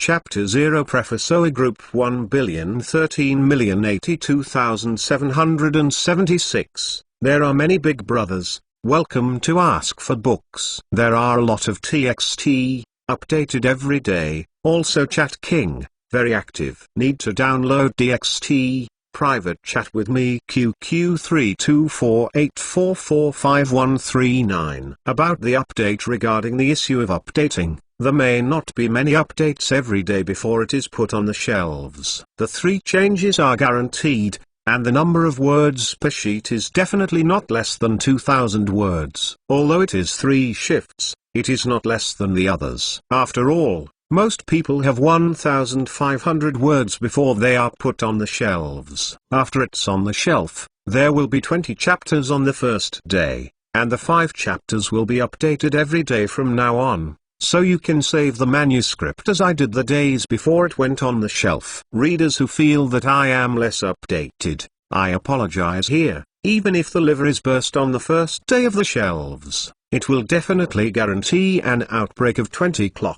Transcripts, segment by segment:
Chapter 0 Preface OA Group 1,013,082,776. There are many big brothers, welcome to Ask for Books. There are a lot of TXT, updated every day, also Chat King, very active. Need to download DXT, private chat with me QQ32484454139. About the update regarding the issue of updating. There may not be many updates every day before it is put on the shelves. The 3 changes are guaranteed, and the number of words per sheet is definitely not less than 2,000 words. Although it is 3 shifts, it is not less than the others. After all, most people have 1,500 words before they are put on the shelves. After it's on the shelf, there will be 20 chapters on the first day, and the 5 chapters will be updated every day from now on. So you can save the manuscript as I did the days before it went on the shelf. Readers who feel that I am less updated, I apologize here. Even if the liver is burst on the first day of the shelves, it will definitely guarantee an outbreak of 20 clocks.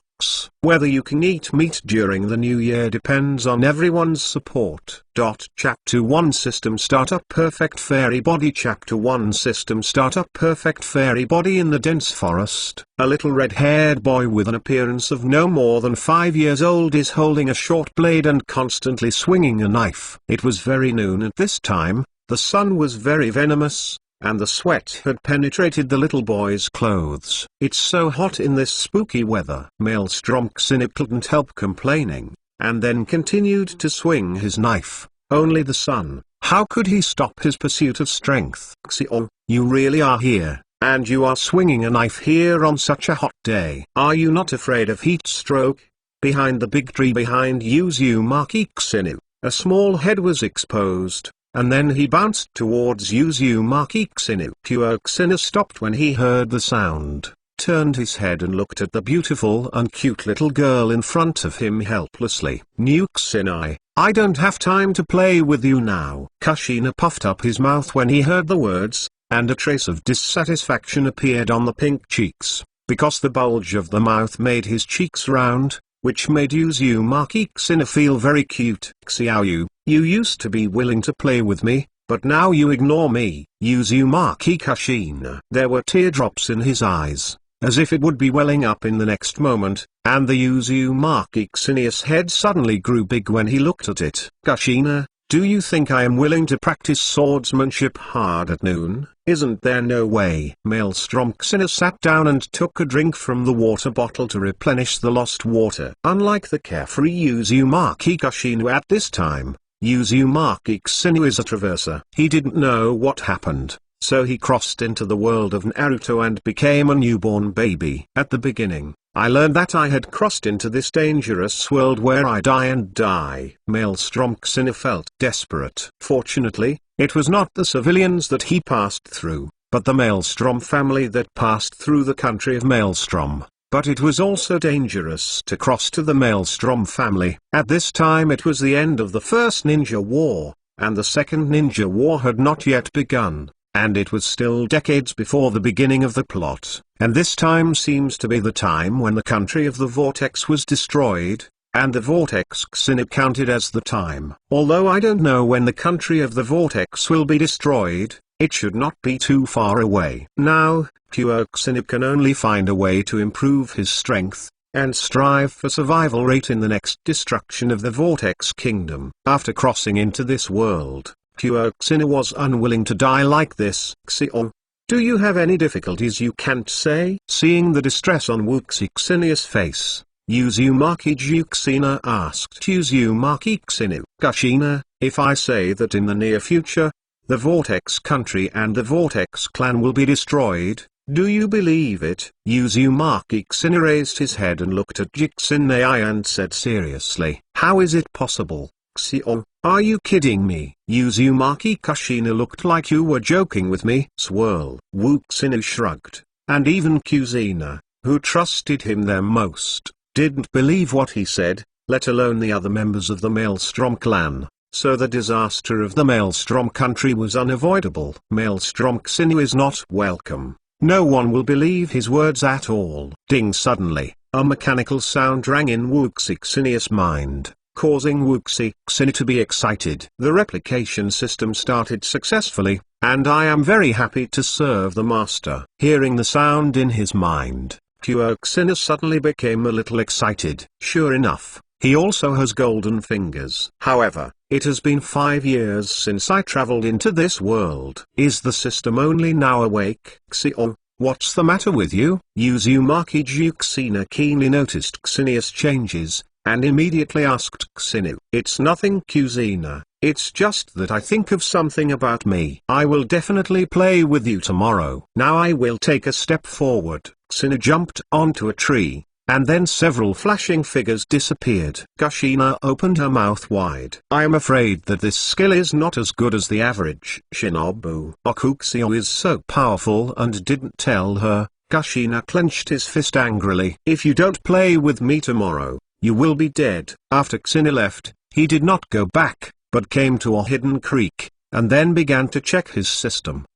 Whether you can eat meat during the new year depends on everyone's support. Chapter 1 System Startup Perfect Fairy Body. Chapter 1 System Startup Perfect Fairy Body. In the dense forest, a little red-haired boy with an appearance of no more than 5 years old is holding a short blade and constantly swinging a knife. It was very noon at this time, the sun was very venomous, and the sweat had penetrated the little boy's clothes. It's so hot in this spooky weather. Maelstrom couldn't help complaining, and then continued to swing his knife. Only the sun. How could he stop his pursuit of strength? Xion, you really are here, and you are swinging a knife here on such a hot day. Are you not afraid of heat stroke? Behind the big tree behind Uzumaki Xinu, a small head was exposed. And then he bounced towards Uzumaki Xinu. Xinu stopped when he heard the sound, turned his head and looked at the beautiful and cute little girl in front of him helplessly. New Xinai, I don't have time to play with you now. Kushina puffed up his mouth when he heard the words, and a trace of dissatisfaction appeared on the pink cheeks, because the bulge of the mouth made his cheeks round, which made Uzumaki Xinu feel very cute. Xiaoyu, you used to be willing to play with me, but now you ignore me. Uzumaki Kushina. There were teardrops in his eyes, as if it would be welling up in the next moment, and the Uzumaki Xinius head suddenly grew big when he looked at it. Kushina, do you think I am willing to practice swordsmanship hard at noon? Isn't there no way? Maelstrom Xina sat down and took a drink from the water bottle to replenish the lost water. Unlike the carefree Uzumaki Kushina at this time, Uzumaki Xinu is a traverser. He didn't know what happened, so he crossed into the world of Naruto and became a newborn baby. At the beginning, I learned that I had crossed into this dangerous world where I die and die. Maelstrom Xinu felt desperate. Fortunately, it was not the civilians that he passed through, but the Maelstrom family that passed through the country of Maelstrom. But it was also dangerous to cross to the Maelstrom family. At this time it was the end of the first Ninja War, and the second Ninja War had not yet begun, and it was still decades before the beginning of the plot. And this time seems to be the time when the country of the Vortex was destroyed, and the Vortex Xinu counted as the time. Although I don't know when the country of the Vortex will be destroyed, it should not be too far away. Now, Xinu can only find a way to improve his strength, and strive for survival rate in the next destruction of the Vortex Kingdom. After crossing into this world, Xinu was unwilling to die like this. Xion, do you have any difficulties you can't say? Seeing the distress on Wuxi Xinia's face, Uzumaki Xina asked Uzumaki Xinu. Kushina, if I say that in the near future, the Vortex country and the Vortex clan will be destroyed, do you believe it? Uzumaki Xina raised his head and looked at Jixinai and said seriously, how is it possible? Xion, are you kidding me? Uzumaki Kushina looked like you were joking with me. Swirl. Wuxinu shrugged, and even Kuzina, who trusted him the most, didn't believe what he said, let alone the other members of the Maelstrom clan. So the disaster of the Maelstrom country was unavoidable. Maelstrom Xinu is not welcome. No one will believe his words at all. Ding! Suddenly, A mechanical sound rang in Wuxi Xinia's mind, causing Wuxi Xinia to be excited. The replication system started successfully, and I am very happy to serve the master. Hearing the sound in his mind, Xinia suddenly became a little excited. Sure enough, he also has golden fingers. However, it has been 5 years since I traveled into this world. Is the system only now awake? Xio, what's the matter with you? Uzumaki Xina keenly noticed Xinia's changes, and immediately asked Xinu. It's nothing, Xina. It's just that I think of something about me. I will definitely play with you tomorrow. Now I will take a step forward. Xinu jumped onto a tree, and then several flashing figures disappeared. Kushina opened her mouth wide. I am afraid that this skill is not as good as the average shinobu. Okuxio is so powerful and didn't tell her. Kushina clenched his fist angrily. If you don't play with me tomorrow, you will be dead. After Xina left, he did not go back, but came to a hidden creek, and then began to check his system.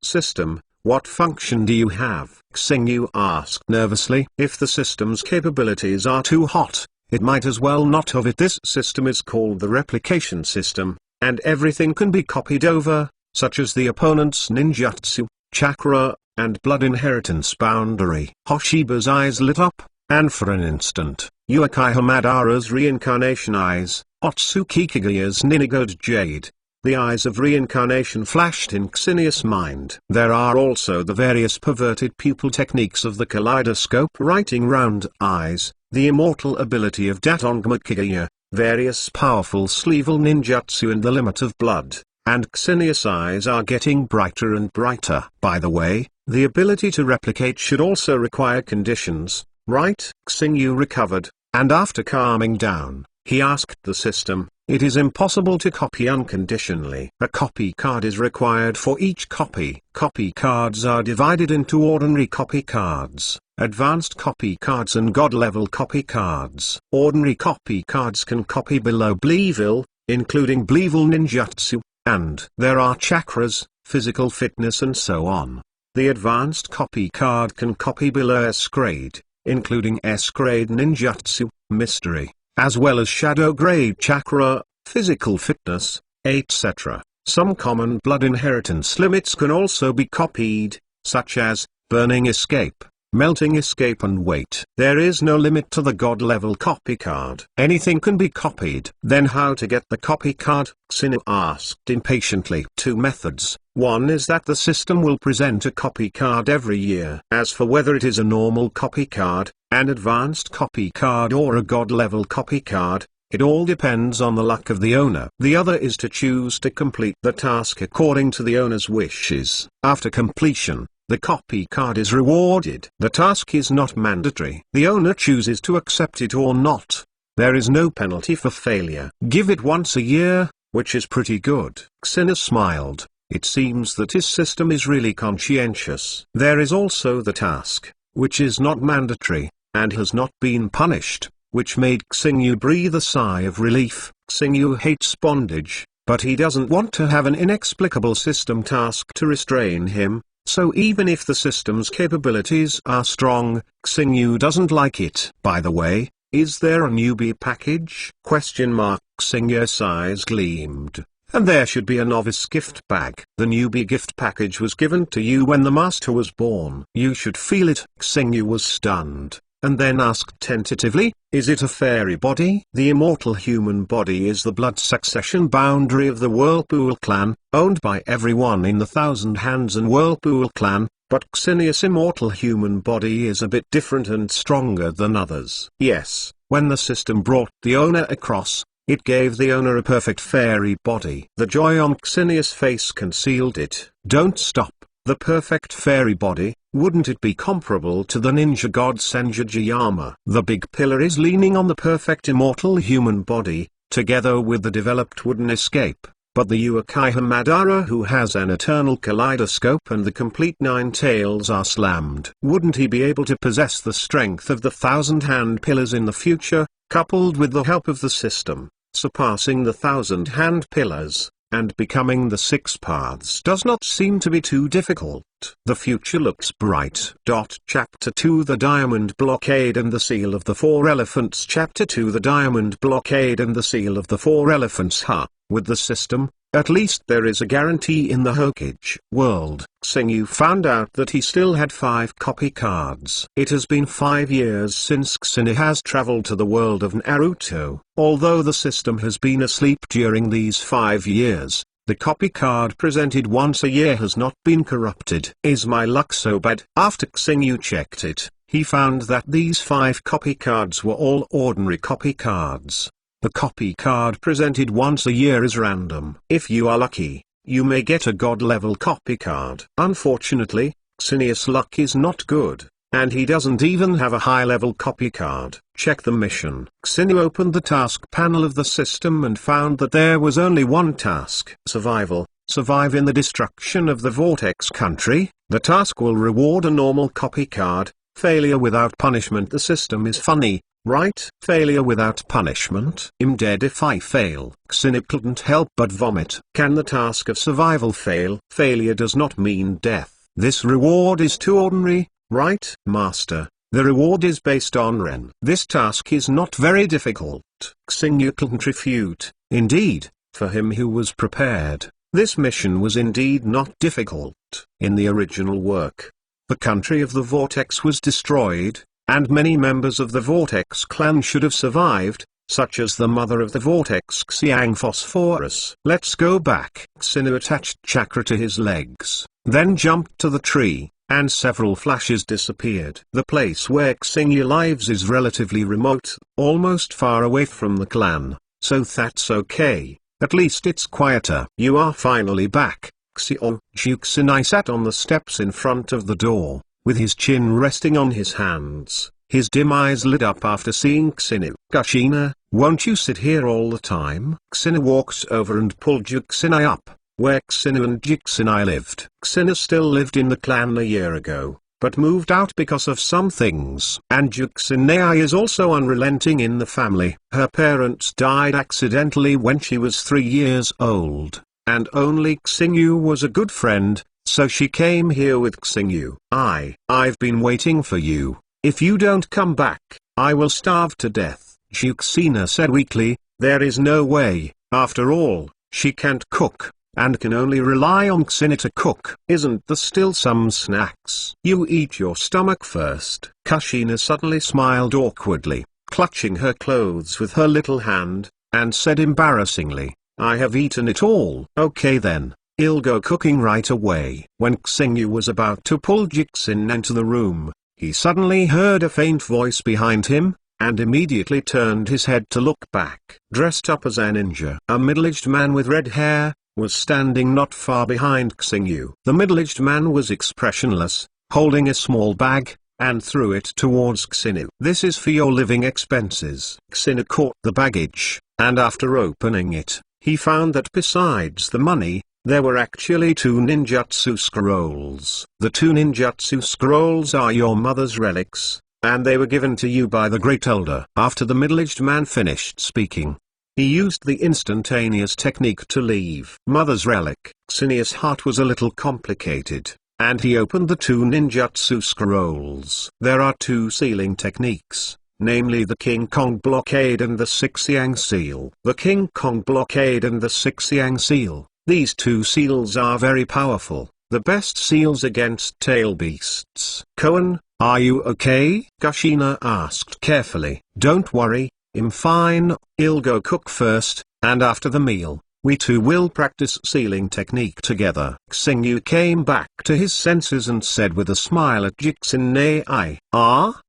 What function do you have? Xingyu asked nervously. If the system's capabilities are too hot, it might as well not have it. This system is called the Replication System, and everything can be copied over, such as the opponent's ninjutsu, chakra, and blood inheritance boundary. Hoshiba's eyes lit up, and for an instant, Uchiha Madara's reincarnation eyes, Otsuki Kagaya's Ninigod Jade, the eyes of reincarnation flashed in Xinia's mind. There are also the various perverted pupil techniques of the kaleidoscope writing round eyes, the immortal ability of Datongma Kagaya, various powerful sleeval ninjutsu and the limit of blood, and Xinia's eyes are getting brighter and brighter. By the way, the ability to replicate should also require conditions, right? Xingyu recovered, and after calming down, he asked the system, it is impossible to copy unconditionally. A copy card is required for each copy. Copy cards are divided into ordinary copy cards, advanced copy cards and god-level copy cards. Ordinary copy cards can copy below Bleeville, including Bleeville ninjutsu, and there are chakras, physical fitness and so on. The advanced copy card can copy below S-grade, including S-grade ninjutsu, mystery, as well as shadow grade chakra, physical fitness, etc. Some common blood inheritance limits can also be copied, such as burning escape, melting escape and weight. There is no limit to the god level copy card. Anything can be copied. Then how to get the copy card? Xinu asked impatiently. 2 methods. One is that the system will present a copy card every year. As for whether it is a normal copy card, an advanced copy card or a god-level copy card, it all depends on the luck of the owner. The other is to choose to complete the task according to the owner's wishes. After completion, the copy card is rewarded. The task is not mandatory. The owner chooses to accept it or not. There is no penalty for failure. Give it once a year, which is pretty good. Xina smiled. It seems that his system is really conscientious. There is also the task, which is not mandatory, and has not been punished, which made Xingyu breathe a sigh of relief. Xingyu hates bondage, but he doesn't want to have an inexplicable system task to restrain him, so even if the system's capabilities are strong, Xingyu doesn't like it. By the way, is there a newbie package? Xingyu's eyes gleamed. And there should be a novice gift bag. The newbie gift package was given to you when the master was born. You should feel it. Xingyu was stunned, and then asked tentatively, is it a fairy body? The immortal human body is the blood succession boundary of the Whirlpool clan, owned by everyone in the Thousand Hands and Whirlpool clan, but Xinia's immortal human body is a bit different and stronger than others. Yes, when the system brought the owner across, it gave the owner a perfect fairy body. The joy on Xinia's face concealed it. Don't stop. The perfect fairy body, wouldn't it be comparable to the ninja god Senjujiyama? The big pillar is leaning on the perfect immortal human body, together with the developed wooden escape, but the Uchiha Madara who has an eternal kaleidoscope and the complete 9 tails are slammed. Wouldn't he be able to possess the strength of the 1,000-hand pillars in the future, coupled with the help of the system, surpassing the 1,000-hand pillars? and becoming the 6 paths does not seem to be too difficult. The future looks bright. Chapter 2 The Diamond Blockade and the Seal of the 4 Elephants. Chapter 2 The Diamond Blockade and the Seal of the 4 Elephants. With the system, at least there is a guarantee in the Hokage world. Xingyu found out that he still had 5 copy cards. It has been 5 years since Xingyu has traveled to the world of Naruto. Although the system has been asleep during these 5 years, the copy card presented once a year has not been corrupted. Is my luck so bad? After Xingyu checked it, he found that these 5 copy cards were all ordinary copy cards. The copy card presented once a year is random. If you are lucky, you may get a god-level copy card. Unfortunately, Xingu's luck is not good, and he doesn't even have a high-level copy card. Check the mission. Xingyu opened the task panel of the system and found that there was only one task. Survival. Survive in the destruction of the Vortex country. The task will reward a normal copy card. Failure without punishment. The system is funny, right? Failure without punishment. I'm dead if I fail. Xingyu couldn't help but vomit. Can the task of survival fail? Failure does not mean death. This reward is too ordinary, right? Master, the reward is based on Ren. This task is not very difficult. Xingyu couldn't refute. Indeed, for him who was prepared, this mission was indeed not difficult. In the original work, the country of the Vortex was destroyed, and many members of the Vortex clan should have survived, such as the mother of the Vortex Xiang Phosphorus. Let's go back. Xingyu attached chakra to his legs, then jumped to the tree, and several flashes disappeared. The place where Xingyu lives is relatively remote, almost far away from the clan, so that's okay. At least it's quieter. You are finally back, Xiao. Xingu sat on the steps in front of the door, with his chin resting on his hands. His dim eyes lit up after seeing Xingyu. Kushina, won't you sit here all the time? Xingyu walks over and pulled Xingyu up, where Xingyu and Xingyu lived. Xingyu still lived in the clan a year ago, but moved out because of some things. And Xingyu is also unrelenting in the family. Her parents died accidentally when she was 3 years old, and only Xingyu was a good friend, so she came here with Xingyu. I've been waiting for you. If you don't come back, I will starve to death. Xingyu said weakly. There is no way. After all, she can't cook, and can only rely on Xingyu to cook. Isn't there still some snacks? You eat your stomach first. Kushina suddenly smiled awkwardly, clutching her clothes with her little hand, and said embarrassingly, I have eaten it all. Okay then, I'll go cooking right away. When Xingyu was about to pull Xingyu into the room, he suddenly heard a faint voice behind him, and immediately turned his head to look back. Dressed up as a ninja, a middle-aged man with red hair was standing not far behind Xingyu. The middle-aged man was expressionless, holding a small bag, and threw it towards Xingyu. This is for your living expenses. Xingyu caught the baggage, and after opening it, he found that besides the money, there were actually 2 ninjutsu scrolls. The 2 ninjutsu scrolls are your mother's relics, and they were given to you by the Great Elder. After the middle-aged man finished speaking, he used the instantaneous technique to leave. Mother's relic. Xingu's heart was a little complicated, and he opened the 2 ninjutsu scrolls. There are 2 sealing techniques, namely the King Kong Blockade and the Sixiang Seal. The King Kong Blockade and the Sixiang Seal. These 2 seals are very powerful, the best seals against tail beasts. Koan, are you okay? Kushina asked carefully. Don't worry, I'm fine. I'll go cook first, and after the meal, we 2 will practice sealing technique together. Xingyu came back to his senses and said with a smile at Xingyu,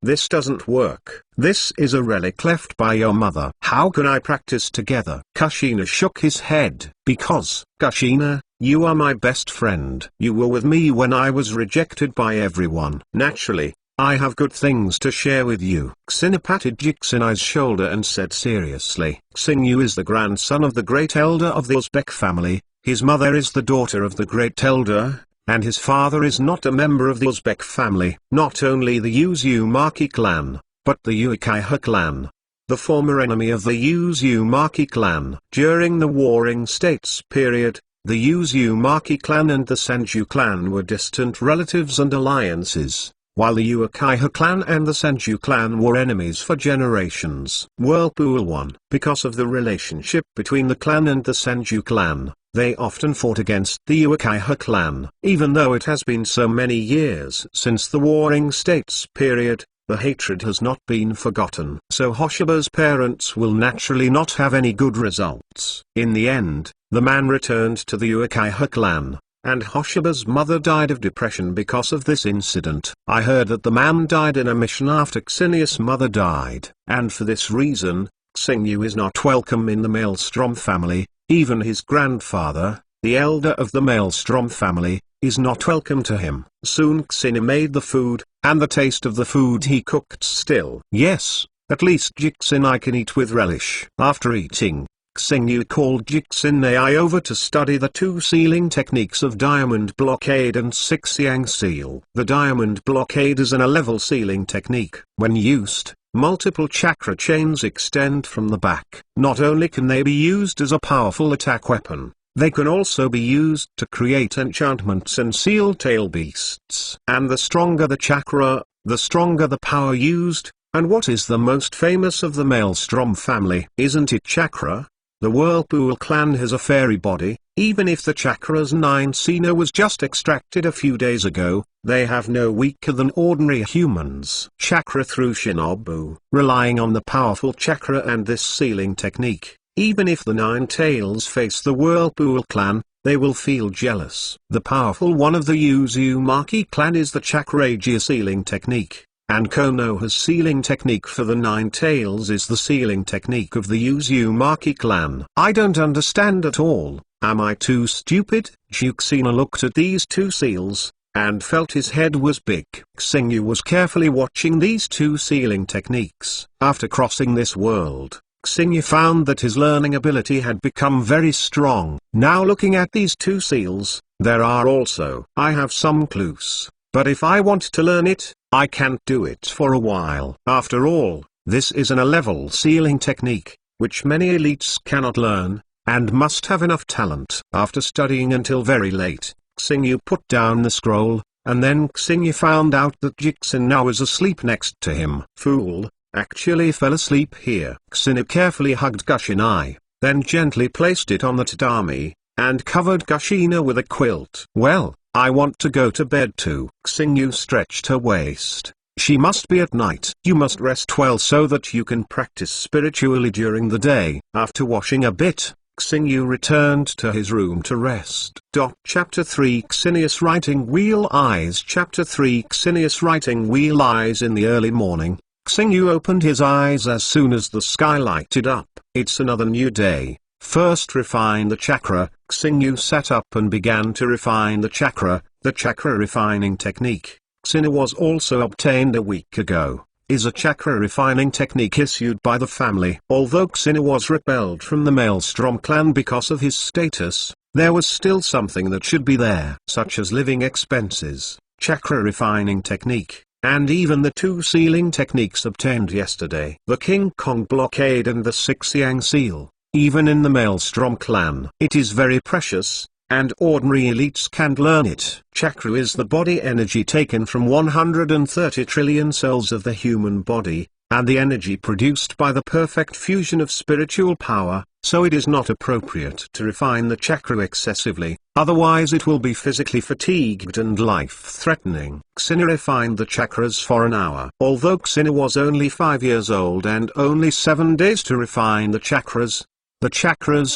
this doesn't work. This is a relic left by your mother. How can I practice together? Kushina shook his head. Because, Kushina, you are my best friend. You were with me when I was rejected by everyone. Naturally, I have good things to share with you. Xingyu patted Xing's shoulder and said seriously. Xingyu is the grandson of the Great Elder of the Uzbek family, his mother is the daughter of the Great Elder, and his father is not a member of the Uzbek family. Not only the Uzumaki clan, but the Uchiha clan. the former enemy of the Uzumaki clan. During the Warring States period, the Uzumaki clan and the Senju clan were distant relatives and alliances, while the Uchiha clan and the Senju clan were enemies for generations. Whirlpool 1. Because of the relationship between the clan and the Senju clan, they often fought against the Uchiha clan. Even though it has been so many years since the Warring States period, the hatred has not been forgotten. So Hoshiba's parents will naturally not have any good results. In the end, the man returned to the Uchiha clan, and Hoshiba's mother died of depression because of this incident. I heard that the man died in a mission after Xenia's mother died, and for this reason, Xingyu is not welcome in the Maelstrom family. Even his grandfather, the elder of the Maelstrom family, is not welcome to him. Soon Xenia made the food, and the taste of the food he cooked still. Yes, at least Jixinai can eat with relish. After eating, Xingyu called Jixinai over to study the two sealing techniques of Diamond Blockade and Six Yang Seal. The Diamond Blockade is an A-level sealing technique. When used, multiple chakra chains extend from the back. Not only can they be used as a powerful attack weapon, they can also be used to create enchantments and seal tail beasts. And the stronger the chakra, the stronger the power used. And what is the most famous of the Maelstrom family? Isn't it chakra? The Whirlpool clan has a fairy body. Even if the chakra's 9 Sino was just extracted a few days ago, they have no weaker than ordinary humans. Chakra through Shinobu. Relying on the powerful chakra and this sealing technique, even if the 9 tails face the Whirlpool clan, they will feel jealous. The powerful one of the Uzumaki clan is the Chakragia sealing technique, and Konoha's sealing technique for the 9 tails is the sealing technique of the Uzumaki clan. I don't understand at all. Am I too stupid? Juxina looked at these two seals, and felt his head was big. Xingyu was carefully watching these two sealing techniques. After crossing this world, Xingyu found that his learning ability had become very strong. Now looking at these two seals, there are also. I have some clues, but if I want to learn it, I can't do it for a while. After all, this is an A-level sealing technique, which many elites cannot learn, and must have enough talent. After studying until very late, Xingyu put down the scroll, and then Xingyu found out that Jixin now was asleep next to him. Fool, actually fell asleep here. Xingyu carefully hugged Gushinai, then gently placed it on the tatami, and covered Gushina with a quilt. Well, I want to go to bed too. Xingyu stretched her waist. She must be at night. You must rest well so that you can practice spiritually during the day. After washing a bit, Xingyu returned to his room to rest. Chapter 3 Xenius Writing Wheel Eyes. Chapter 3 Xenius Writing Wheel Eyes. In the early morning, Xingyu opened his eyes as soon as the sky lighted up. It's another new day. First refine the chakra. Xingyu sat up and began to refine the chakra refining technique. Xingyu was also obtained a week ago. Is a chakra refining technique issued by the family. Although Xingyu was repelled from the Maelstrom clan because of his status, there was still something that should be there, such as living expenses, chakra refining technique, and even the two sealing techniques obtained yesterday. The King Kong Blockade and the Six Yang Seal. Even in the Maelstrom clan, it is very precious, and ordinary elites can't learn it. Chakra is the body energy taken from 130 trillion cells of the human body, and the energy produced by the perfect fusion of spiritual power, so it is not appropriate to refine the chakra excessively, otherwise it will be physically fatigued and life-threatening. Xenia refined the chakras for an hour. Although Xenia was only 5 years old and only 7 days to refine the chakras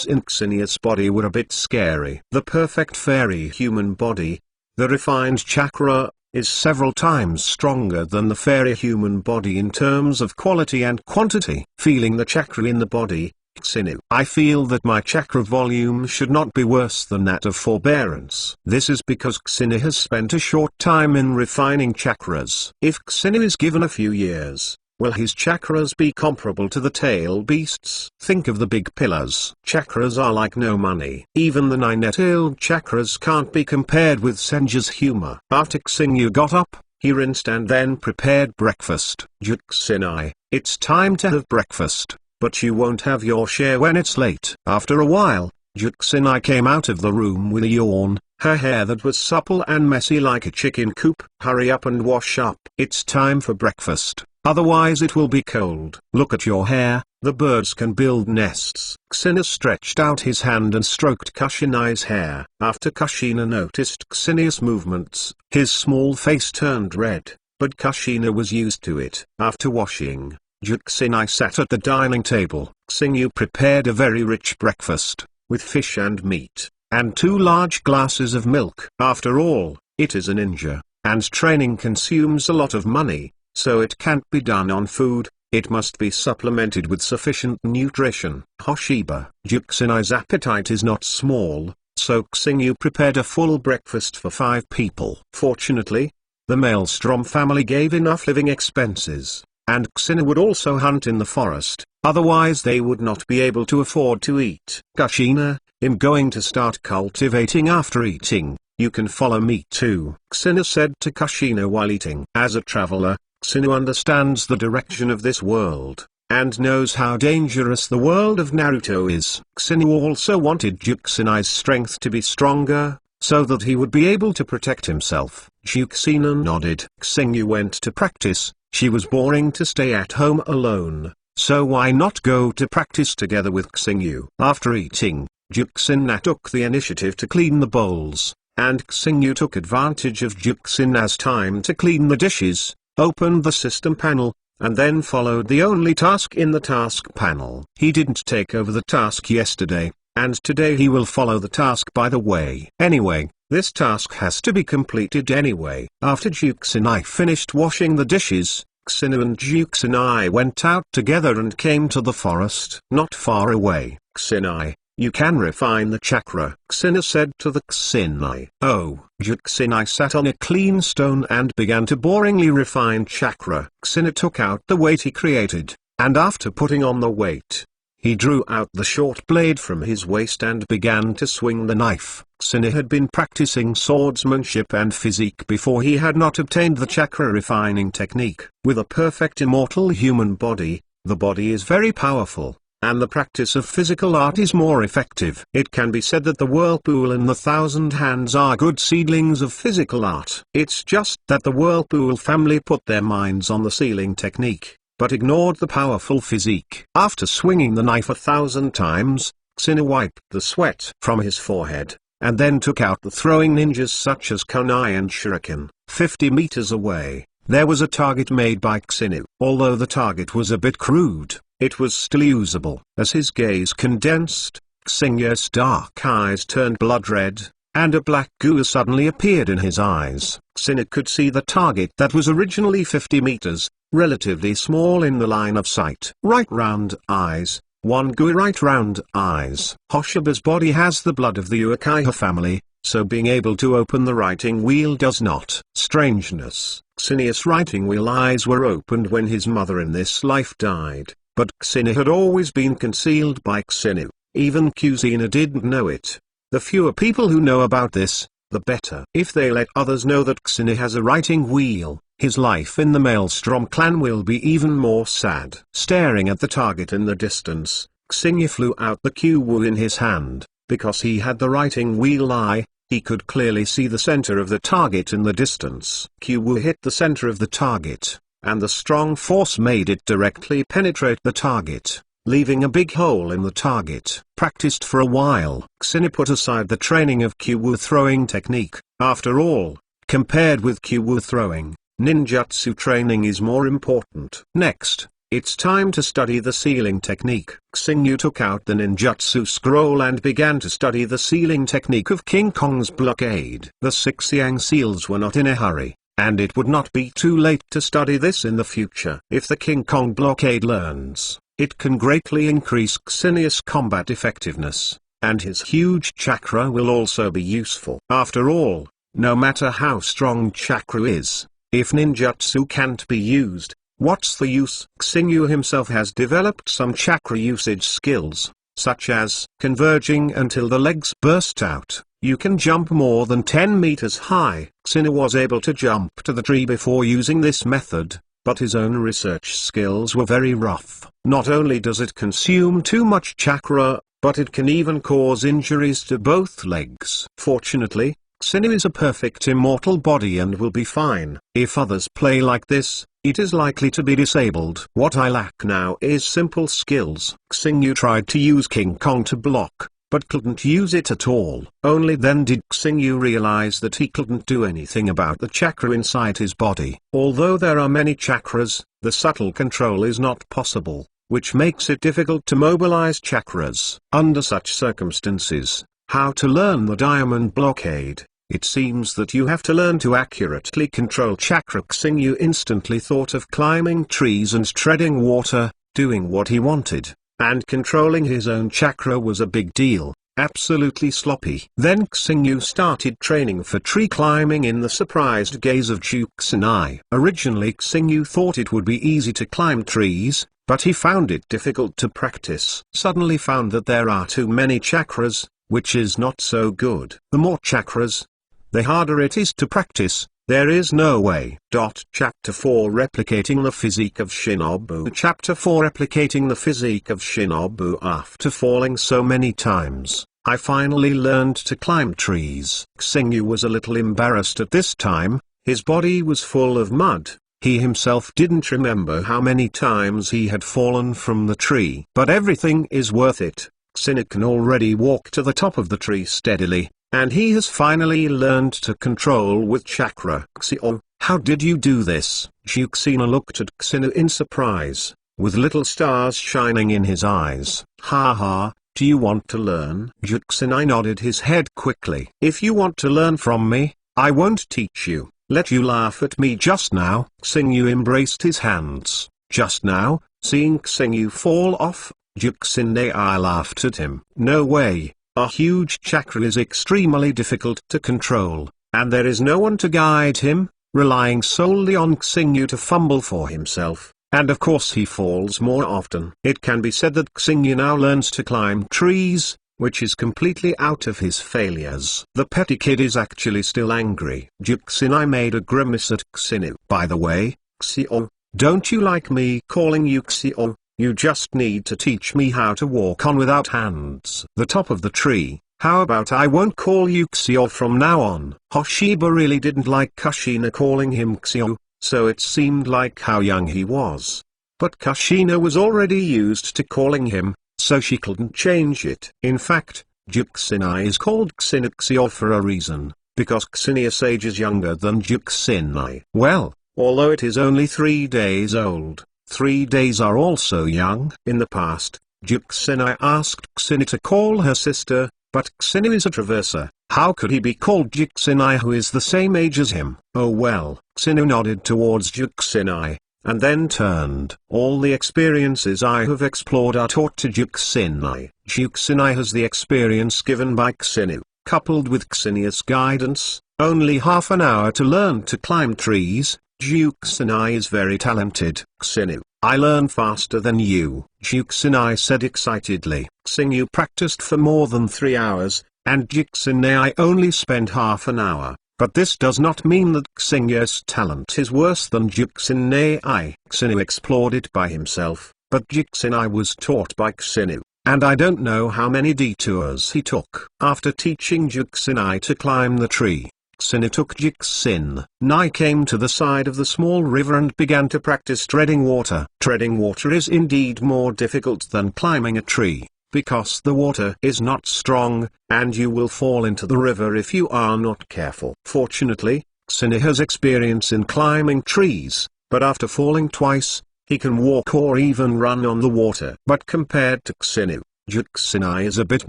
in Xenia's body were a bit scary. The perfect fairy human body, the refined chakra, is several times stronger than the fairy human body in terms of quality and quantity. Feeling the chakra in the body, Xenia. I feel that my chakra volume should not be worse than that of forbearance. This is because Xenia has spent a short time in refining chakras. If Xenia is given a few years, will his chakras be comparable to the tail beasts? Think of the big pillars. Chakras are like no money. Even the 9-tailed chakras can't be compared with Senju's humor. After Xingyu got up, he rinsed and then prepared breakfast. Juxinai, It's time to have breakfast, but you won't have your share when it's late. After a while, Juxinai came out of the room with a yawn, her hair that was supple and messy like a chicken coop. Hurry up and wash up. It's time for breakfast, otherwise it will be cold. Look at your hair, the birds can build nests. Kushina stretched out his hand and stroked Kushinai's hair. After Kushina noticed Kusina's movements, his small face turned red, but Kushina was used to it. After washing, Juxinai sat at the dining table. Xingyu prepared a very rich breakfast, with fish and meat, and 2 large glasses of milk. After all, it is a ninja, and training consumes a lot of money, so it can't be done on food, it must be supplemented with sufficient nutrition. Hoshiba. Juxinai's appetite is not small, so Xingyu prepared a full breakfast for 5 people. Fortunately, the Maelstrom family gave enough living expenses, and Kushina would also hunt in the forest, otherwise they would not be able to afford to eat. Kushina, I'm going to start cultivating after eating, you can follow me too, Kushina said to Kushina while eating. As a traveler, Kushina understands the direction of this world, and knows how dangerous the world of Naruto is. Kushina also wanted Juxinai's strength to be stronger, so that he would be able to protect himself. Juxina nodded. Xingyu went to practice. She was boring to stay at home alone, so why not go to practice together with Xingyu? After eating, Juxina took the initiative to clean the bowls, and Xingyu took advantage of Juxina's time to clean the dishes, opened the system panel, and then followed the only task in the task panel. He didn't take over the task yesterday, and today he will follow the task by the way. Anyway, this task has to be completed anyway. After Juxinai finished washing the dishes, Kushina and Juxinai went out together and came to the forest. Not far away. Kushina, you can refine the chakra, Kushina said to the Kusinai. Oh. Juxinai sat on a clean stone and began to boringly refine chakra. Kushina took out the weight he created, and after putting on the weight, he drew out the short blade from his waist and began to swing the knife. Kushina had been practicing swordsmanship and physique before he had not obtained the chakra refining technique. With a perfect immortal human body, the body is very powerful, and the practice of physical art is more effective. It can be said that the whirlpool and the 1,000 hands are good seedlings of physical art. It's just that the whirlpool family put their minds on the sealing technique, but ignored the powerful physique. After swinging the knife 1,000 times, Kushina wiped the sweat from his forehead, and then took out the throwing ninjas such as kunai and shuriken. 50 meters away, there was a target made by Kushina. Although the target was a bit crude, it was still usable. As his gaze condensed, Xingya's dark eyes turned blood red, and a black goo suddenly appeared in his eyes. Kushina could see the target that was originally 50 meters, relatively small in the line of sight. Right round eyes, one goo right round eyes. Hoshiba's body has the blood of the Uchiha family, so being able to open the writing wheel does not. Strangeness. Kushina's writing wheel eyes were opened when his mother in this life died, but Kushina had always been concealed by Kushina. Even Kushina didn't know it. The fewer people who know about this, the better. If they let others know that Kushina has a writing wheel, his life in the Maelstrom clan will be even more sad. Staring at the target in the distance, Xingyu flew out the Q-Wu in his hand. Because he had the writing wheel eye, he could clearly see the center of the target in the distance. Q-Wu hit the center of the target, and the strong force made it directly penetrate the target, leaving a big hole in the target. Practiced for a while, Xingyu put aside the training of Q-Wu throwing technique. After all, compared with Q-Wu throwing, ninjutsu training is more important. Next, it's time to study the sealing technique. Xingyu took out the ninjutsu scroll and began to study the sealing technique of King Kong's blockade. The 6 Yang seals were not in a hurry, and it would not be too late to study this in the future. If the King Kong blockade learns, it can greatly increase Xingya's combat effectiveness, and his huge chakra will also be useful. After all, no matter how strong chakra is, if ninjutsu can't be used, what's the use? Xingyu himself has developed some chakra usage skills, such as converging until the legs burst out. You can jump more than 10 meters high. Xingyu was able to jump to the tree before using this method, but his own research skills were very rough. Not only does it consume too much chakra, but it can even cause injuries to both legs. Fortunately, Xinu is a perfect immortal body and will be fine. If others play like this, it is likely to be disabled. What I lack now is simple skills. Xinu tried to use King Kong to block, but couldn't use it at all. Only then did Xinu realize that he couldn't do anything about the chakra inside his body. Although there are many chakras, the subtle control is not possible, which makes it difficult to mobilize chakras. Under such circumstances, how to learn the diamond blockade? It seems that you have to learn to accurately control chakra. Xinu instantly thought of climbing trees and treading water, doing what he wanted, and controlling his own chakra was a big deal, absolutely sloppy. Then Xinu started training for tree climbing in the surprised gaze of Juxinai. Originally Xinu thought it would be easy to climb trees, but he found it difficult to practice. Suddenly found that there are too many chakras, which is not so good. The more chakras, the harder it is to practice. There is no way. Chapter 4 Replicating the Physique of Shinobu. Chapter 4 Replicating the Physique of Shinobu. After falling so many times, I finally learned to climb trees. Xinu was a little embarrassed at this time. His body was full of mud. He himself didn't remember how many times he had fallen from the tree. But everything is worth it. Xinu can already walk to the top of the tree steadily, and he has finally learned to control with chakra. Xinu, how did you do this? Juxina looked at Xinu in surprise, with little stars shining in his eyes. Ha ha, do you want to learn? Juxina nodded his head quickly. If you want to learn from me, I won't teach you. Let you laugh at me just now. Xinu embraced his hands. Just now, seeing Xinu fall off, Juxinai laughed at him. No way. A huge chakra is extremely difficult to control, and there is no one to guide him, relying solely on Xinu to fumble for himself, and of course he falls more often. It can be said that Xinu now learns to climb trees, which is completely out of his failures. The petty kid is actually still angry. Juxinai made a grimace at Xinu. By the way, Xinu, don't you like me calling you Xinu? You just need to teach me how to walk on without hands. The top of the tree. How about I won't call you Xio from now on? Hoshiba really didn't like Kushina calling him Xio, so it seemed like how young he was. But Kushina was already used to calling him, so she couldn't change it. In fact, Juxinai is called Xinu for a reason, because Xinius age is younger than Juxinai. Well, although it is only 3 days old, 3 days are also young. In the past, Juxinai asked Xinu to call her sister, but Xinu is a traverser. How could he be called Juxinai who is the same age as him? Oh well. Xinu nodded towards Juxinai, and then turned. All the experiences I have explored are taught to Juxinai. Juxinai has the experience given by Xinu, coupled with Xinius guidance, only half an hour to learn to climb trees. Juxinai is very talented. Xinu, I learn faster than you, Juxinai said excitedly. Xinu practiced for more than 3 hours, and Juxinai only spent half an hour, but this does not mean that Xinu's talent is worse than Juxinai. Xinu explored it by himself, but Juxinai was taught by Xinu, and I don't know how many detours he took. After teaching Juxinai to climb the tree, Xinu took Juxinai came to the side of the small river and began to practice treading water. Treading water is indeed more difficult than climbing a tree, because the water is not strong, and you will fall into the river if you are not careful. Fortunately, Xinu has experience in climbing trees, but after falling twice, he can walk or even run on the water. But compared to Xinu, Juxinai is a bit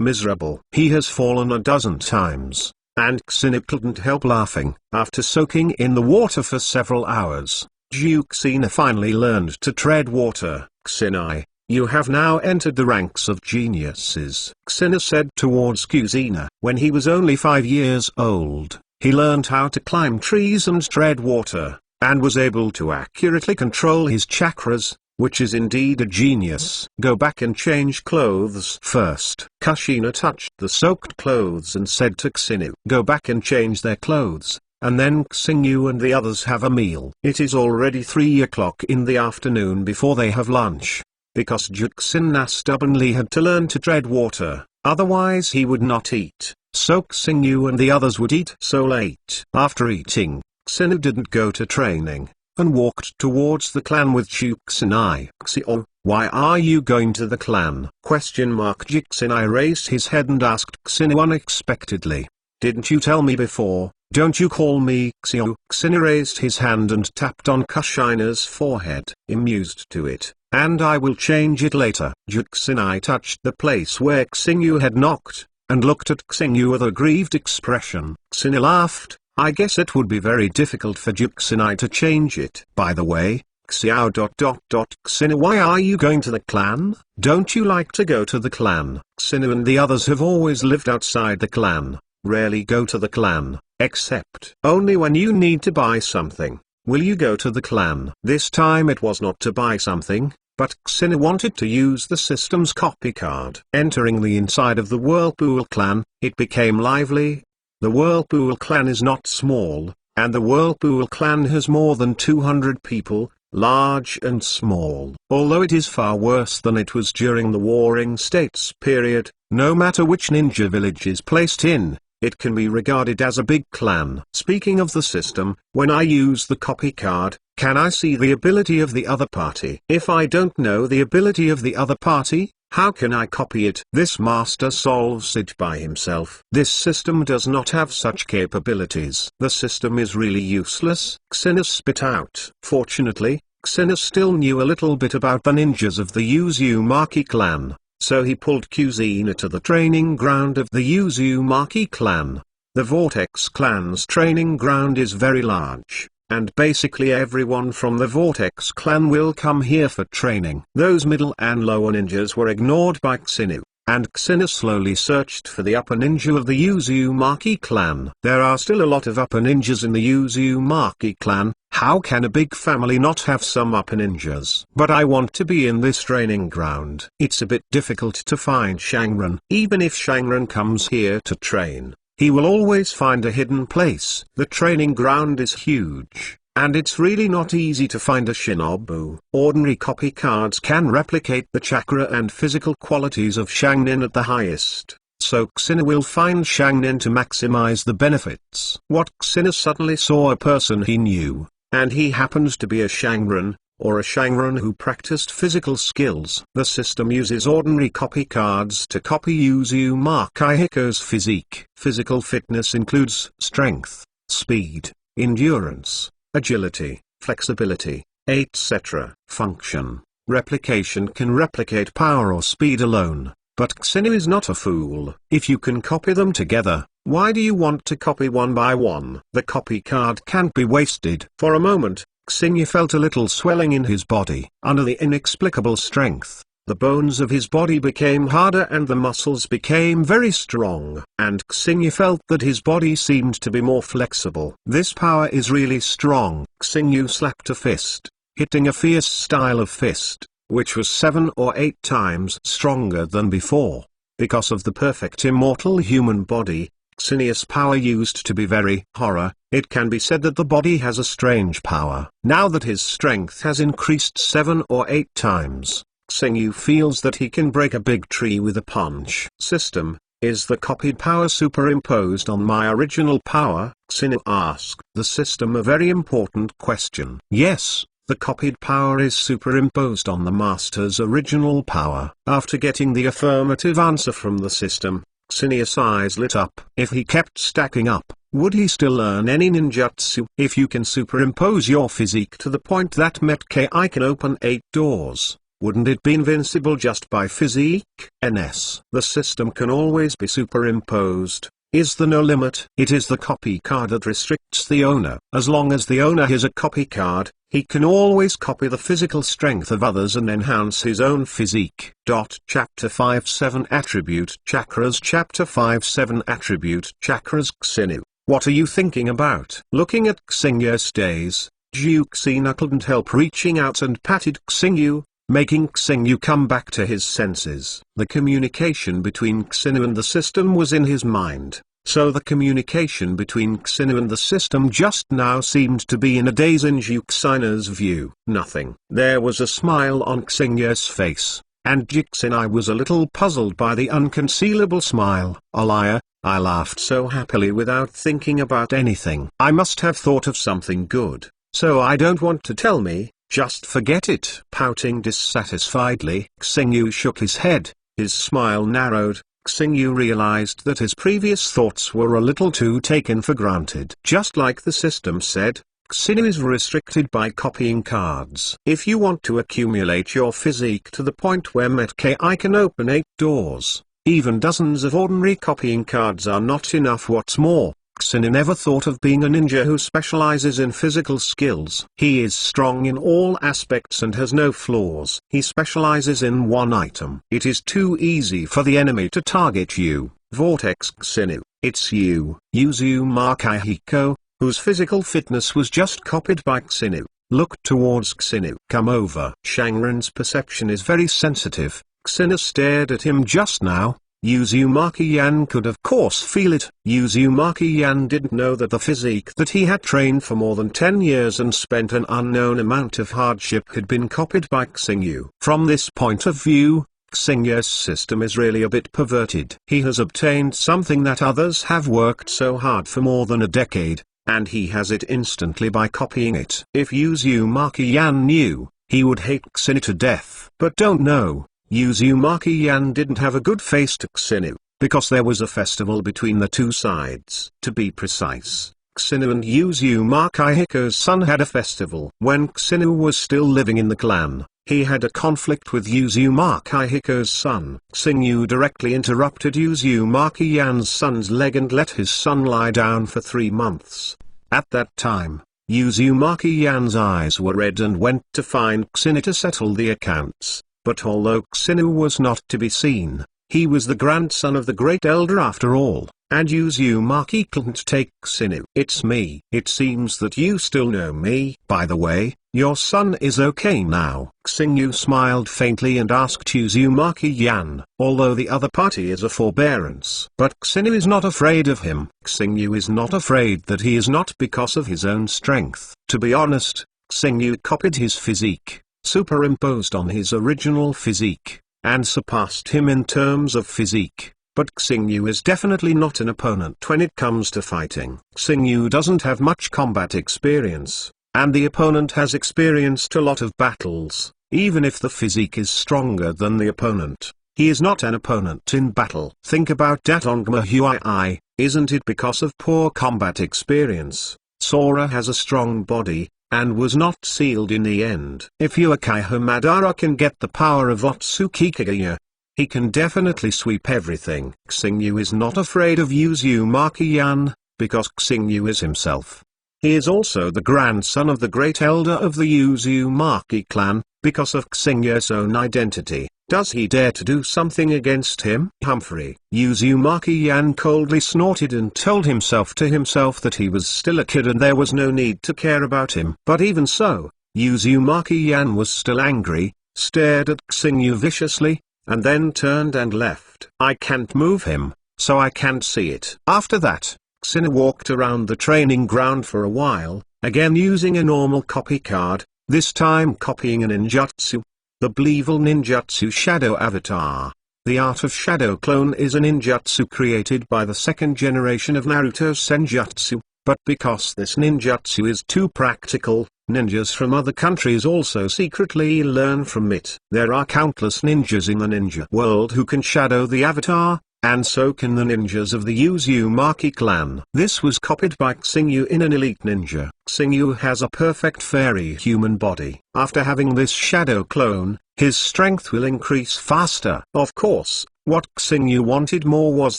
miserable. He has fallen a dozen times, and Xinu couldn't help laughing. After soaking in the water for several hours, Juxina finally learned to tread water. Xinai, you have now entered the ranks of geniuses, Xinu said towards Kuzina. When he was only 5 years old, he learned how to climb trees and tread water, and was able to accurately control his chakras, which is indeed a genius. Go back and change clothes first. Kushina touched the soaked clothes and said to Xinu, go back and change their clothes, and then Xingyu and the others have a meal. It is already 3 o'clock in the afternoon before they have lunch, because Juxina stubbornly had to learn to tread water, otherwise he would not eat, so Xingyu and the others would eat so late. After eating, Xingyu didn't go to training, and walked towards the clan with Juxinai. "Xio, why are you going to the clan?" Juxinai raised his head and asked Xingyu unexpectedly. "Didn't you tell me before? Don't you call me Xio?" Xingyu raised his hand and tapped on Kushina's forehead, amused to it. "And I will change it later." Juxinai touched the place where Xingyu had knocked, and looked at Xingyu with a grieved expression. Xingyu laughed. "I guess it would be very difficult for Juxinai to change it. By the way, Xiao ... Xingyu, why are you going to the clan? Don't you like to go to the clan?" Xingyu and the others have always lived outside the clan, rarely go to the clan, except only when you need to buy something. "Will you go to the clan?" This time it was not to buy something, but Xingyu wanted to use the system's copy card. Entering the inside of the Whirlpool clan, it became lively. The Whirlpool clan is not small, and the Whirlpool clan has more than 200 people, large and small. Although it is far worse than it was during the Warring States period, no matter which ninja village is placed in, it can be regarded as a big clan. Speaking of the system, when I use the copy card, can I see the ability of the other party? If I don't know the ability of the other party, how can I copy it? This master solves it by himself. This system does not have such capabilities. The system is really useless, Xingyu spit out. Fortunately, Xingyu still knew a little bit about the ninjas of the Uzumaki clan, so he pulled Kuzina to the training ground of the Uzumaki clan. The Vortex clan's training ground is very large, and basically everyone from the Vortex clan will come here for training. Those middle and lower ninjas were ignored by Xingyu, and Xingyu slowly searched for the upper ninja of the Uzumaki clan. There are still a lot of upper ninjas in the Uzumaki clan. How can a big family not have some upper ninjas? But I want to be in this training ground. It's a bit difficult to find Shangren. Even if Shangren comes here to train, he will always find a hidden place. The training ground is huge, and it's really not easy to find a shinobu. Ordinary copy cards can replicate the chakra and physical qualities of Shangnin at the highest, so Xingyu will find Shangnin to maximize the benefits. What Xingyu suddenly saw a person he knew, and he happens to be a Shangren, or a Shangren who practiced physical skills. The system uses ordinary copy cards to copy Uzumaki Hiko's physique. Physical fitness includes strength, speed, endurance, agility, flexibility, etc. Function. Replication can replicate power or speed alone, but Xingyu is not a fool. If you can copy them together, why do you want to copy one by one? The copy card can't be wasted. For a moment, Xingyu felt a little swelling in his body. Under the inexplicable strength, the bones of his body became harder and the muscles became very strong. And Xingyu felt that his body seemed to be more flexible. This power is really strong. Xingyu slapped a fist, hitting a fierce style of fist, which was 7 or 8 times stronger than before. Because of the perfect immortal human body, Xingyu's power used to be very horror. It can be said that the body has a strange power. Now that his strength has increased 7 or 8 times, Xingyu feels that he can break a big tree with a punch. System, is the copied power superimposed on my original power? Xingyu asked the system a very important question. Yes, the copied power is superimposed on the master's original power. After getting the affirmative answer from the system, Xingyu's eyes lit up. If he kept stacking up, would he still learn any ninjutsu? If you can superimpose your physique to the point that Metki can open 8 doors, wouldn't it be invincible just by physique? NS. The system can always be superimposed. Is there no limit? It is the copy card that restricts the owner. As long as the owner has a copy card, he can always copy the physical strength of others and enhance his own physique. Chapter 5-7 Attribute Chakras. Chapter 5-7 Attribute Chakras. Xingyu, what are you thinking about? Looking at Xingyu's days, Juxina couldn't help reaching out and patted Xingyu, making Xingyu come back to his senses. The communication between Xingyu and the system was in his mind. So the communication between Xinu and the system just now seemed to be in a daze in Juxina's view. Nothing. There was a smile on Xinya's face, and Juxina was a little puzzled by the unconcealable smile. A liar. I laughed so happily without thinking about anything. I must have thought of something good, so I don't want to tell me, just forget it. Pouting dissatisfiedly, Xingyu shook his head, his smile narrowed. Xingyu realized that his previous thoughts were a little too taken for granted. Just like the system said, Xinu is restricted by copying cards. If you want to accumulate your physique to the point where Metki can open 8 doors, even dozens of ordinary copying cards are not enough. What's more, Xinu never thought of being a ninja who specializes in physical skills. He is strong in all aspects and has no flaws. He specializes in one item. It is too easy for the enemy to target you. Vortex Xinu, it's you. Uzumaki Hiko, whose physical fitness was just copied by Xinu, looked towards Xinu. Come over. Shangren's perception is very sensitive. Xinu stared at him just now. Uzumaki Yan could of course feel it. Uzumaki Yan didn't know that the physique that he had trained for more than 10 years and spent an unknown amount of hardship had been copied by Xingyu. From this point of view, Xinya's system is really a bit perverted. He has obtained something that others have worked so hard for more than a decade, and he has it instantly by copying it. If Uzumaki Yan knew, he would hate Xinu to death. But don't know. Uzumaki Yan didn't have a good face to Xinu, because there was a festival between the two sides. To be precise, Xinu and Uzumaki Hiko's son had a festival. When Xinu was still living in the clan, he had a conflict with Uzumaki Hiko's son. Xingyu directly interrupted Uzumaki Yan's son's leg and let his son lie down for 3 months. At that time, Uzumaki Yan's eyes were red and went to find Xinu to settle the accounts. But although Xinu was not to be seen, he was the grandson of the great elder after all, and Uzumaki couldn't take Xinu. It's me. It seems that you still know me. By the way, your son is okay now. Xingyu smiled faintly and asked Uzumaki Yan, although the other party is a forbearance. But Xinu is not afraid of him. Xingyu is not afraid that he is not because of his own strength. To be honest, Xingyu copied his physique, superimposed on his original physique, and surpassed him in terms of physique. But Xingyu is definitely not an opponent when it comes to fighting. Xingyu doesn't have much combat experience, and the opponent has experienced a lot of battles. Even if the physique is stronger than the opponent, he is not an opponent in battle. Think about Datongma Huai, isn't it because of poor combat experience? Sora has a strong body, and was not sealed in the end. If Uchiha Madara can get the power of Otsuki Kagaya, he can definitely sweep everything. Xingyu is not afraid of Uzumaki Yan, because Xingyu is himself. He is also the grandson of the great elder of the Uzumaki clan, because of Xinya's own identity. Does he dare to do something against him? Humphrey. Uzumaki Yan coldly snorted and told himself that he was still a kid and there was no need to care about him. But even so, Uzumaki Yan was still angry, stared at Xingyu viciously, and then turned and left. I can't move him, so I can't see it. After that, Xinu walked around the training ground for a while, again using a normal copy card, this time copying a ninjutsu. The Bleevil Ninjutsu Shadow Avatar. The art of Shadow Clone is a ninjutsu created by the second generation of Naruto Senjutsu, but because this ninjutsu is too practical, ninjas from other countries also secretly learn from it. There are countless ninjas in the ninja world who can shadow the avatar, and so can the ninjas of the Uzumaki clan. This was copied by Xingyu in an elite ninja. Xingyu has a perfect fairy human body. After having this shadow clone, his strength will increase faster. Of course, what Xingyu wanted more was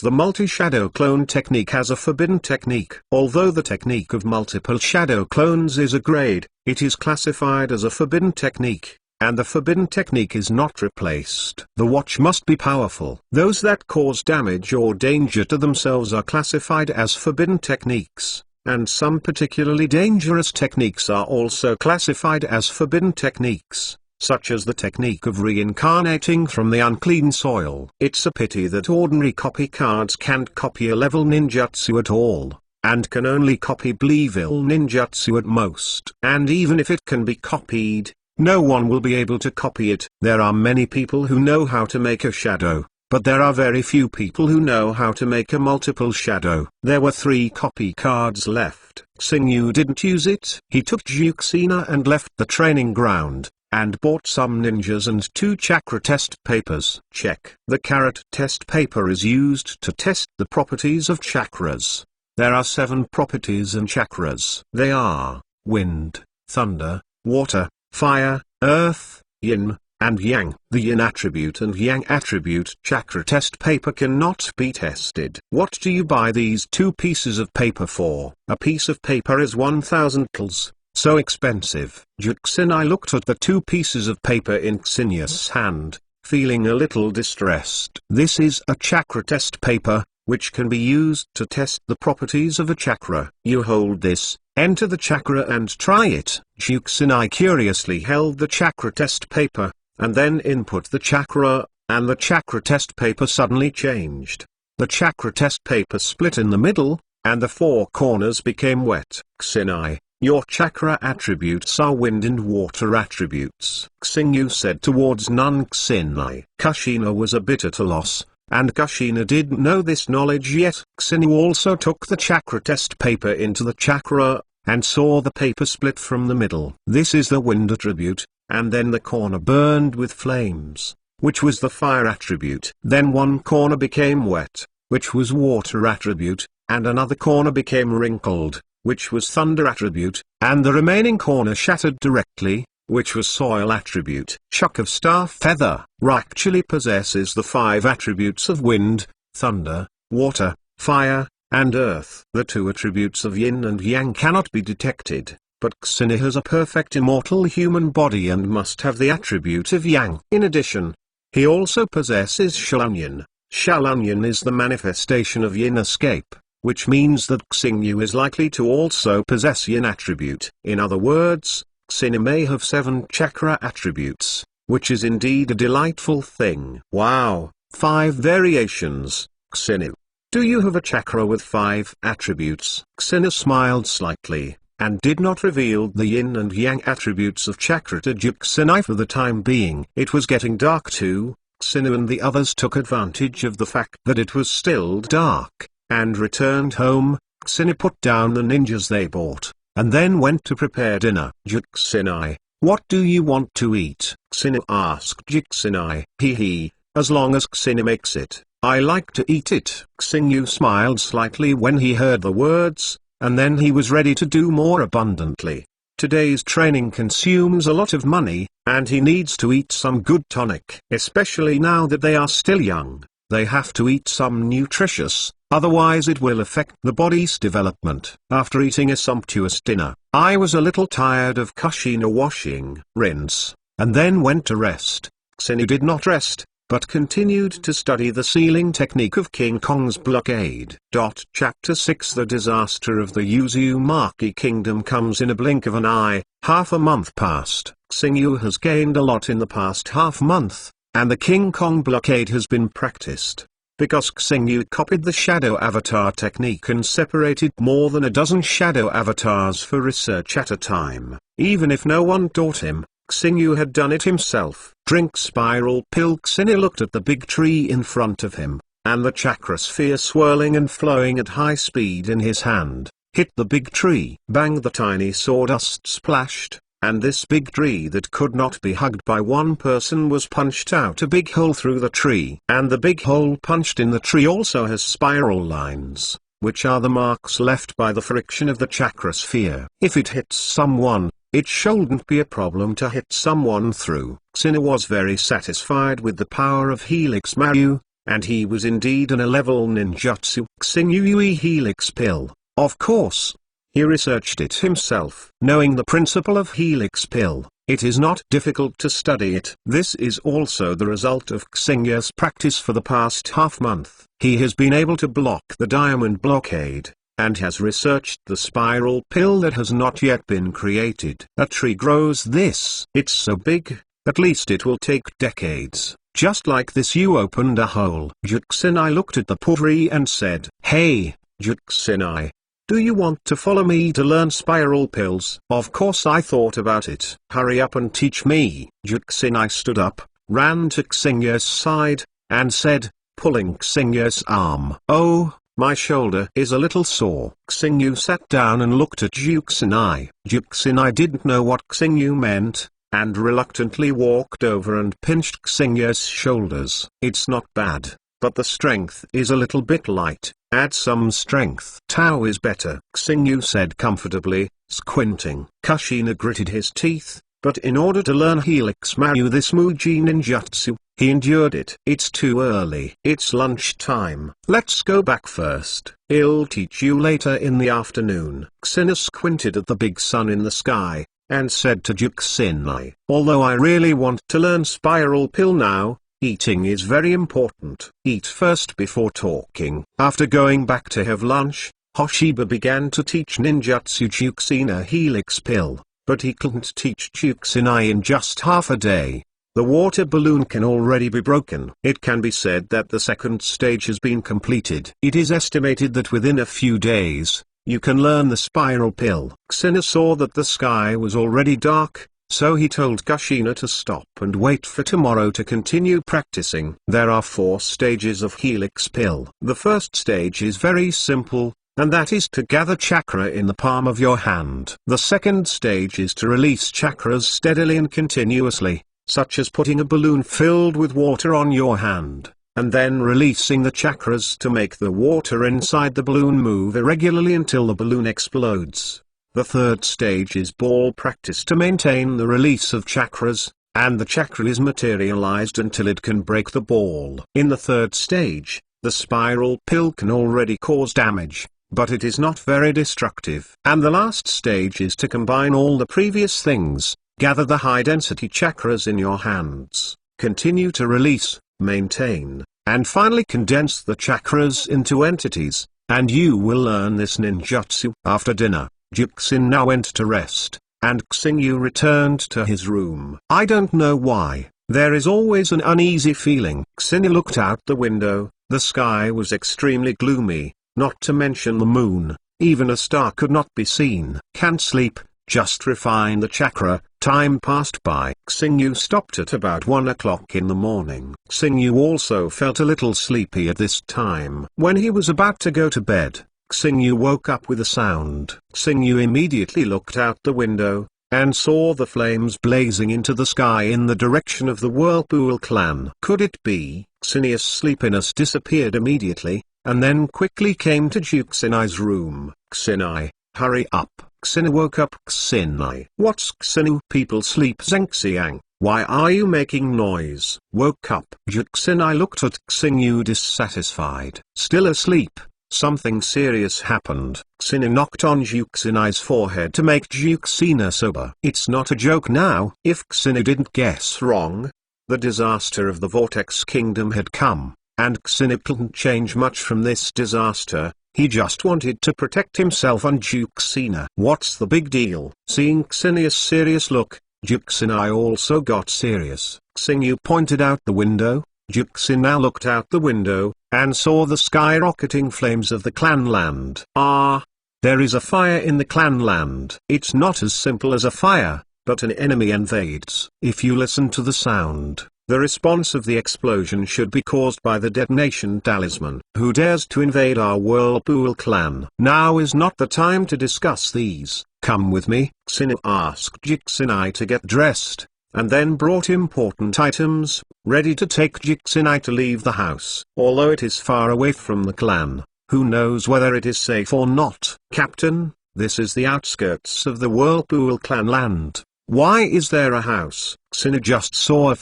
the multi-shadow clone technique as a forbidden technique. Although the technique of multiple shadow clones is a grade, it is classified as a forbidden technique. And the forbidden technique is not replaced. The watch must be powerful. Those that cause damage or danger to themselves are classified as forbidden techniques, and some particularly dangerous techniques are also classified as forbidden techniques. such as the technique of reincarnating from the unclean soil. It's a pity that ordinary copy cards can't copy a level ninjutsu at all, and can only copy Bleeville ninjutsu at most. And even if it can be copied, no one will be able to copy it. There are many people who know how to make a shadow, but there are very few people who know how to make a multiple shadow. There were 3 copy cards left. Xingyu didn't use it. He took Juxina and left the training ground, and bought some ninjas and 2 chakra test papers. Check. The carrot test paper is used to test the properties of chakras. There are 7 properties in chakras. They are wind, thunder, water, fire, earth, yin, and yang. The yin attribute and yang attribute chakra test paper cannot be tested. What do you buy these 2 pieces of paper for? A piece of paper is 1,000 tals. So expensive. Juxinai looked at the 2 pieces of paper in Xinia's hand, feeling a little distressed. This is a chakra test paper, which can be used to test the properties of a chakra. You hold this, enter the chakra and try it. Juxinai curiously held the chakra test paper, and then input the chakra, and the chakra test paper suddenly changed. The chakra test paper split in the middle, and the 4 corners became wet. Xinai, your chakra attributes are wind and water attributes, Xingyu said towards Nun Xinai. Kushina was a bit at a loss, and Kushina didn't know this knowledge yet. Xingyu also took the chakra test paper into the chakra, and saw the paper split from the middle. This is the wind attribute, and then the corner burned with flames, which was the fire attribute. Then one corner became wet, which was water attribute, and another corner became wrinkled, which was thunder attribute, and the remaining corner shattered directly, which was soil attribute. Chuck of Star Feather actually possesses the 5 attributes of wind, thunder, water, fire, and earth. The 2 attributes of yin and yang cannot be detected, but Xini has a perfect immortal human body and must have the attribute of yang. In addition, he also possesses Shalunyan. Shalunyan is the manifestation of yin escape, which means that Xingyu is likely to also possess yin attribute. In other words, Xini may have 7 chakra attributes, which is indeed a delightful thing. Wow, 5 variations. Xini, do you have a chakra with 5 attributes? Xini smiled slightly, and did not reveal the yin and yang attributes of chakra to Juxinai for the time being. It was getting dark too. Xini and the others took advantage of the fact that it was still dark, and returned home. Xini put down the ninjas they bought, and then went to prepare dinner. Juxinai, what do you want to eat? Xini asked Juxinai. Hee, as long as Xini makes it, I like to eat it. Xingyu smiled slightly when he heard the words, and then he was ready to do more abundantly. Today's training consumes a lot of money, and he needs to eat some good tonic. Especially now that they are still young, they have to eat some nutritious, otherwise it will affect the body's development. After eating a sumptuous dinner, I was a little tired of Kushina washing, rinse, and then went to rest. Xini did not rest, but continued to study the sealing technique of King Kong's Blockade. Chapter 6 The disaster of the Uzumaki Kingdom comes in a blink of an eye. Half a month passed. Xingyu has gained a lot in the past half month, and the King Kong Blockade has been practiced. Because Xingyu copied the shadow avatar technique and separated more than a dozen shadow avatars for research at a time. Even if no one taught him, Xingyu had done it himself. Drink spiral pill. Xingyu looked at the big tree in front of him, and the chakra sphere swirling and flowing at high speed in his hand, hit the big tree. Bang, the tiny sawdust splashed, and this big tree that could not be hugged by one person was punched out a big hole through the tree. And the big hole punched in the tree also has spiral lines, which are the marks left by the friction of the chakra sphere. If it hits someone, it shouldn't be a problem to hit someone through. Xini was very satisfied with the power of Helix Maru, and he was indeed an A-level ninjutsu. Xingyu Helix Pill, of course. He researched it himself. Knowing the principle of Helix Pill, it is not difficult to study it. This is also the result of Xingyu's practice for the past half month. He has been able to block the diamond blockade, and has researched the spiral pill that has not yet been created. A tree grows this. It's so big, At least it will take decades. Just like this you opened a hole. Juxinai looked at the pottery and said, "Hey, Juxinai. Do you want to follow me to learn spiral pills?" "Of course, I thought about it." "Hurry up and teach me." Juxinai stood up, ran to Xingya's side, and said, pulling Xingya's arm, "Oh, my shoulder is a little sore." Xingyu sat down and looked at Juxinai. Juxinai didn't know what Xingyu meant, and reluctantly walked over and pinched Xingya's shoulders. "It's not bad, but the strength is a little bit light. Add some strength." "Tao is better," Xingyu said comfortably, squinting. Kushina gritted his teeth, but in order to learn Helix Mayu this Muji ninjutsu, he endured it. "It's too early. It's lunchtime. Let's go back first. I'll teach you later in the afternoon." Xina squinted at the big sun in the sky, and said to Juxinai, "Although I really want to learn spiral pill now, eating is very important. Eat first before talking." After going back to have lunch, Hoshiba began to teach ninjutsu Juxina Helix pill, but he couldn't teach Juxinai in just half a day. The water balloon can already be broken. It can be said that the second stage has been completed. It is estimated that within a few days, you can learn the spiral pill. Xina saw that the sky was already dark, so he told Kushina to stop and wait for tomorrow to continue practicing. There are 4 stages of Helix pill. The first stage is very simple, and that is to gather chakra in the palm of your hand. The second stage is to release chakras steadily and continuously, such as putting a balloon filled with water on your hand, and then releasing the chakras to make the water inside the balloon move irregularly until the balloon explodes. The third stage is ball practice to maintain the release of chakras, and the chakra is materialized until it can break the ball. In the third stage, the spiral pill can already cause damage, but it is not very destructive. And the last stage is to combine all the previous things. Gather the high-density chakras in your hands, continue to release, maintain, and finally condense the chakras into entities, and you will learn this ninjutsu. After dinner, Juxin now went to rest, and Xingyu returned to his room. "I don't know why, there is always an uneasy feeling." Xingyu looked out the window. The sky was extremely gloomy, not to mention the moon. Even a star could not be seen. "Can't sleep, just refine the chakra." Time passed by. Xingyu stopped at about 1 o'clock in the morning. Xingyu also felt a little sleepy at this time. When he was about to go to bed, Xingyu woke up with a sound. Xingyu immediately looked out the window, and saw the flames blazing into the sky in the direction of the Whirlpool clan. Could it be? Xingya's sleepiness disappeared immediately, and then quickly came to Juxinai's room. "Xinai, hurry up." Xina woke up. "Xinai, what's Xinu?" "People sleep, Zengxiang. Why are you making noise?" "Woke up." Juxinai looked at Xingyu dissatisfied. "Still asleep? Something serious happened." Xina knocked on Juxinai's forehead to make Juxina sober. "It's not a joke now." If Xina didn't guess wrong, the disaster of the Vortex Kingdom had come, and Xina couldn't change much from this disaster. He just wanted to protect himself and Juxina. "What's the big deal?" Seeing Xinia's serious look, Juxinai also got serious. Xingyu pointed out the window. Juxina looked out the window, and saw the skyrocketing flames of the clan land. "Ah! There is a fire in the clan land." "It's not as simple as a fire, but an enemy invades." "If you listen to the sound, the response of the explosion should be caused by the detonation talisman. Who dares to invade our Whirlpool clan?" "Now is not the time to discuss these. Come with me." Xina asked Juxinai to get dressed, and then brought important items, ready to take Juxinai to leave the house. Although it is far away from the clan, who knows whether it is safe or not? "Captain, this is the outskirts of the Whirlpool clan land. Why is there a house?" Xina just saw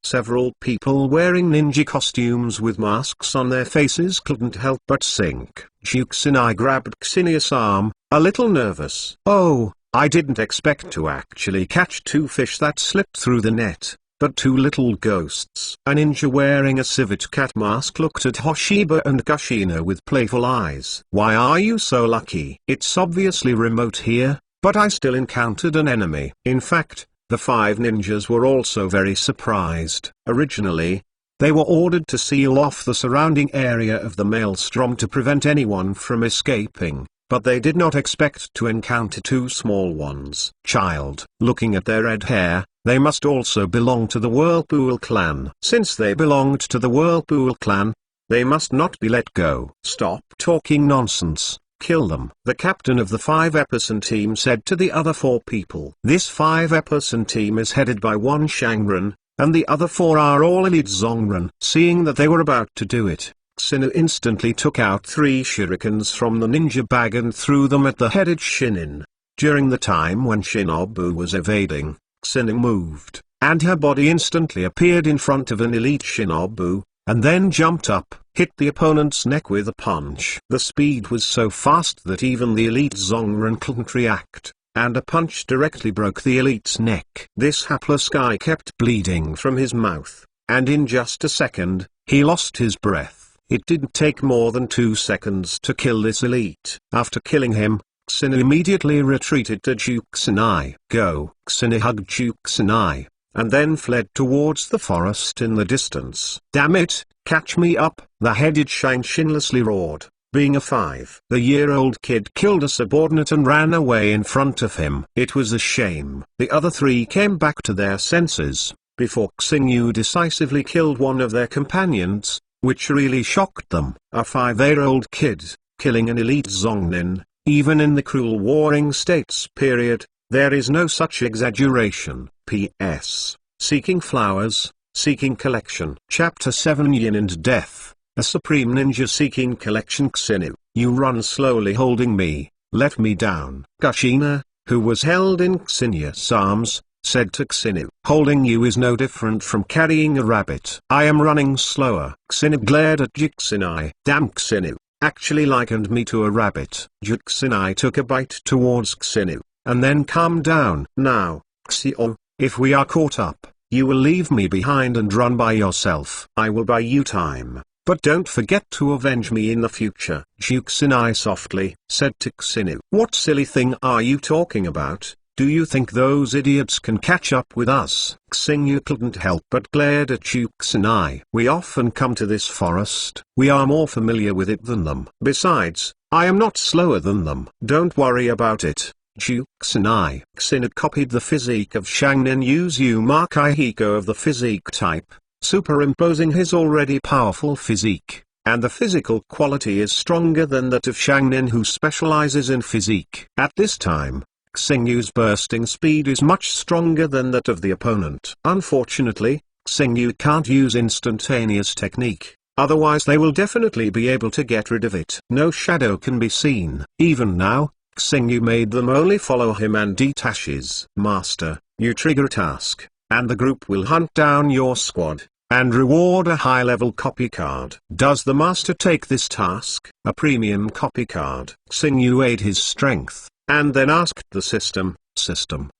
several people wearing ninja costumes with masks on their faces couldn't help but think. Juxinai grabbed Xinia's arm, a little nervous. "Oh, I didn't expect to actually catch 2 fish that slipped through the net, but 2 little ghosts." A ninja wearing a civet cat mask looked at Hoshiba and Kushina with playful eyes. "Why are you so lucky? It's obviously remote here, but I still encountered an enemy. In fact, The 5 ninjas were also very surprised. Originally, they were ordered to seal off the surrounding area of the maelstrom to prevent anyone from escaping, but they did not expect to encounter 2 small ones. Child, looking at their red hair, they must also belong to the Whirlpool clan. Since they belonged to the Whirlpool clan, they must not be let go. Stop talking nonsense. Kill them. The captain of the 5-person team said to the other 4 people. This 5-person team is headed by one Shangren, and the other 4 are all elite Zongren. Seeing that they were about to do it, Xinu instantly took out 3 shurikens from the ninja bag and threw them at the headed Shinin. During the time when Shinobu was evading, Xinu moved, and her body instantly appeared in front of an elite Shinobu, and then jumped up, hit the opponent's neck with a punch. The speed was so fast that even the elite Zongren couldn't react, and a punch directly broke the elite's neck. This hapless guy kept bleeding from his mouth, and in just a second, he lost his breath. It didn't take more than 2 seconds to kill this elite. After killing him, Xinu immediately retreated to Juxinai. Go! Xinu hugged Juxinai, and then fled towards the forest in the distance. Damn it, catch me up, the headed Shang shinlessly roared. Being a 5-year-old kid killed a subordinate and ran away in front of him. It was a shame. The other 3 came back to their senses, before Xingyu decisively killed one of their companions, which really shocked them. A 5-year-old kid, killing an elite Zongnin, even in the cruel warring states period, there is no such exaggeration. P.S. Seeking flowers, seeking collection. Chapter 7 Yin and Death. A supreme ninja seeking collection. Xinu, you run slowly holding me, let me down. Kushina, who was held in Xinia's arms, said to Xinu, holding you is no different from carrying a rabbit. I am running slower. Xinu glared at Juxinai. Damn, Xinu actually likened me to a rabbit. Juxinai took a bite towards Xinu, and then calmed down. Now, Xio, if we are caught up, you will leave me behind and run by yourself. I will buy you time, but don't forget to avenge me in the future. Juxinai softly said to Xinu. What silly thing are you talking about? Do you think those idiots can catch up with us? Xingyu couldn't help but glared at Juxinai. We often come to this forest. We are more familiar with it than them. Besides, I am not slower than them. Don't worry about it. Juxinai. Xinu copied the physique of Shangnin Yuzu Hiko of the physique type, superimposing his already powerful physique, and the physical quality is stronger than that of Shangnin, who specializes in physique. At this time, Xingyu's bursting speed is much stronger than that of the opponent. Unfortunately, Xingyu can't use instantaneous technique, otherwise they will definitely be able to get rid of it. No shadow can be seen. Even now, Xingyu made them only follow him and detaches. Master, you trigger a task, and the group will hunt down your squad, and reward a high-level copy card. Does the master take this task? A premium copy card. Xingyu weighed his strength, and then asked the system,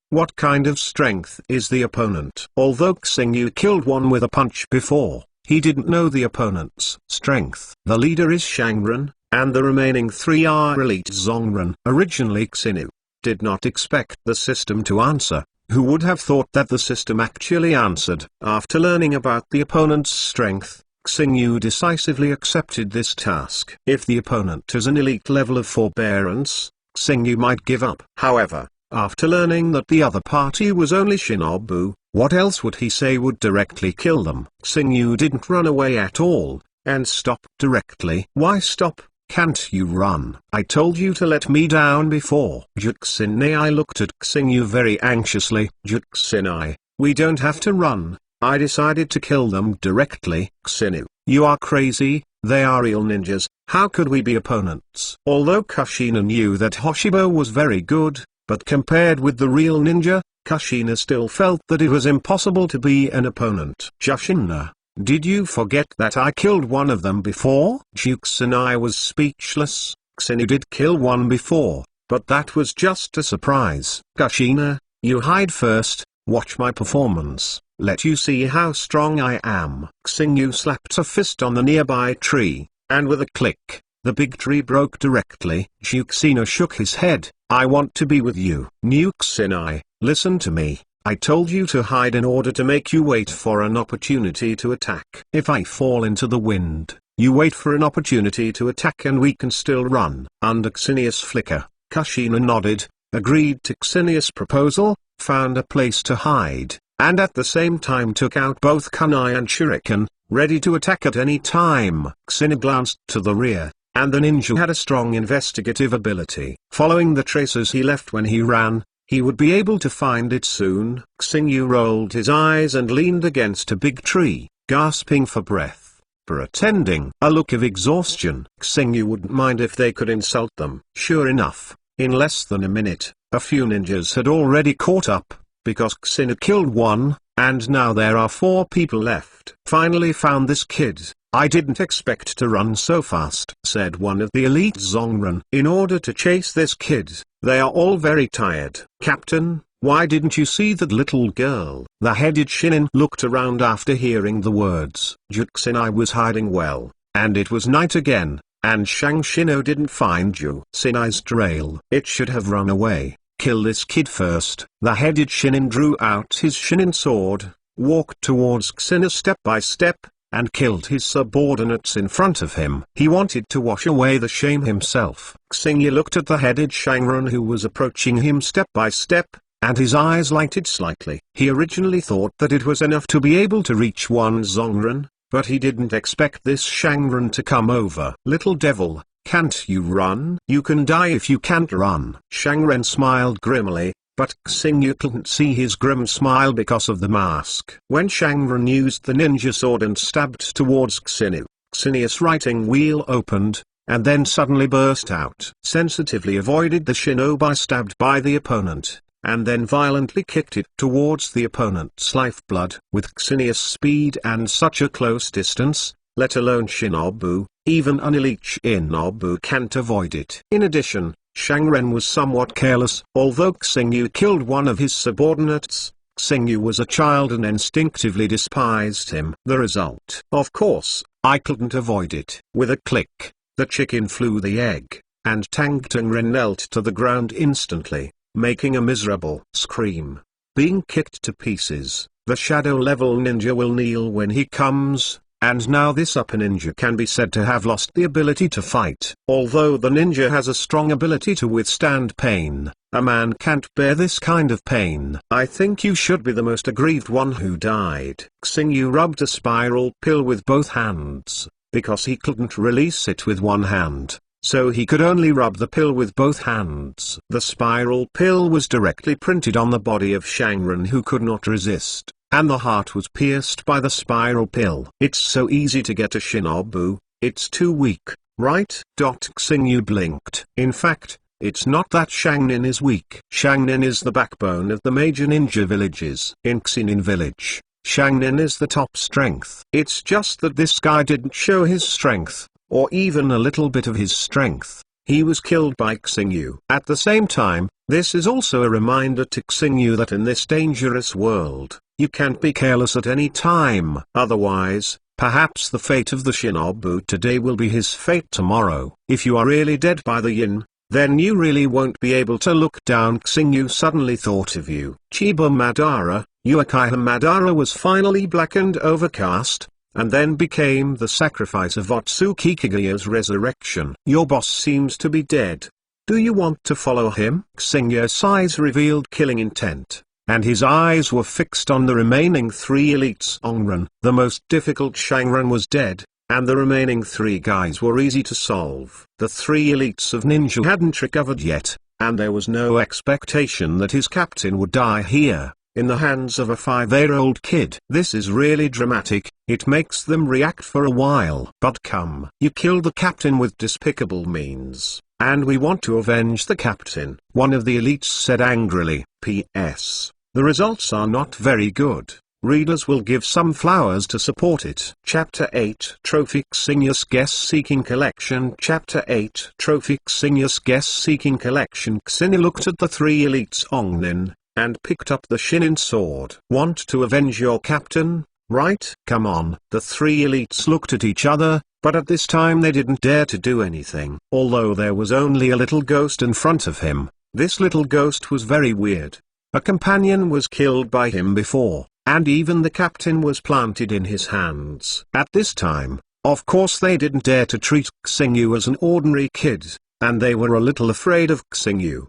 what kind of strength is the opponent? Although Xingyu killed one with a punch before, he didn't know the opponent's strength. The leader is Shangren, and the remaining 3 are elite Zongren. Originally Xinu did not expect the system to answer. Who would have thought that the system actually answered? After learning about the opponent's strength, Xingyu decisively accepted this task. If the opponent has an elite level of forbearance, Xingyu might give up. However, after learning that the other party was only Shinobu, what else would he say would directly kill them? Xingyu didn't run away at all, and stopped directly. Why stop? Can't you run? I told you to let me down before. Juxinai looked at Xingyu very anxiously. Juxinai, we don't have to run. I decided to kill them directly. Xingyu, you are crazy. They are real ninjas. How could we be opponents? Although Kushina knew that Hoshibo was very good, but compared with the real ninja, Kushina still felt that it was impossible to be an opponent. Kushina, did you forget that I killed one of them before? Juxinai was speechless. Xinu did kill one before, but that was just a surprise. Kushina, you hide first, watch my performance, let you see how strong I am. Xingyu slapped a fist on the nearby tree, and with a click, the big tree broke directly. Juxina shook his head. I want to be with you. Juxinai, listen to me. I told you to hide in order to make you wait for an opportunity to attack. If I fall into the wind, you wait for an opportunity to attack and we can still run." Under Xenia's flicker, Kushina nodded, agreed to Xenia's proposal, found a place to hide, and at the same time took out both kunai and shuriken, ready to attack at any time. Xenia glanced to the rear, and the ninja had a strong investigative ability. Following the traces he left when he ran, he would be able to find it soon. Xingyu rolled his eyes and leaned against a big tree, gasping for breath, pretending a look of exhaustion. Xingyu wouldn't mind if they could insult them. Sure enough, in less than a minute, a few ninjas had already caught up, because Xenia killed one, and now there are 4 people left. "Finally found this kid. I didn't expect to run so fast," said one of the elite Zongren. "In order to chase this kid, they are all very tired." "Captain, why didn't you see that little girl?" The headed shinin looked around after hearing the words. "Juxin, I was hiding well, and it was night again, and Shang Shino didn't find you." Sinai's trail. "It should have run away. Kill this kid first." The headed shinin drew out his shinin sword, walked towards Xenia step by step, and killed his subordinates in front of him. He wanted to wash away the shame himself. Xingyu looked at the headed Shangren who was approaching him step by step, and his eyes lighted slightly. He originally thought that it was enough to be able to reach one Zongren, but he didn't expect this Shangren to come over. "Little devil, can't you run? You can die if you can't run." Shangren smiled grimly, but Xingyu couldn't see his grim smile because of the mask. When Shangren used the ninja sword and stabbed towards Xingyu, Xenia's writing wheel opened, and then suddenly burst out. Sensitively avoided the shinobi stabbed by the opponent, and then violently kicked it towards the opponent's lifeblood. With Xenia's speed and such a close distance, let alone shinobu, even an elite shinobu can't avoid it. In addition, Shangren was somewhat careless. Although Xingyu killed one of his subordinates, Xingyu was a child and instinctively despised him. The result. Of course, I couldn't avoid it. With a click, the chicken flew the egg, and Tang Tengren knelt to the ground instantly, making a miserable scream. Being kicked to pieces, the shadow-level ninja will kneel when he comes. And now this upper ninja can be said to have lost the ability to fight. Although the ninja has a strong ability to withstand pain, a man can't bear this kind of pain. "I think you should be the most aggrieved one who died." Xingyu rubbed a spiral pill with both hands, because he couldn't release it with one hand, so he could only rub the pill with both hands. The spiral pill was directly printed on the body of Shangren who could not resist, and the heart was pierced by the spiral pill. "It's so easy to get a shinobu, it's too weak, right?" Xingyu blinked. "In fact, it's not that Shangnin is weak. Shangnin is the backbone of the major ninja villages. In Xinin village, Shangnin is the top strength. It's just that this guy didn't show his strength, or even a little bit of his strength. He was killed by Xingyu. At the same time, this is also a reminder to Xingyu that in this dangerous world, you can't be careless at any time. Otherwise, perhaps the fate of the shinobu today will be his fate tomorrow. If you are really dead by the yin, then you really won't be able to look down. Xingyu suddenly thought of you. Chiba Madara, Uchiha Madara was finally black and overcast, and then became the sacrifice of Otsuki Kagaya's resurrection. Your boss seems to be dead. Do you want to follow him? Xingyu's eyes revealed killing intent, and his eyes were fixed on the remaining 3 elites. Ongren, the most difficult Shangren, was dead, and the remaining 3 guys were easy to solve. The 3 elites of ninja hadn't recovered yet, and there was no expectation that his captain would die here, in the hands of a 5-year-old kid. This is really dramatic. It makes them react for a while. But come, you killed the captain with despicable means, and we want to avenge the captain, one of the elites said angrily. P.S. The results are not very good. Readers will give some flowers to support it. Chapter 8 Trophy Xingya's Guest-Seeking Collection. Chapter 8 Trophy Xingya's Guest-Seeking Collection. Xingya looked at the 3 elites Ongnin, and picked up the shinin sword. Want to avenge your captain, right? Come on. The 3 elites looked at each other, but at this time they didn't dare to do anything. Although there was only a little ghost in front of him, this little ghost was very weird. A companion was killed by him before, and even the captain was planted in his hands. At this time, of course they didn't dare to treat Xingyu as an ordinary kid, and they were a little afraid of Xingyu.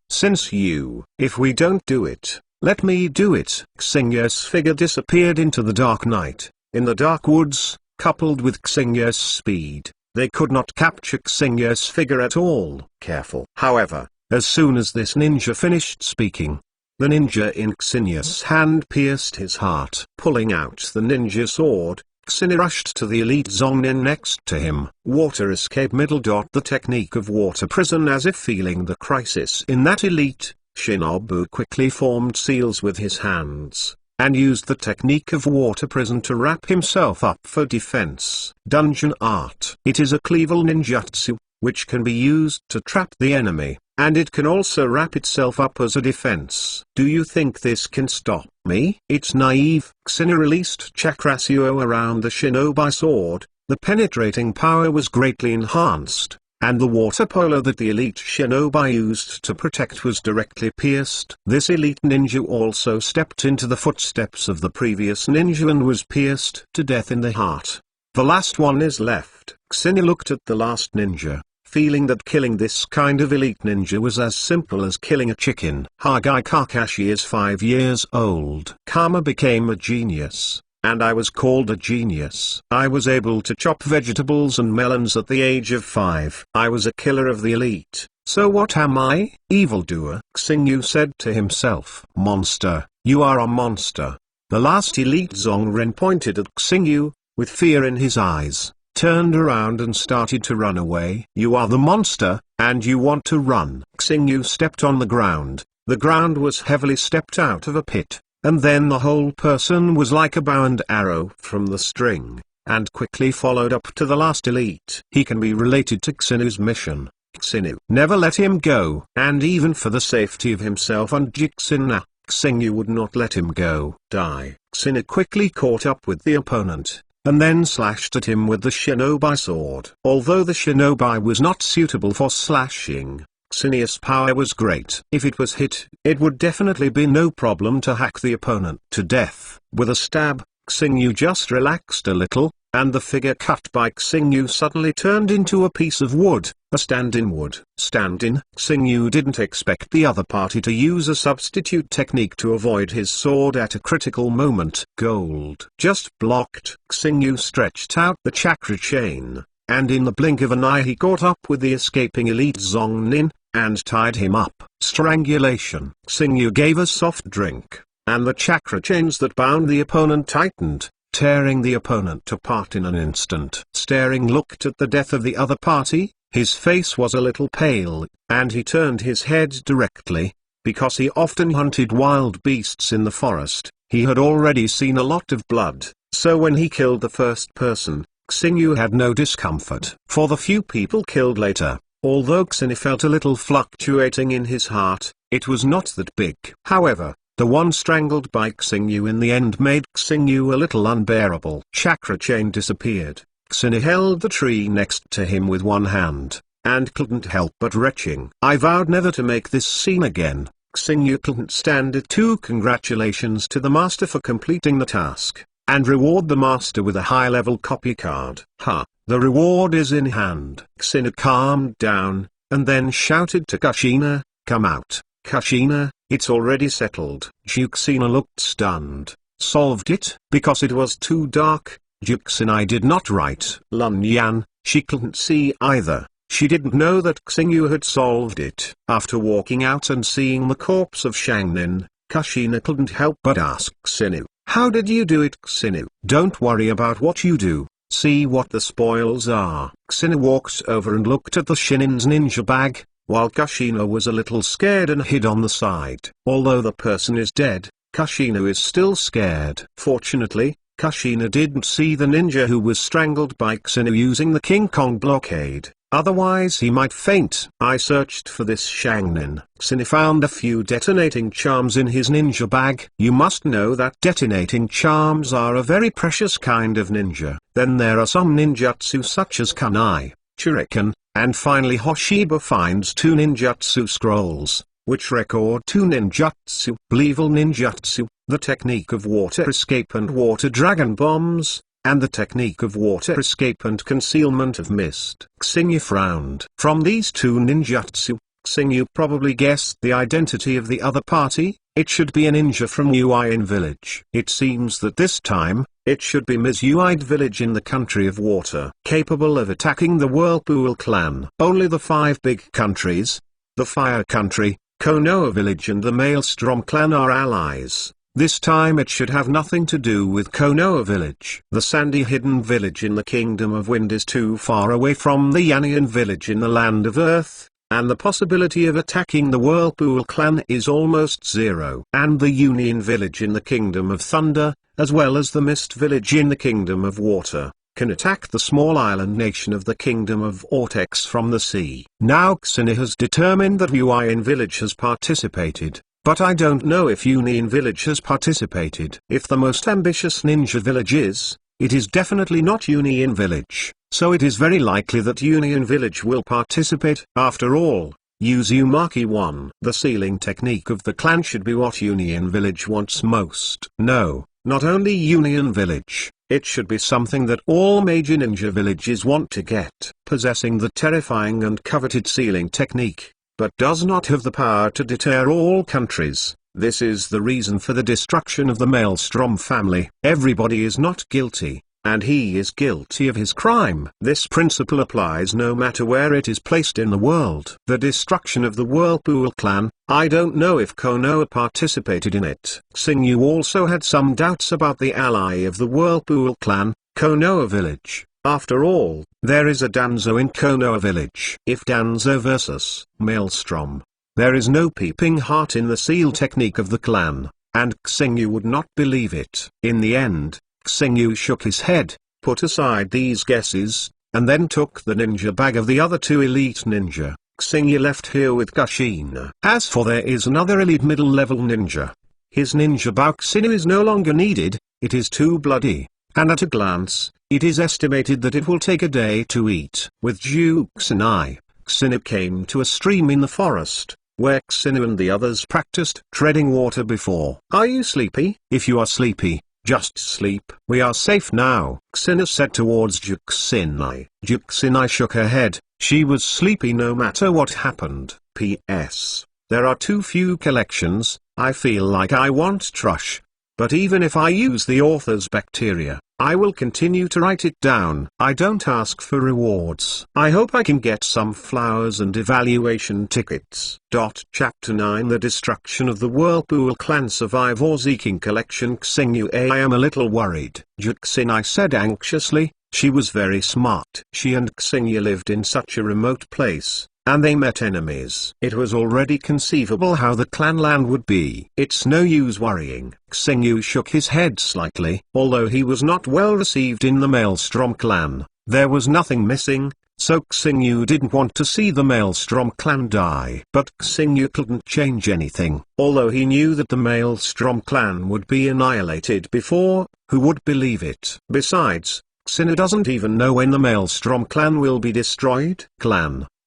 If we don't do it, let me do it. Xingyu's figure disappeared into the dark night. In the dark woods, coupled with Xingyu's speed, they could not capture Xingyu's figure at all. Careful. However, as soon as this ninja finished speaking, the ninja in Xingyu's hand pierced his heart. Pulling out the ninja sword, Xinyu rushed to the elite Zongnin next to him. Water escape middle. The technique of water prison. As if feeling the crisis in that elite shinobu quickly formed seals with his hands, and used the technique of water prison to wrap himself up for defense. Dungeon art. It is a cleaver ninjutsu, which can be used to trap the enemy, and it can also wrap itself up as a defense. Do you think this can stop me? It's naive. Xinyu released chakrasuo around the shinobi sword. The penetrating power was greatly enhanced, and the water polo that the elite shinobi used to protect was directly pierced. This elite ninja also stepped into the footsteps of the previous ninja and was pierced to death in the heart. The last one is left. Xinyu looked at the last ninja, feeling that killing this kind of elite ninja was as simple as killing a chicken. Hagai Kakashi is 5 years old. Kama became a genius, and I was called a genius. I was able to chop vegetables and melons at the age of 5. I was a killer of the elite. So what am I? Evildoer. Xingyu said to himself. Monster, you are a monster. The last elite Zongren pointed at Xingyu, with fear in his eyes, turned around and started to run away. You are the monster, and you want to run. Xingyu stepped on the ground. The ground was heavily stepped out of a pit, and then the whole person was like a bow and arrow from the string, and quickly followed up to the last elite. He can be related to Xinyu's mission. Xinyu never let him go, and even for the safety of himself and Jixina, Xingyu would not let him go. Die. Xinyu quickly caught up with the opponent, and then slashed at him with the shinobi sword. Although the shinobi was not suitable for slashing, Xinyu's power was great. If it was hit, it would definitely be no problem to hack the opponent to death. With a stab, Xingyu just relaxed a little, and the figure cut by Xingyu suddenly turned into a piece of wood, a stand-in wood. Stand-in. Xingyu didn't expect the other party to use a substitute technique to avoid his sword at a critical moment. Gold. Just blocked. Xingyu stretched out the chakra chain, and in the blink of an eye he caught up with the escaping elite Zongnin, and tied him up. Strangulation. Xingyu gave a soft drink, and the chakra chains that bound the opponent tightened, tearing the opponent apart in an instant. Staring looked at the death of the other party. His face was a little pale, and he turned his head directly, because he often hunted wild beasts in the forest. He had already seen a lot of blood, so when he killed the first person, Xingyu had no discomfort. For the few people killed later, although Xingyu felt a little fluctuating in his heart, it was not that big. However, the one strangled by Xingyu in the end made Xingyu a little unbearable. Chakra chain disappeared. Xingyu held the tree next to him with one hand, and couldn't help but retching. I vowed never to make this scene again. Xingyu couldn't stand it too. Congratulations to the master for completing the task, and reward the master with a high-level copy card. Ha, the reward is in hand. Xingyu calmed down, and then shouted to Kushina, come out. Kushina, it's already settled. Juxina looked stunned. Solved it? Because it was too dark, Juxina did not write. Lun Yan, she couldn't see either. She didn't know that Xingyu had solved it. After walking out and seeing the corpse of Shangnin, Kushina couldn't help but ask Xingyu, how did you do it? Xingyu, don't worry about what you do. See what the spoils are. Xingyu walked over and looked at the Shinin's ninja bag, while Kushina was a little scared and hid on the side. Although the person is dead, Kushina is still scared. Fortunately, Kushina didn't see the ninja who was strangled by Xingyu using the King Kong blockade, otherwise he might faint. I searched for this Shangnin. Xingyu found a few detonating charms in his ninja bag. You must know that detonating charms are a very precious kind of ninja. Then there are some ninjutsu such as kunai, shuriken, and finally Hoshiba finds 2 ninjutsu scrolls, which record 2 ninjutsu, Evil ninjutsu, the technique of water escape and water dragon bombs, and the technique of water escape and concealment of mist. Xingyu frowned. From these 2 ninjutsu, Xingyu probably guessed the identity of the other party. It should be a ninja from Uin village. It seems that this time, it should be Mizuide village in the country of water, capable of attacking the Whirlpool clan. Only the 5 big countries, the Fire Country, Konoha village and the Maelstrom clan are allies. This time it should have nothing to do with Konoha village. The sandy hidden village in the Kingdom of Wind is too far away from the Yanian village in the Land of Earth, and the possibility of attacking the Whirlpool clan is almost zero. And the Union village in the Kingdom of Thunder, as well as the Mist village in the Kingdom of Water, can attack the small island nation of the Kingdom of Vortex from the sea. Now Xingyu has determined that Uin village has participated, but I don't know if Union village has participated. If the most ambitious ninja village is, it is definitely not Union village. So it is very likely that Union village will participate. After all, Uzumaki won. The sealing technique of the clan should be what Union village wants most. No, not only Union village, it should be something that all major ninja villages want to get. Possessing the terrifying and coveted sealing technique, but does not have the power to deter all countries. This is the reason for the destruction of the Maelstrom family. Everybody is not guilty, and he is guilty of his crime. This principle applies no matter where it is placed in the world. The destruction of the Whirlpool clan, I don't know if Konoha participated in it. Xingyu also had some doubts about the ally of the Whirlpool clan, Konoha village. After all, there is a Danzo in Konoha village. If Danzo versus Maelstrom, there is no peeping heart in the seal technique of the clan, and Xingyu would not believe it. In the end, Xingyu shook his head, put aside these guesses, and then took the ninja bag of the other 2 elite ninja. Xingyu left here with Kushina. As for there is another elite middle-level ninja. His ninja Xingyu is no longer needed, it is too bloody, and at a glance, it is estimated that it will take a day to eat. With Juxinai, Xingyu came to a stream in the forest, where Xingyu and the others practiced treading water before. Are you sleepy? If you are sleepy, just sleep. We are safe now, Xingyu said towards Juxinai. Juxinai shook her head. She was sleepy no matter what happened. P.S. There are too few collections. I feel like I want trash. But even if I use the author's bacteria, I will continue to write it down. I don't ask for rewards. I hope I can get some flowers and evaluation tickets. Chapter 9 The Destruction of the Whirlpool Clan Survive or Zeking Collection. Xingyu, I am a little worried, Juxinai said anxiously. She was very smart. She and Xingyu lived in such a remote place, and they met enemies. It was already conceivable how the clan land would be. It's no use worrying. Xingyu shook his head slightly. Although he was not well received in the Maelstrom clan, there was nothing missing, so Xingyu didn't want to see the Maelstrom clan die. But Xingyu couldn't change anything. Although he knew that the Maelstrom clan would be annihilated before, who would believe it? Besides, Xingyu doesn't even know when the Maelstrom clan will be destroyed.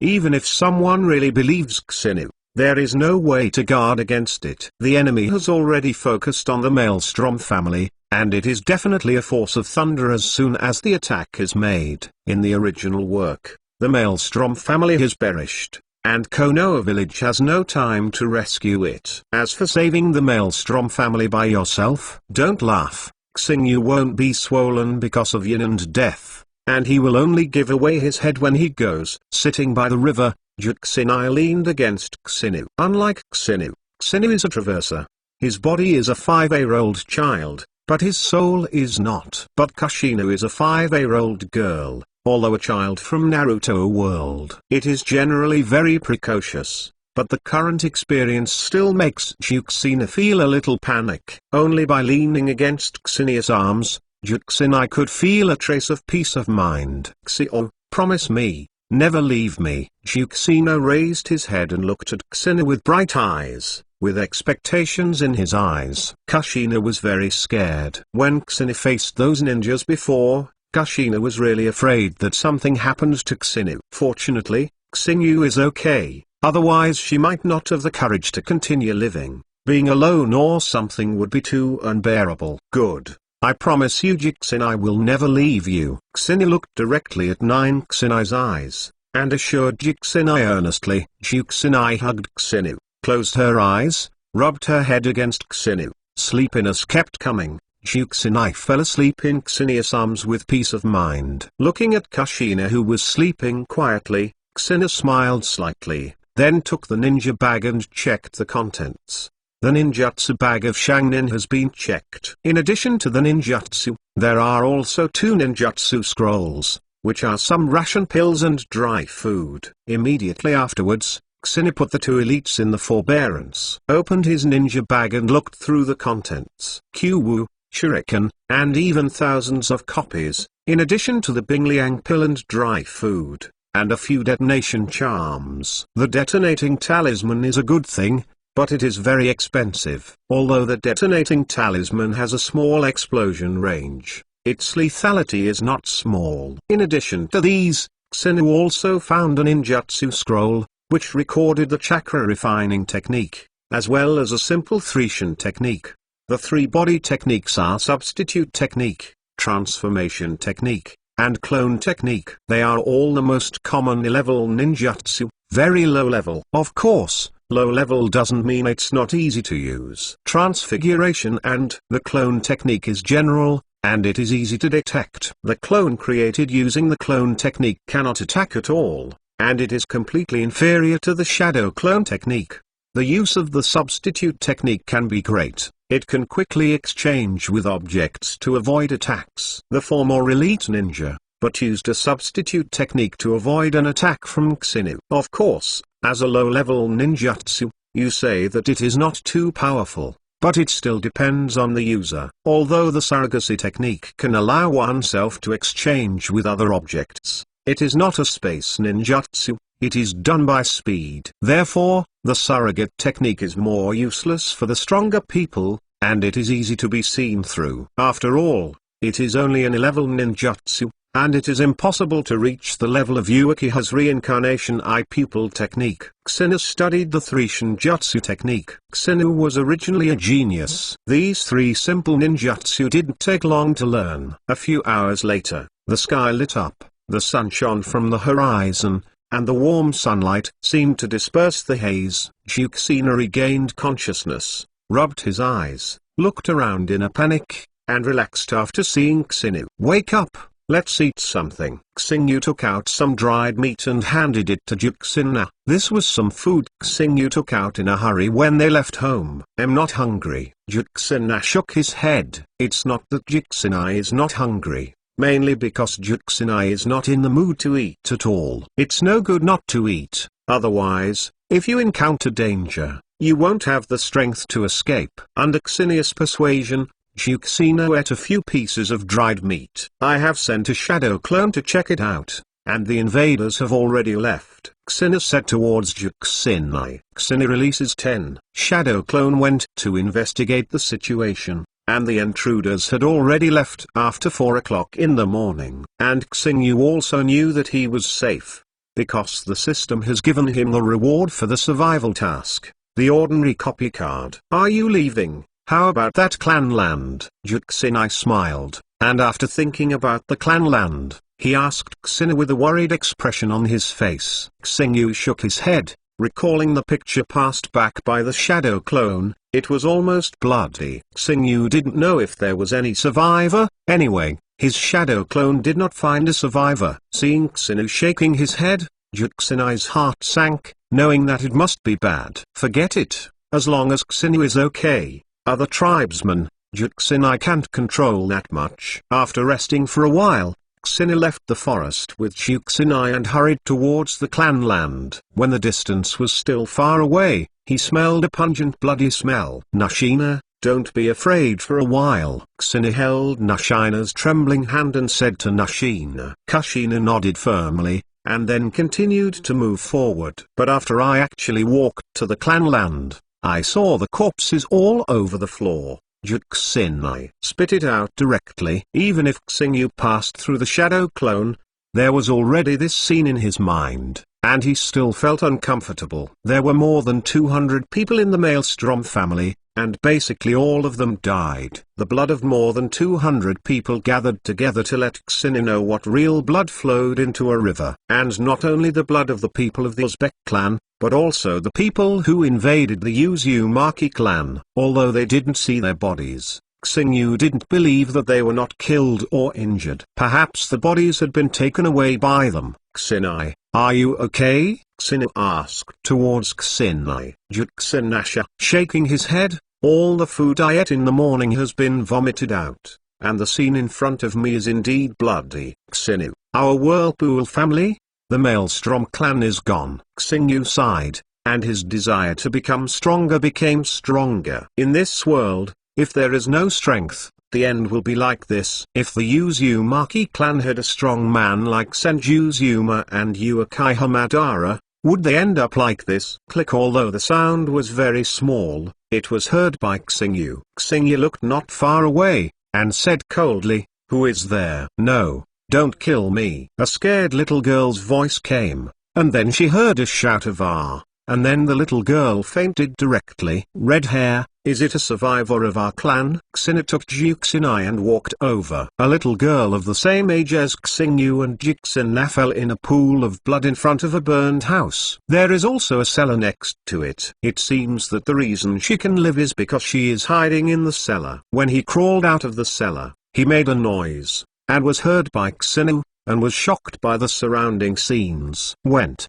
Even if someone really believes Xingyu, there is no way to guard against it. The enemy has already focused on the Maelstrom family, and it is definitely a force of thunder as soon as the attack is made. In the original work, the Maelstrom family has perished, and Konoha village has no time to rescue it. As for saving the Maelstrom family by yourself, don't laugh. Xingyu won't be swollen because of yin and death, and he will only give away his head when he goes. Sitting by the river, Juxinai leaned against Xingyu. Unlike Xingyu, Xingyu is a traverser. His body is a 5-year-old child, but his soul is not. But Kushina is a 5-year-old girl, although a child from Naruto world. It is generally very precocious, but the current experience still makes Juxina feel a little panic. Only by leaning against Xinya's arms, Juxinai could feel a trace of peace of mind. Xio, promise me, never leave me. Juxina raised his head and looked at Xingyu with bright eyes, with expectations in his eyes. Kushina was very scared. When Xingyu faced those ninjas before, Kushina was really afraid that something happened to Xingyu. Fortunately, Xingyu is okay. otherwise she might not have the courage to continue living. Being alone or something would be too unbearable. Good. I promise you Jixin I will never leave you. Xini looked directly at Xini's eyes, and assured Jixin earnestly. Jixin hugged Xinu, closed her eyes, rubbed her head against Xinu. Sleepiness kept coming. Jixin fell asleep in Xini's arms with peace of mind. Looking at Kushina who was sleeping quietly, Xina smiled slightly, then took the ninja bag and checked the contents. The ninjutsu bag of Shangnin has been checked. In addition to the ninjutsu, there are also 2 ninjutsu scrolls, which are some ration pills and dry food. Immediately afterwards, Xini put the 2 elites in the forbearance, opened his ninja bag and looked through the contents. Kyuwu, shuriken, and even thousands of copies, in addition to the Bingliang pill and dry food, and a few detonation charms. The detonating talisman is a good thing, but it is very expensive. Although the detonating talisman has a small explosion range, its lethality is not small. In addition to these, Xinu also found a ninjutsu scroll, which recorded the chakra refining technique, as well as a simple 3-shin technique. The 3 body techniques are substitute technique, transformation technique, and clone technique. They are all the most common level ninjutsu, very low level. Of course, low level doesn't mean it's not easy to use. Transfiguration and the clone technique is general, and it is easy to detect. The clone created using the clone technique cannot attack at all, and it is completely inferior to the shadow clone technique. The use of the substitute technique can be great. It can quickly exchange with objects to avoid attacks. The former elite ninja, but used a substitute technique to avoid an attack from Xinu. Of course, as a low-level ninjutsu, you say that it is not too powerful, but it still depends on the user. Although the surrogacy technique can allow oneself to exchange with other objects, it is not a space ninjutsu, it is done by speed. Therefore, the surrogate technique is more useless for the stronger people, and it is easy to be seen through. After all, it is only an level ninjutsu, and it is impossible to reach the level of Uchiha's reincarnation eye pupil technique. Xinu studied the 3-shin jutsu technique. Xinu was originally a genius. These 3 simple ninjutsu didn't take long to learn. A few hours later, the sky lit up, the sun shone from the horizon, and the warm sunlight seemed to disperse the haze. Jukesina regained consciousness, rubbed his eyes, looked around in a panic, and relaxed after seeing Xinu. Wake up, let's eat something. Xinu took out some dried meat and handed it to Jukesina. This was some food Xinu took out in a hurry when they left home. I'm not hungry. Jukesina shook his head. It's not that Jukesina is not hungry. Mainly because Jukesina is not in the mood to eat at all. It's no good not to eat, otherwise, if you encounter danger, you won't have the strength to escape. Under Xenia's persuasion, Jukesina ate a few pieces of dried meat. I have sent a shadow clone to check it out, and the invaders have already left. Xenia said towards Jukesina. Xenia releases 10. Shadow clone went to investigate the situation, and the intruders had already left after 4 o'clock in the morning. And Xingyu also knew that he was safe, because the system has given him the reward for the survival task, the ordinary copy card. Are you leaving? How about that clan land? Jukesina smiled, and after thinking about the clan land, he asked Xingyu with a worried expression on his face. Xingyu shook his head, recalling the picture passed back by the shadow clone. It was almost bloody. Xingyu didn't know if there was any survivor. Anyway, his shadow clone did not find a survivor. Seeing Xingyu shaking his head, Jukesina's heart sank, knowing that it must be bad. Forget it, as long as Xingyu is okay. Other tribesmen, Jukesina can't control that much. After resting for a while, Xingyu left the forest with Jukesina and hurried towards the clan land. When the distance was still far away, he smelled a pungent bloody smell. Nashina, don't be afraid for a while. Xingyu held Nashina's trembling hand and said to Nashina. Kushina nodded firmly, and then continued to move forward. But after I actually walked to the clan land, I saw the corpses all over the floor. Jukesina spit it out directly. Even if Xingyu passed through the shadow clone, there was already this scene in his mind. and he still felt uncomfortable. There were more than 200 people in the Maelstrom family, and basically all of them died. The blood of more than 200 people gathered together to let Xinu know what real blood flowed into a river. And not only the blood of the people of the Uzbek clan, but also the people who invaded the Uzumaki clan. Although they didn't see their bodies, Xinu didn't believe that they were not killed or injured. Perhaps the bodies had been taken away by them. Xinai, are you okay? Xinu asked towards Xinai. Xinasha, shaking his head, all the food I ate in the morning has been vomited out, and the scene in front of me is indeed bloody. Xinu, our Whirlpool family? The Maelstrom clan is gone. Xinu sighed, and his desire to become stronger became stronger. In this world, if there is no strength, the end will be like this. If the Uzumaki clan had a strong man like Senjuzuma and Uchiha Madara, would they end up like this? Click. Although the sound was very small, it was heard by Xinu. Xinu looked not far away, and said coldly, "Who is there?" "No, don't kill me." A scared little girl's voice came, and then she heard a shout of "Ah!" and then the little girl fainted directly. Red hair, is it a survivor of our clan? Xinu took Juxinai and walked over. A little girl of the same age as Xinu and Juxina fell in a pool of blood in front of a burned house. There is also a cellar next to it. It seems that the reason she can live is because she is hiding in the cellar. When he crawled out of the cellar, he made a noise, and was heard by Xinu, and was shocked by the surrounding scenes.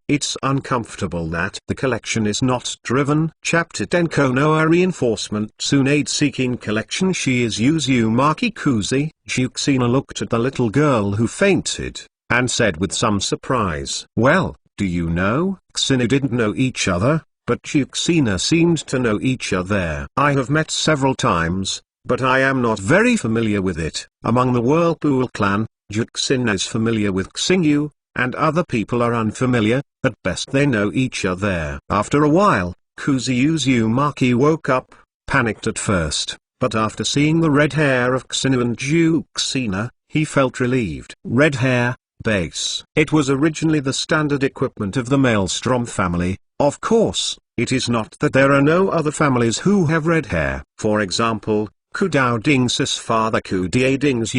It's uncomfortable that the collection is not driven. Chapter 10 Konoha Reinforcement Tsunade Seeking Collection. She is Uzumaki Kuzi. Juxina looked at the little girl who fainted, and said with some surprise, "Well, do you know?" Xinu didn't know each other, but Juxina seemed to know each other. "I have met several times, but I am not very familiar with it." Among the Whirlpool clan, Juxina is familiar with Xinu, and other people are unfamiliar. At best they know each other. After a while, Kuzi Uzumaki woke up, panicked at first, but after seeing the red hair of Xinu and Juxina, he felt relieved. Red hair, base. It was originally the standard equipment of the Maelstrom family. Of course, it is not that there are no other families who have red hair. For example, Kudao Ding's father Kudai Ding's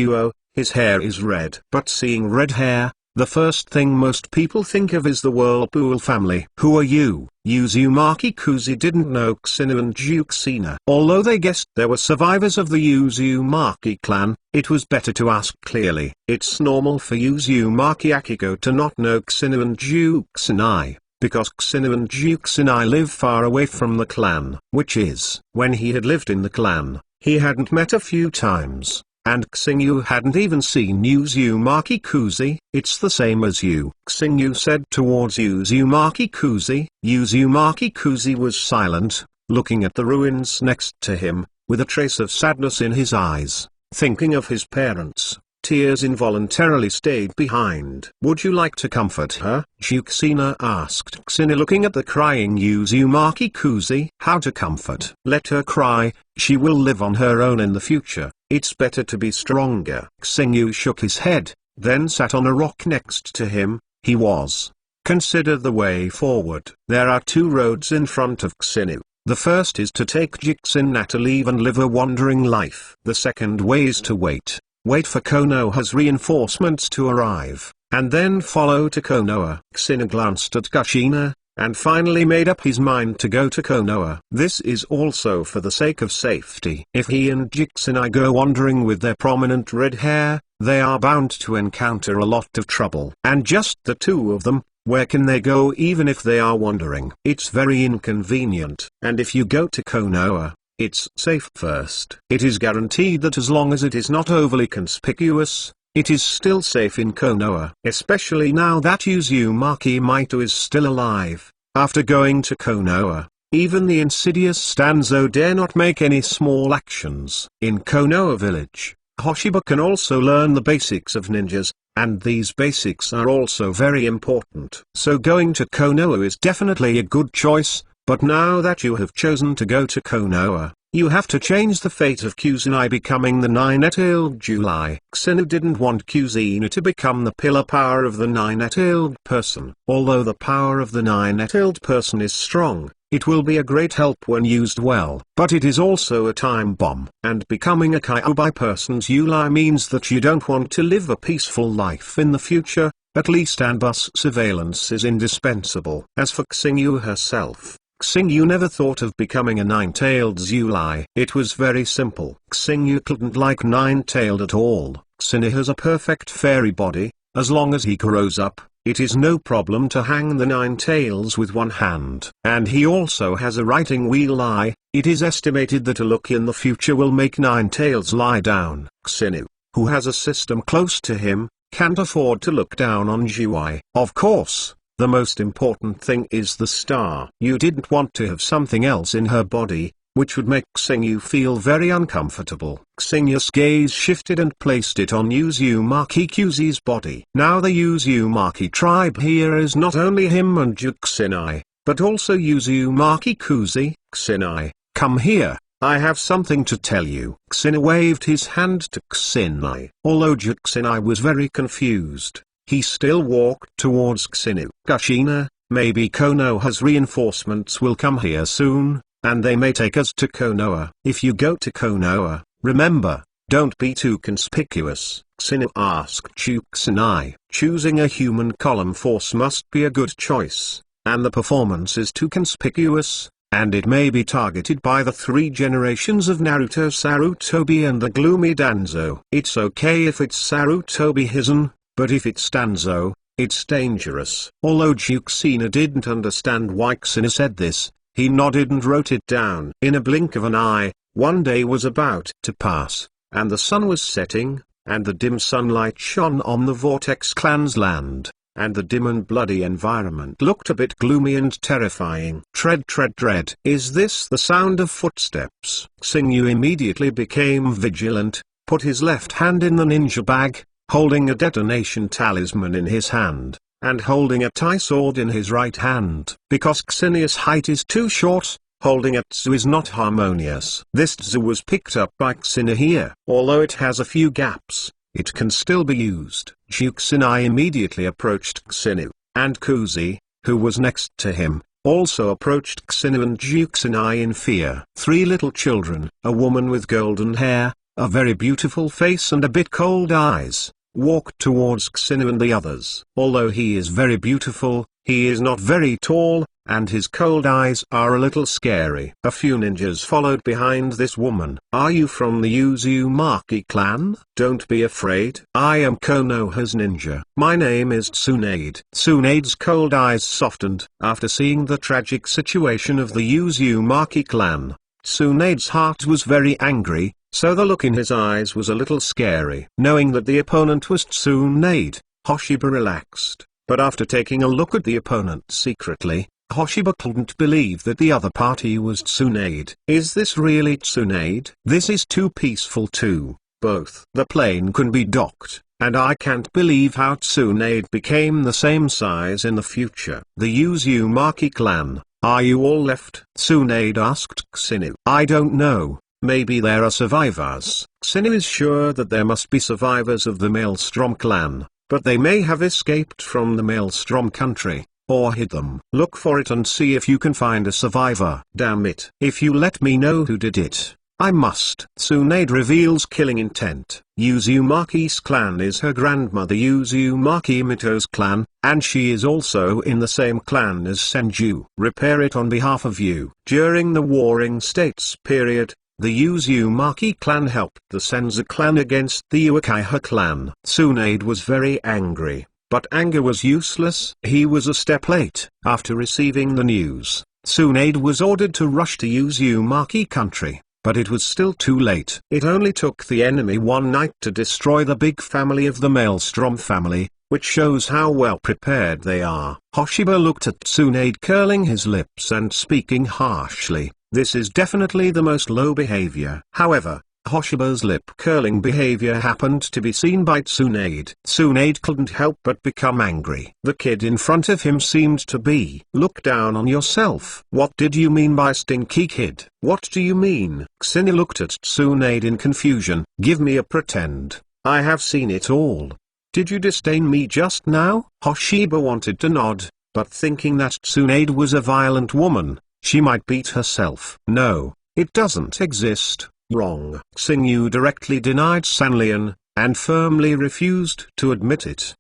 his hair is red. But seeing red hair, the first thing most people think of is the Whirlpool family. Who are you? Uzumaki Kuzi didn't know Xinu and Juxina. Although they guessed there were survivors of the Uzumaki clan, it was better to ask clearly. It's normal for Uzumaki Akiko to not know Xinu and Juxinai, because Xinu and Juxinai live far away from the clan. Which is, when he had lived in the clan, he hadn't met a few times. And Xinu hadn't even seen Uzumaki Kuzi. "It's the same as you," Xinu said towards Uzumaki Kuzi. Uzumaki Kuzi was silent, looking at the ruins next to him, with a trace of sadness in his eyes, thinking of his parents. Tears involuntarily stayed behind. "Would you like to comfort her?" Juxina asked Xinu, looking at the crying Uzumaki Kuzi. "How to comfort? Let her cry, she will live on her own in the future. It's better to be stronger." Xinu shook his head, then sat on a rock next to him. He was. Consider the way forward. There are two roads in front of Xinu. The first is to take Juxina to leave and live a wandering life. The second way is to wait for Konoha's reinforcements to arrive, and then follow to Konoha. Xinu glanced at Kushina, and finally made up his mind to go to Konoha. This is also for the sake of safety. If he and Juxina go wandering with their prominent red hair, they are bound to encounter a lot of trouble. And just the two of them, where can they go even if they are wandering? It's very inconvenient. And if you go to Konoha, it's safe first. It is guaranteed that as long as it is not overly conspicuous, it is still safe in Konoha. Especially now that Uzumaki Maito is still alive. After going to Konoha, even the insidious Stanzo dare not make any small actions. In Konoha village, Hoshiba can also learn the basics of ninjas, and these basics are also very important. So going to Konoha is definitely a good choice. But now that you have chosen to go to Konoha, You have to change the fate of Kuzenai becoming the nine-tailed July. Kuzenai didn't want Kuzenai to become the pillar power of the nine-tailed person. Although the power of the nine-tailed person is strong, it will be a great help when used well. But it is also a time bomb. And becoming a Kyuubi person's July means that you don't want to live a peaceful life in the future, at least, and thus surveillance is indispensable. As for Xingyu herself, Xingyu never thought of becoming a nine-tailed Zulai. It was very simple. Xingyu couldn't like nine-tailed at all. Xingyu has a perfect fairy body. As long as he grows up, it is no problem to hang the nine tails with one hand. And he also has a writing wheel eye. It is estimated that a look in the future will make nine tails lie down. Xingyu, who has a system close to him, can't afford to look down on Jiwai. Of course, the most important thing is the star. You didn't want to have something else in her body, which would make Xingyu feel very uncomfortable. Xingyu's gaze shifted and placed it on Uzumaki Kuzi's body. Now the Uzumaki tribe here is not only him and Kuzenai, but also Uzumaki Kuzi. Kuzenai, come here. I have something to tell you. Kuzenai waved his hand to Kuzenai. Although Kuzenai was very confused, he still walked towards Xingyu. Kushina, maybe Konoha's reinforcements will come here soon, and they may take us to Konoha. If you go to Konoha, remember, don't be too conspicuous. Xingyu asked Kuzenai. Choosing a human column force must be a good choice, and the performance is too conspicuous, and it may be targeted by the three generations of Naruto, Sarutobi and the gloomy Danzo. It's okay if it's Sarutobi Hizen, but if it's Danzo, it's dangerous. Although Kuzenai didn't understand why Xingyu said this, he nodded and wrote it down. In a blink of an eye, one day was about to pass, and the sun was setting, and the dim sunlight shone on the Vortex Clan's land, and the dim and bloody environment looked a bit gloomy and terrifying. Tread, tread, tread. Is this the sound of footsteps? Xingyu immediately became vigilant, put his left hand in the ninja bag, holding a detonation talisman in his hand, and holding a Tai sword in his right hand. Because Xingyu's height is too short, holding a tsu is not harmonious. This tsu was picked up by Xingyu here. Although it has a few gaps, it can still be used. Kuzenai immediately approached Xingyu, and Kuzi, who was next to him, also approached Xingyu and Kuzenai in fear. Three little children, a woman with golden hair, a very beautiful face and a bit cold eyes, walked towards Xingyu and the others. Although he is very beautiful, he is not very tall, and his cold eyes are a little scary. A few ninjas followed behind this woman. Are you from the Uzumaki clan? Don't be afraid. I am Konoha's ninja. My name is Tsunade. Tsunade's cold eyes softened. After seeing the tragic situation of the Uzumaki clan, Tsunade's heart was very angry, so the look in his eyes was a little scary. Knowing that the opponent was Tsunade, Hoshiba relaxed, but after taking a look at the opponent secretly, Hoshiba couldn't believe that the other party was Tsunade. Is this really Tsunade? This is too peaceful too. Both. The plane can be docked, and I can't believe how Tsunade became the same size in the future. The Uzumaki clan, are you all left? Tsunade asked Xingyu. I don't know. Maybe there are survivors. Xingyu is sure that there must be survivors of the Maelstrom clan, but they may have escaped from the Maelstrom country, or hid them. Look for it and see if you can find a survivor. Damn it. If you let me know who did it, I must. Tsunade reveals killing intent. Uzumaki's clan is her grandmother Uzumaki Mito's clan, and she is also in the same clan as Senju. Repair it on behalf of you. During the Warring States period, the Uzumaki clan helped the Senzu clan against the Uchiha clan. Tsunade was very angry, but anger was useless. He was a step late. After receiving the news, Tsunade was ordered to rush to Uzumaki country, but it was still too late. It only took the enemy one night to destroy the big family of the Maelstrom family, which shows how well prepared they are. Hoshiba looked at Tsunade curling his lips and speaking harshly. This is definitely the most low behavior. However, Hoshiba's lip-curling behavior happened to be seen by Tsunade. Tsunade couldn't help but become angry. The kid in front of him seemed to be, "Look down on yourself. What did you mean by stinky kid? What do you mean?" Xinu looked at Tsunade in confusion. "Give me a pretend. I have seen it all. Did you disdain me just now?" Hoshiba wanted to nod, but thinking that Tsunade was a violent woman, she might beat herself. "No, it doesn't exist." "Wrong." Xingyu directly denied Sanlian, and firmly refused to admit it.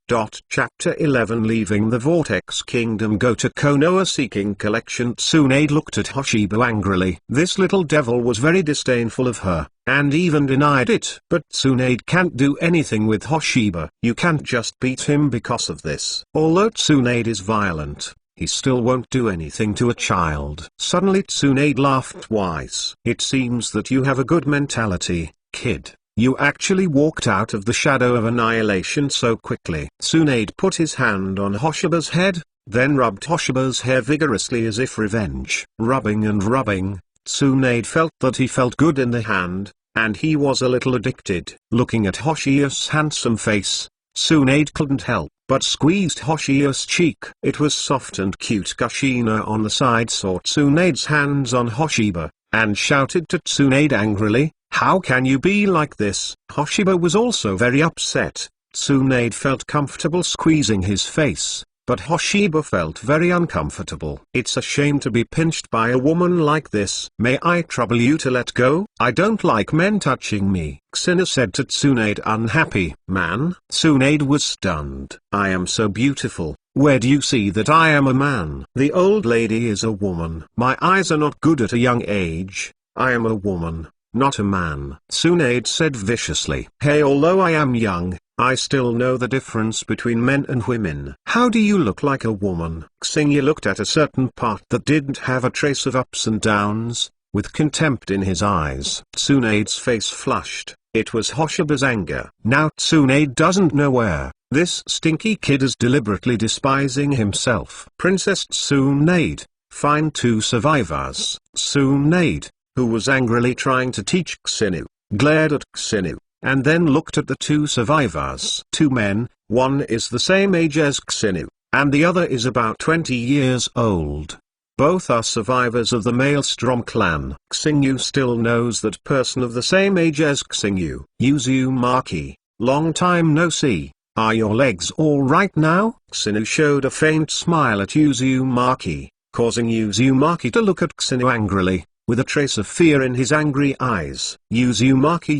Chapter 11 Leaving the Vortex Kingdom. Go to Konoha seeking collection. Tsunade looked at Hoshiba angrily. This little devil was very disdainful of her, and even denied it. But Tsunade can't do anything with Hoshiba. You can't just beat him because of this. Although Tsunade is violent, he still won't do anything to a child. Suddenly Tsunade laughed twice. "It seems that you have a good mentality, kid. You actually walked out of the shadow of annihilation so quickly." Tsunade put his hand on Hoshiba's head, then rubbed Hoshiba's hair vigorously as if revenge. Rubbing and rubbing, Tsunade felt that he felt good in the hand, and he was a little addicted. Looking at Hoshiba's handsome face, Tsunade couldn't help but squeezed Hoshiba's cheek. It was soft and cute. Kushina on the side saw Tsunade's hands on Hoshiba, and shouted to Tsunade angrily, "How can you be like this?" Hoshiba was also very upset. Tsunade felt comfortable squeezing his face, but Hoshiba felt very uncomfortable. "It's a shame to be pinched by a woman like this. May I trouble you to let go? I don't like men touching me," Xinu said to Tsunade. "Unhappy man?" Tsunade was stunned. "I am so beautiful. Where do you see that I am a man?" "The old lady is a woman. My eyes are not good at a young age. I am a woman, not a man," Tsunade said viciously. "Hey, although I am young, I still know the difference between men and women." "How do you look like a woman?" Xingyu looked at a certain part that didn't have a trace of ups and downs, with contempt in his eyes. Tsunade's face flushed. It was Hoshiba's anger. Now Tsunade doesn't know where this stinky kid is deliberately despising himself. Princess Tsunade, find 2 survivors. Tsunade, who was angrily trying to teach Xinu, glared at Xinu, and then looked at the 2 survivors. 2 men, one is the same age as Xinu, and the other is about 20 years old. Both are survivors of the Maelstrom clan. Xingyu still knows that person of the same age as Xingyu. "Uzumaki, long time no see. Are your legs all right now?" Xinu showed a faint smile at Uzumaki, causing Uzumaki to look at Xinu angrily, with a trace of fear in his angry eyes. Uzumaki,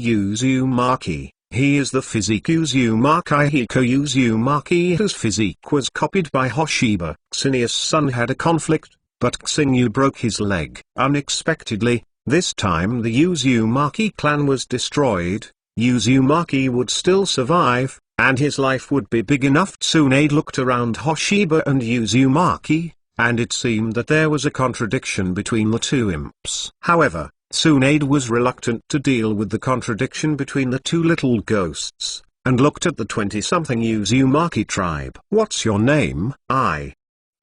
he is the physique Uzumaki Hiko Uzumaki, whose physique was copied by Hoshiba. Xinu's son had a conflict, but Xingyu broke his leg. Unexpectedly, this time the Uzumaki clan was destroyed. Uzumaki would still survive, and his life would be big enough. Tsunade looked around Hoshiba and Uzumaki, and it seemed that there was a contradiction between the 2 imps. However, Tsunade was reluctant to deal with the contradiction between the 2 little ghosts, and looked at the 20-something Uzumaki tribe. "What's your name?"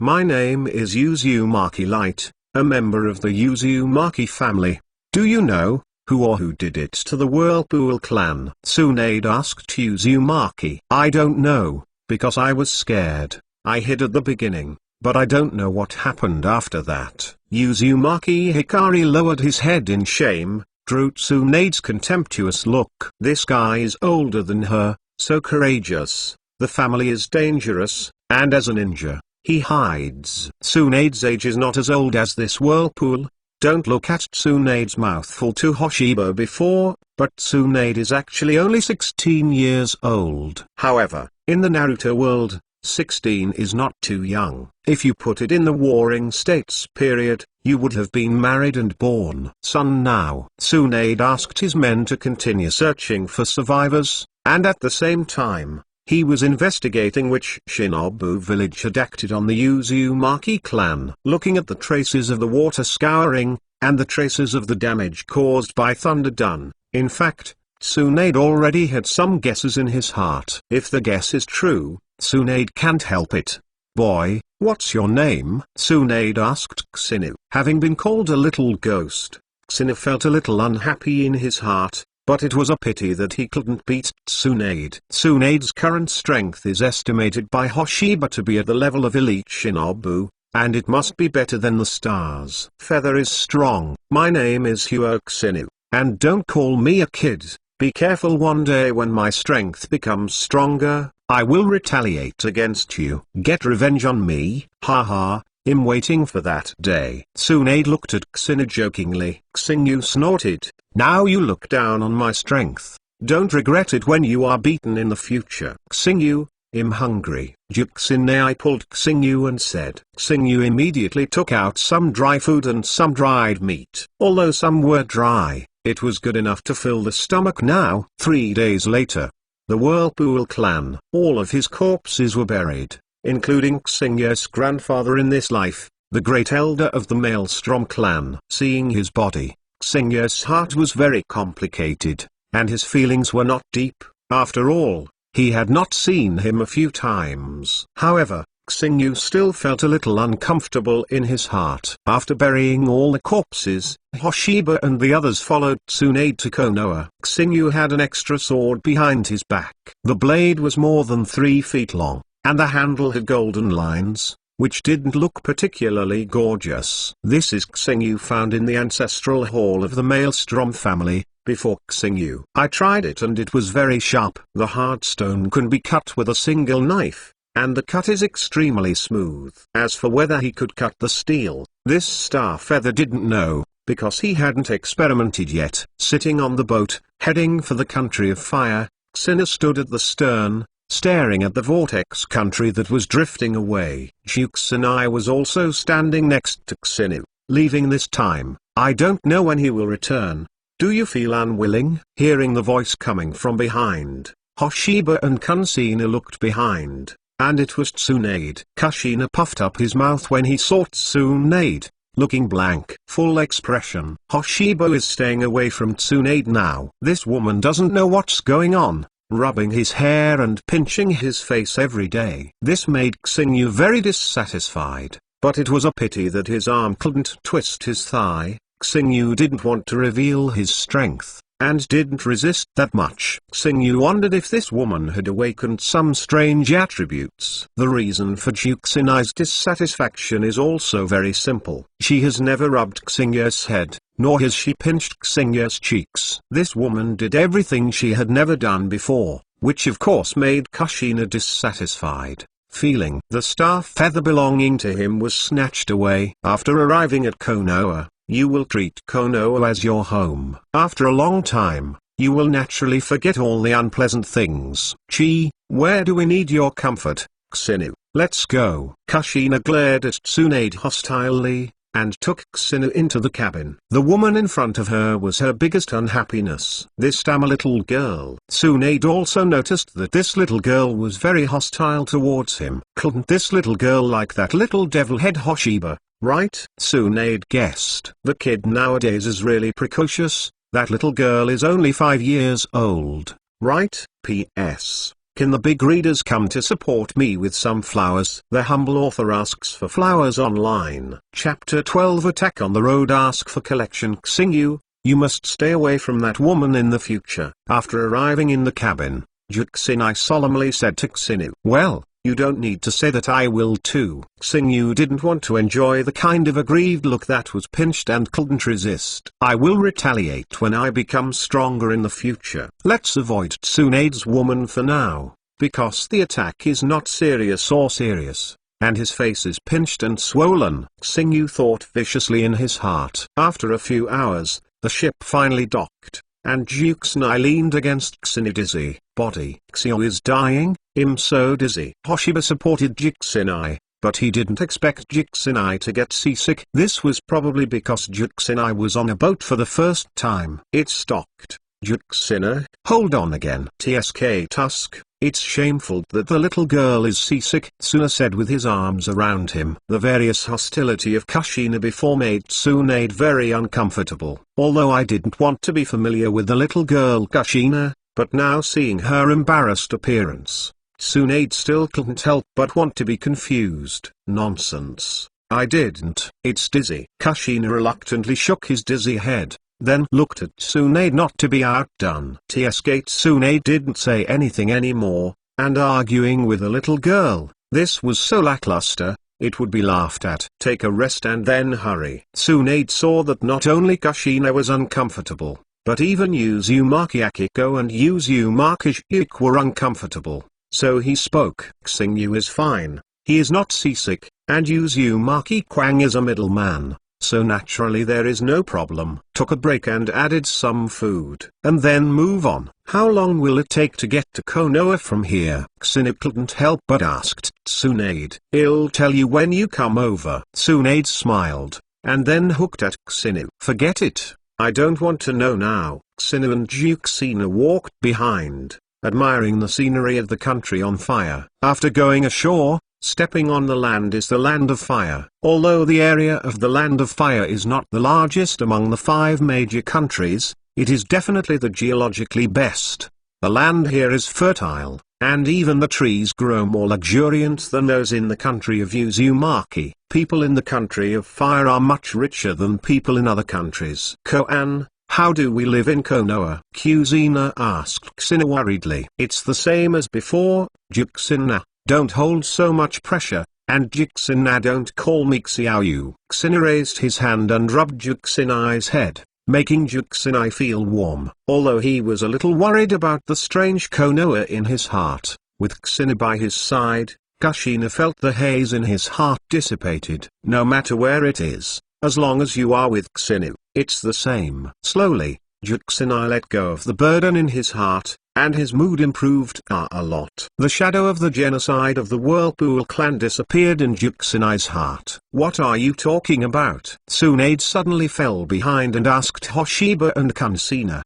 My name is Uzumaki Light, a member of the Uzumaki family. Do you know who did it to the Whirlpool clan?" Tsunade asked Uzumaki. "I don't know, because I was scared. I hid at the beginning, but I don't know what happened after that." Uzumaki Hikari lowered his head in shame, drew Tsunade's contemptuous look. "This guy is older than her, so courageous. The family is dangerous, and as a ninja, he hides." Tsunade's age is not as old as this Whirlpool. Don't look at Tsunade's mouthful to Hoshiba before, but Tsunade is actually only 16 years old. However, in the Naruto world, 16 is not too young. If you put it in the Warring States period, you would have been married and born son now. Tsunade asked his men to continue searching for survivors, and at the same time, he was investigating which Shinobu village had acted on the Uzumaki clan. Looking at the traces of the water scouring, and the traces of the damage caused by Thunder Dun, in fact, Tsunade already had some guesses in his heart. If the guess is true, Tsunade can't help it. "Boy, what's your name?" Tsunade asked Xinu. Having been called a little ghost, Xinu felt a little unhappy in his heart, but it was a pity that he couldn't beat Tsunade. Tsunade's current strength is estimated by Hoshiba to be at the level of Elite Shinobu, and it must be better than the stars. Feather is strong. My name is Hyuxinu, and don't call me a kid. Be careful, one day when my strength becomes stronger, I will retaliate against you. Get revenge on me, haha. I'm waiting for that day. Tsunade looked at Xinu jokingly. Xinu snorted. Now you look down on my strength. Don't regret it when you are beaten in the future. Xinu, I'm hungry. Juxinei pulled Xinu and said. Xinu immediately took out some dry food and some dried meat. Although some were dry, it was good enough to fill the stomach now. 3 days later, the Whirlpool clan, all of his corpses were buried, including Xinya's grandfather in this life, the great elder of the Maelstrom clan. Seeing his body, Xinya's heart was very complicated, and his feelings were not deep. After all, he had not seen him a few times. However, Xingyu still felt a little uncomfortable in his heart. After burying all the corpses, Hoshiba and the others followed Tsunade to Konoha. Xingyu had an extra sword behind his back. The blade was more than 3 feet long, and the handle had golden lines, which didn't look particularly gorgeous. This is Xingyu found in the ancestral hall of the Maelstrom family, before Xingyu. I tried it and it was very sharp. The hard stone can be cut with a single knife, and the cut is extremely smooth. As for whether he could cut the steel, this Star Feather didn't know, because he hadn't experimented yet. Sitting on the boat, heading for the country of fire, Xinu stood at the stern, staring at the vortex country that was drifting away. Juxinai was also standing next to Xinu. Leaving this time, I don't know when he will return. Do you feel unwilling? Hearing the voice coming from behind, Hoshiba and Kushina looked behind, and it was Tsunade. Kushina puffed up his mouth when he saw Tsunade, looking blank. Full expression. Hoshiba is staying away from Tsunade now. This woman doesn't know what's going on, rubbing his hair and pinching his face every day. This made Xingyu very dissatisfied, but it was a pity that his arm couldn't twist his thigh. Xingyu didn't want to reveal his strength, and didn't resist that much. Xingyu wondered if this woman had awakened some strange attributes. The reason for Juxinai's dissatisfaction is also very simple. She has never rubbed Xingya's head, nor has she pinched Xingya's cheeks. This woman did everything she had never done before, which of course made Kushina dissatisfied. Feeling the star feather belonging to him was snatched away. After arriving at Konoha, you will treat Konoha as your home. After a long time, you will naturally forget all the unpleasant things. Chi, where do we need your comfort, Xinu? Let's go. Kushina glared at Tsunade hostilely, and took Xinu into the cabin. The woman in front of her was her biggest unhappiness. This damn little girl. Tsunade also noticed that this little girl was very hostile towards him. Couldn't this little girl like that little devil head Hoshiba, right? Tsunade guessed. The kid nowadays is really precocious. That little girl is only 5 years old, right? P.S. Can the big readers come to support me with some flowers? The humble author asks for flowers online. Chapter 12 Attack on the Road. Ask for collection. Xingyu, you must stay away from that woman in the future. After arriving in the cabin, Juxinai solemnly said to Xinu, well, you don't need to say that, I will too. Xingyu didn't want to enjoy the kind of aggrieved look that was pinched and couldn't resist. I will retaliate when I become stronger in the future. Let's avoid Tsunade's woman for now, because the attack is not serious, and his face is pinched and swollen. Xingyu thought viciously in his heart. After a few hours, the ship finally docked, and Juxinai leaned against Xinu. Dizzy body. Xio is dying, I'm so dizzy. Hoshiba supported Juxinai, but he didn't expect Juxinai to get seasick. This was probably because Juxinai was on a boat for the first time. It's docked. Juxinai, hold on again. TSK Tusk, it's shameful that the little girl is seasick, Tsuna said with his arms around him. The various hostility of Kushina before made Tsunade very uncomfortable. Although I didn't want to be familiar with the little girl Kushina, but now seeing her embarrassed appearance, Tsunade still couldn't help but want to be confused. Nonsense. I didn't. It's dizzy. Kushina reluctantly shook his dizzy head. then looked at Tsunade not to be outdone. Tsunade didn't say anything anymore, and arguing with a little girl, this was so lackluster, it would be laughed at. Take a rest and then hurry. Tsunade saw that not only Kushina was uncomfortable, but even Uzumaki Akiko and Uzumaki Shik were uncomfortable, so he spoke. Xingyu is fine, he is not seasick, and Uzumaki Kwang is a middleman, so naturally there is no problem. Took a break and added some food, and then move on. How long will it take to get to Konoha from here? Xingyu couldn't help but asked Tsunade. I'll tell you when you come over. Tsunade smiled, and then hooked at Xingyu. Forget it. I don't want to know now. Xingyu and Juxina walked behind, admiring the scenery of the country on fire. After going ashore, stepping on the land is the Land of Fire. Although the area of the Land of Fire is not the largest among the 5 major countries, it is definitely the geologically best. The land here is fertile, and even the trees grow more luxuriant than those in the country of Uzumaki. People in the country of fire are much richer than people in other countries. Koan, how do we live in Konoha? Kuzina asked Xingyu worriedly. It's the same as before, Juxina. Don't hold so much pressure, and Juxina don't call me Xiaoyu. Xingyu raised his hand and rubbed Juxina's head, making Juxina feel warm. Although he was a little worried about the strange Konoha in his heart, with Xingyu by his side, Kushina felt the haze in his heart dissipated. No matter where it is, as long as you are with Xingyu, it's the same. Slowly, Juxina let go of the burden in his heart, and his mood improved a lot. The shadow of the genocide of the Whirlpool clan disappeared in Juxina's heart. What are you talking about? Tsunade suddenly fell behind and asked Hoshiba and Kunsina.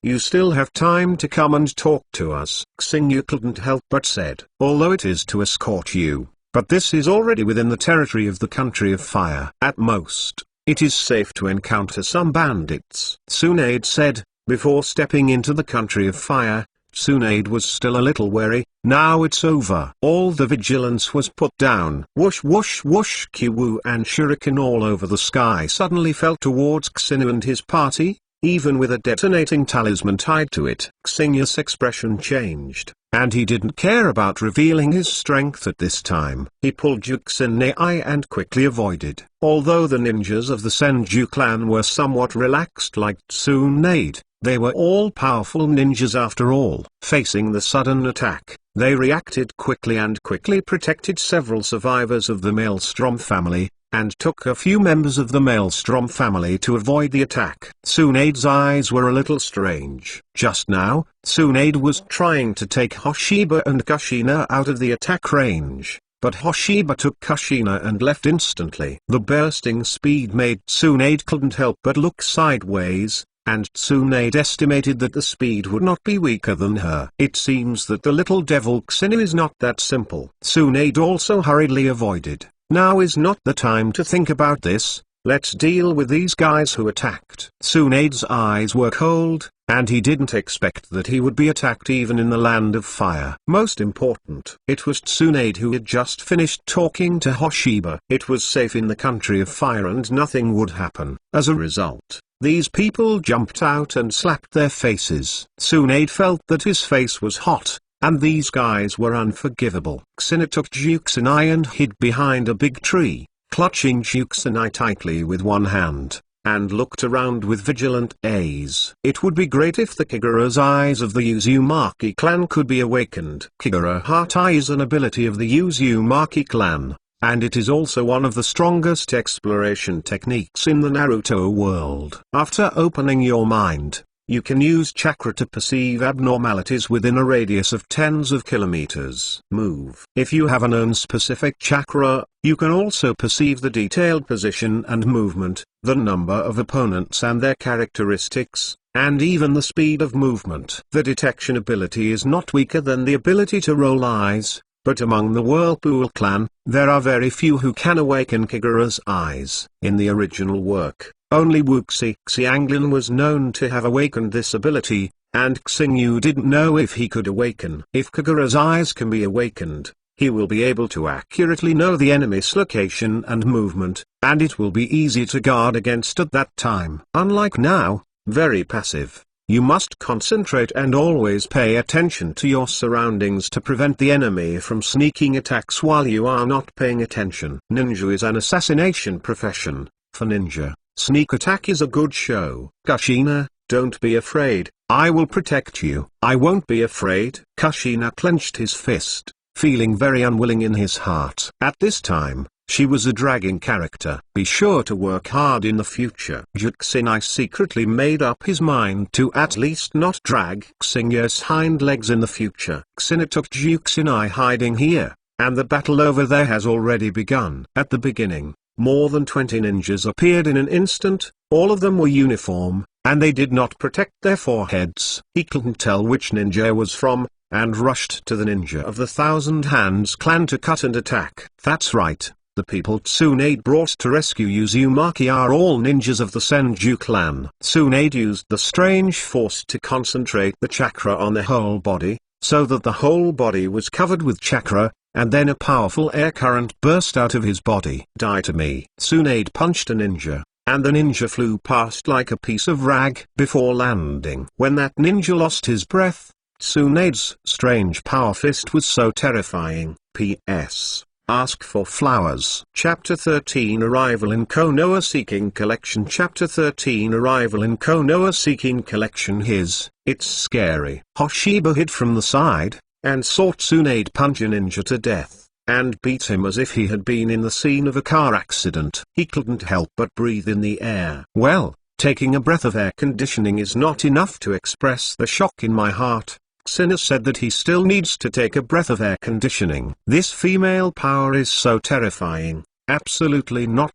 You still have time to come and talk to us. Xingyu couldn't help but said, although it is to escort you, but this is already within the territory of the country of fire. At most, it is safe to encounter some bandits. Tsunade said. Before stepping into the country of fire, Tsunade was still a little wary. Now it's over. All the vigilance was put down. Whoosh whoosh whoosh, Kiwu and shuriken all over the sky suddenly fell towards Xingyu and his party, even with a detonating talisman tied to it. Xingyu's expression changed, and he didn't care about revealing his strength at this time. He pulled Juxinai and quickly avoided. Although the ninjas of the Senju clan were somewhat relaxed like Tsunade, they were all powerful ninjas after all. Facing the sudden attack, they reacted quickly and quickly protected several survivors of the Maelstrom family, and took a few members of the Maelstrom family to avoid the attack. Tsunade's eyes were a little strange. Just now, Tsunade was trying to take Hoshiba and Kushina out of the attack range, but Hoshiba took Kushina and left instantly. The bursting speed made Tsunade couldn't help but look sideways, and Tsunade estimated that the speed would not be weaker than her. It seems that the little devil Xingyu is not that simple. Tsunade also hurriedly avoided. Now is not the time to think about this, let's deal with these guys who attacked. Tsunade's eyes were cold, and he didn't expect that he would be attacked even in the Land of Fire. Most important, it was Tsunade who had just finished talking to Hoshiba. It was safe in the country of fire and nothing would happen. As a result, these people jumped out and slapped their faces. Tsunade felt that his face was hot, and these guys were unforgivable. Xingyu took Juxinai and hid behind a big tree, clutching Juxinai tightly with one hand, and looked around with vigilant gaze. It would be great if the Kigura's eyes of the Uzumaki clan could be awakened. Kigura Heart Eye is an ability of the Uzumaki clan, and it is also one of the strongest exploration techniques in the Naruto world. After opening your mind, you can use chakra to perceive abnormalities within a radius of tens of kilometers. Move. If you have a known specific chakra, you can also perceive the detailed position and movement, the number of opponents and their characteristics, and even the speed of movement. The detection ability is not weaker than the ability to roll eyes, but among the Whirlpool clan, there are very few who can awaken Kigura's eyes. In the original work, only Wuxi Xianglin was known to have awakened this ability, and Xingyu didn't know if he could awaken. If Kigura's eyes can be awakened, he will be able to accurately know the enemy's location and movement, and it will be easy to guard against at that time. Unlike now, very passive. You must concentrate and always pay attention to your surroundings to prevent the enemy from sneaking attacks while you are not paying attention. Ninja is an assassination profession. For ninja, sneak attack is a good show. Kushina, don't be afraid, I will protect you. I won't be afraid. Kushina clenched his fist, feeling very unwilling in his heart. At this time, she was a dragging character. Be sure to work hard in the future. Juxinai secretly made up his mind to at least not drag Xingya's hind legs in the future. Xina took Juxinai hiding here, and the battle over there has already begun. At the beginning, more than 20 ninjas appeared in an instant. All of them were uniform, and they did not protect their foreheads. He couldn't tell which ninja was from, and rushed to the ninja of the Thousand Hands clan to cut and attack. That's right. The people Tsunade brought to rescue Uzumaki are all ninjas of the Senju clan. Tsunade used the strange force to concentrate the chakra on the whole body, so that the whole body was covered with chakra, and then a powerful air current burst out of his body. Die to me. Tsunade punched a ninja, and the ninja flew past like a piece of rag before landing. When that ninja lost his breath, Tsunade's strange power fist was so terrifying. P.S. Ask for flowers. Chapter 13 Arrival in Konoha Seeking Collection. Chapter 13 Arrival in Konoha Seeking Collection. It's scary. Hoshiba hid from the side, and saw Tsunade punch a ninja to death, and beat him as if he had been in the scene of a car accident. He couldn't help but breathe in the air. Well, taking a breath of air conditioning is not enough to express the shock in my heart. Xina said that he still needs to take a breath of air conditioning. This female power is so terrifying. Absolutely not.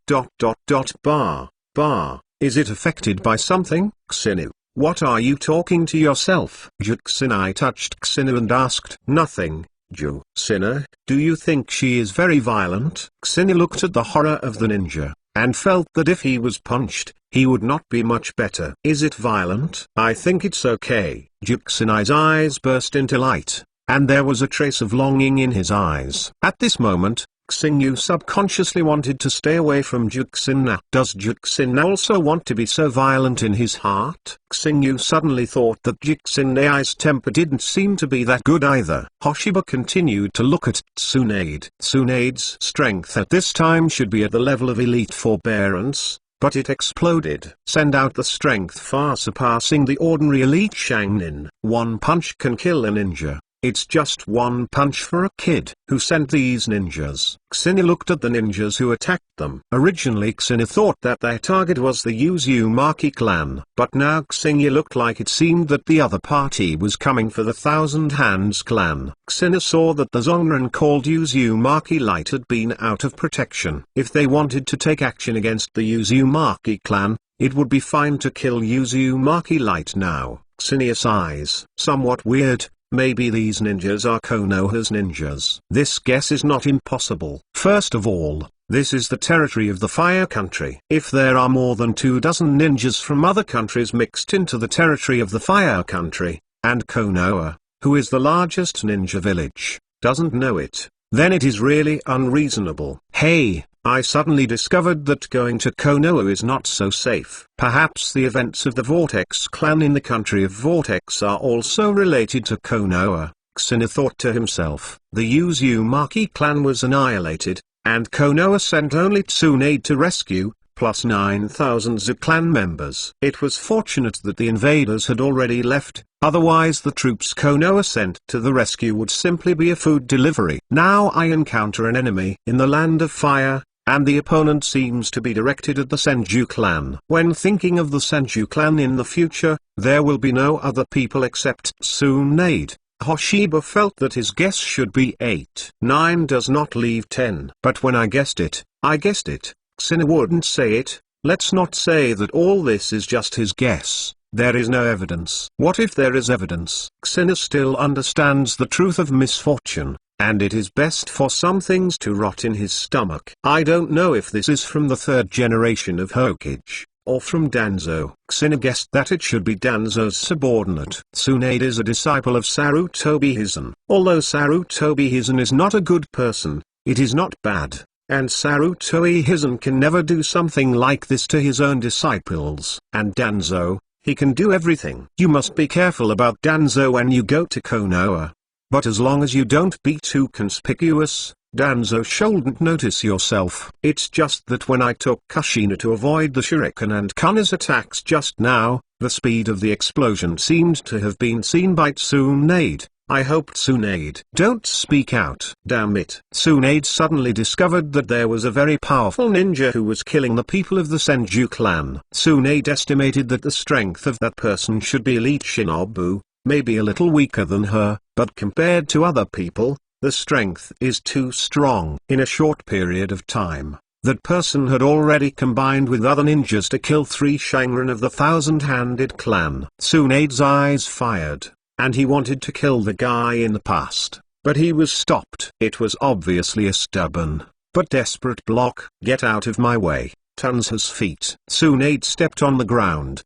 Is it affected by something? Xinu, what are you talking to yourself? Juxinai touched Xinu and asked. Nothing. Xina, do you think she is very violent? Xinu looked at the horror of the ninja, and felt that if he was punched, he would not be much better. Is it violent? I think it's okay. Juxinai's eyes burst into light, and there was a trace of longing in his eyes. At this moment, Xingyu subconsciously wanted to stay away from Juxina. Does Juxina also want to be so violent in his heart? Xingyu suddenly thought that Juxinai's temper didn't seem to be that good either. Hoshiba continued to look at Tsunade. Tsunade's strength at this time should be at the level of elite forbearance, but it exploded. Send out the strength far surpassing the ordinary elite Shangnin. One punch can kill a ninja. It's just one punch for a kid. Who sent these ninjas? Xina looked at the ninjas who attacked them. Originally Xina thought that their target was the Uzumaki clan, but now Xingya looked like it seemed that the other party was coming for the Thousand Hands clan. Xina saw that the Zongren called Uzumaki Light had been out of protection. If they wanted to take action against the Uzumaki clan, it would be fine to kill Uzumaki Light now. Xinia's eyes. Somewhat weird. Maybe these ninjas are Konoha's ninjas. This guess is not impossible. First of all, this is the territory of the Fire Country. If there are more than 24 ninjas from other countries mixed into the territory of the Fire Country, and Konoha, who is the largest ninja village, doesn't know it, then it is really unreasonable. Hey, I suddenly discovered that going to Konoha is not so safe. Perhaps the events of the Vortex clan in the country of Vortex are also related to Konoha. Xina thought to himself. The Uzumaki clan was annihilated, and Konoha sent only Tsunade to rescue, plus 9,000 Z clan members. It was fortunate that the invaders had already left, otherwise the troops Konoha sent to the rescue would simply be a food delivery. Now I encounter an enemy in the land of fire, and the opponent seems to be directed at the Senju clan. When thinking of the Senju clan in the future, there will be no other people except Tsunade. Hoshiba felt that his guess should be 8. 9 does not leave 10. But when I guessed it. Xina wouldn't say it. Let's not say that all this is just his guess. There is no evidence. What if there is evidence? Xina still understands the truth of misfortune, and it is best for some things to rot in his stomach. I don't know if this is from the third generation of Hokage, or from Danzo. Xina guessed that it should be Danzo's subordinate. Tsunade is a disciple of Sarutobi Hizen. Although Sarutobi Hizen is not a good person, it is not bad, and Sarutobi Hizen can never do something like this to his own disciples. And Danzo, He can do everything. You must be careful about Danzo when you go to Konoha. But as long as you don't be too conspicuous, Danzo shouldn't notice yourself. It's just that when I took Kushina to avoid the shuriken and Kana's attacks just now, the speed of the explosion seemed to have been seen by Tsunade. I hoped Tsunade don't speak out. Damn it. Tsunade suddenly discovered that there was a very powerful ninja who was killing the people of the Senju clan. Tsunade estimated that the strength of that person should be elite shinobu, maybe a little weaker than her, but compared to other people, the strength is too strong. In a short period of time, that person had already combined with other ninjas to kill 3 Shangren of the Thousand-Handed clan. Tsunade's eyes fired, and he wanted to kill the guy in the past, but he was stopped. It was obviously a stubborn, but desperate block. Get out of my way, Tanza's feet. Tsunade stepped on the ground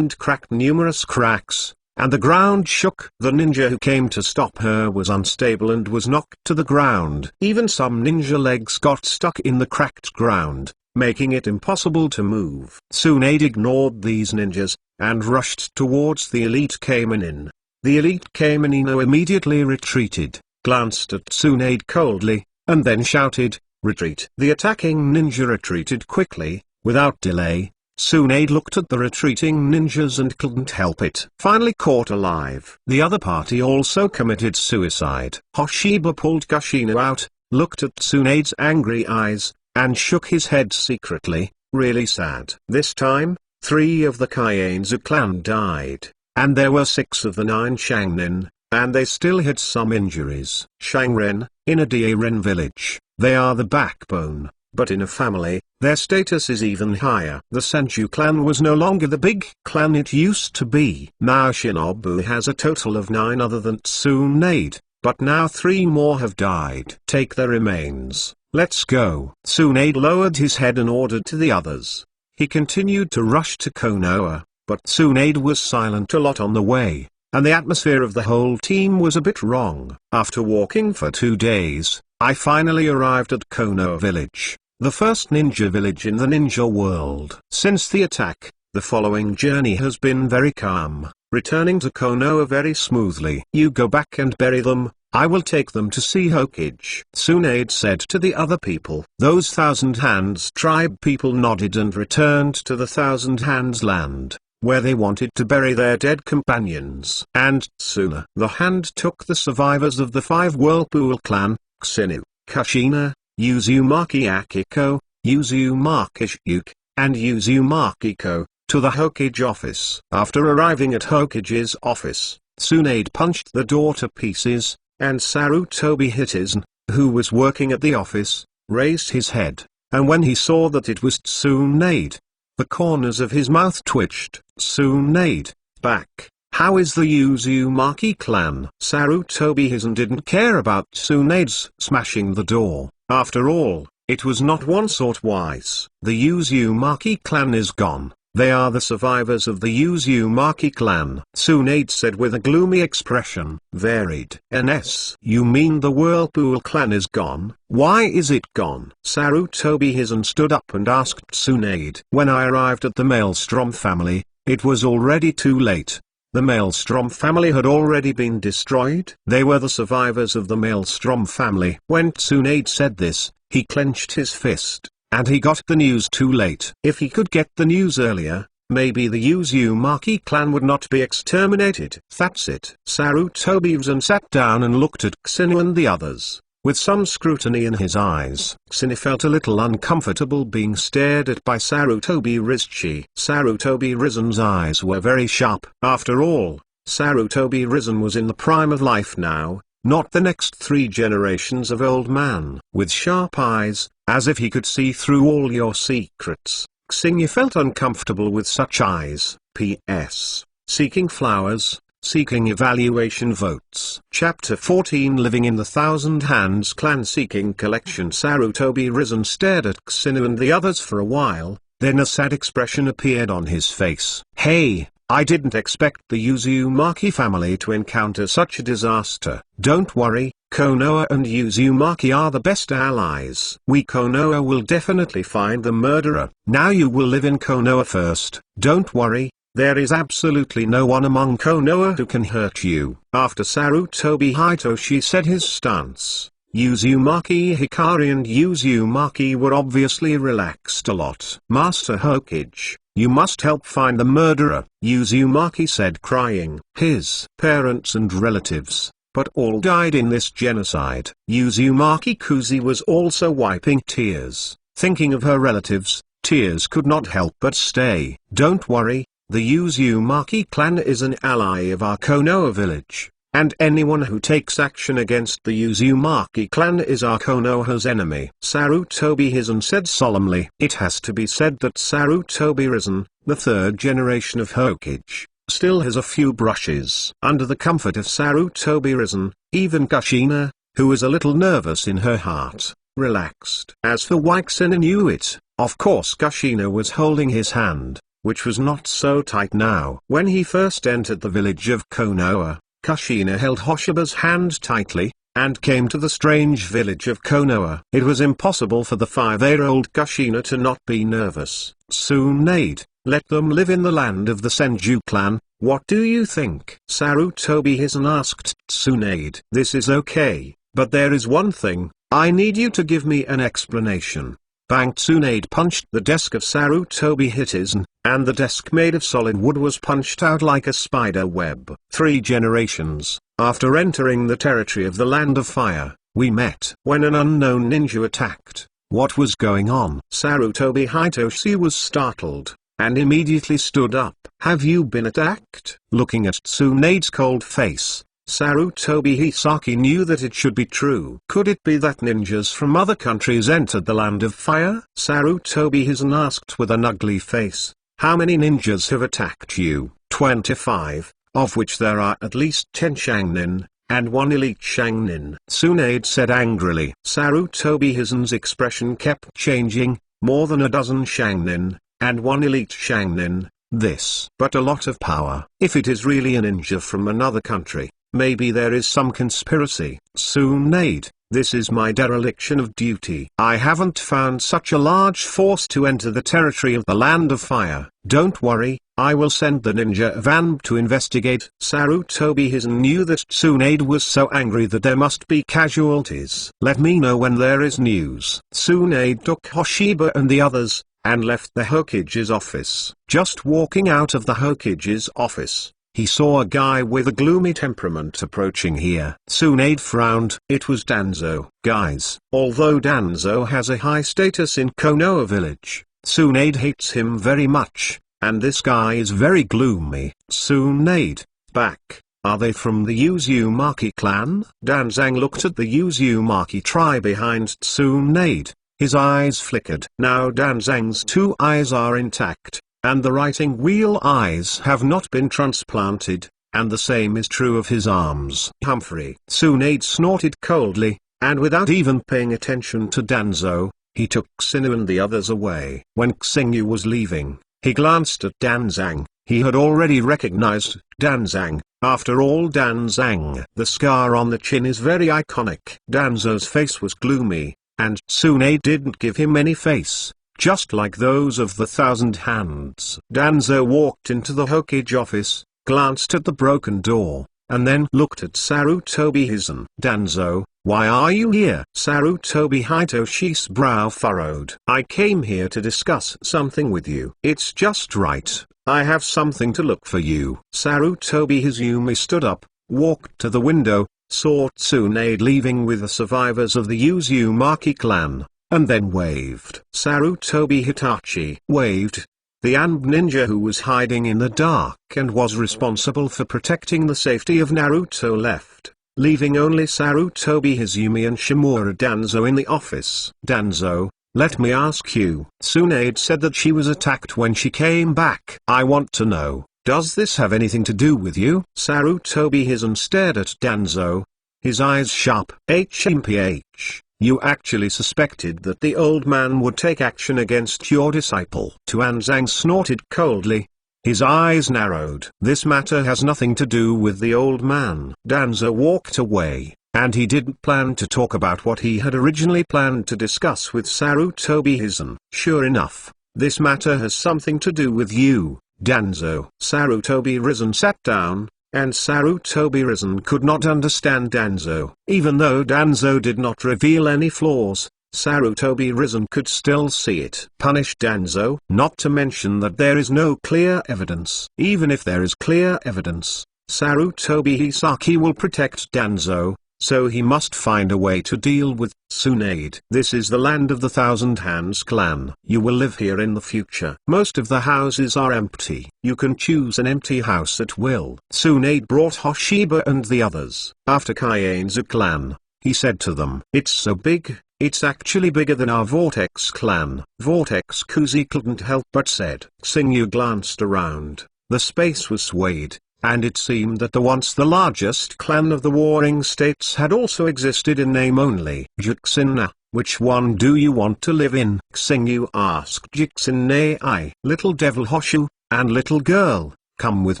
cracked numerous cracks, and the ground shook. The ninja who came to stop her was unstable and was knocked to the ground. Even some ninja legs got stuck in the cracked ground, making it impossible to move. Tsunade ignored these ninjas, and rushed towards the elite Kaiminin. The elite Kaiminino immediately retreated, glanced at Tsunade coldly, and then shouted, "Retreat!" The attacking ninja retreated quickly, without delay. Tsunade looked at the retreating ninjas and couldn't help it. Finally caught alive. The other party also committed suicide. Hoshiba pulled Kushina out, looked at Tsunade's angry eyes, and shook his head secretly, really sad. This time, 3 of the Kaienzu clan died, and there were 6 of the 9 Shangnin, and they still had some injuries. Shangren, in a Dieren village, they are the backbone. But in a family, their status is even higher. The Senju clan was no longer the big clan it used to be. Now Shinobu has a total of 9 other than Tsunade, but now 3 more have died. Take the remains, let's go. Tsunade lowered his head and ordered to the others. He continued to rush to Konoha, but Tsunade was silent a lot on the way, and the atmosphere of the whole team was a bit wrong. After walking for 2 days, I finally arrived at Konoha village, the first ninja village in the ninja world. Since the attack, the following journey has been very calm, returning to Konoha very smoothly. You go back and bury them, I will take them to see Hokage, Tsunade said to the other people. Those Thousand Hands tribe people nodded and returned to the Thousand Hands land, where they wanted to bury their dead companions. And sooner. The hand took the survivors of the 5 Whirlpool clan, Xinu, Kushina, Uzumaki Akiko, Uzumaki Shuyuki, and Uzumaki Ko, to the Hokage office. After arriving at Hokage's office, Tsunade punched the door to pieces, and Sarutobi Hitzen, who was working at the office, raised his head, and when he saw that it was Tsunade, the corners of his mouth twitched. Tsunade, back. How is the Uzumaki clan? Sarutobi Hitzen didn't care about Tsunade's smashing the door. After all, it was not once or twice. The Uzumaki clan is gone. They are the survivors of the Uzumaki clan, Tsunade said with a gloomy expression. Varied. NS. You mean the Whirlpool clan is gone? Why is it gone? Sarutobi Hitzen stood up and asked Tsunade. When I arrived at the Maelstrom family, it was already too late. The Maelstrom family had already been destroyed. They were the survivors of the Maelstrom family. When Tsunade said this, he clenched his fist, and he got the news too late. If he could get the news earlier, maybe the Uzumaki clan would not be exterminated. That's it. Sarutobi Hitzen sat down and looked at Xinu and the others, with some scrutiny in his eyes. Xinu felt a little uncomfortable being stared at by Sarutobi Hitzen. Sarutobi Hitzen's eyes were very sharp. After all, Sarutobi Hitzen was in the prime of life now, not the next 3 generations of old man. With sharp eyes, as if he could see through all your secrets. Xinu felt uncomfortable with such eyes. P.S. Seeking flowers, seeking evaluation votes. Chapter 14 Living in the Thousand Hands Clan Seeking Collection. Sarutobi Hitzen stared at Xinu and the others for a while, then a sad expression appeared on his face. Hey, I didn't expect the Uzumaki family to encounter such a disaster. Don't worry, Konoha and Uzumaki are the best allies. We Konoha will definitely find the murderer. Now you will live in Konoha first. Don't worry, There is absolutely no one among Konoha who can hurt you. After Sarutobi Hitoshi said his stance, Uzumaki Hikari and Uzumaki were obviously relaxed a lot. Master Hokage, you must help find the murderer, Uzumaki said, crying. His parents and relatives, but all died in this genocide. Uzumaki Kuzi was also wiping tears. Thinking of her relatives, tears could not help but stay. Don't worry, the Uzumaki clan is an ally of our Konoha village, and anyone who takes action against the Uzumaki clan is our Konoha's enemy. Sarutobi Hizen said solemnly. It has to be said that Sarutobi Hizen, the third generation of Hokage, still has a few brushes under the comfort of Sarutobi Hizen. Even Kushina, who was a little nervous in her heart, relaxed. As for Weixen knew it, of course Kushina was holding his hand, which was not so tight now. When he first entered the village of Konoha, Kushina held Hoshiba's hand tightly, and came to the strange village of Konoha. It was impossible for the 5-year-old Kushina to not be nervous. Tsunade, let them live in the land of the Senju clan, what do you think? Sarutobi Hizen asked Tsunade. This is okay, but there is one thing, I need you to give me an explanation. Bang! Tsunade punched the desk of Sarutobi Hizen, and the desk made of solid wood was punched out like a spider web. 3 generations after entering the territory of the Land of Fire, we met when an unknown ninja attacked. What was going on? Sarutobi Hitoshi was startled, and immediately stood up. Have you been attacked? Looking at Tsunade's cold face, Sarutobi Hisaki knew that it should be true. Could it be that ninjas from other countries entered the Land of Fire? Sarutobi Hizen asked with an ugly face. How many ninjas have attacked you? 25, of which there are at least 10 Shangnin, and 1 elite Shangnin. Tsunade said angrily. Sarutobi Hizen's expression kept changing. More than a dozen Shangnin, and 1 elite Shangnin, this. But a lot of power. If it is really a ninja from another country, maybe there is some conspiracy. Tsunade, this is my dereliction of duty. I haven't found such a large force to enter the territory of the Land of Fire. Don't worry, I will send the ninja of Anb to investigate. Sarutobi Hizen knew that Tsunade was so angry that there must be casualties. Let me know when there is news. Tsunade took Hoshiba and the others, and left the Hokage's office. Just walking out of the Hokage's office, he saw a guy with a gloomy temperament approaching here. Tsunade frowned. It was Danzo. Guys, although Danzo has a high status in Konoha village, Tsunade hates him very much, and this guy is very gloomy. Tsunade, back, are they from the Uzumaki clan? Danzang looked at the Uzumaki tribe behind Tsunade. His eyes flickered. Now Danzang's 2 eyes are intact, and the writing wheel eyes have not been transplanted, and the same is true of his arms. Humphrey. Tsunade snorted coldly, and without even paying attention to Danzo, he took Xinu and the others away. When Xingyu was leaving, he glanced at Danzang. He had already recognized Danzang. After all, Danzang, the scar on the chin is very iconic. Danzo's face was gloomy, and Tsunade didn't give him any face, just like those of the Thousand Hands. Danzo walked into the Hokage office, glanced at the broken door, and then looked at Sarutobi Hizen. Danzo, why are you here? Sarutobi Hitoshi's brow furrowed. I came here to discuss something with you. It's just right, I have something to look for you. Sarutobi Hizumi stood up, walked to the window, saw Tsunade leaving with the survivors of the Uzumaki clan, and then waved. Sarutobi Hitachi waved. The Anb ninja who was hiding in the dark and was responsible for protecting the safety of Naruto left, leaving only Sarutobi Hizumi and Shimura Danzo in the office. Danzo, let me ask you. Tsunade said that she was attacked when she came back. I want to know, does this have anything to do with you? Sarutobi Hizen stared at Danzo, his eyes sharp. HMPH, you actually suspected that the old man would take action against your disciple? Tuanzang snorted coldly. His eyes narrowed. This matter has nothing to do with the old man. Danzo walked away, and he didn't plan to talk about what he had originally planned to discuss with Sarutobi Hizen. Sure enough, this matter has something to do with you, Danzo. Sarutobi Risen sat down, and Sarutobi Risen could not understand Danzo. Even though Danzo did not reveal any flaws, Sarutobi Risen could still see it. Punish Danzo. Not to mention that there is no clear evidence. Even if there is clear evidence, Sarutobi Hisaki will protect Danzo, so he must find a way to deal with Tsunade. This is the land of the Thousand Hands clan. You will live here in the future. Most of the houses are empty. You can choose an empty house at will. Tsunade brought Hoshiba and the others. After Kaienzu clan, he said to them, "It's so big, it's actually bigger than our Vortex clan." Vortex Kuzi couldn't help but said. Xingyu glanced around. The space was swayed, and it seemed that the once the largest clan of the warring states had also existed in name only. Jixinna, which one do you want to live in? Xingyu asked Jixinna. Little devil Hoshu, and little girl, come with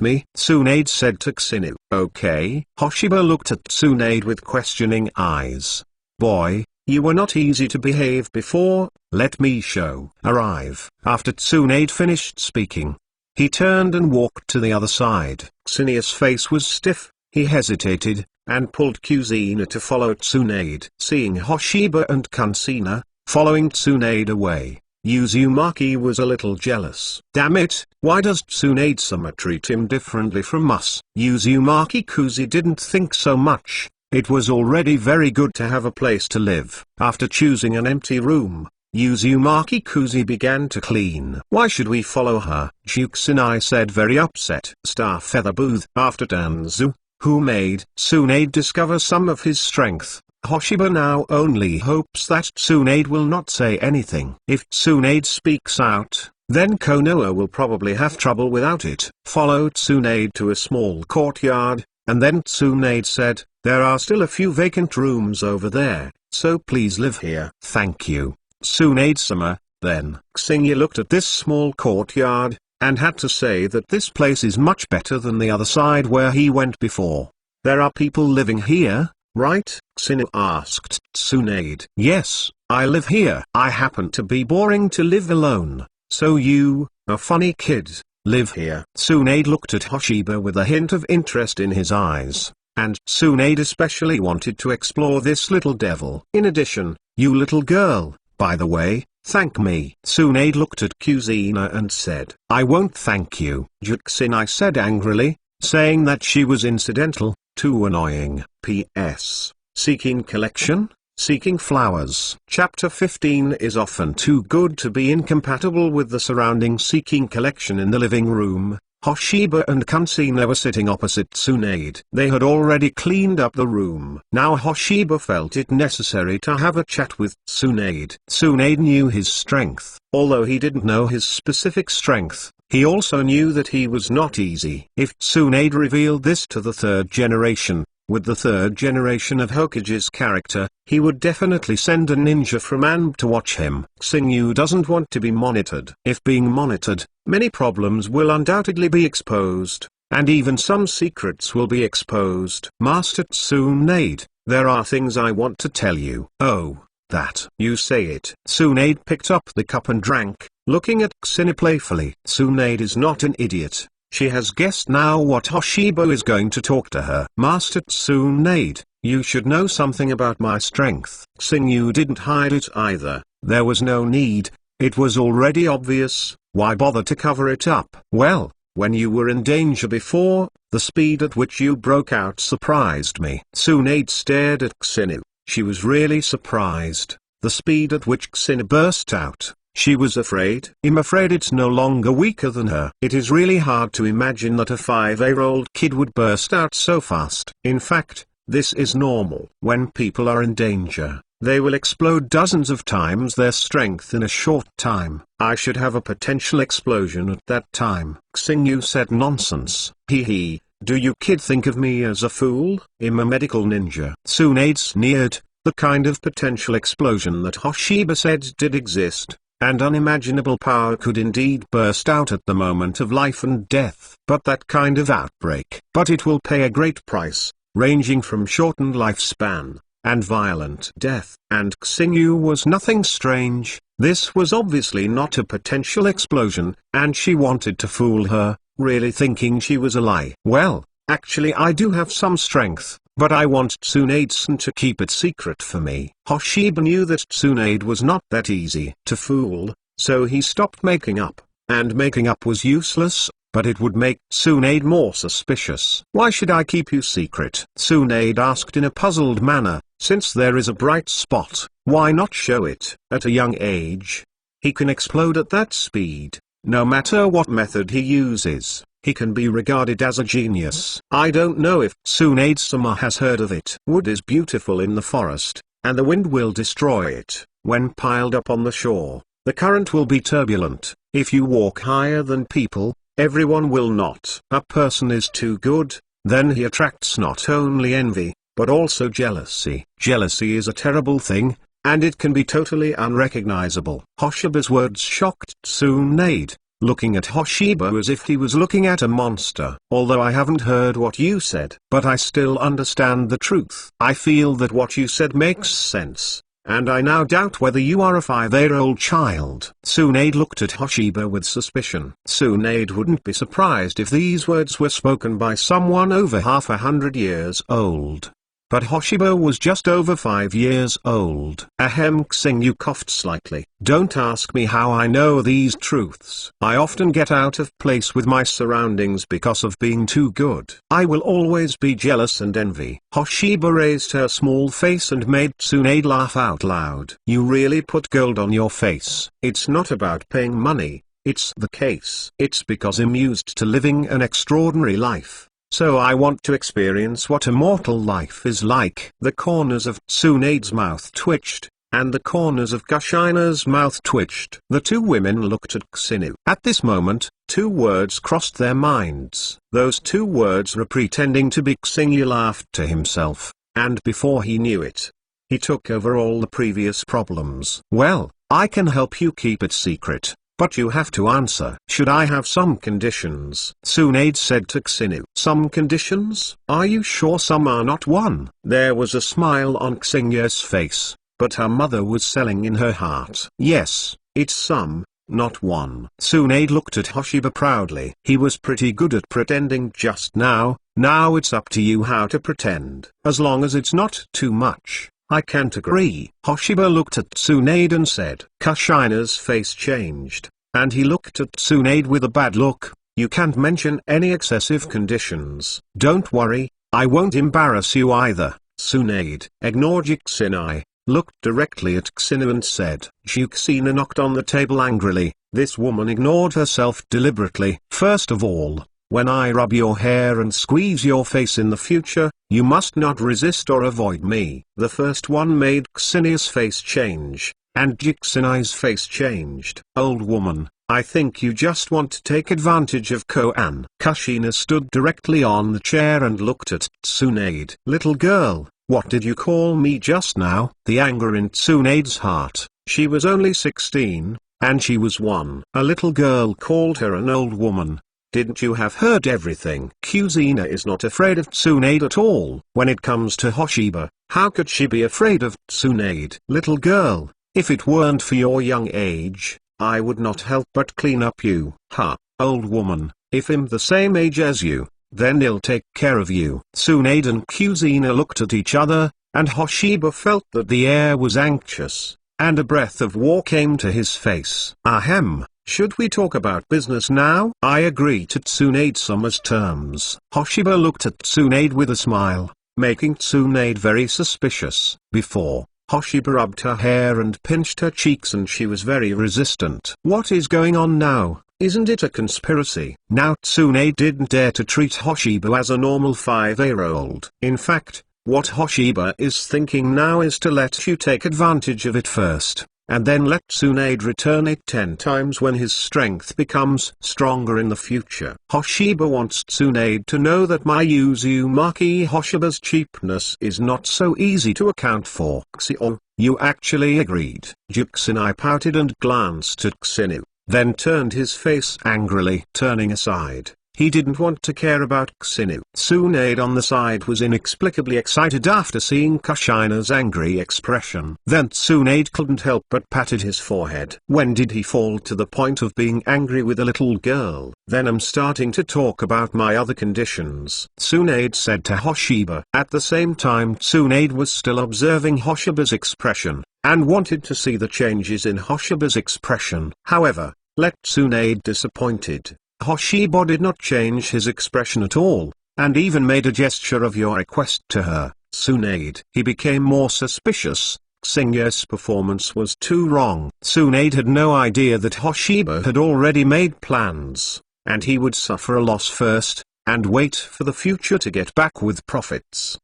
me, Tsunade said to Xinu. Okay. Hoshiba looked at Tsunade with questioning eyes. Boy, you were not easy to behave before, let me show. Arrive. After Tsunade finished speaking, he turned and walked to the other side. Xinia's face was stiff, he hesitated, and pulled Kuzina to follow Tsunade. Seeing Hoshiba and Kansina, following Tsunade away, Uzumaki was a little jealous. Damn it, why does Tsunade-sama treat him differently from us? Uzumaki Kuzi didn't think so much. It was already very good to have a place to live. After choosing an empty room, Uzumaki Kuzi began to clean. Why should we follow her? Juxinai said, very upset. Star Feather Booth. After Danzu, who made Tsunade discover some of his strength, Hoshiba now only hopes that Tsunade will not say anything. If Tsunade speaks out, then Konoha will probably have trouble without it. Follow Tsunade to a small courtyard, and then Tsunade said, there are still a few vacant rooms over there, so please live here. Thank you, Tsunade-sama. Then Xingyu looked at this small courtyard, and had to say that this place is much better than the other side where he went before. There are people living here, right? Xingyu asked Tsunade. Yes, I live here. I happen to be boring to live alone, so you, a funny kid, live here. Tsunade looked at Hoshiba with a hint of interest in his eyes, and Tsunade especially wanted to explore this little devil. In addition, you little girl, by the way, thank me. Tsunade looked at Kuzina and said, I won't thank you. Juxinai said angrily, saying that she was incidental, too annoying. P.S. Seeking collection? Seeking flowers. Chapter 15 is often too good to be incompatible with the surrounding seeking collection. In the living room, Hoshiba and Kansina were sitting opposite Tsunade. They had already cleaned up the room. Now Hoshiba felt it necessary to have a chat with Tsunade. Tsunade knew his strength. Although he didn't know his specific strength, he also knew that he was not easy. If Tsunade revealed this to the third generation, with the third generation of Hokage's character, he would definitely send a ninja from Anb to watch him. Xingyu doesn't want to be monitored. If being monitored, many problems will undoubtedly be exposed, and even some secrets will be exposed. Master Tsunade, there are things I want to tell you. Oh, that. You say it. Tsunade picked up the cup and drank, looking at Xingyu playfully. Tsunade is not an idiot. She has guessed now what Hoshiba is going to talk to her. Master Tsunade, you should know something about my strength. Xingyu didn't hide it either. There was no need, it was already obvious, why bother to cover it up? Well, when you were in danger before, the speed at which you broke out surprised me. Tsunade stared at Xingyu. She was really surprised. The speed at which Xingyu burst out. She was afraid. I'm afraid it's no longer weaker than her. It is really hard to imagine that a 5-year-old kid would burst out so fast. In fact, this is normal. When people are in danger, they will explode dozens of times their strength in a short time. I should have a potential explosion at that time. Xingyu said nonsense. Hee. Do you kid think of me as a fool? I'm a medical ninja. Tsunade sneered. The kind of potential explosion that Hoshiba said did exist, and unimaginable power could indeed burst out at the moment of life and death. But that kind of outbreak. But it will pay a great price, ranging from shortened lifespan, and violent death. And Xingyu was nothing strange. This was obviously not a potential explosion, and she wanted to fool her, really thinking she was a lie. Well, actually I do have some strength, but I want Tsunade-san to keep it secret for me. Hoshiba knew that Tsunade was not that easy to fool, so he stopped making up, and making up was useless, but it would make Tsunade more suspicious. Why should I keep you secret? Tsunade asked in a puzzled manner. Since there is a bright spot, why not show it? At a young age, he can explode at that speed. No matter what method he uses, he can be regarded as a genius. I don't know if Tsunade-sama has heard of it. Wood is beautiful in the forest, and the wind will destroy it. When piled up on the shore, the current will be turbulent. If you walk higher than people, everyone will not. A person is too good, then he attracts not only envy, but also jealousy. Jealousy is a terrible thing, and it can be totally unrecognizable. Hoshiba's words shocked Tsunade, looking at Hoshiba as if he was looking at a monster. Although I haven't heard what you said, but I still understand the truth. I feel that what you said makes sense, and I now doubt whether you are a 5-year-old child. Tsunade looked at Hoshiba with suspicion. Tsunade wouldn't be surprised if these words were spoken by someone over 100 years old. But Hoshiba was just over 5 years old. Ahem. Xingyu coughed slightly. Don't ask me how I know these truths. I often get out of place with my surroundings because of being too good. I will always be jealous and envy. Hoshiba raised her small face and made Tsunade laugh out loud. You really put gold on your face. It's not about paying money, it's the case. It's because I'm used to living an extraordinary life. So I want to experience what a mortal life is like. The corners of Tsunade's mouth twitched, and the corners of Kushina's mouth twitched. The two women looked at Xingyu. At this moment, two words crossed their minds. Those two words were pretending to be. Xingyu laughed to himself, and before he knew it, he took over all the previous problems. Well, I can help you keep it secret, but you have to answer. Should I have some conditions? Tsunade said to Xingyu. Some conditions? Are you sure some are not one? There was a smile on Xingyu's face, but her mother was selling in her heart. Yes, it's some, not one. Tsunade looked at Hoshiba proudly. He was pretty good at pretending just now. Now it's up to you how to pretend. As long as it's not too much, I can't agree. Hoshiba looked at Tsunade and said. Kushina's face changed, and he looked at Tsunade with a bad look. You can't mention any excessive conditions. Don't worry, I won't embarrass you either. Tsunade ignored Jixinai, looked directly at Xingyu and said. Jixina knocked on the table angrily. This woman ignored herself deliberately. First of all, when I rub your hair and squeeze your face in the future, you must not resist or avoid me. The first one made Xingya's face change, and Jixinai's face changed. Old woman, I think you just want to take advantage of Koan. Kushina stood directly on the chair and looked at Tsunade. Little girl, what did you call me just now? The anger in Tsunade's heart. She was only 16, and she was 1. A little girl called her an old woman. Didn't you have heard everything? Kuzina is not afraid of Tsunade at all. When it comes to Hoshiba, how could she be afraid of Tsunade? Little girl, if it weren't for your young age, I would not help but clean up you. Ha, old woman, if I'm the same age as you, then he'll take care of you. Tsunade and Kuzina looked at each other, and Hoshiba felt that the air was anxious, and a breath of war came to his face. Ahem. Should we talk about business now? I agree to Tsunade-sama's terms. Hoshiba looked at Tsunade with a smile, making Tsunade very suspicious. Before, Hoshiba rubbed her hair and pinched her cheeks and she was very resistant. What is going on now? Isn't it a conspiracy? Now Tsunade didn't dare to treat Hoshiba as a normal 5-year-old. In fact, what Hoshiba is thinking now is to let you take advantage of it first, and then let Tsunade return it 10 times when his strength becomes stronger in the future. Hoshiba wants Tsunade to know that my Uzumaki Hoshiba's cheapness is not so easy to account for. Xio, you actually agreed. Jixinai pouted and glanced at Xingyu, then turned his face angrily. Turning aside, He didn't want to care about Xinu. Tsunade on the side was inexplicably excited after seeing Kushina's angry expression. Then Tsunade couldn't help but patted his forehead. When did he fall to the point of being angry with a little girl? Then I'm starting to talk about my other conditions, Tsunade said to Hoshiba. At the same time Tsunade was still observing Hoshiba's expression, and wanted to see the changes in Hoshiba's expression. However, let Tsunade disappointed. Hoshiba did not change his expression at all, and even made a gesture of your request to her, Tsunade. He became more suspicious. Xingya's performance was too wrong. Tsunade had no idea that Hoshiba had already made plans, and he would suffer a loss first, and wait for the future to get back with profits.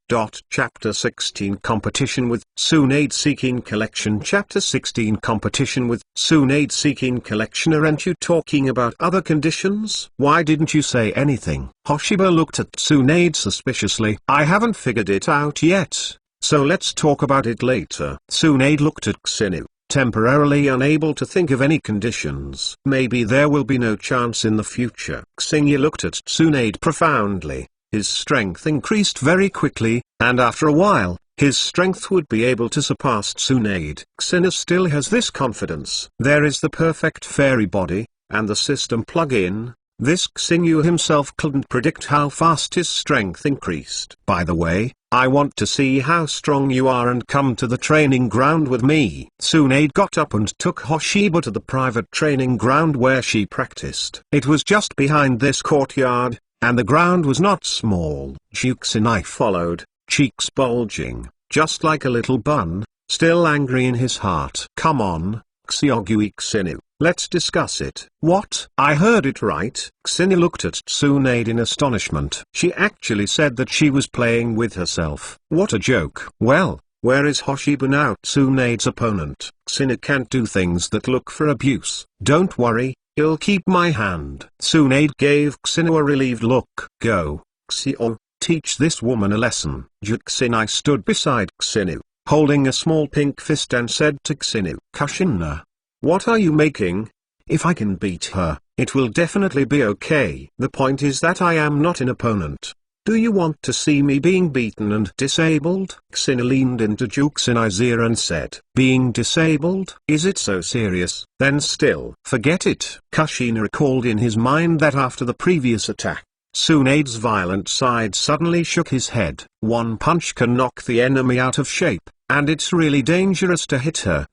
Chapter 16 Competition with Tsunade Seeking Collection. Chapter 16 Competition with Tsunade Seeking Collection. Aren't you talking about other conditions? Why didn't you say anything? Hoshiba looked at Tsunade suspiciously. I haven't figured it out yet, so let's talk about it later. Tsunade looked at Xinu, temporarily unable to think of any conditions. Maybe there will be no chance in the future. Xingya looked at Tsunade profoundly. His strength increased very quickly, and after a while, his strength would be able to surpass Tsunade. Xingya still has this confidence. There is the perfect fairy body, and the system plug-in. This Xingyu himself couldn't predict how fast his strength increased. By the way, I want to see how strong you are and come to the training ground with me. Tsunade got up and took Hoshiba to the private training ground where she practiced. It was just behind this courtyard, and the ground was not small. Juxinai followed, cheeks bulging, just like a little bun, still angry in his heart. Come on, Xiogui Xinu. Let's discuss it. What? I heard it right? Xinu looked at Tsunade in astonishment. She actually said that she was playing with herself. What a joke. Well, where is Hoshiba now? Tsunade's opponent. Xinu can't do things that look for abuse. Don't worry, I'll keep my hand. Tsunade gave Xinu a relieved look. Go, Xio, teach this woman a lesson. Juxinai stood beside Xinu, holding a small pink fist, and said to Xinu, Kushina, what are you making? If I can beat her, it will definitely be okay. The point is that I am not an opponent. Do you want to see me being beaten and disabled? Xinu leaned into Juxinai's ear and said, being disabled? Is it so serious? Then still, forget it. Kushina recalled in his mind that after the previous attack, Tsunade's violent side suddenly shook his head. One punch can knock the enemy out of shape, and it's really dangerous to hit her.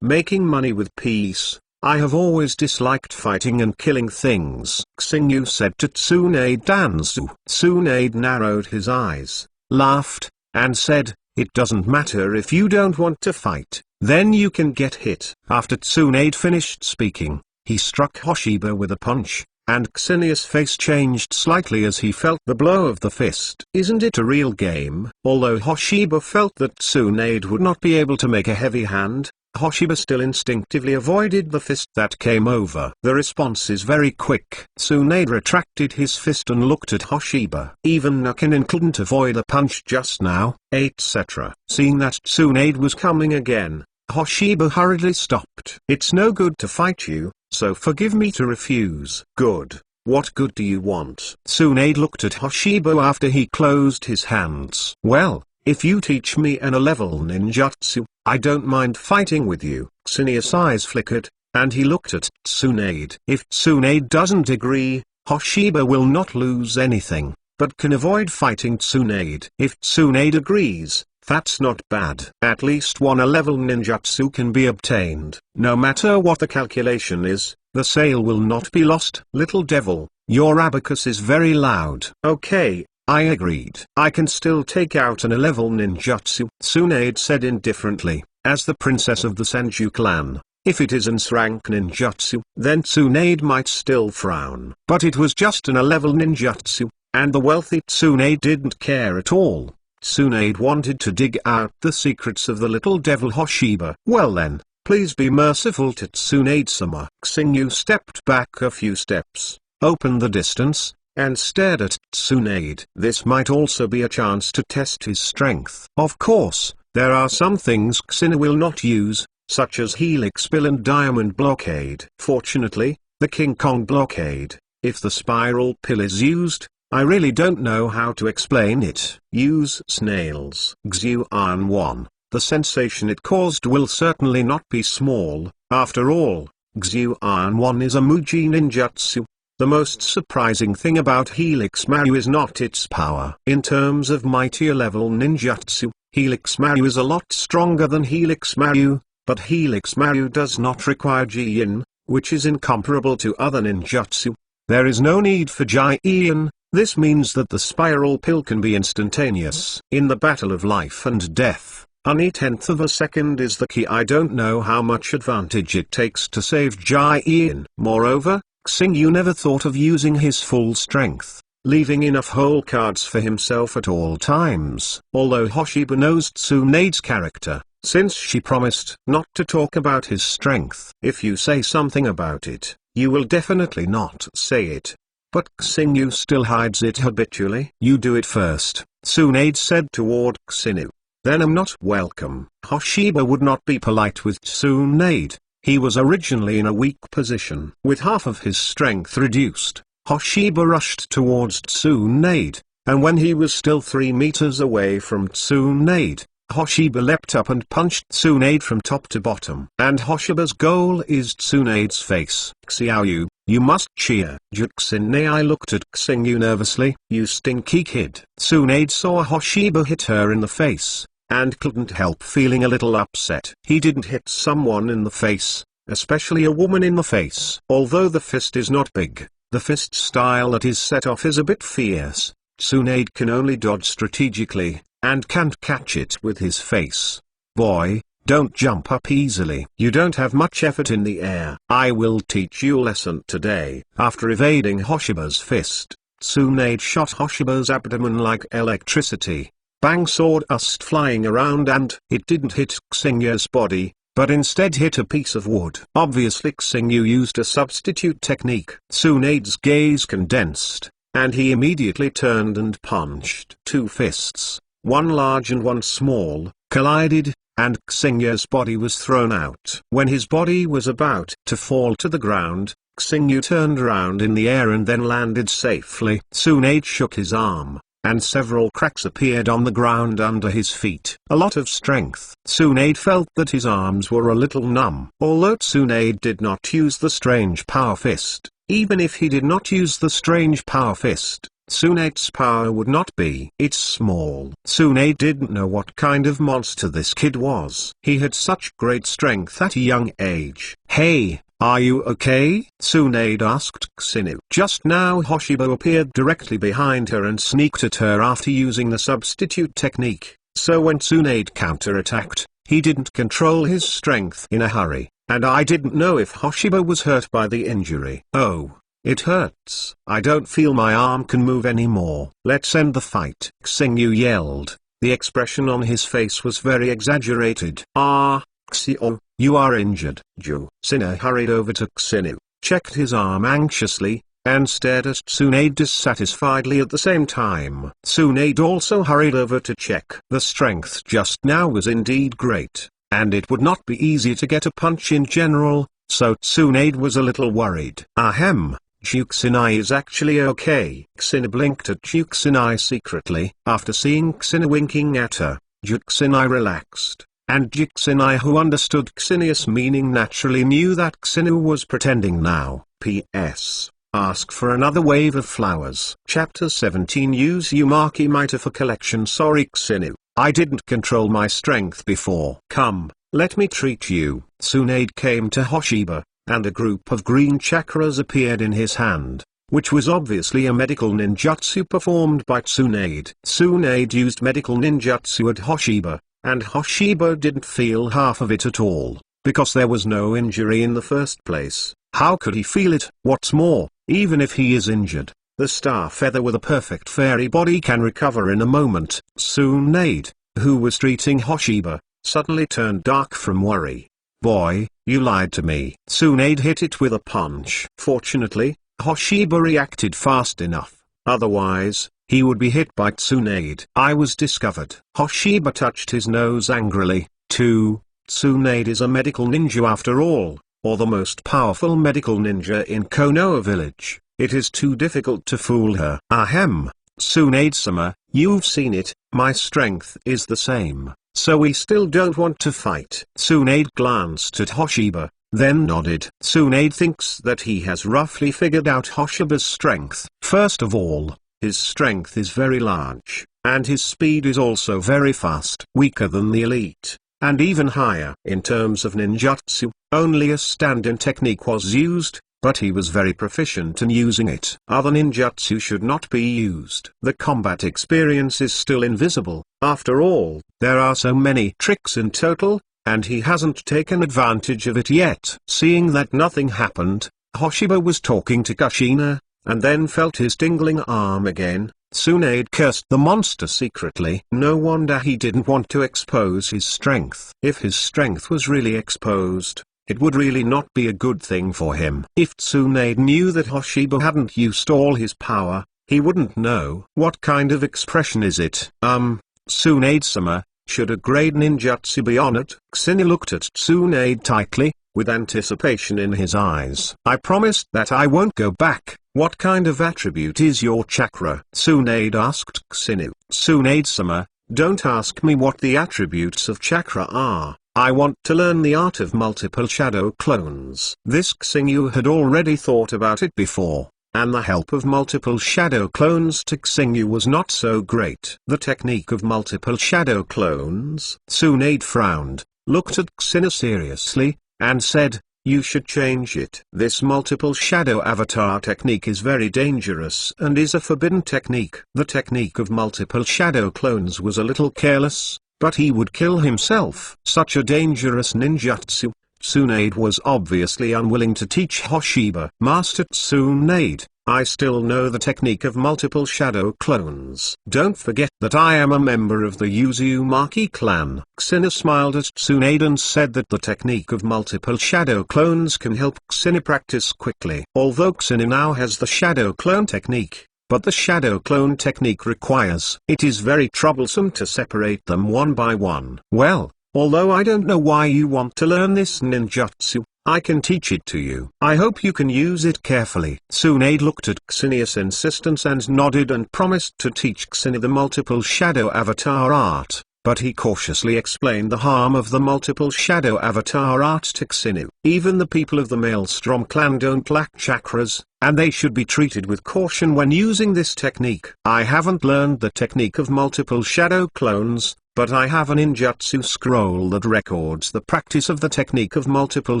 Making money with peace. I have always disliked fighting and killing things, Xingyu said to Tsunade Danzu. Tsunade narrowed his eyes, laughed, and said, it doesn't matter if you don't want to fight, then you can get hit. After Tsunade finished speaking, he struck Hoshiba with a punch, and Xinia's face changed slightly as he felt the blow of the fist. Isn't it a real game? Although Hoshiba felt that Tsunade would not be able to make a heavy hand, Hoshiba still instinctively avoided the fist that came over. The response is very quick. Tsunade retracted his fist and looked at Hoshiba. Even Nukkinen couldn't avoid a punch just now, etc. Seeing that Tsunade was coming again, Hoshiba hurriedly stopped. It's no good to fight you, so forgive me to refuse. Good. What good do you want? Tsunade looked at Hoshiba after he closed his hands. Well, if you teach me an A-level ninjutsu, I don't mind fighting with you. Xinia's eyes flickered, and he looked at Tsunade. If Tsunade doesn't agree, Hoshiba will not lose anything, but can avoid fighting Tsunade. If Tsunade agrees, that's not bad. At least one A-level ninjutsu can be obtained. No matter what the calculation is, the sale will not be lost. Little devil, your abacus is very loud. Okay, I agreed. I can still take out an A-level ninjutsu, Tsunade said indifferently. As the princess of the Senju clan, if it is an S-rank ninjutsu, then Tsunade might still frown. But it was just an A-level ninjutsu, and the wealthy Tsunade didn't care at all. Tsunade wanted to dig out the secrets of the little devil Hoshiba. Well then, please be merciful to Tsunade-sama. Xingyu stepped back a few steps, opened the distance, and stared at Tsunade. This might also be a chance to test his strength. Of course, there are some things Xinu will not use, such as Helix Pill and Diamond Blockade. Fortunately, the King Kong Blockade, If the spiral pill is used, I really don't know how to explain it. Use snails. Xuan 1. The sensation it caused will certainly not be small. After all, Xuan 1 is a Muji ninjutsu. The most surprising thing about Helix Maru is not its power. In terms of mightier level ninjutsu, Helix Maru is a lot stronger than Helix Maru, but Helix Maru does not require Ji-in, which is incomparable to other ninjutsu. There is no need for Ji-in. This means that the spiral pill can be instantaneous. In the battle of life and death, any tenth of a second is the key. I don't know how much advantage it takes to save Ji-in. Moreover, Xingyu never thought of using his full strength, leaving enough whole cards for himself at all times. Although Hoshiba knows Tsunade's character, since she promised not to talk about his strength. If you say something about it, you will definitely not say it. But Xingyu still hides it habitually. You do it first, Tsunade said toward Xingyu. Then I'm not welcome. Hoshiba would not be polite with Tsunade. He was originally in a weak position. With half of his strength reduced, Hoshiba rushed towards Tsunade, and when he was still 3 meters away from Tsunade, Hoshiba leapt up and punched Tsunade from top to bottom. And Hoshiba's goal is Tsunade's face. Xiaoyu, you must cheer. Juxinei looked at Xingyu nervously. You stinky kid. Tsunade saw Hoshiba hit her in the face, and couldn't help feeling a little upset. He didn't hit someone in the face, especially a woman in the face. Although the fist is not big, the fist style that is set off is a bit fierce. Tsunade can only dodge strategically, and can't catch it with his face. Boy, don't jump up easily. You don't have much effort in the air. I will teach you a lesson today. After evading Hoshiba's fist, Tsunade shot Hoshiba's abdomen like electricity. Bang, sawdust flying around, and it didn't hit Xingyu's body, but instead hit a piece of wood. Obviously Xingyu used a substitute technique. Tsunade's gaze condensed, and he immediately turned and punched. 2 fists, one large and one small, collided, and Xingyu's body was thrown out. When his body was about to fall to the ground, Xingyu turned around in the air and then landed safely. Tsunade shook his arm, and several cracks appeared on the ground under his feet. A lot of strength. Tsunade felt that his arms were a little numb. Although Tsunade did not use the strange power fist, even if he did not use the strange power fist, Tsunade's power would not be. It's small. Tsunade didn't know what kind of monster this kid was. He had such great strength at a young age. Hey, are you okay? Tsunade asked Xingyu. Just now Hoshiba appeared directly behind her and sneaked at her after using the substitute technique, so when Tsunade counterattacked, he didn't control his strength in a hurry, and I didn't know if Hoshiba was hurt by the injury. Oh, it hurts. I don't feel my arm can move anymore. Let's end the fight, Xingyu yelled. The expression on his face was very exaggerated. Ah, Xio, you are injured. Juxinei hurried over to Xingyu, checked his arm anxiously, and stared at Tsunade dissatisfiedly at the same time. Tsunade also hurried over to check. The strength just now was indeed great, and it would not be easy to get a punch in general, so Tsunade was a little worried. Ahem, Juxinei is actually okay. Xingyu blinked at Juxinei secretly. After seeing Xingyu winking at her, Juxinei relaxed. And Juxinei, who understood Xingyi's meaning, naturally knew that Xingyu was pretending now. P.S. Ask for another wave of flowers. Chapter 17. Use Umaki Mita for collection. Sorry Xingyu, I didn't control my strength before. Come, let me treat you. Tsunade came to Hoshiba, and a group of green chakras appeared in his hand, which was obviously a medical ninjutsu performed by Tsunade. Tsunade used medical ninjutsu at Hoshiba, and Hoshiba didn't feel half of it at all, because there was no injury in the first place. How could he feel it? What's more, even if he is injured, the star feather with a perfect fairy body can recover in a moment. Tsunade, who was treating Hoshiba, suddenly turned dark from worry. Boy, you lied to me. Tsunade hit it with a punch. Fortunately, Hoshiba reacted fast enough, otherwise, he would be hit by Tsunade. I was discovered. Hoshiba touched his nose angrily. Tsunade is a medical ninja after all, or the most powerful medical ninja in Konoha village. It is too difficult to fool her. Ahem. Tsunade-sama, you've seen it, my strength is the same, so we still don't want to fight. Tsunade glanced at Hoshiba, then nodded. Tsunade thinks that he has roughly figured out Hoshiba's strength. First of all, his strength is very large, and his speed is also very fast. Weaker than the elite, and even higher. In terms of ninjutsu, only a stand-in technique was used, but he was very proficient in using it. Other ninjutsu should not be used. The combat experience is still invisible. After all, there are so many tricks in total, and he hasn't taken advantage of it yet. Seeing that nothing happened, Hoshiba was talking to Kushina, and then felt his tingling arm again. Tsunade cursed the monster secretly. No wonder he didn't want to expose his strength. If his strength was really exposed, it would really not be a good thing for him. If Tsunade knew that Hoshiba hadn't used all his power, he wouldn't know. What kind of expression is it? Tsunade-sama, should a grade ninjutsu be honored? Kushina looked at Tsunade tightly, with anticipation in his eyes. I promised that I won't go back. What kind of attribute is your chakra? Tsunade asked Kushina. Tsunade-sama, don't ask me what the attributes of chakra are. I want to learn the art of multiple shadow clones. This Kushina had already thought about it before, and the help of multiple shadow clones to Kushina was not so great. The technique of multiple shadow clones? Tsunade frowned, looked at Kushina seriously, and said, you should change it. This multiple shadow avatar technique is very dangerous and is a forbidden technique. The technique of multiple shadow clones was a little careless, but he would kill himself. Such a dangerous ninjutsu. Tsunade was obviously unwilling to teach Hoshiba. Master Tsunade, I still know the technique of multiple shadow clones. Don't forget that I am a member of the Uzumaki clan. Kushina smiled at Tsunade and said that the technique of multiple shadow clones can help Kushina practice quickly. Although Kushina now has the shadow clone technique, but the shadow clone technique requires. It is very troublesome to separate them one by one. Well, although I don't know why you want to learn this ninjutsu, I can teach it to you. I hope you can use it carefully. Tsunade looked at Kushina's insistence and nodded and promised to teach Kushina the multiple shadow avatar art, but he cautiously explained the harm of the multiple shadow avatar art to Kushina. Even the people of the Maelstrom clan don't lack chakras, and they should be treated with caution when using this technique. I haven't learned the technique of multiple shadow clones, but I have a ninjutsu scroll that records the practice of the technique of multiple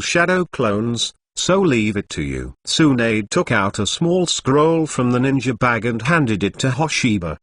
shadow clones, so leave it to you. Tsunade took out a small scroll from the ninja bag and handed it to Hoshiba.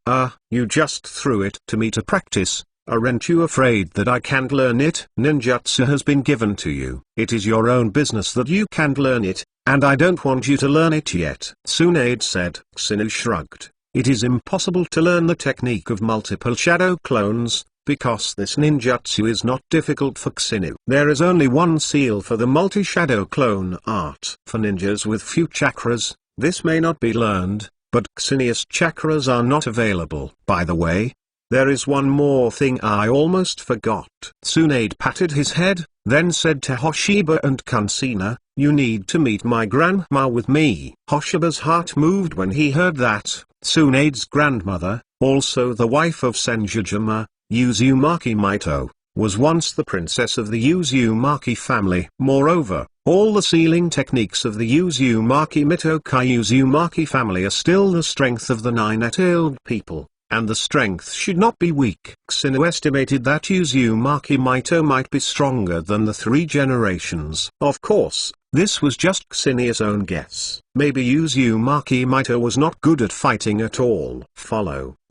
You just threw it to me to practice. Aren't you afraid that I can't learn it? Ninjutsu has been given to you. It is your own business that you can't learn it, and I don't want you to learn it yet. Tsunade said. Kushina shrugged. It is impossible to learn the technique of multiple shadow clones, because this ninjutsu is not difficult for Kushina. There is only one seal for the multi-shadow clone art. For ninjas with few chakras, this may not be learned, but Kushina's chakras are not available. By the way, there is one more thing I almost forgot. Tsunade patted his head, then said to Hoshiba and Kushina, you need to meet my grandma with me. Hoshiba's heart moved when he heard that. Tsunade's grandmother, also the wife of Senjujima, Uzumaki Mito, was once the princess of the Uzumaki family. Moreover, all the sealing techniques of the Uzumaki Mitokai Uzumaki family are still the strength of the nine-tailed people, and the strength should not be weak. Kushina estimated that Uzumaki Mito might be stronger than the 3 generations. Of course, this was just Kushina's own guess. Maybe Uzumaki Mito was not good at fighting at all.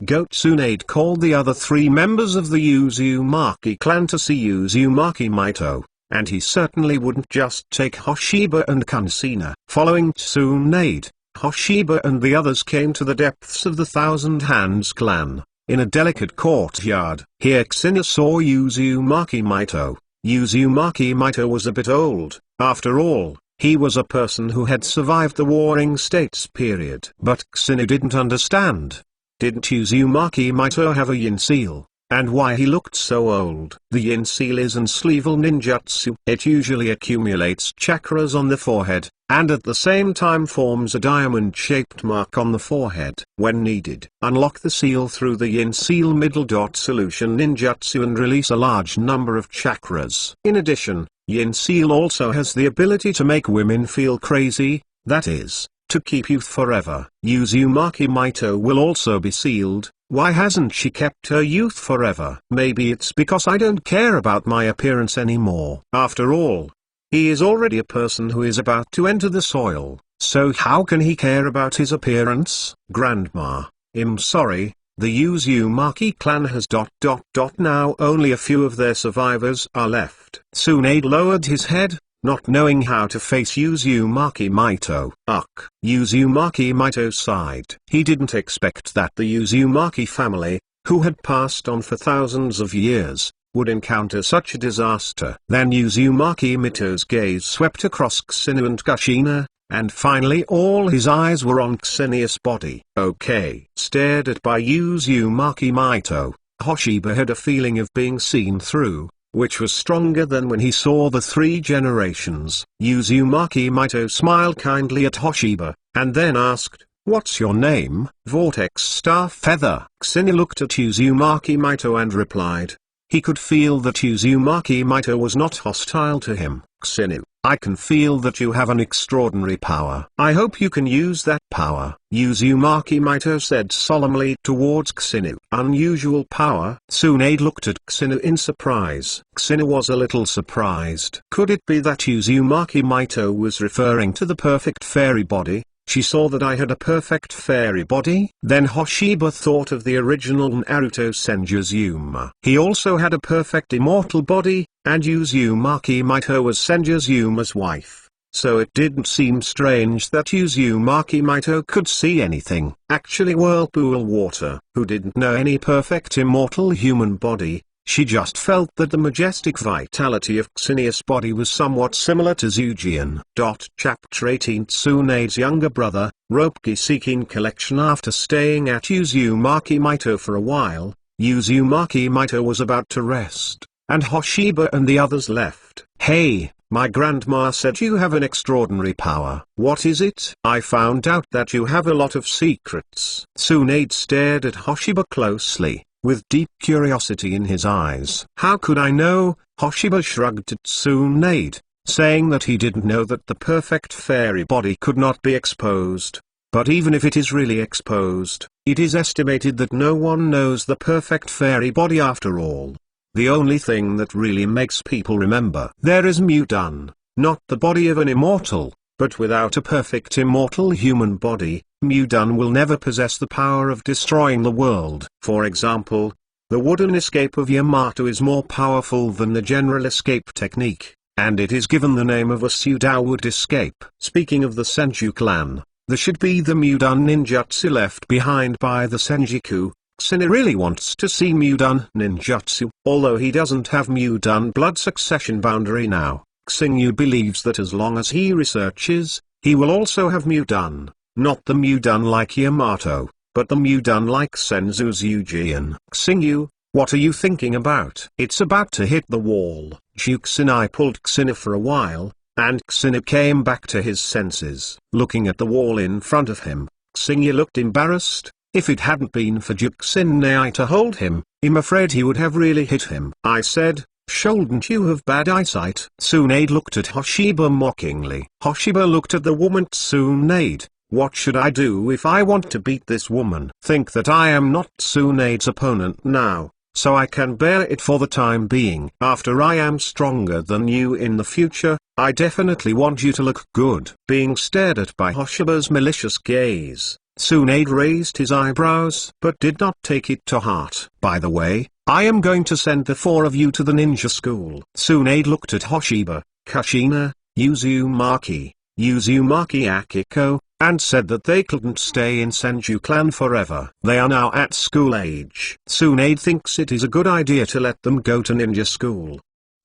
Goat Tsunade called the other 3 members of the Uzumaki clan to see Uzumaki Mito, and he certainly wouldn't just take Hoshiba and Kushina. Following Tsunade, Hoshiba and the others came to the depths of the Thousand Hands clan, in a delicate courtyard. Here Kushina saw Uzumaki Mito. Uzumaki Mito was a bit old, after all, he was a person who had survived the Warring States period. But Kushina didn't understand. Didn't Uzumaki Mito have a yin seal, and why he looked so old? The yin seal is an sleevel ninjutsu. It usually accumulates chakras on the forehead, and at the same time forms a diamond-shaped mark on the forehead. When needed, unlock the seal through the Yin Seal middle dot solution ninjutsu and release a large number of chakras. In addition, Yin Seal also has the ability to make women feel crazy, that is, to keep youth forever. Uzumaki Maito will also be sealed. Why hasn't she kept her youth forever? Maybe it's because I don't care about my appearance anymore. After all, he is already a person who is about to enter the soil, so how can he care about his appearance? Grandma, I'm sorry, the Uzumaki clan has ... Now only a few of their survivors are left. Tsunade lowered his head, not knowing how to face Uzumaki Maito. Uzumaki Maito sighed. He didn't expect that the Uzumaki family, who had passed on for thousands of years, would encounter such a disaster. Then Uzumaki Maito's gaze swept across Kusinu and Kushina, and finally all his eyes were on Ksenia's body. Okay. Stared at by Uzumaki Maito, Hoshiba had a feeling of being seen through, which was stronger than when he saw the three generations. Uzumaki Maito smiled kindly at Hoshiba, and then asked, "What's your name?" Vortex Star Feather. Ksenia looked at Uzumaki Maito and replied. He could feel that Uzumaki Maito was not hostile to him. "Ksenia, I can feel that you have an extraordinary power. I hope you can use that power," Uzumaki Maito said solemnly towards Ksenia. "Unusual power?" Tsunade looked at Ksenia in surprise. Ksenia was a little surprised. Could it be that Uzumaki Maito was referring to the perfect fairy body? She saw that I had a perfect fairy body? Then Hoshiba thought of the original Naruto Senju's Yuma. He also had a perfect immortal body, and Uzumaki Maito was Senju's Yuma's wife. So it didn't seem strange that Uzumaki Maito could see anything. Actually Whirlpool Water, who didn't know any perfect immortal human body, she just felt that the majestic vitality of Ksenia's body was somewhat similar to Zujian. Chapter 18 Tsunade's younger brother, Ropeki seeking collection. After staying at Uzumaki Maito for a while, Uzumaki Maito was about to rest, and Hoshiba and the others left. "Hey, my grandma said you have an extraordinary power." "What is it?" "I found out that you have a lot of secrets." Tsunade stared at Hoshiba closely, with deep curiosity in his eyes. "How could I know?" Hoshiba shrugged at Tsunade, saying that he didn't know that the perfect fairy body could not be exposed. But even if it is really exposed, it is estimated that no one knows the perfect fairy body after all. The only thing that really makes people remember there is Mudan, not the body of an immortal, but without a perfect immortal human body, Mudan will never possess the power of destroying the world. For example, the wooden escape of Yamato is more powerful than the general escape technique, and it is given the name of a Sudawood escape. Speaking of the Senju clan, there should be the Mudan ninjutsu left behind by the Senjiku. Ksenia really wants to see Mudan ninjutsu. Although he doesn't have Mudan blood succession boundary now, Xingyu believes that as long as he researches, he will also have Mudan. Not the Mudan like Yamato, but the Mudan like Senzu's Yujian. "Xingyu, what are you thinking about?" "It's about to hit the wall." Juxinai pulled Ksenia for a while, and Ksenia came back to his senses. Looking at the wall in front of him, Xingyu looked embarrassed. If it hadn't been for Juxinai to hold him, I'm afraid he would have really hit him. "I said, shouldn't you have bad eyesight?" Tsunade looked at Hoshiba mockingly. Hoshiba looked at the woman. "Tsunade, what should I do if I want to beat this woman?" "Think that I am not Tsunade's opponent now, so I can bear it for the time being. After I am stronger than you in the future, I definitely want you to look good." Being stared at by Hoshiba's malicious gaze, Tsunade raised his eyebrows but did not take it to heart. "By the way, I am going to send the four of you to the ninja school." Tsunade looked at Hoshiba, Kushina, Uzumaki Akiko, and said that they couldn't stay in Senju clan forever. They are now at school age. Tsunade thinks it is a good idea to let them go to ninja school.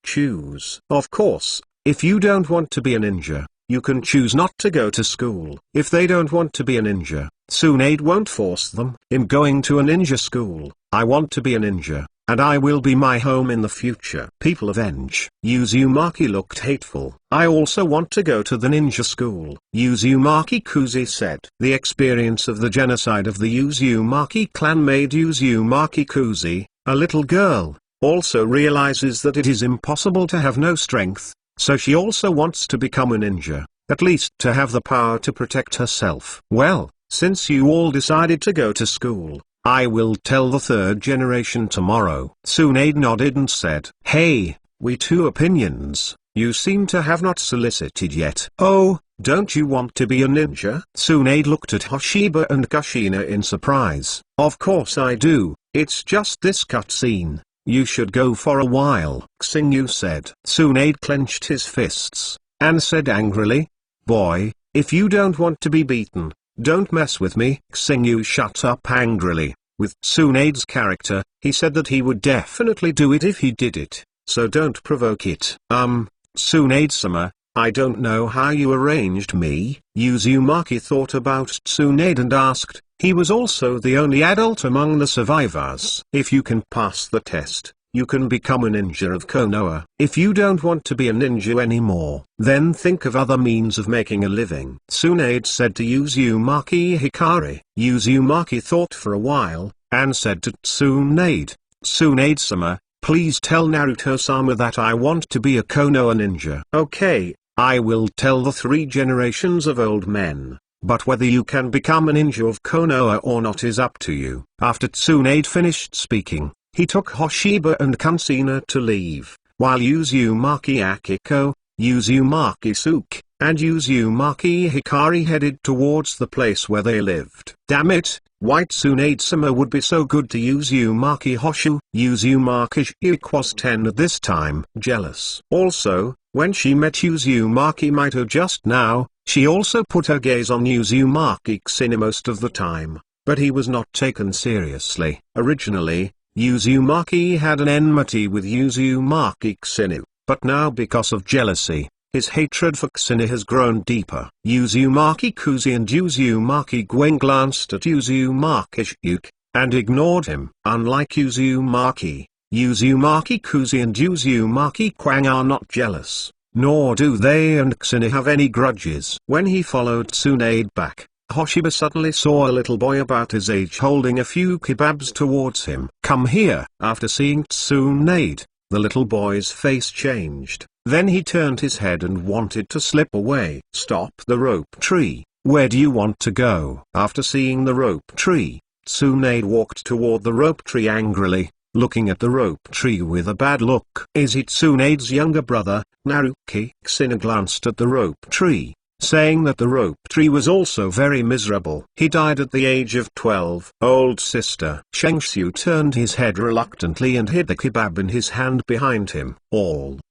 Choose. Of course, if you don't want to be a ninja, you can choose not to go to school. If they don't want to be a ninja, Tsunade won't force them. "I'm going to a ninja school. I want to be a ninja, and I will be my home in the future. People of Enge. Uzumaki looked hateful. I also want to go to the ninja school. Uzumaki Kuzi said. The experience of the genocide of the Uzumaki clan made Uzumaki Kuzi, a little girl, also realizes that it is impossible to have no strength, so she also wants to become a ninja, at least to have the power to protect herself. Well, since you all decided to go to school, I will tell the third generation tomorrow. Tsunade nodded and said, Hey, we two opinions, you seem to have not solicited yet. Oh, don't you want to be a ninja? Tsunade looked at Hoshiba and Kushina in surprise. Of course I do, it's just this cutscene. You should go for a while, Xingyu said. Tsunade clenched his fists, and said angrily, Boy, if you don't want to be beaten, don't mess with me. Xingyu shut up angrily. With Tsunade's character, he said that he would definitely do it if he did it, so don't provoke it. Tsunade-sama, I don't know how you arranged me. Uzumaki thought about Tsunade and asked, he was also the only adult among the survivors. If you can pass the test, you can become a ninja of Konoha. If you don't want to be a ninja anymore, then think of other means of making a living. Tsunade said to Uzumaki Hikari. Uzumaki thought for a while, and said to Tsunade, Tsunade-sama, please tell Naruto-sama that I want to be a Konoha ninja. Okay, I will tell the three generations of old men. But whether you can become a ninja of Konoha or not is up to you. After Tsunade finished speaking, he took Hoshiba and Kushina to leave, while Uzumaki Akiko, Uzumaki Suke, and Uzumaki Hikari headed towards the place where they lived. Damn it, White Tsunade-sama would be so good to Uzumaki Hoshu. Uzumaki Suke was 10 at this time. Jealous. Also, when she met Uzumaki Mito just now, she also put her gaze on Uzumaki Kushina most of the time, but he was not taken seriously. Originally, Uzumaki had an enmity with Uzumaki Kushina, but now because of jealousy, his hatred for Kushina has grown deeper. Uzumaki Kuzi and Uzumaki Gwen glanced at Uzumaki Suke, and ignored him. Unlike Uzumaki Kuzi and Uzumaki Kwang are not jealous, nor do they and Kushina have any grudges. When he followed Tsunade back, Hoshiba suddenly saw a little boy about his age holding a few kebabs towards him. Come here. After seeing Tsunade, the little boy's face changed. Then he turned his head and wanted to slip away. Stop the rope tree. Where do you want to go? After seeing the rope tree, Tsunade walked toward the rope tree angrily, looking at the rope tree with a bad look. Is it Tsunade's younger brother, Naruki? Kushina glanced at the rope tree, saying that the rope tree was also very miserable. He died at the age of 12. Old sister. Shengshu turned his head reluctantly and hid the kebab in his hand behind him.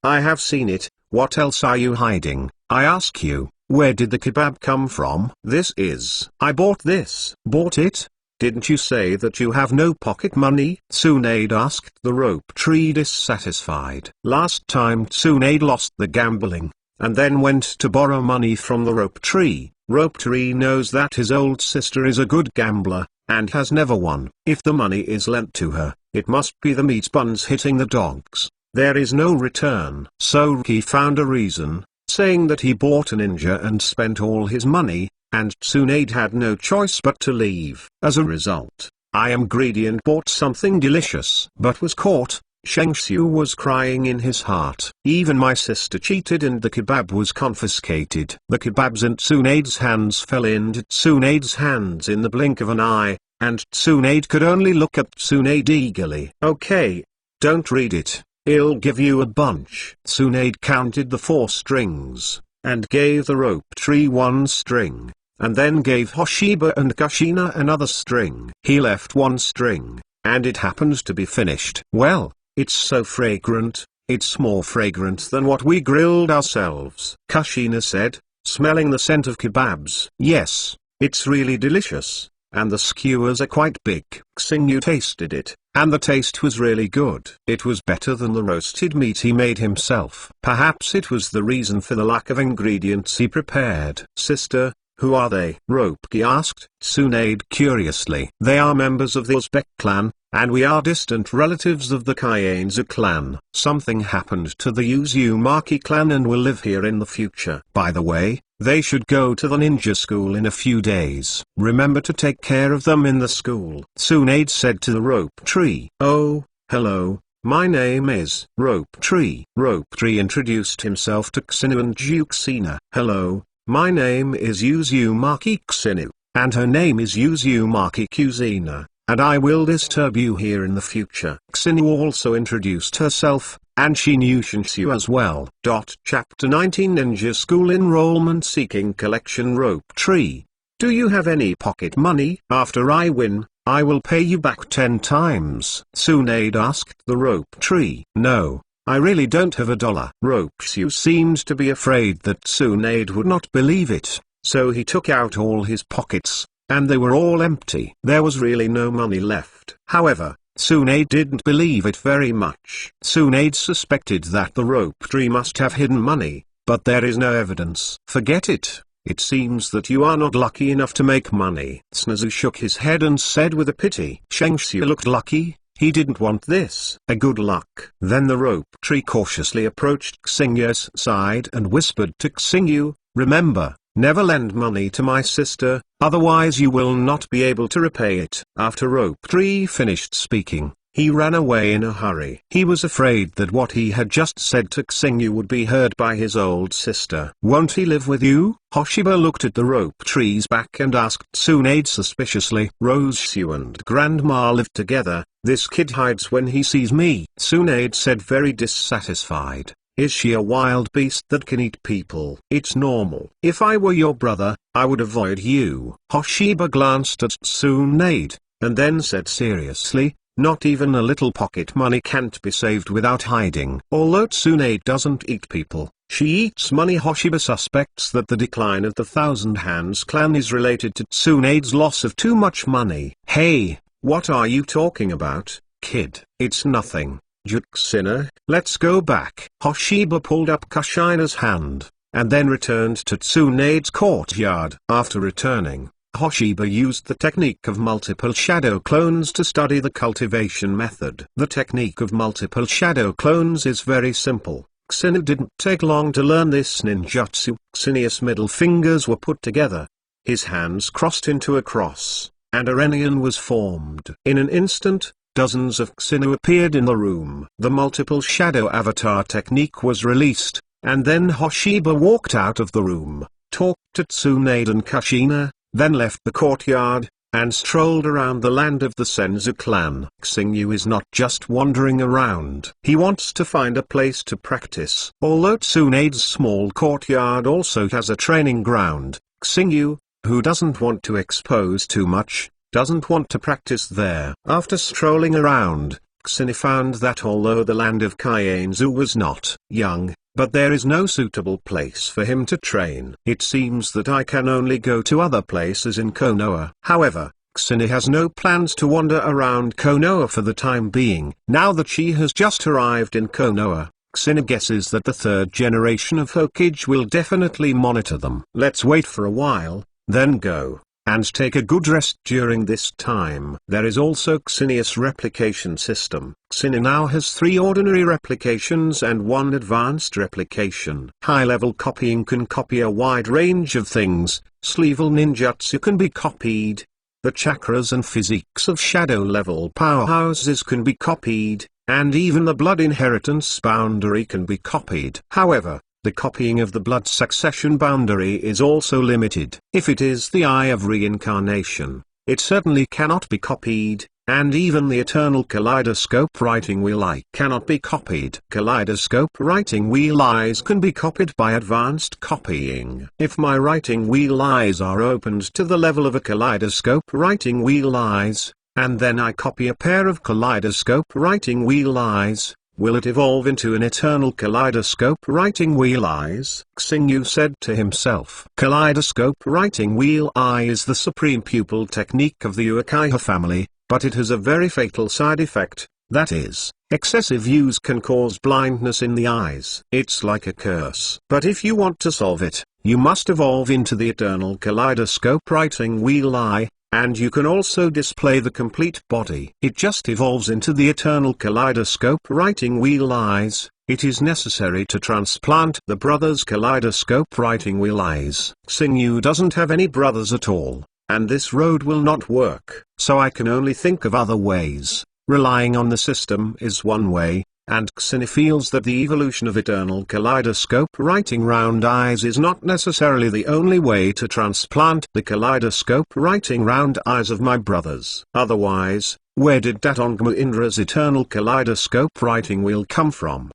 I have seen it, what else are you hiding? I ask you, where did the kebab come from? I bought this. Bought it? Didn't you say that you have no pocket money? Tsunade asked the rope tree dissatisfied. Last time Tsunade lost the gambling, and then went to borrow money from the rope tree. Rope tree knows that his old sister is a good gambler, and has never won. If the money is lent to her, it must be the meat buns hitting the dogs. There is no return. So he found a reason, saying that he bought a ninja and spent all his money, and Tsunade had no choice but to leave. As a result, I am greedy and bought something delicious, but was caught. Shengshu was crying in his heart. Even my sister cheated and the kebab was confiscated. The kebabs in Tsunade's hands fell into Tsunade's hands in the blink of an eye, and Tsunade could only look at Tsunade eagerly. Okay, don't read it, I'll give you a bunch. Tsunade counted the 4 strings, and gave the rope tree 1 string, and then gave Hoshiba and Kushina another string. He left 1 string, and it happened to be finished. Well, it's so fragrant, it's more fragrant than what we grilled ourselves. Kushina said, smelling the scent of kebabs. Yes, it's really delicious, and the skewers are quite big. Xingyu tasted it, and the taste was really good. It was better than the roasted meat he made himself. Perhaps it was the reason for the lack of ingredients he prepared. Sister, who are they? Ropki asked Tsunade curiously. They are members of the Uzbek clan, and we are distant relatives of the Kaienzu clan. Something happened to the Uzumaki clan and will live here in the future. By the way, they should go to the ninja school in a few days. Remember to take care of them in the school. Tsunade said to the rope tree. Oh, hello, my name is Rope Tree. Rope Tree introduced himself to Kusinu and Juxina. Hello, my name is Uzumaki Kusinu, and her name is Uzumaki Kusina, and I will disturb you here in the future. Kusinu also introduced herself, and she knew Shinshu as well. Chapter 19 Ninja School Enrollment Seeking Collection. Rope Tree. Do you have any pocket money? After I win, I will pay you back 10 times. Tsunade asked the rope tree. No, I really don't have $1. Rope Tree seemed to be afraid that Tsunade would not believe it, so he took out all his pockets, and they were all empty. There was really no money left. However, Tsunade didn't believe it very much. Tsunade suspected that the rope tree must have hidden money, but there is no evidence. Forget it. It seems that you are not lucky enough to make money. Snazu shook his head and said with a pity. Shengxia looked lucky, he didn't want this. A good luck. Then the rope tree cautiously approached Xingyu's side and whispered to Xingyu, remember, never lend money to my sister, otherwise you will not be able to repay it. After rope tree finished speaking, he ran away in a hurry. He was afraid that what he had just said to Xingyu would be heard by his old sister. Won't he live with you? Hoshiba looked at the rope tree's back and asked Tsunade suspiciously. Roshu and Grandma live together, this kid hides when he sees me. Tsunade said very dissatisfied. Is she a wild beast that can eat people? It's normal. If I were your brother, I would avoid you. Hoshiba glanced at Tsunade, and then said seriously, not even a little pocket money can't be saved without hiding. Although Tsunade doesn't eat people, she eats money. Hoshiba suspects that the decline of the Thousand Hands clan is related to Tsunade's loss of too much money. Hey, what are you talking about, kid? It's nothing. Juxina, let's go back. Hoshiba pulled up Kushina's hand, and then returned to Tsunade's courtyard. After returning, Hoshiba used the technique of multiple shadow clones to study the cultivation method. The technique of multiple shadow clones is very simple. Xinu didn't take long to learn this ninjutsu. Xinius middle fingers were put together. His hands crossed into a cross, and a Renian was formed. In an instant, dozens of Xinu appeared in the room. The multiple shadow avatar technique was released, and then Hoshiba walked out of the room, talked to Tsunade and Kushina, then left the courtyard, and strolled around the land of the Senzu clan. Xingyu is not just wandering around. He wants to find a place to practice. Although Tsunade's small courtyard also has a training ground, Xingyu, who doesn't want to expose too much, doesn't want to practice there. After strolling around, Xingyu found that although the land of Kaienzu was not young, but there is no suitable place for him to train. It seems that I can only go to other places in Konoha. However, Xingyu has no plans to wander around Konoha for the time being. Now that she has just arrived in Konoha, Xingyu guesses that the third generation of Hokage will definitely monitor them. Let's wait for a while, then go, and take a good rest during this time. There is also Xinius Replication System. Xinu now has 3 ordinary replications and 1 advanced replication. High-level copying can copy a wide range of things. Sleevel ninjutsu can be copied. The chakras and physiques of shadow-level powerhouses can be copied, and even the blood inheritance boundary can be copied. However, the copying of the blood succession boundary is also limited. If it is the Eye of Reincarnation, it certainly cannot be copied, and even the Eternal Kaleidoscope Writing Wheel Eye cannot be copied. Kaleidoscope Writing Wheel Eyes can be copied by advanced copying. If my writing wheel eyes are opened to the level of a Kaleidoscope Writing Wheel Eyes, and then I copy a pair of Kaleidoscope Writing Wheel Eyes, will it evolve into an Eternal Kaleidoscope Writing Wheel Eyes? Xingyu said to himself. Kaleidoscope Writing Wheel Eye is the supreme pupil technique of the Uchiha family, but it has a very fatal side effect, that is, excessive use can cause blindness in the eyes. It's like a curse. But if you want to solve it, you must evolve into the Eternal Kaleidoscope Writing Wheel Eye, and you can also display the complete body. It just evolves into the eternal kaleidoscope writing wheel eyes. It is necessary to transplant the brother's kaleidoscope writing wheel eyes. Xingyu doesn't have any brothers at all, and this road will not work. So I can only think of other ways. Relying on the system is one way, and Xingyu feels that the evolution of eternal kaleidoscope writing round eyes is not necessarily the only way to transplant the kaleidoscope writing round eyes of my brothers. Otherwise, where did Datongmu Indra's eternal kaleidoscope writing wheel come from?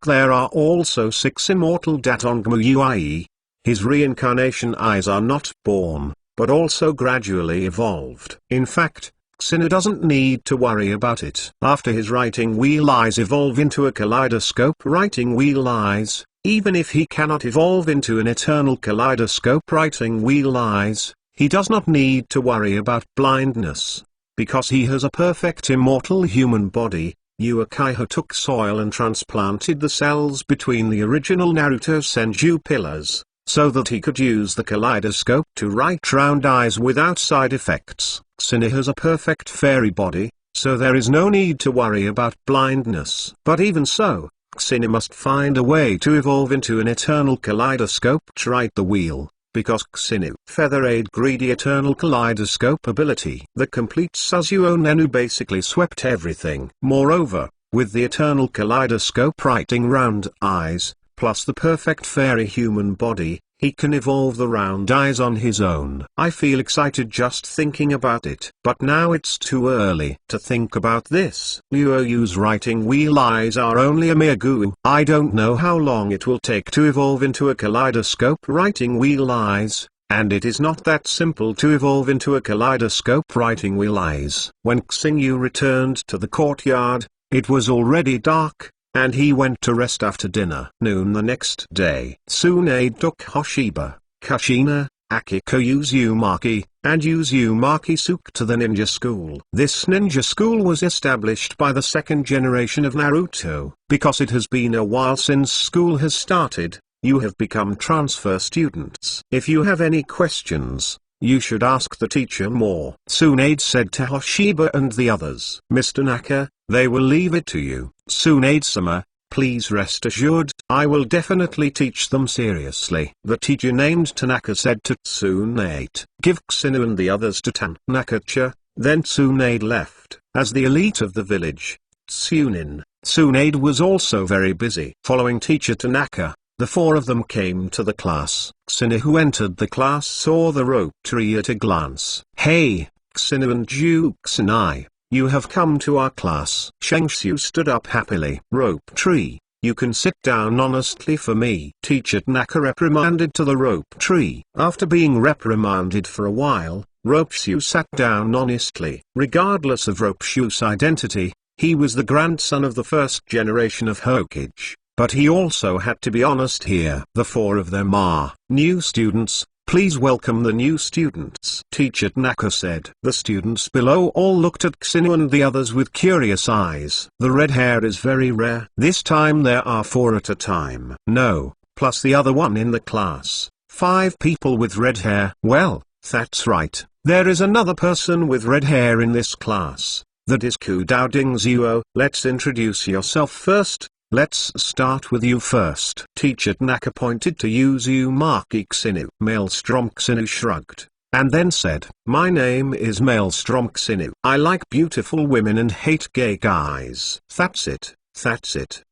There are also 6 immortal Datongmu Uie. His reincarnation eyes are not born, but also gradually evolved. In fact, Xingyu doesn't need to worry about it. After his writing wheel eyes evolve into a kaleidoscope writing wheel eyes, even if he cannot evolve into an eternal kaleidoscope writing wheel eyes, he does not need to worry about blindness. Because he has a perfect immortal human body, Uekaiha took soil and transplanted the cells between the original Naruto Senju pillars, so that he could use the kaleidoscope to write round eyes without side effects. Xingyu has a perfect fairy body, so there is no need to worry about blindness. But even so, Xingyu must find a way to evolve into an eternal kaleidoscope to write the wheel, because Xingyu feather-aid greedy eternal kaleidoscope ability. The complete Suzuo Nenu basically swept everything. Moreover, with the eternal kaleidoscope writing round eyes, plus the perfect fairy human body, he can evolve the round eyes on his own. I feel excited just thinking about it. But now it's too early to think about this. Luoyu's writing wheel eyes are only a mere goo. I don't know how long it will take to evolve into a kaleidoscope writing wheel eyes, and it is not that simple to evolve into a kaleidoscope writing wheel eyes. When Xingyu returned to the courtyard, it was already dark, and he went to rest after dinner. Noon the next day, Tsunade took Hoshiba, Kushina, Akiko Uzumaki, and Uzumaki Suke to the ninja school. This ninja school was established by the second generation of Naruto. Because it has been a while since school has started, you have become transfer students. If you have any questions, you should ask the teacher more. Tsunade said to Hoshiba and the others. Mr. Naka, they will leave it to you. Tsunade-sama, please rest assured, I will definitely teach them seriously. The teacher named Tanaka said to Tsunade. Give Xingyu and the others to Tanaka-cha. Then Tsunade left. As the elite of the village, Tsunade was also very busy. Following teacher Tanaka, the 4 of them came to the class. Xingyu, who entered the class, saw the rope tree at a glance. Hey, Xingyu and Jukes and I, you have come to our class. Shengxiu stood up happily. Rope tree, you can sit down honestly for me. Teacher Tanaka reprimanded to the rope tree. After being reprimanded for a while, Ropeshu sat down honestly. Regardless of Ropeshu's identity, he was the grandson of the first generation of Hokage. But he also had to be honest here. The 4 of them are new students. Please welcome the new students. Teacher Tanaka said. The students below all looked at Xingyu and the others with curious eyes. The red hair is very rare. This time there are 4 at a time. No, plus the other one in the class. 5 people with red hair. Well, that's right. There is another person with red hair in this class. That is Kudao Dingzuo. Let's introduce yourself first. Let's start with you first. Teacher Tanaka pointed to Uzumaki Xingyu. Maelstrom Xingyu shrugged, and then said, My name is Maelstrom Xingyu. I like beautiful women and hate gay guys. That's it.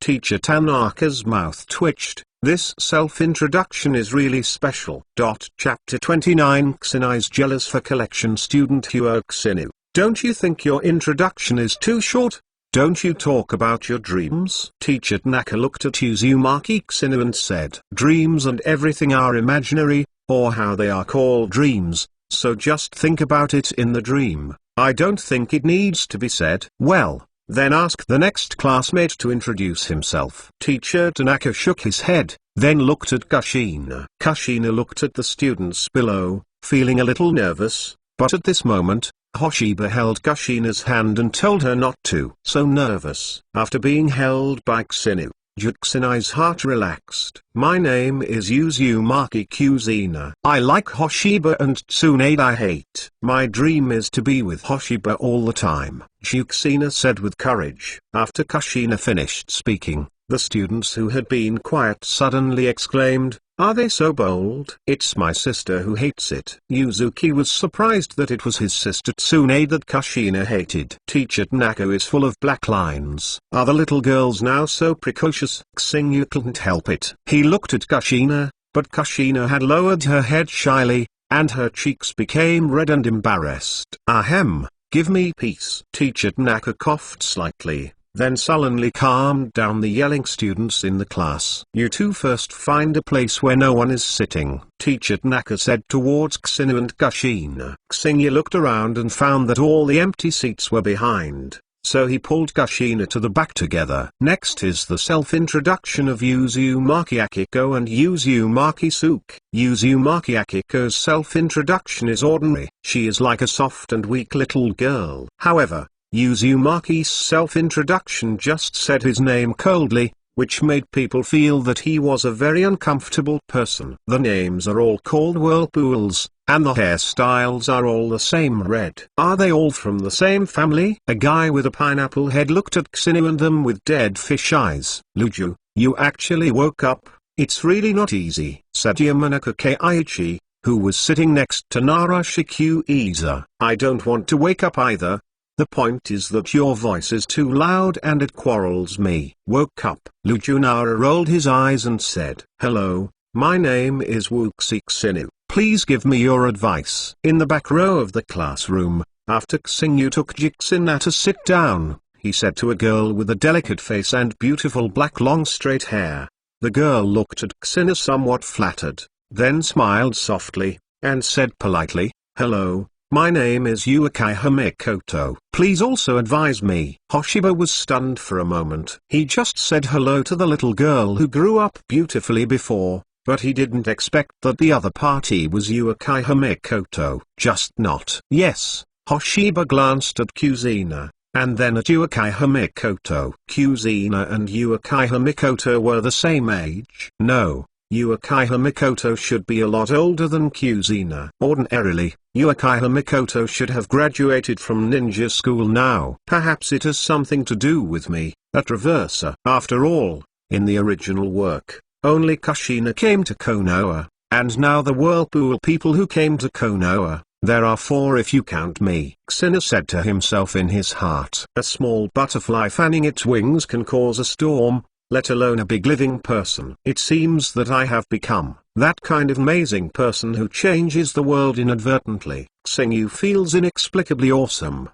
Teacher Tanaka's mouth twitched. This self-introduction is really special. Chapter 29. Xingyu is jealous for collection student Huo Xingyu. Don't you think your introduction is too short? Don't you talk about your dreams? Teacher Tanaka looked at Uzumaki Xingyu and said, Dreams and everything are imaginary, or how they are called dreams, so just think about it in the dream. I don't think it needs to be said. Well, then ask the next classmate to introduce himself. Teacher Tanaka shook his head, then looked at Kushina. Kushina looked at the students below, feeling a little nervous, but at this moment, Hoshiba held Kushina's hand and told her not to. So nervous. After being held by Xingyu, Juxinai's heart relaxed. My name is Uzumaki Kuzina. I like Hoshiba and Tsunade I hate. My dream is to be with Hoshiba all the time, Juxina said with courage. After Kushina finished speaking, the students who had been quiet suddenly exclaimed, "Are they so bold?" "It's my sister who hates it." Yuzuki was surprised that it was his sister Tsunade that Kushina hated. Teacher Tanaka is full of black lines. Are the little girls now so precocious? Xingyu couldn't help it. He looked at Kushina, but Kushina had lowered her head shyly, and her cheeks became red and embarrassed. Ahem, give me peace. Teacher Tanaka coughed slightly, then sullenly calmed down the yelling students in the class. You two first find a place where no one is sitting, Teacher Tanaka said towards Xingyu and Kushina. Xingyu looked around and found that all the empty seats were behind, so he pulled Kushina to the back together. Next is the self-introduction of Uzumaki Akiko and Uzumaki Suke. Uzumaki Akiko's self-introduction is ordinary. She is like a soft and weak little girl. However, Uzumaki's self-introduction just said his name coldly, which made people feel that he was a very uncomfortable person. The names are all called whirlpools, and the hairstyles are all the same red. Are they all from the same family? A guy with a pineapple head looked at Xinu and them with dead fish eyes. Luju, you actually woke up? It's really not easy, said Yamanaka Keiichi, who was sitting next to Narashiki Iza. I don't want to wake up either. The point is that your voice is too loud and it quarrels me. Woke up. Lujunara rolled his eyes and said, Hello, my name is Wuxi Xinu. Please give me your advice. In the back row of the classroom, after Xingyu took Jixina to sit down, he said to a girl with a delicate face and beautiful black long straight hair. The girl looked at Xina somewhat flattered, then smiled softly, and said politely, Hello. My name is Uekai Mikoto. Please also advise me. Hoshiba was stunned for a moment. He just said hello to the little girl who grew up beautifully before, but he didn't expect that the other party was Uekai Mikoto. Just not. Yes, Hoshiba glanced at Kuzina, and then at Uekai Mikoto. Kuzina and Uekai Mikoto were the same age. No. Uekai Mikoto should be a lot older than Kuzina. Ordinarily, Uekai Mikoto should have graduated from ninja school now. Perhaps it has something to do with me, that reverser. After all, in the original work, only Kushina came to Konoha, and now the Whirlpool people who came to Konoha, there are 4 if you count me. Xina said to himself in his heart. A small butterfly fanning its wings can cause a storm, let alone a big living person. It seems that I have become that kind of amazing person who changes the world inadvertently. Xingyu feels inexplicably awesome.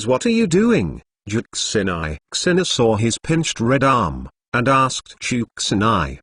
What are you doing, Juxinai? Xina saw his pinched red arm, and asked Juxinai.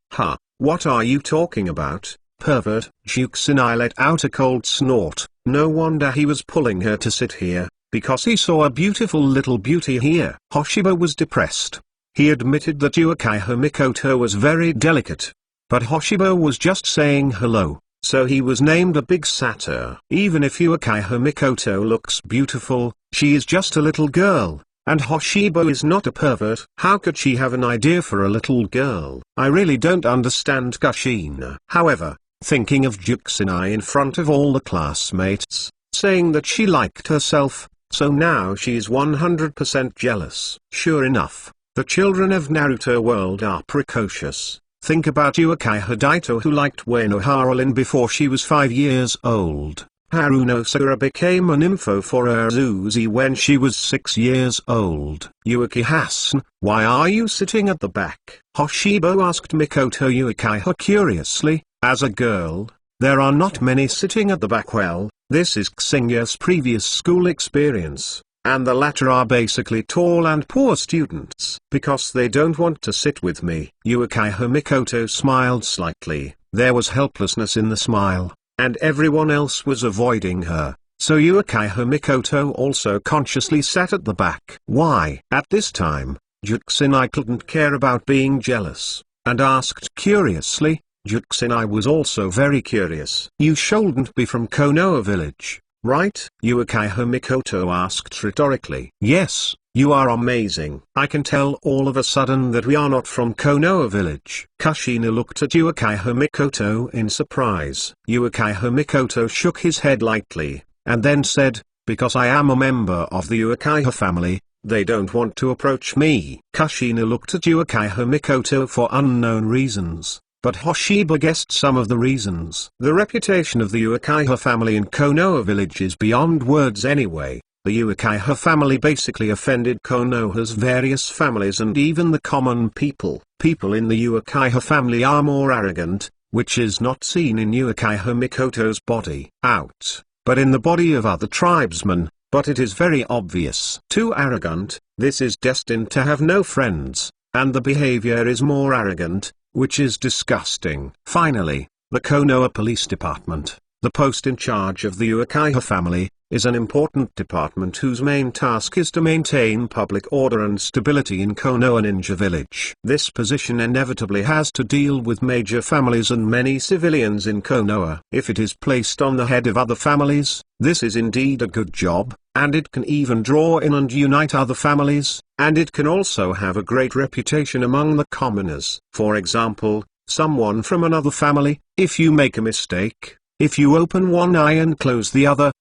What are you talking about, pervert? Juxinai let out a cold snort. No wonder he was pulling her to sit here, because he saw a beautiful little beauty here. Hoshiba was depressed. He admitted that Uekai Mikoto was very delicate. But Hoshiba was just saying hello, so he was named a big satyr. Even if Uekai Mikoto looks beautiful, she is just a little girl, and Hoshiba is not a pervert. How could she have an idea for a little girl? I really don't understand Kushina. However, thinking of Juxinai in front of all the classmates, saying that she liked herself, so now she's 100% jealous. Sure enough. The children of Naruto world are precocious. Think about Uekai Hidaito who liked Ueno Harulin before she was 5 years old. Haruno Sakura became a nympho for Urzuzi when she was 6 years old. Ueki Hasan, why are you sitting at the back? Hoshiba asked Mikoto Uekai curiously. As a girl, there are not many sitting at the back. Well, this is Xingyu's previous school experience. And the latter are basically tall and poor students. Because they don't want to sit with me. Uekai Mikoto smiled slightly. There was helplessness in the smile, and everyone else was avoiding her. So Uekai Mikoto also consciously sat at the back. Why? At this time, Juxinai couldn't care about being jealous, and asked curiously. Juxinai was also very curious. You shouldn't be from Konoha village, right? Uekai Mikoto asked rhetorically. Yes, You are amazing. I can tell all of a sudden that we are not from Konoha village. Kushina looked at Uchiha Mikoto in surprise. Uchiha Mikoto shook his head lightly, and then said, because I am a member of the Uchiha family, they don't want to approach me. Kushina looked at Uchiha Mikoto for unknown reasons, but Hoshiba guessed some of the reasons. The reputation of the Uchiha family in Konoha village is beyond words anyway. The Uchiha family basically offended Konoha's various families and even the common people. People in the Uchiha family are more arrogant, which is not seen in Uchiha Mikoto's body. Out, but in the body of other tribesmen, but it is very obvious. Too arrogant, this is destined to have no friends, and the behavior is more arrogant, which is disgusting. Finally, the Konoha Police Department, the post in charge of the Uchiha family, is an important department whose main task is to maintain public order and stability in Konoha Ninja Village. This position inevitably has to deal with major families and many civilians in Konoha. If it is placed on the head of other families, this is indeed a good job, and it can even draw in and unite other families, and it can also have a great reputation among the commoners. For example, someone from another family, if you make a mistake, if you open one eye and close the other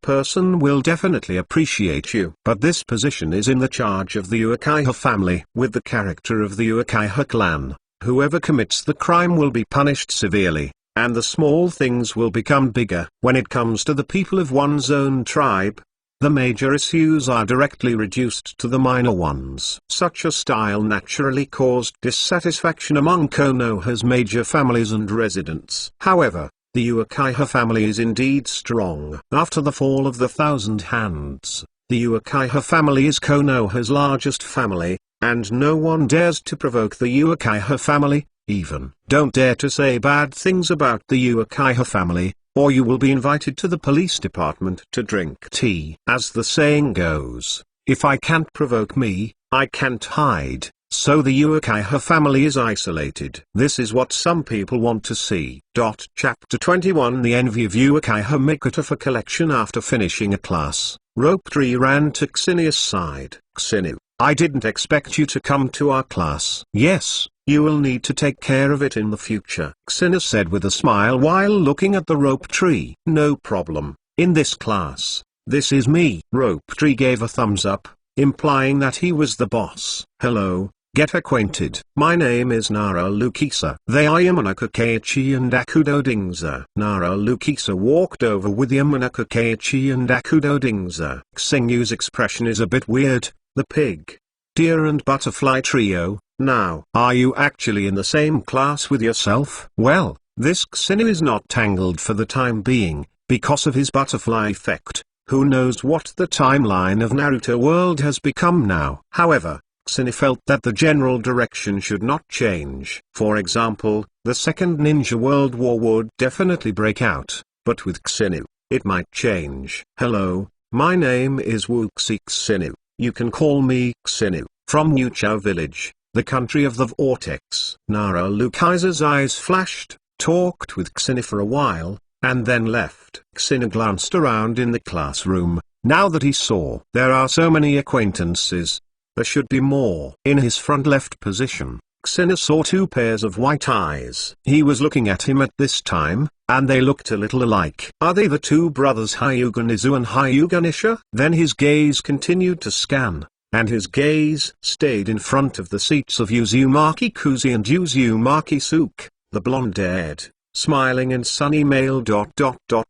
person will definitely appreciate you. But this position is in the charge of the Uchiha family. With the character of the Uchiha clan, whoever commits the crime will be punished severely, and the small things will become bigger. When it comes to the people of one's own tribe, the major issues are directly reduced to the minor ones. Such a style naturally caused dissatisfaction among Konoha's major families and residents. However, the Uchiha family is indeed strong. After the fall of the Thousand Hands, the Uchiha family is Konoha's largest family, and no one dares to provoke the Uchiha family, even. Don't dare to say bad things about the Uchiha family, or you will be invited to the police department to drink tea. As the saying goes, if I can't provoke me, I can't hide. So the Uchiha family is isolated. This is what some people want to see. Chapter 21 The envy of Uchiha Mikoto. For collection. After finishing a class, Rope Tree ran to Xenia's side. Xenu, I didn't expect you to come to our class. Yes, you will need to take care of it in the future, Xenia said with a smile while looking at the Rope Tree. No problem, in this class, this is me. Rope Tree gave a thumbs up, implying that he was the boss. Hello. Get acquainted. My name is Nara Lukisa. They are Yamanaka Keiichi and Akudo Dingza. Nara Lukisa walked over with Yamanaka Keiichi and Akudo Dingza. Xenyu's expression is a bit weird. The pig, deer and butterfly trio. Now, are you actually in the same class with yourself? Well, this Xenyu is not tangled for the time being, because of his butterfly effect. Who knows what the timeline of Naruto world has become now. However, Xenu felt that the general direction should not change. For example, the Second Ninja World War would definitely break out, but with Xenu, it might change. Hello, my name is Wuxi Xenu. You can call me Xenu, from Nuchao Village, the country of the Vortex. Nara Lukisa's eyes flashed, talked with Xenu for a while, and then left. Xenu glanced around in the classroom. Now that he saw there are so many acquaintances, there should be more. In his front left position, Xenu saw two pairs of white eyes. He was looking at him at this time, and they looked a little alike. Are they the two brothers Hyuga Nizu and Hyuga Nisha? Then his gaze continued to scan, and his gaze stayed in front of the seats of Uzumaki Kuzi and Uzumaki Suke, the blonde-haired, smiling and sunny male.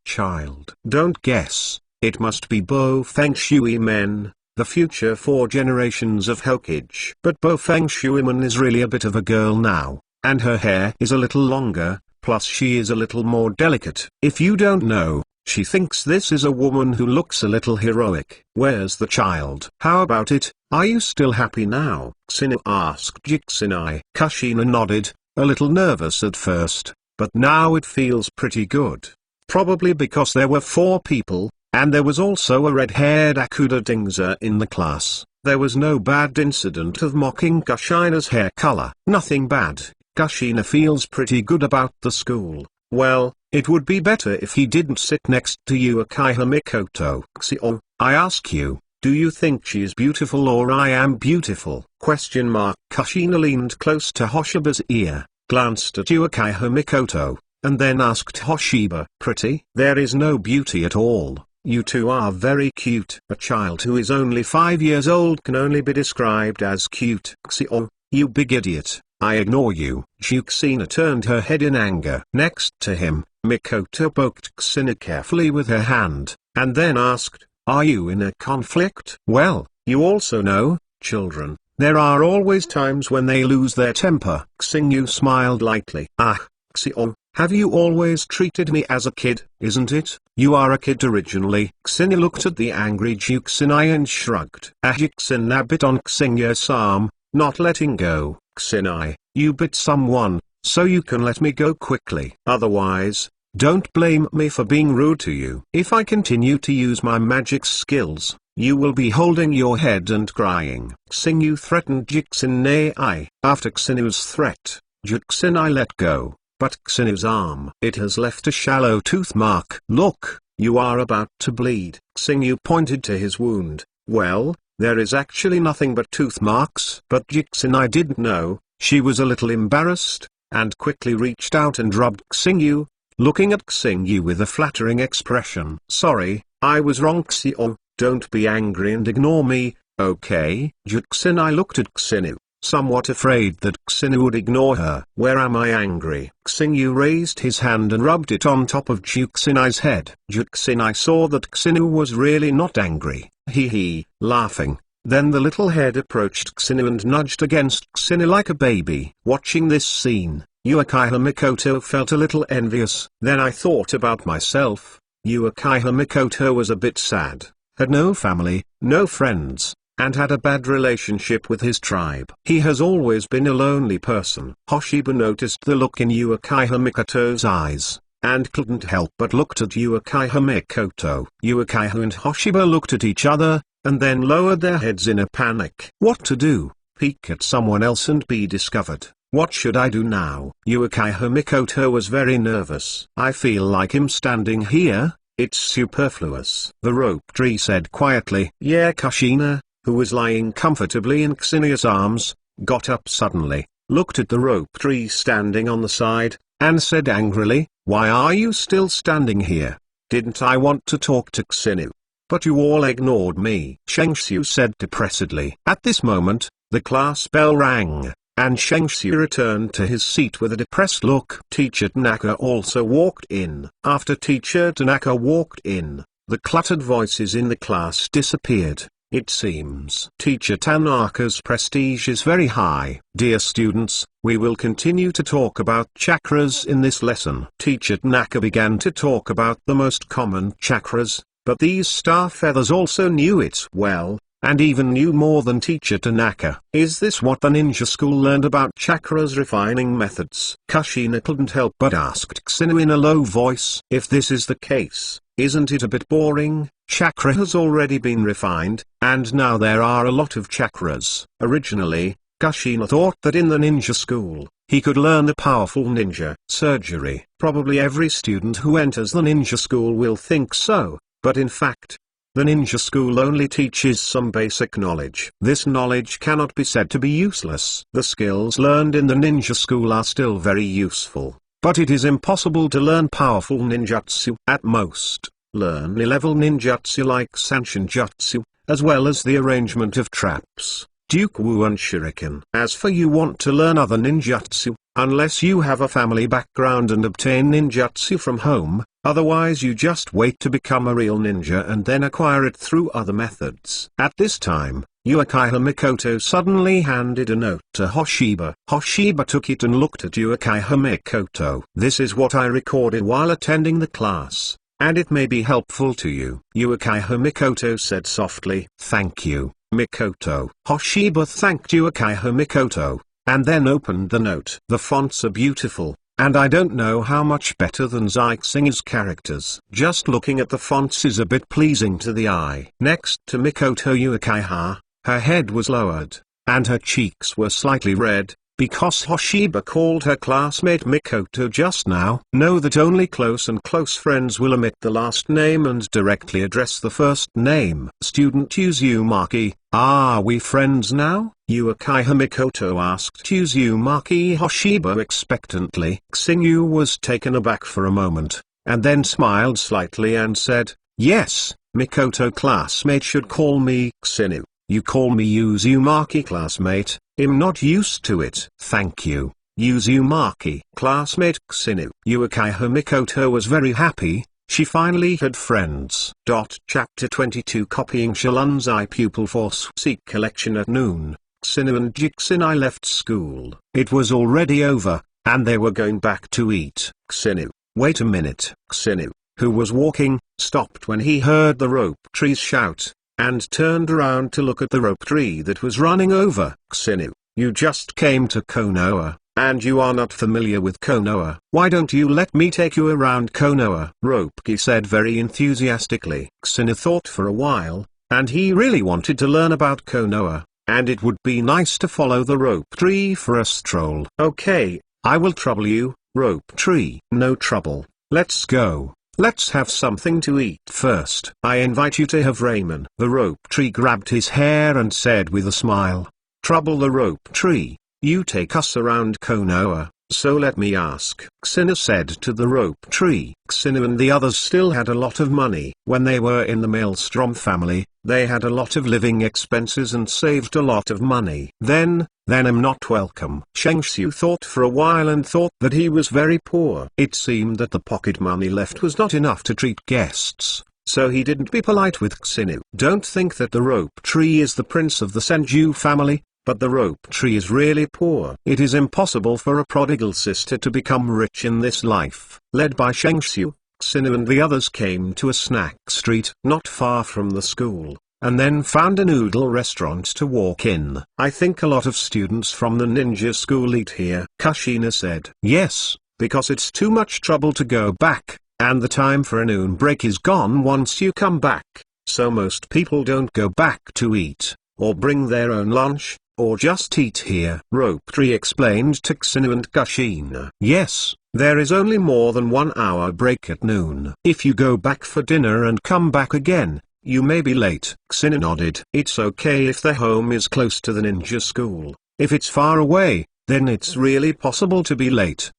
Child. Don't guess, it must be Bo Feng Shui men, the future 4 generations of Hokage. But Bo Feng Shuiman is really a bit of a girl now, and her hair is a little longer, plus she is a little more delicate. If you don't know, she thinks this is a woman who looks a little heroic. Where's the child? How about it, are you still happy now? Xenu asked Jixinai. Kushina nodded, a little nervous at first, but now it feels pretty good. Probably because there were 4 people, and there was also a red-haired Akuda Dingza in the class. There was no bad incident of mocking Kushina's hair color. Nothing bad. Kushina feels pretty good about the school. Well, it would be better if he didn't sit next to Uchiha Mikoto. Xio, I ask you, Do you think she is beautiful or I am beautiful? Kushina leaned close to Hoshiba's ear, glanced at Uchiha Mikoto, and then asked Hoshiba, pretty? There is no beauty at all. You two are very cute. A child who is only 5 years old can only be described as cute. Xio, you big idiot, I ignore you. Juxina turned her head in anger. Next to him, Mikoto poked Xina carefully with her hand, and then asked, are you in a conflict? Well, you also know, children, there are always times when they lose their temper. Xingyu smiled lightly. Ah, Xio, have you always treated me as a kid, isn't it? You are a kid originally. Xingyu looked at the angry Juxinai and shrugged. Juxina bit on Xingyu's arm, not letting go. Xinai, you bit someone, so you can let me go quickly. Otherwise, don't blame me for being rude to you. If I continue to use my magic skills, you will be holding your head and crying. Xingyu threatened Juxinai. After Xinyu's threat, Juxinai let go. But Xinyu's arm, it has left a shallow tooth mark. Look, you are about to bleed. Xingyu pointed to his wound. Well, there is actually nothing but tooth marks. But Juxinai didn't know. She was a little embarrassed, and quickly reached out and rubbed Xingyu, looking at Xingyu with a flattering expression. Sorry, I was wrong Xio, don't be angry and ignore me, okay? Juxinai looked at Xingyu, somewhat afraid that Xingyu would ignore her. Where am I angry? Xingyu raised his hand and rubbed it on top of Juxinai's head. Juxinai saw that Xingyu was really not angry. Hee, laughing. Then the little head approached Xingyu and nudged against Xingyu like a baby. Watching this scene, Uchiha Mikoto felt a little envious. Then I thought about myself. Uchiha Mikoto was a bit sad, had no family, no friends, and had a bad relationship with his tribe. He has always been a lonely person. Hoshiba noticed the look in Uchiha Mikoto's eyes, and couldn't help but looked at Uchiha Mikoto. Uchiha and Hoshiba looked at each other, and then lowered their heads in a panic. What to do? Peek at someone else and be discovered? What should I do now? Uchiha Mikoto was very nervous. I feel like him standing here, it's superfluous. The rope tree said quietly. Yeah, Kushina, who was lying comfortably in Xinia's arms, got up suddenly, looked at the rope tree standing on the side, and said angrily, why are you still standing here? Didn't I want to talk to Xinu? But you all ignored me. Shengxiu said depressedly. At this moment, the class bell rang, and Shengxiu returned to his seat with a depressed look. Teacher Tanaka also walked in. After Teacher Tanaka walked in, the cluttered voices in the class disappeared. It seems Teacher Tanaka's prestige is very high. Dear students, we will continue to talk about chakras in this lesson. Teacher Tanaka began to talk about the most common chakras, but these star feathers also knew it well, and even knew more than Teacher Tanaka. Is this what the ninja school learned about chakras refining methods? Kushina couldn't help but asked Xinu in a low voice. If this is the case, isn't it a bit boring? Chakra has already been refined, and now there are a lot of chakras. Originally, Kushina thought that in the ninja school, he could learn the powerful ninja surgery. Probably every student who enters the ninja school will think so, but in fact, the ninja school only teaches some basic knowledge. This knowledge cannot be said to be useless. The skills learned in the ninja school are still very useful, but it is impossible to learn powerful ninjutsu. At most, learn level ninjutsu like Sanshin Jutsu, as well as the arrangement of traps, Duke-Wu and Shuriken. As for you want to learn other ninjutsu, unless you have a family background and obtain ninjutsu from home, otherwise you just wait to become a real ninja and then acquire it through other methods. At this time, Uchiha Mikoto suddenly handed a note to Hoshiba. Hoshiba took it and looked at Uchiha Mikoto. This is what I recorded while attending the class, and it may be helpful to you. Uchiha Mikoto said softly. Thank you, Mikoto. Hoshiba thanked Uchiha Mikoto, and then opened the note. The fonts are beautiful, and I don't know how much better than Zixin's characters. Just looking at the fonts is a bit pleasing to the eye. Next to Mikoto Uchiha, her head was lowered, and her cheeks were slightly red, because Hoshiba called her classmate Mikoto just now. Know that only close and close friends will omit the last name and directly address the first name. Student Uzumaki, are we friends now? Uchiha Mikoto asked Uzumaki Hoshiba expectantly. Xingyu was taken aback for a moment, and then smiled slightly and said, yes, Mikoto classmate should call me Xinu. You call me Uzumaki classmate, I'm not used to it. Thank you, Uzumaki classmate Xinu. Uchiha Mikoto was very happy, she finally had friends. Chapter 22 Copying Shalunzai Pupil Force Seek Collection. At noon, Xinu and Jixinai left school. It was already over, and they were going back to eat. Xinu, wait a minute. Xinu, who was walking, stopped when he heard the rope trees shout, and turned around to look at the rope tree that was running over. Xinu, you just came to Konoha, and you are not familiar with Konoha. Why don't you let me take you around Konoha? Ropeki said very enthusiastically. Xinu thought for a while, and he really wanted to learn about Konoha, and it would be nice to follow the rope tree for a stroll. Okay, I will trouble you, rope tree. No trouble, let's go. Let's have something to eat first. I invite you to have ramen. The rope tree grabbed his hair and said with a smile, trouble the rope tree, you take us around Konoha, so let me ask. Xinu said to the rope tree. Xinu and the others still had a lot of money. When they were in the Maelstrom family, they had a lot of living expenses and saved a lot of money. Then I'm not welcome. Shengshu thought for a while and thought that he was very poor. It seemed that the pocket money left was not enough to treat guests, so he didn't be polite with Xinu. Don't think that the rope tree is the prince of the Senju family, but the rope tree is really poor. It is impossible for a prodigal sister to become rich in this life. Led by Shengshu, Xinu and the others came to a snack street not far from the school, and then found a noodle restaurant to walk in. I think a lot of students from the ninja school eat here, Kushina said. Yes, because it's too much trouble to go back, and the time for a noon break is gone once you come back, so most people don't go back to eat, or bring their own lunch, or just eat here. Rope Tree explained to Xinu and Kushina. Yes, there is only more than 1 hour break at noon. If you go back for dinner and come back again, you may be late. Xinu nodded. It's okay if their home is close to the ninja school. If it's far away, then it's really possible to be late.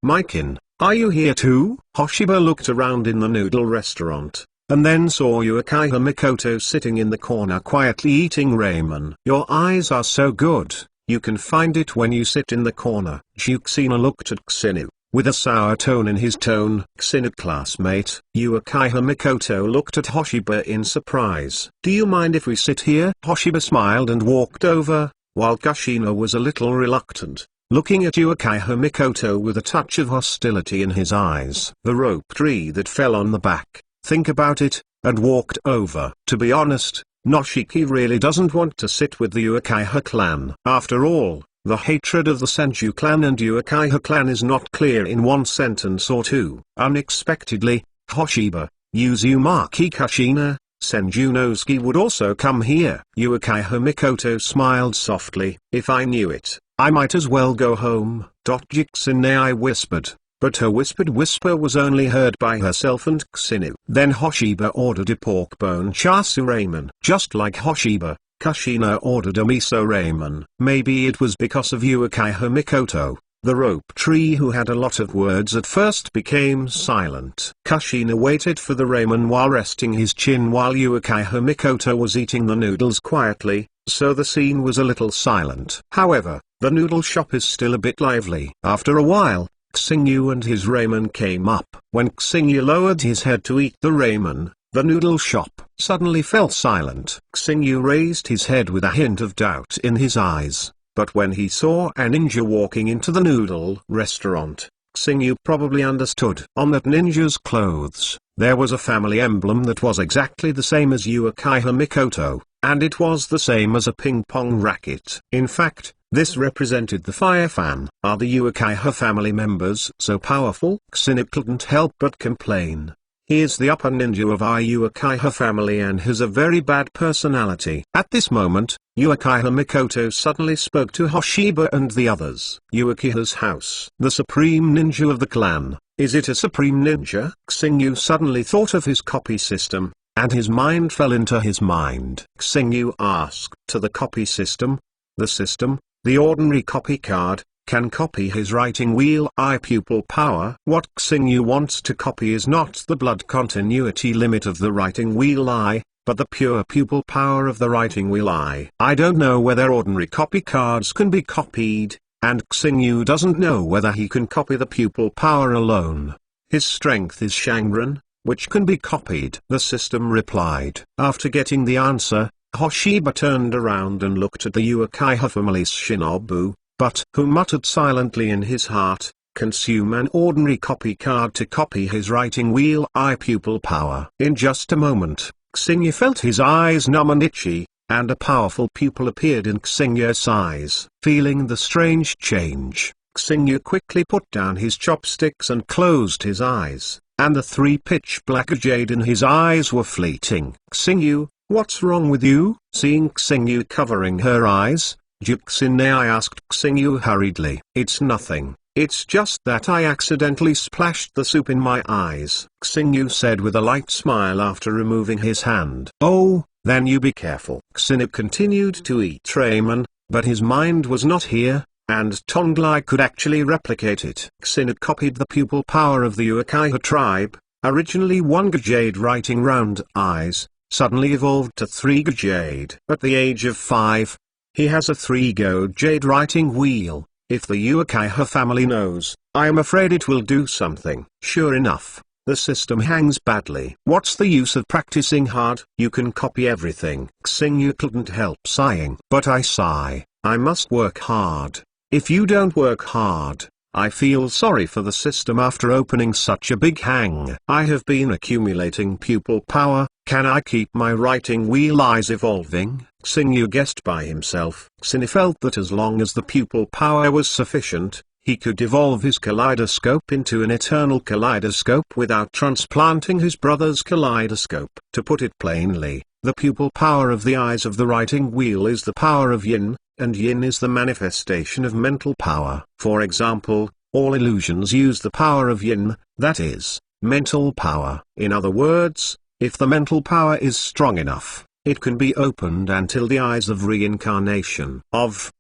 Maikin, are you here too? Hoshiba looked around in the noodle restaurant, and then saw Uchiha Mikoto sitting in the corner quietly eating ramen. Your eyes are so good, you can find it when you sit in the corner. Juxina looked at Xinu, with a sour tone in his tone. Xinu classmate. Uchiha Mikoto looked at Hoshiba in surprise. Do you mind if we sit here? Hoshiba smiled and walked over, while Kushina was a little reluctant, looking at Uchiha Mikoto with a touch of hostility in his eyes. The rope tree that fell on the back, think about it, and walked over. To be honest, Noshiki really doesn't want to sit with the Uchiha clan. After all, the hatred of the Senju clan and Uchiha clan is not clear in one sentence or two. Unexpectedly, Hoshiba, Uzumaki Kushina, Senju Nosuke would also come here. Uchiha Mikoto smiled softly. If I knew it, I might as well go home. Jixinai whispered, but her whispered whisper was only heard by herself and Xinu. Then Hoshiba ordered a pork bone chasu ramen. Just like Hoshiba, Kushina ordered a miso ramen. Maybe it was because of Uchiha Mikoto, the rope tree who had a lot of words at first became silent. Kushina waited for the ramen while resting his chin while Uchiha Mikoto was eating the noodles quietly, so the scene was a little silent. However, the noodle shop is still a bit lively. After a while, Xingyu and his ramen came up. When Xingyu lowered his head to eat the ramen, the noodle shop suddenly fell silent. Xingyu raised his head with a hint of doubt in his eyes, but when he saw a ninja walking into the noodle restaurant, Xingyu probably understood. On that ninja's clothes, there was a family emblem that was exactly the same as Uchiha Mikoto, and it was the same as a ping-pong racket. In fact, this represented the fire fan. Are the Uchiha family members so powerful? Xinu couldn't help but complain. He is the upper ninja of our Uchiha family and has a very bad personality. At this moment, Uchiha Mikoto suddenly spoke to Hoshiba and the others. Uchiha's house. The supreme ninja of the clan. Is it a supreme ninja? Xingyu suddenly thought of his copy system, and his mind fell into his mind. Xingyu asked to the copy system. The system, the ordinary copy card, can copy his writing wheel eye pupil power. What Xingyu wants to copy is not the blood continuity limit of the writing wheel eye, but the pure pupil power of the writing wheel eye. I don't know whether ordinary copy cards can be copied, and Xingyu doesn't know whether he can copy the pupil power alone. His strength is Shangren, which can be copied. The system replied. After getting the answer, Hoshiba turned around and looked at the Uchiha family's shinobu, but who muttered silently in his heart, consume an ordinary copy card to copy his writing wheel eye pupil power. In just a moment, Xingyu felt his eyes numb and itchy, and a powerful pupil appeared in Xingyu's eyes. Feeling the strange change, Xingyu quickly put down his chopsticks and closed his eyes, and the 3 pitch black jade in his eyes were fleeting. Xingyu, what's wrong with you? Seeing Xingyu covering her eyes, Juxinei asked Xingyu hurriedly. It's nothing, it's just that I accidentally splashed the soup in my eyes, Xingyu said with a light smile after removing his hand. Oh, then you be careful. Xingyu continued to eat ramen, but his mind was not here, and Tonglai could actually replicate it. Xingyu copied the pupil power of the Uchiha tribe, originally 1 jade writing round eyes, suddenly evolved to 3 jade. At the age of 5, he has a 3 jade writing wheel. If the Uchiha family knows, I am afraid it will do something. Sure enough, the system hangs badly. What's the use of practicing hard? You can copy everything. Xingyu couldn't help sighing. But I sigh, I must work hard. If you don't work hard, I feel sorry for the system after opening such a big hang. I have been accumulating pupil power, can I keep my writing wheel eyes evolving? Xingyu guessed by himself. Xingyu felt that as long as the pupil power was sufficient, he could evolve his kaleidoscope into an eternal kaleidoscope without transplanting his brother's kaleidoscope. To put it plainly, the pupil power of the eyes of the writing wheel is the power of yin, and yin is the manifestation of mental power. For example, all illusions use the power of yin, that is, mental power. In other words, if the mental power is strong enough, it can be opened until the eyes of reincarnation.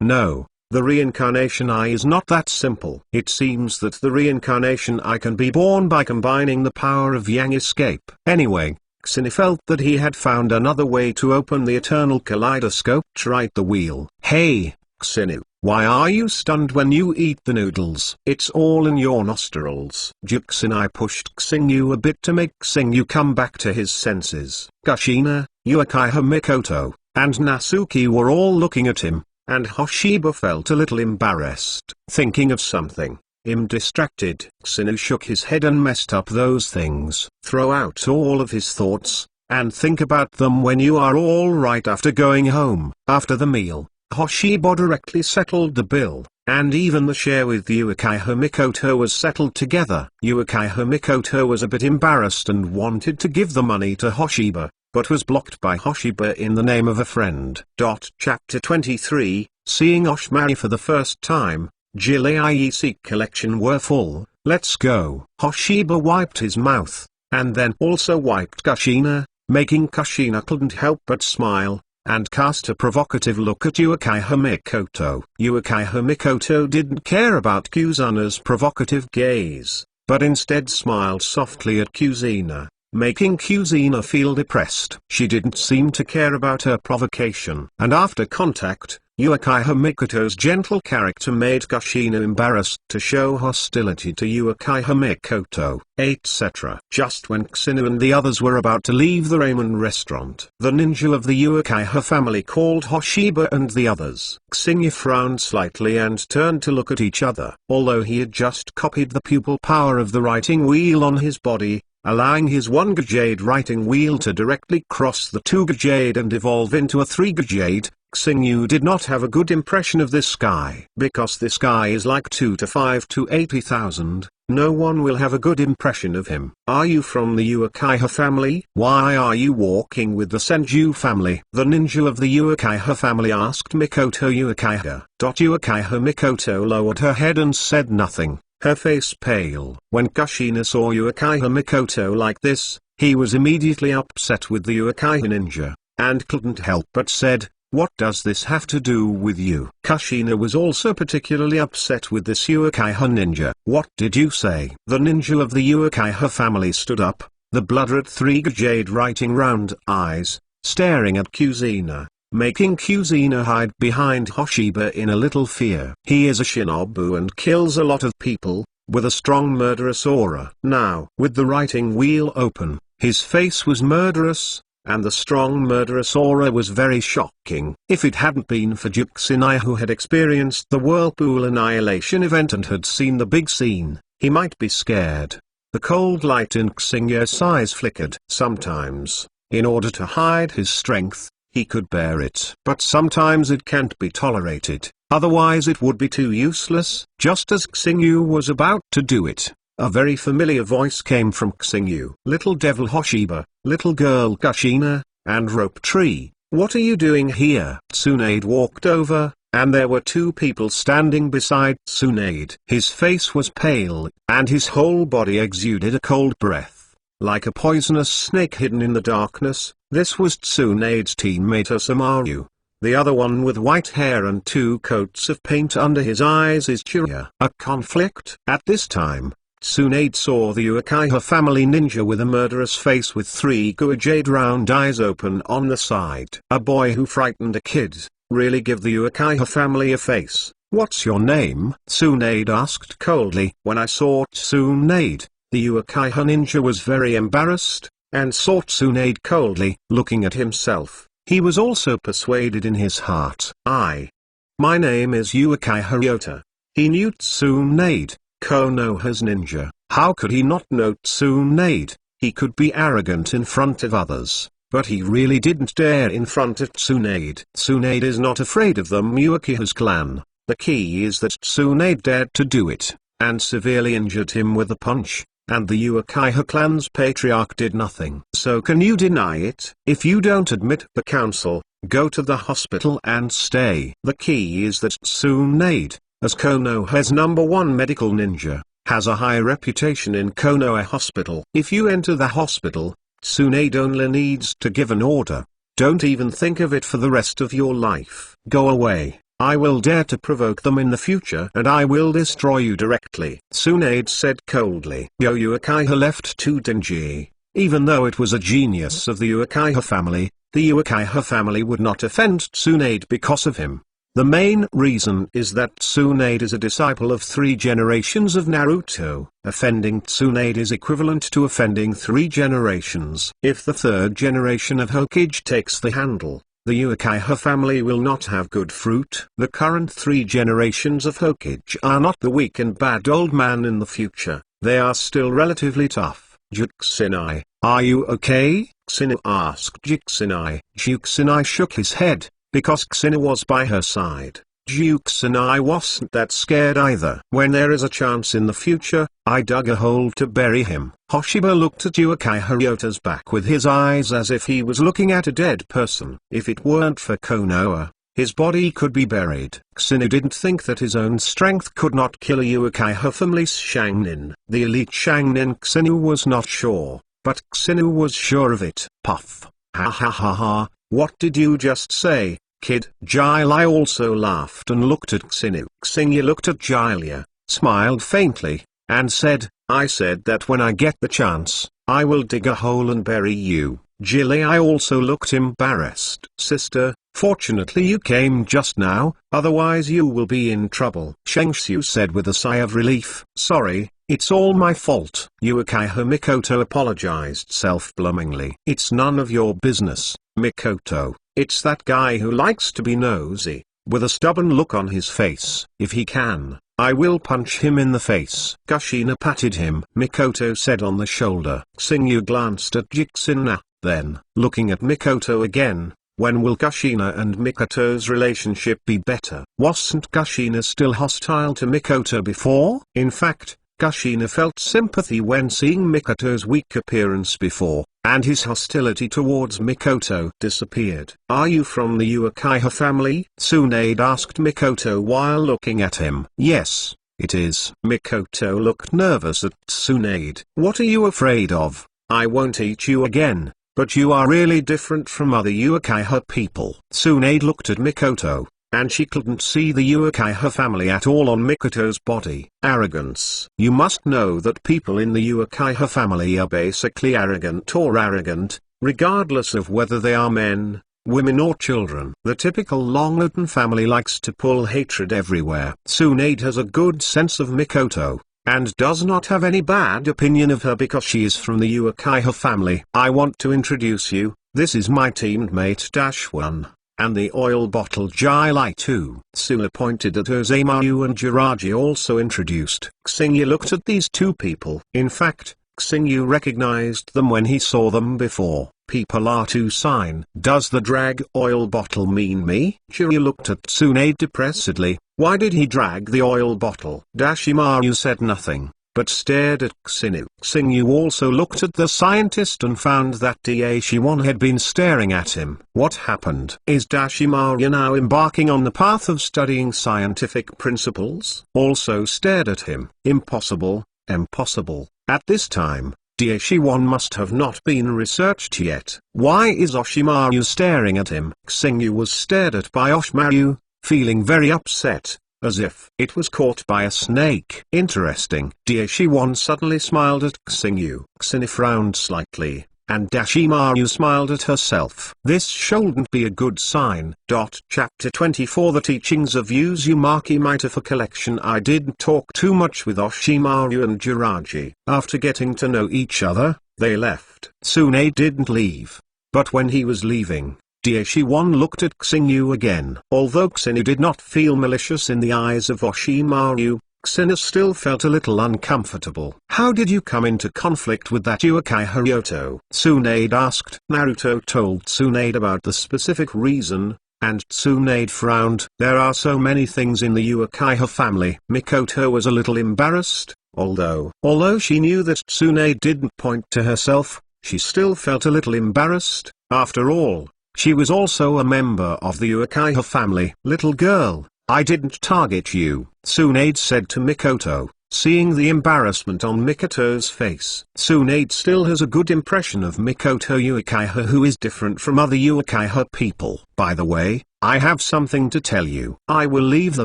No, the reincarnation eye is not that simple. It seems that the reincarnation eye can be born by combining the power of yang escape. Anyway, Xingyu felt that he had found another way to open the eternal kaleidoscope to write the wheel. Hey, Xingyu, why are you stunned when you eat the noodles? It's all in your nostrils. Juxinai pushed Xingyu a bit to make Xingyu come back to his senses. Kushina, Uchiha Mikoto, and Nasuki were all looking at him, and Hoshiba felt a little embarrassed. Thinking of something, distracted, Xingyu shook his head and messed up those things. Throw out all of his thoughts, and think about them when you are all right after going home. After the meal, Hoshiba directly settled the bill, and even the share with Uchiha Mikoto was settled together. Uchiha Mikoto was a bit embarrassed and wanted to give the money to Hoshiba, but was blocked by Hoshiba in the name of a friend. Chapter 23, Seeing Oshimari for the first time, Jilei Seek collection were full, let's go. Hoshiba wiped his mouth, and then also wiped Kushina, making Kushina couldn't help but smile, and cast a provocative look at Uchiha Mikoto. Uchiha Mikoto didn't care about Kuzuna's provocative gaze, but instead smiled softly at Kuzina, making Kuzina feel depressed. She didn't seem to care about her provocation. And after contact, Uchiha Mikoto's gentle character made Kushina embarrassed to show hostility to Uchiha Mikoto, etc. Just when Xingyu and the others were about to leave the ramen restaurant, the ninja of the Uchiha family called Hoshiba and the others. Xingyu frowned slightly and turned to look at each other. Although he had just copied the pupil power of the writing wheel on his body, allowing his 1 jade writing wheel to directly cross the 2 jade and evolve into a 3 jade, Xingyu did not have a good impression of this guy. Because this guy is like 2 to 5 to 80,000, no one will have a good impression of him. Are you from the Uchiha family? Why are you walking with the Senju family? The ninja of the Uchiha family asked Mikoto Uchiha. Uchiha Mikoto lowered her head and said nothing, her face pale. When Kushina saw Uchiha Mikoto like this, he was immediately upset with the Uchiha ninja, and couldn't help but said, "What does this have to do with you?" Kushina was also particularly upset with this Uchiha ninja. "What did you say?" The ninja of the Uchiha family stood up, the blood-red three-jade writing round eyes, staring at Kushina, making Kushina hide behind Hoshiba in a little fear. He is a shinobu and kills a lot of people, with a strong murderous aura. Now, with the writing wheel open, his face was murderous, and the strong murderous aura was very shocking. If it hadn't been for Juxinai, who had experienced the Whirlpool Annihilation event and had seen the big scene, he might be scared. The cold light in Xingya's eyes flickered. Sometimes, in order to hide his strength, he could bear it. But sometimes it can't be tolerated, otherwise it would be too useless. Just as Xingyu was about to do it, a very familiar voice came from Xingyu. "Little devil Hoshiba, little girl Kushina, and Rope Tree, what are you doing here?" Tsunade walked over, and there were two people standing beside Tsunade. His face was pale, and his whole body exuded a cold breath, like a poisonous snake hidden in the darkness. This was Tsunade's teammate Osamaru. The other one with white hair and two coats of paint under his eyes is Chuya. A conflict? At this time, Tsunade saw the Uchiha family ninja with a murderous face with three jade round eyes open on the side. A boy who frightened a kid, really give the Uchiha family a face. "What's your name?" Tsunade asked coldly. When I saw Tsunade, the Uchiha ninja was very embarrassed, and saw Tsunade coldly, looking at himself. He was also persuaded in his heart. My name is Uchiha Ryota." He knew Tsunade, Konoha's ninja. How could he not know Tsunade? He could be arrogant in front of others, but he really didn't dare in front of Tsunade. Tsunade is not afraid of the Uchiha's clan. The key is that Tsunade dared to do it, and severely injured him with a punch, and the Uchiha clan's patriarch did nothing. So can you deny it? If you don't admit the council, go to the hospital and stay. The key is that Tsunade, as Konoha's #1 medical ninja, has a high reputation in Konoha Hospital. If you enter the hospital, Tsunade only needs to give an order. Don't even think of it for the rest of your life. Go away. I will dare to provoke them in the future and I will destroy you directly. Tsunade said coldly. Uchiha left to Denji. Even though it was a genius of the Uchiha family, the Uchiha family would not offend Tsunade because of him. The main reason is that Tsunade is a disciple of 3 generations of Naruto. Offending Tsunade is equivalent to offending 3 generations. If the 3rd generation of Hokage takes the handle, the Uchiha family will not have good fruit. The current 3 generations of Hokage are not the weak and bad old man in the future, they are still relatively tough. Juxinai, are you okay? Xinu asked Juxinai. Juxinai shook his head, because Xinu was by her side. Juxinai wasn't that scared either. When there is a chance in the future, I dug a hole to bury him. Hoshiba looked at Uchiha Ryota's back with his eyes as if he was looking at a dead person. If it weren't for Konoha, his body could be buried. Xinu didn't think that his own strength could not kill a Uchiha family's Shangnin. The elite Shangnin Xinu was not sure, but Xinu was sure of it. Puff. Ha ha ha ha, what did you just say, kid? Jiraiya also laughed and looked at Xinu. Xingya looked at Jiraiya, smiled faintly, and said, I said that when I get the chance, I will dig a hole and bury you. Jiraiya also looked embarrassed. Sister, fortunately you came just now, otherwise you will be in trouble. Shengxiu said with a sigh of relief. Sorry, it's all my fault. Uchiha Mikoto apologized self-blumingly. It's none of your business, Mikoto. It's that guy who likes to be nosy, with a stubborn look on his face. If he can, I will punch him in the face. Kushina patted him, Mikoto said on the shoulder. Xingyu glanced at Jixina, then, looking at Mikoto again, when will Kushina and Mikoto's relationship be better? Wasn't Kushina still hostile to Mikoto before? In fact, Kushina felt sympathy when seeing Mikoto's weak appearance before, and his hostility towards Mikoto disappeared. "Are you from the Uchiha family?" Tsunade asked Mikoto while looking at him. "Yes, it is." Mikoto looked nervous at Tsunade. "What are you afraid of? I won't eat you again, but you are really different from other Uchiha people." Tsunade looked at Mikoto, and she couldn't see the Uchiha family at all on Mikoto's body. Arrogance. You must know that people in the Uchiha family are basically arrogant, regardless of whether they are men, women or children. The typical Longlitten family likes to pull hatred everywhere. Tsunade has a good sense of Mikoto, and does not have any bad opinion of her because she is from the Uchiha family. "I want to introduce you, this is my teammate -1. And the oil bottle Jai 2. Sula pointed at Osamu and Jiraiya also introduced. Xingyu looked at these two people. In fact, Xingyu recognized them when he saw them before. "People are to sign." "Does the drag oil bottle mean me?" Jiraiya looked at Tsunade depressedly. "Why did he drag the oil bottle?" Dashimaru said nothing, but stared at Xingyu. Xingyu also looked at the scientist and found that Daishiwan had been staring at him. What happened? Is Dashimaru now embarking on the path of studying scientific principles? Also stared at him. Impossible, impossible. At this time, Daishiwan must have not been researched yet. Why is Oshimaru staring at him? Xingyu was stared at by Oshimaru, feeling very upset, as if it was caught by a snake. Interesting. Daishiwan suddenly smiled at Xingyu. Xingyu frowned slightly, and Dashimaru smiled at herself. This shouldn't be a good sign. Chapter 24 The Teachings of Uzumaki Mitafa Collection. I didn't talk too much with Oshimaru and Jiraiya. After getting to know each other, they left. Tsunade didn't leave, but when he was leaving, Daishiwan looked at Xingyu again. Although Xingyu did not feel malicious in the eyes of Oshimaru, Xingyu still felt a little uncomfortable. "How did you come into conflict with that Uchiha Ryoto?" Tsunade asked. Naruto told Tsunade about the specific reason, and Tsunade frowned. "There are so many things in the Uchiha family." Mikoto was a little embarrassed, although she knew that Tsunade didn't point to herself, she still felt a little embarrassed. After all, she was also a member of the Uchiha family. "Little girl, I didn't target you," Tsunade said to Mikoto, seeing the embarrassment on Mikoto's face. Tsunade still has a good impression of Mikoto Uchiha, who is different from other Uchiha people. "By the way, I have something to tell you. I will leave the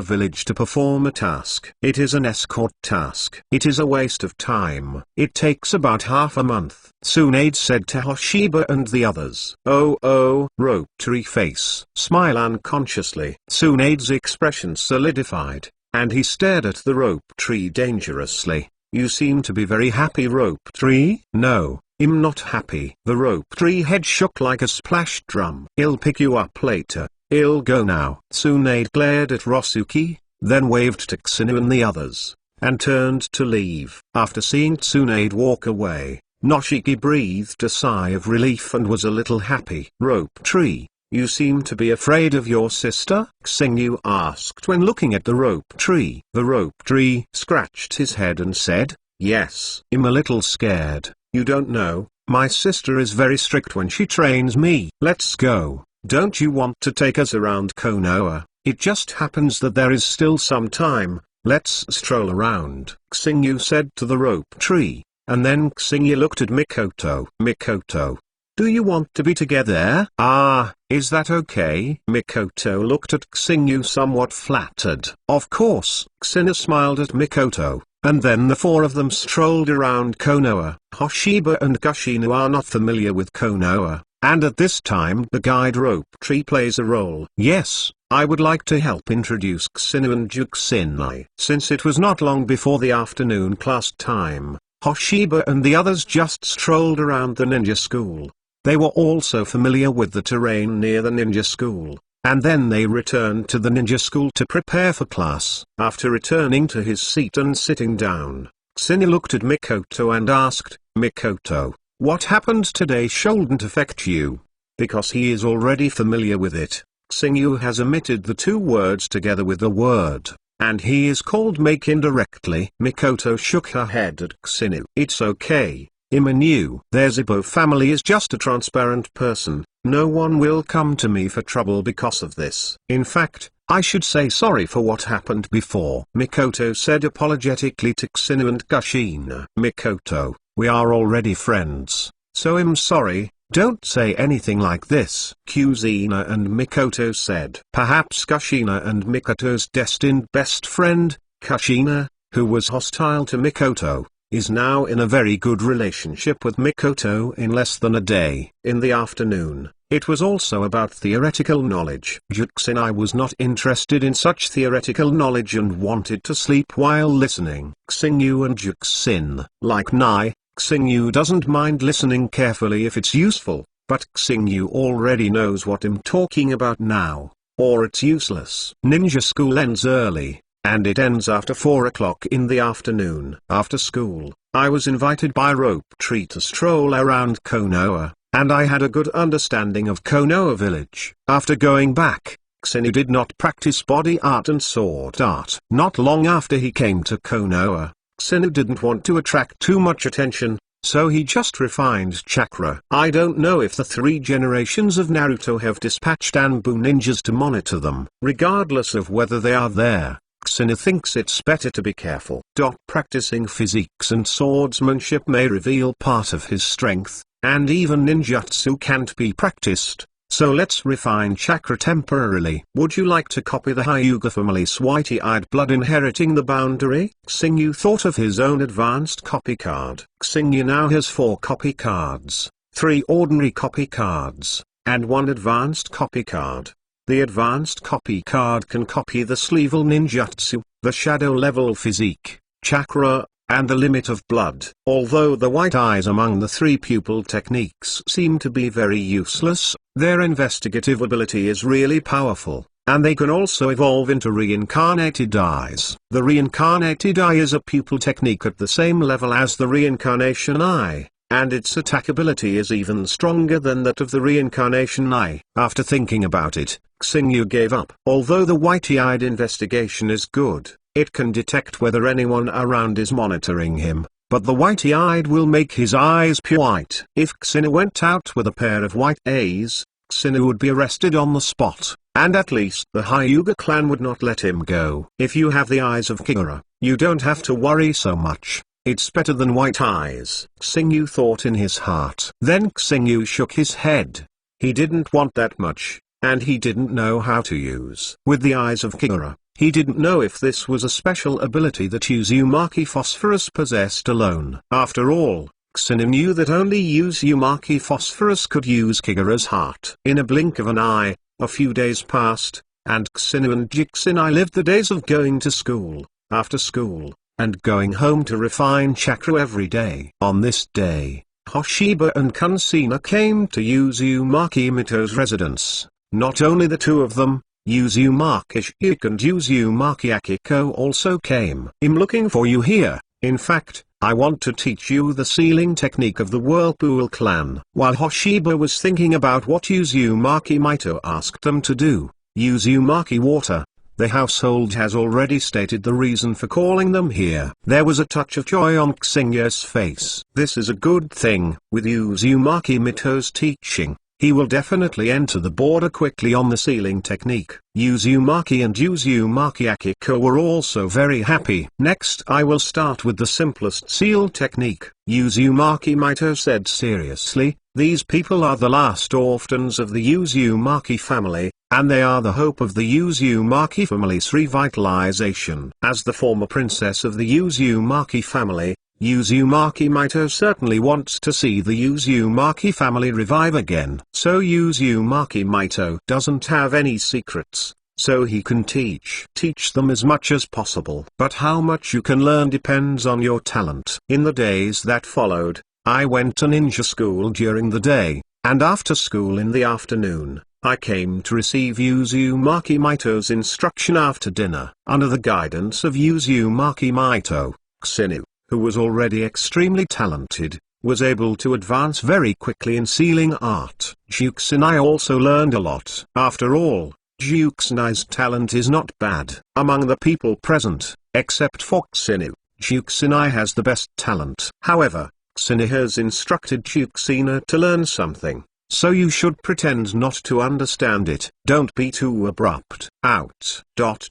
village to perform a task. It is an escort task. It is a waste of time. It takes about half a month," Tsunade said to Hoshiba and the others. Oh, rope tree face. Smile unconsciously. Tsunade's expression solidified, and he stared at the rope tree dangerously. "You seem to be very happy, rope tree." "No, I'm not happy." The rope tree head shook like a splash drum. "I'll pick you up later. I'll go now." Tsunade glared at Rosuki, then waved to Xingyu and the others, and turned to leave. After seeing Tsunade walk away, Noshiki breathed a sigh of relief and was a little happy. "Rope tree, you seem to be afraid of your sister?" Xingyu asked when looking at the rope tree. The rope tree scratched his head and said, "Yes. I'm a little scared. You don't know, my sister is very strict when she trains me." "Let's go. Don't you want to take us around Konoha? It just happens that there is still some time. Let's stroll around," Xingyu said to the rope tree, and then Xingyu looked at Mikoto. "Mikoto, do you want to be together?" "Ah, is that okay?" Mikoto looked at Xingyu somewhat flattered. "Of course." Xingyu smiled at Mikoto, and then the four of them strolled around Konoha. Hoshiba and Kushina are not familiar with Konoha, and at this time the guide rope tree plays a role. "Yes, I would like to help introduce Xingyu and Juxinai." Since it was not long before the afternoon class time, Hoshiba and the others just strolled around the ninja school. They were also familiar with the terrain near the ninja school, and then they returned to the ninja school to prepare for class. After returning to his seat and sitting down, Xingyu looked at Mikoto and asked, "Mikoto, what happened today shouldn't affect you." Because he is already familiar with it, Xingyu has omitted the two words together with the word, and he is called Make indirectly. Mikoto shook her head at Xinu. It's okay, Imanu. Their Zippo family is just a transparent person. No one will come to me for trouble because of this. In fact, I should say sorry for what happened before. Mikoto said apologetically to Xinu and Kushina. Mikoto, we are already friends, so I'm sorry. Don't say anything like this. Kushina and Mikoto said. Perhaps Kushina and Mikoto's destined best friend, Kushina, who was hostile to Mikoto, is now in a very good relationship with Mikoto in less than a day. In the afternoon, it was also about theoretical knowledge. Juxin was not interested in such theoretical knowledge and wanted to sleep while listening. Xingyu and Juxin, like Nai, Xingyu doesn't mind listening carefully if it's useful, but Xingyu already knows what I'm talking about now, or it's useless. Ninja school ends early, and it ends after 4 o'clock in the afternoon. After school, I was invited by Rope Tree to stroll around Konoha, and I had a good understanding of Konoha village. After going back, Xinu did not practice body art and sword art. Not long after he came to Konoha, Xinu didn't want to attract too much attention, so he just refined chakra. I don't know if the 3 generations of Naruto have dispatched Anbu ninjas to monitor them. Regardless of whether they are there, Xinu thinks it's better to be careful. Practicing physiques and swordsmanship may reveal part of his strength, and even ninjutsu can't be practiced, so let's refine chakra temporarily. Would you like to copy the Hyuga family's whitey-eyed blood inheriting the boundary? Xingyu thought of his own advanced copy card. Xingyu now has 4 copy cards, 3 ordinary copy cards, and 1 advanced copy card. The advanced copy card can copy the sleevel ninjutsu, the shadow level physique, chakra, and the limit of blood. Although the white eyes among the 3 pupil techniques seem to be very useless, their investigative ability is really powerful, and they can also evolve into reincarnated eyes. The reincarnated eye is a pupil technique at the same level as the reincarnation eye, and its attack ability is even stronger than that of the reincarnation eye. After thinking about it, Xingyu gave up. Although the whitey-eyed investigation is good, it can detect whether anyone around is monitoring him, but the whitey-eyed will make his eyes pure white. If Xinu went out with a pair of white eyes, Xinu would be arrested on the spot, and at least the Hyuga clan would not let him go. If you have the eyes of Kigura, you don't have to worry so much. It's better than white eyes, Xingyu thought in his heart. Then Xingyu shook his head. He didn't want that much, and he didn't know how to use. With the eyes of Kigura, he didn't know if this was a special ability that Uzumaki Phosphorus possessed alone. After all, Xinu knew that only Uzumaki Phosphorus could use Kigura's heart. In a blink of an eye, a few days passed, and Xinu and Jixinai lived the days of going to school, after school, and going home to refine chakra every day. On this day, Hoshiba and Kunsina came to Uzumaki Mito's residence. Not only the 2 of them, Uzumaki Shik and Uzumaki Akiko also came. I'm looking for you here. In fact, I want to teach you the sealing technique of the Whirlpool clan. While Hoshiba was thinking about what Uzumaki Mito asked them to do, Uzumaki Water, the household has already stated the reason for calling them here. There was a touch of joy on Xingyu's face. This is a good thing. With Uzumaki Mito's teaching, he will definitely enter the border quickly on the sealing technique. Uzumaki and Uzumaki Akiko were also very happy. Next I will start with the simplest seal technique, Uzumaki Mito said seriously. These people are the last orphans of the Uzumaki family, and they are the hope of the Uzumaki family's revitalization. As the former princess of the Uzumaki family, Uzumaki Mito certainly wants to see the Uzumaki family revive again. So Uzumaki Mito doesn't have any secrets, so he can teach them as much as possible. But how much you can learn depends on your talent. In the days that followed, I went to ninja school during the day, and after school in the afternoon, I came to receive Uzumaki Mito's instruction after dinner. Under the guidance of Uzumaki Mito, Xinu, who was already extremely talented, was able to advance very quickly in sealing art. Juxinai also learned a lot. After all, Juxinai's talent is not bad. Among the people present, except for Xinu, Juxinai has the best talent. However, Xinu has instructed Juxina to learn something, so you should pretend not to understand it. Don't be too abrupt. Out.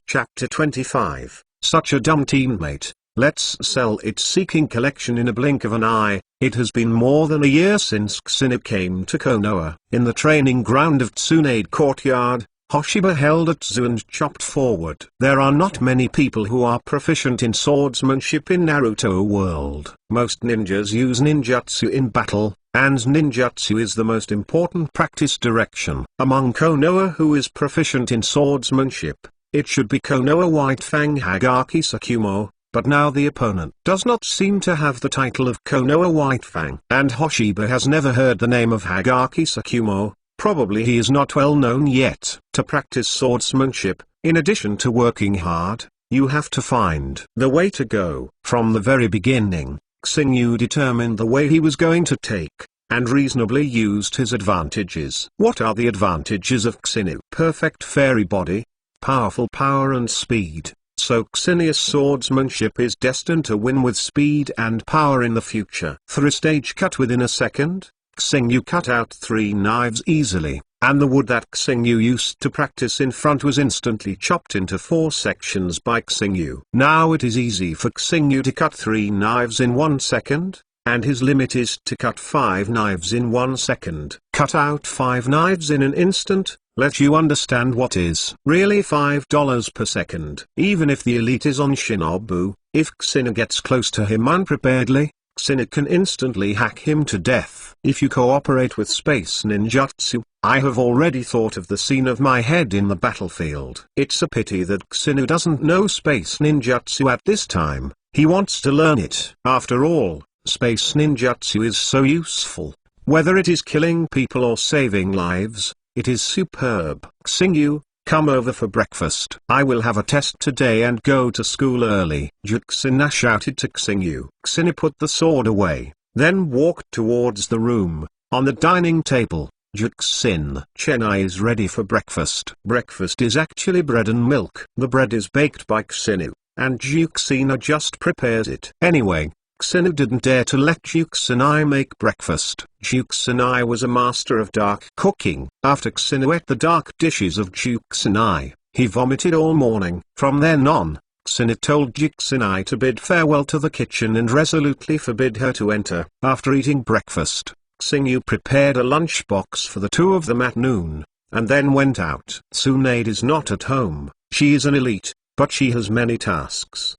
Chapter 25. Such a dumb teammate. Let's sell its seeking collection in a blink of an eye. It has been more than a year since Xinu came to Konoha. In the training ground of Tsunade Courtyard, Hoshiba held a Tzu and chopped forward. There are not many people who are proficient in swordsmanship in Naruto world. Most ninjas use ninjutsu in battle, and ninjutsu is the most important practice direction. Among Konoha who is proficient in swordsmanship, it should be Konoha White Fang Hagaki Sakumo. But now the opponent does not seem to have the title of Konoha White Fang. And Hoshiba has never heard the name of Hagaki Sakumo, probably he is not well known yet. To practice swordsmanship, in addition to working hard, you have to find the way to go. From the very beginning, Xingyu determined the way he was going to take, and reasonably used his advantages. What are the advantages of Xingyu? Perfect fairy body, powerful power and speed. So Xinia's swordsmanship is destined to win with speed and power in the future. For a stage cut within a second, Xingyu cut out 3 knives easily, and the wood that Xingyu used to practice in front was instantly chopped into 4 sections by Xingyu. Now it is easy for Xingyu to cut 3 knives in 1 second, and his limit is to cut 5 knives in 1 second. Cut out 5 knives in an instant. Let you understand what is really $5 per second. Even if the elite is on Shinobu, if Xinu gets close to him unpreparedly, Xinu can instantly hack him to death. If you cooperate with Space Ninjutsu, I have already thought of the scene of my head in the battlefield. It's a pity that Xinu doesn't know Space Ninjutsu at this time. He wants to learn it. After all, Space Ninjutsu is so useful. Whether it is killing people or saving lives, it is superb. Xingyu, come over for breakfast. I will have a test today and go to school early. Juxina shouted to Xingyu. Xingyu put the sword away, then walked towards the room. On the dining table, Juxin Chennai is ready for breakfast. Breakfast is actually bread and milk. The bread is baked by Xingyu, and Juxina just prepares it. Anyway, Xingyu didn't dare to let Juxinai make breakfast. Juxinai was a master of dark cooking. After Xingyu ate the dark dishes of Juxinai, he vomited all morning. From then on, Xingyu told Juxinai to bid farewell to the kitchen and resolutely forbid her to enter. After eating breakfast, Xingyu prepared a lunchbox for the two of them at noon, and then went out. Tsunade is not at home. She is an elite, but she has many tasks.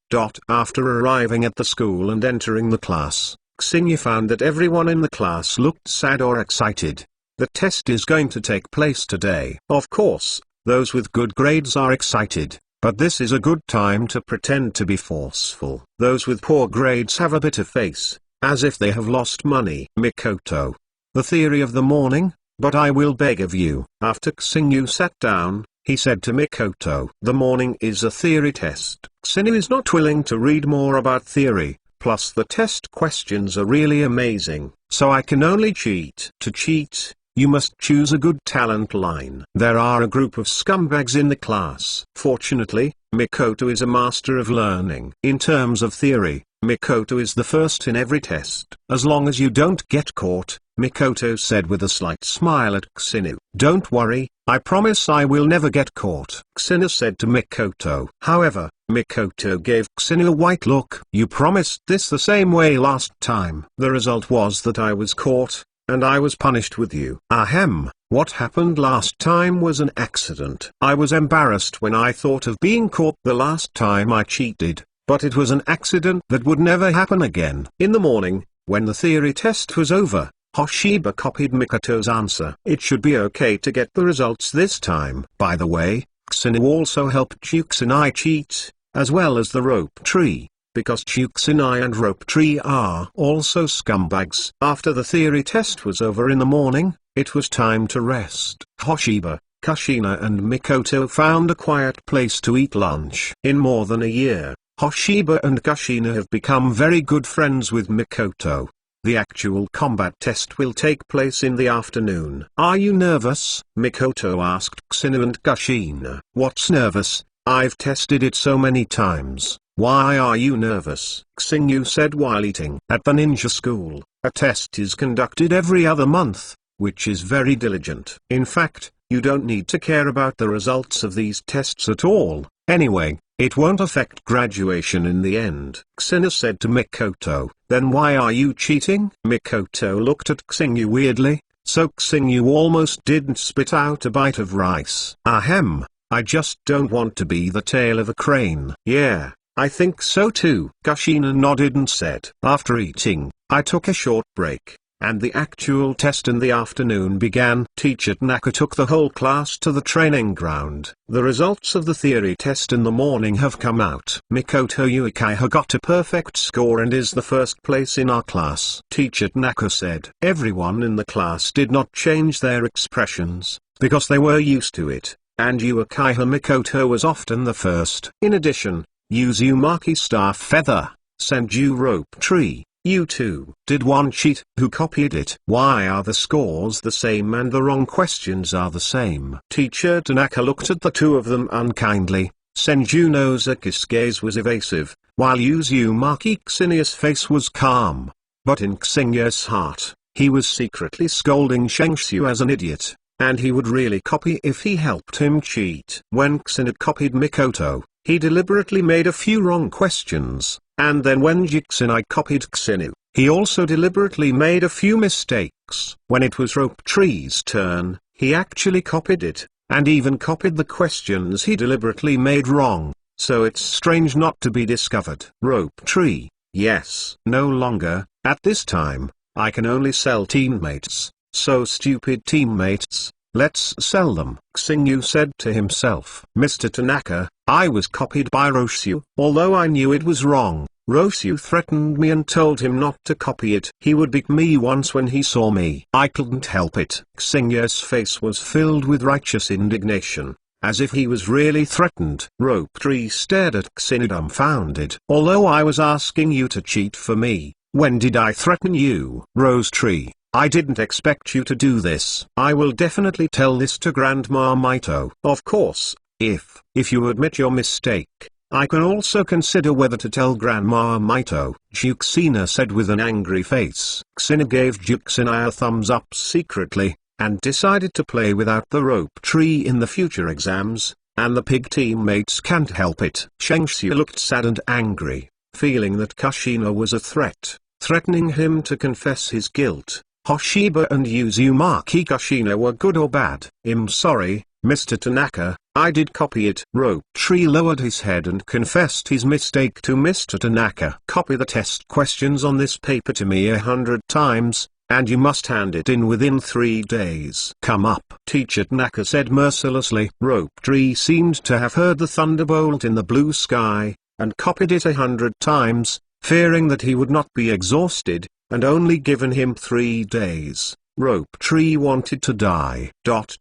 After arriving at the school and entering the class, Xingyu found that everyone in the class looked sad or excited. The test is going to take place today. Of course, those with good grades are excited, but this is a good time to pretend to be forceful. Those with poor grades have a bitter face, as if they have lost money. Mikoto. The theory of the morning, but I will beg of you. After Xingyu sat down, he said to Mikoto, the morning is a theory test. Xingyu is not willing to read more about theory, plus the test questions are really amazing, so I can only cheat. To cheat, you must choose a good talent line. There are a group of scumbags in the class. Fortunately, Mikoto is a master of learning. In terms of theory, Mikoto is the first in every test. As long as you don't get caught, Mikoto said with a slight smile at Xingyu. Don't worry, I promise I will never get caught, Xingyu said to Mikoto. However, Mikoto gave Xingyu a white look. You promised this the same way last time. The result was that I was caught, and I was punished with you. Ahem, what happened last time was an accident. I was embarrassed when I thought of being caught the last time I cheated, but it was an accident that would never happen again. In the morning, when the theory test was over, Hoshiba copied Mikoto's answer. It should be okay to get the results this time. By the way, Xingyu also helped Juxinai cheat, as well as the rope tree, because Juxinai and rope tree are also scumbags. After the theory test was over in the morning, it was time to rest. Hoshiba, Kushina and Mikoto found a quiet place to eat lunch. In more than a year, Hoshiba and Kushina have become very good friends with Mikoto. The actual combat test will take place in the afternoon. Are you nervous? Mikoto asked Kushina and Kushina. What's nervous? I've tested it so many times. Why are you nervous? Kushina said while eating. At the ninja school, a test is conducted every other month, which is very diligent. In fact, you don't need to care about the results of these tests at all. Anyway, it won't affect graduation in the end. Kushina said to Mikoto. Then why are you cheating? Mikoto looked at Kushina weirdly, so Kushina almost didn't spit out a bite of rice. Ahem, I just don't want to be the tail of a crane. Yeah, I think so too. Kushina nodded and said. After eating, I took a short break, and the actual test in the afternoon began. Teacher Tanaka took the whole class to the training ground. The results of the theory test in the morning have come out. Mikoto Uchiha got a perfect score and is the first place in our class. Teacher Tanaka said. Everyone in the class did not change their expressions, because they were used to it, and Uchiha Mikoto was often the first. In addition, Uzumaki Star Feather, Senju Rope Tree, you too. Did one cheat? Who copied it? Why are the scores the same and the wrong questions are the same? Teacher Tanaka looked at the two of them unkindly. Senju Nozoki's gaze was evasive, while Uzumaki Kushina's face was calm. But in Kushina's heart, he was secretly scolding Shengshu as an idiot, and he would really copy if he helped him cheat. When Kushina copied Mikoto, he deliberately made a few wrong questions. And then when Kushina copied Kushina, he also deliberately made a few mistakes. When it was Rope Tree's turn, he actually copied it, and even copied the questions he deliberately made wrong, so it's strange not to be discovered. Rope Tree, yes. No longer, at this time, I can only sell teammates, so stupid teammates, let's sell them. Kushina said to himself. Mr. Tanaka, I was copied by Roshu. Although I knew it was wrong, Roshu threatened me and told him not to copy it. He would beat me once when he saw me. I couldn't help it. Kushina's face was filled with righteous indignation, as if he was really threatened. Rope Tree stared at Kushina dumbfounded. Although I was asking you to cheat for me, when did I threaten you? Rose Tree, I didn't expect you to do this. I will definitely tell this to Grandma Mito. Of course, if you admit your mistake, I can also consider whether to tell Grandma Mito, Kushina said with an angry face. Kushina gave Kushina a thumbs up secretly, and decided to play without the Rope Tree in the future exams, and the pig teammates can't help it. Shengshu looked sad and angry, feeling that Kushina was a threat, threatening him to confess his guilt. Hoshiba and Uzumaki Kushina were good or bad? I'm sorry, Mr. Tanaka, I did copy it. Rope Tree lowered his head and confessed his mistake to Mr. Tanaka. Copy the test questions on this paper to me 100 times, and you must hand it in within 3 days. Come up, Teacher Tanaka said mercilessly. Rope Tree seemed to have heard the thunderbolt in the blue sky, and copied it 100 times, fearing that he would not be exhausted, and only given him 3 days. Rope Tree wanted to die.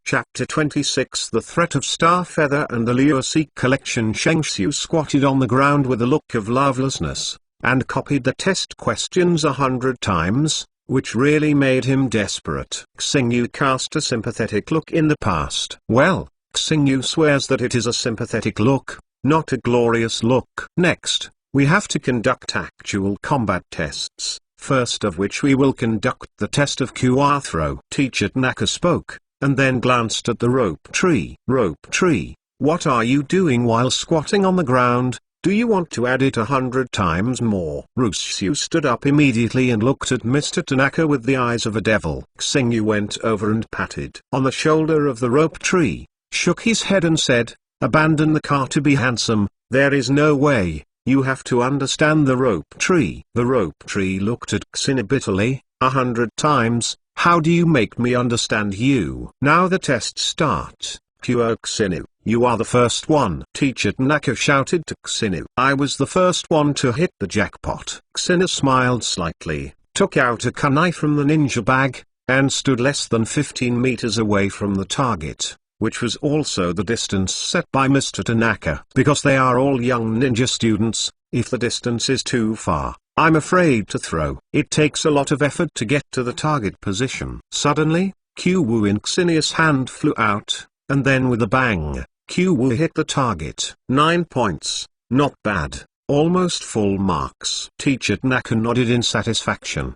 Chapter 26 The Threat of Star Feather and the Lure Seek Collection. Shengshu squatted on the ground with a look of lovelessness, and copied the test questions 100 times, which really made him desperate. Kushina cast a sympathetic look in the past. Well, Kushina swears that it is a sympathetic look, not a glorious look. Next, we have to conduct actual combat tests. First of which we will conduct the test of QR throw. Teacher Tanaka spoke, and then glanced at the Rope Tree. Rope Tree, what are you doing while squatting on the ground? Do you want to add it 100 times more? Rushu stood up immediately and looked at Mr. Tanaka with the eyes of a devil. Kushina went over and patted on the shoulder of the Rope Tree, shook his head and said, abandon the car to be handsome, there is no way. You have to understand the Rope Tree. The Rope Tree looked at Kushina bitterly. 100 times, how do you make me understand you? Now the test starts. Kushina, you are the first one. Teacher Tanaka shouted to Kushina. I was the first one to hit the jackpot. Kushina smiled slightly, took out a kunai from the ninja bag, and stood less than 15 meters away from the target, which was also the distance set by Mr. Tanaka. Because they are all young ninja students, if the distance is too far, I'm afraid to throw. It takes a lot of effort to get to the target position. Suddenly, Q-Wu in Xenia's hand flew out, and then with a bang, Q-Wu hit the target. 9 points. Not bad. Almost full marks. Teacher Tanaka nodded in satisfaction.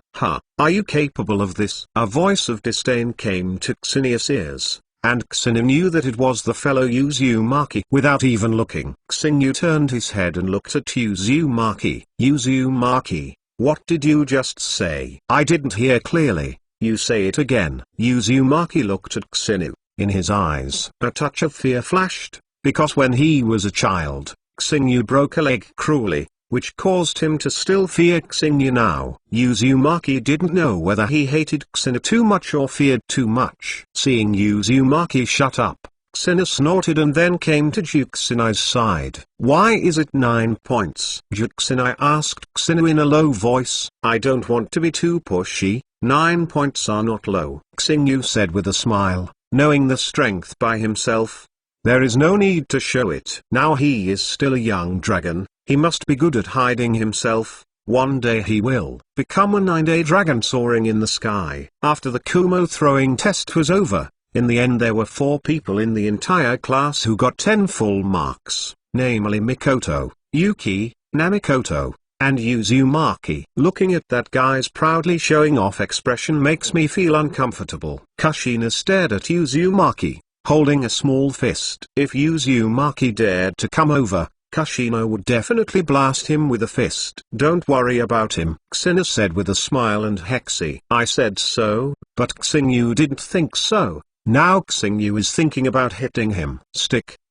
Are you capable of this? A voice of disdain came to Xenia's ears, and Xenia knew that it was the fellow Uzumaki. Without even looking, Xenia turned his head and looked at Uzumaki. Uzumaki, what did you just say? I didn't hear clearly. You say it again. Uzumaki looked at Xenia. In his eyes, a touch of fear flashed, because when he was a child, Xenia broke a leg cruelly, which caused him to still fear Xenia now. Uzumaki didn't know whether he hated Xenia too much or feared too much. Seeing Uzumaki shut up, Xenia snorted and then came to Juxinai's side. Why is it 9 points? Juxinai asked Xenia in a low voice. I don't want to be too pushy. 9 points are not low, Xenia said with a smile, knowing the strength by himself. There is no need to show it. Now he is still a young dragon, he must be good at hiding himself. One day he will become a 9-day dragon soaring in the sky. After the Kumo throwing test was over, in the end there were 4 people in the entire class who got 10 full marks, namely Mikoto, Yuki, Namikoto, and Uzumaki. Looking at that guy's proudly showing off expression makes me feel uncomfortable. Kushina stared at Uzumaki, holding a small fist. If Uzumaki dared to come over, Kushina would definitely blast him with a fist. Don't worry about him, Xenia said with a smile, and Hexy. I said so, but Xingyu didn't think so. Now Xingyu is thinking about hitting him.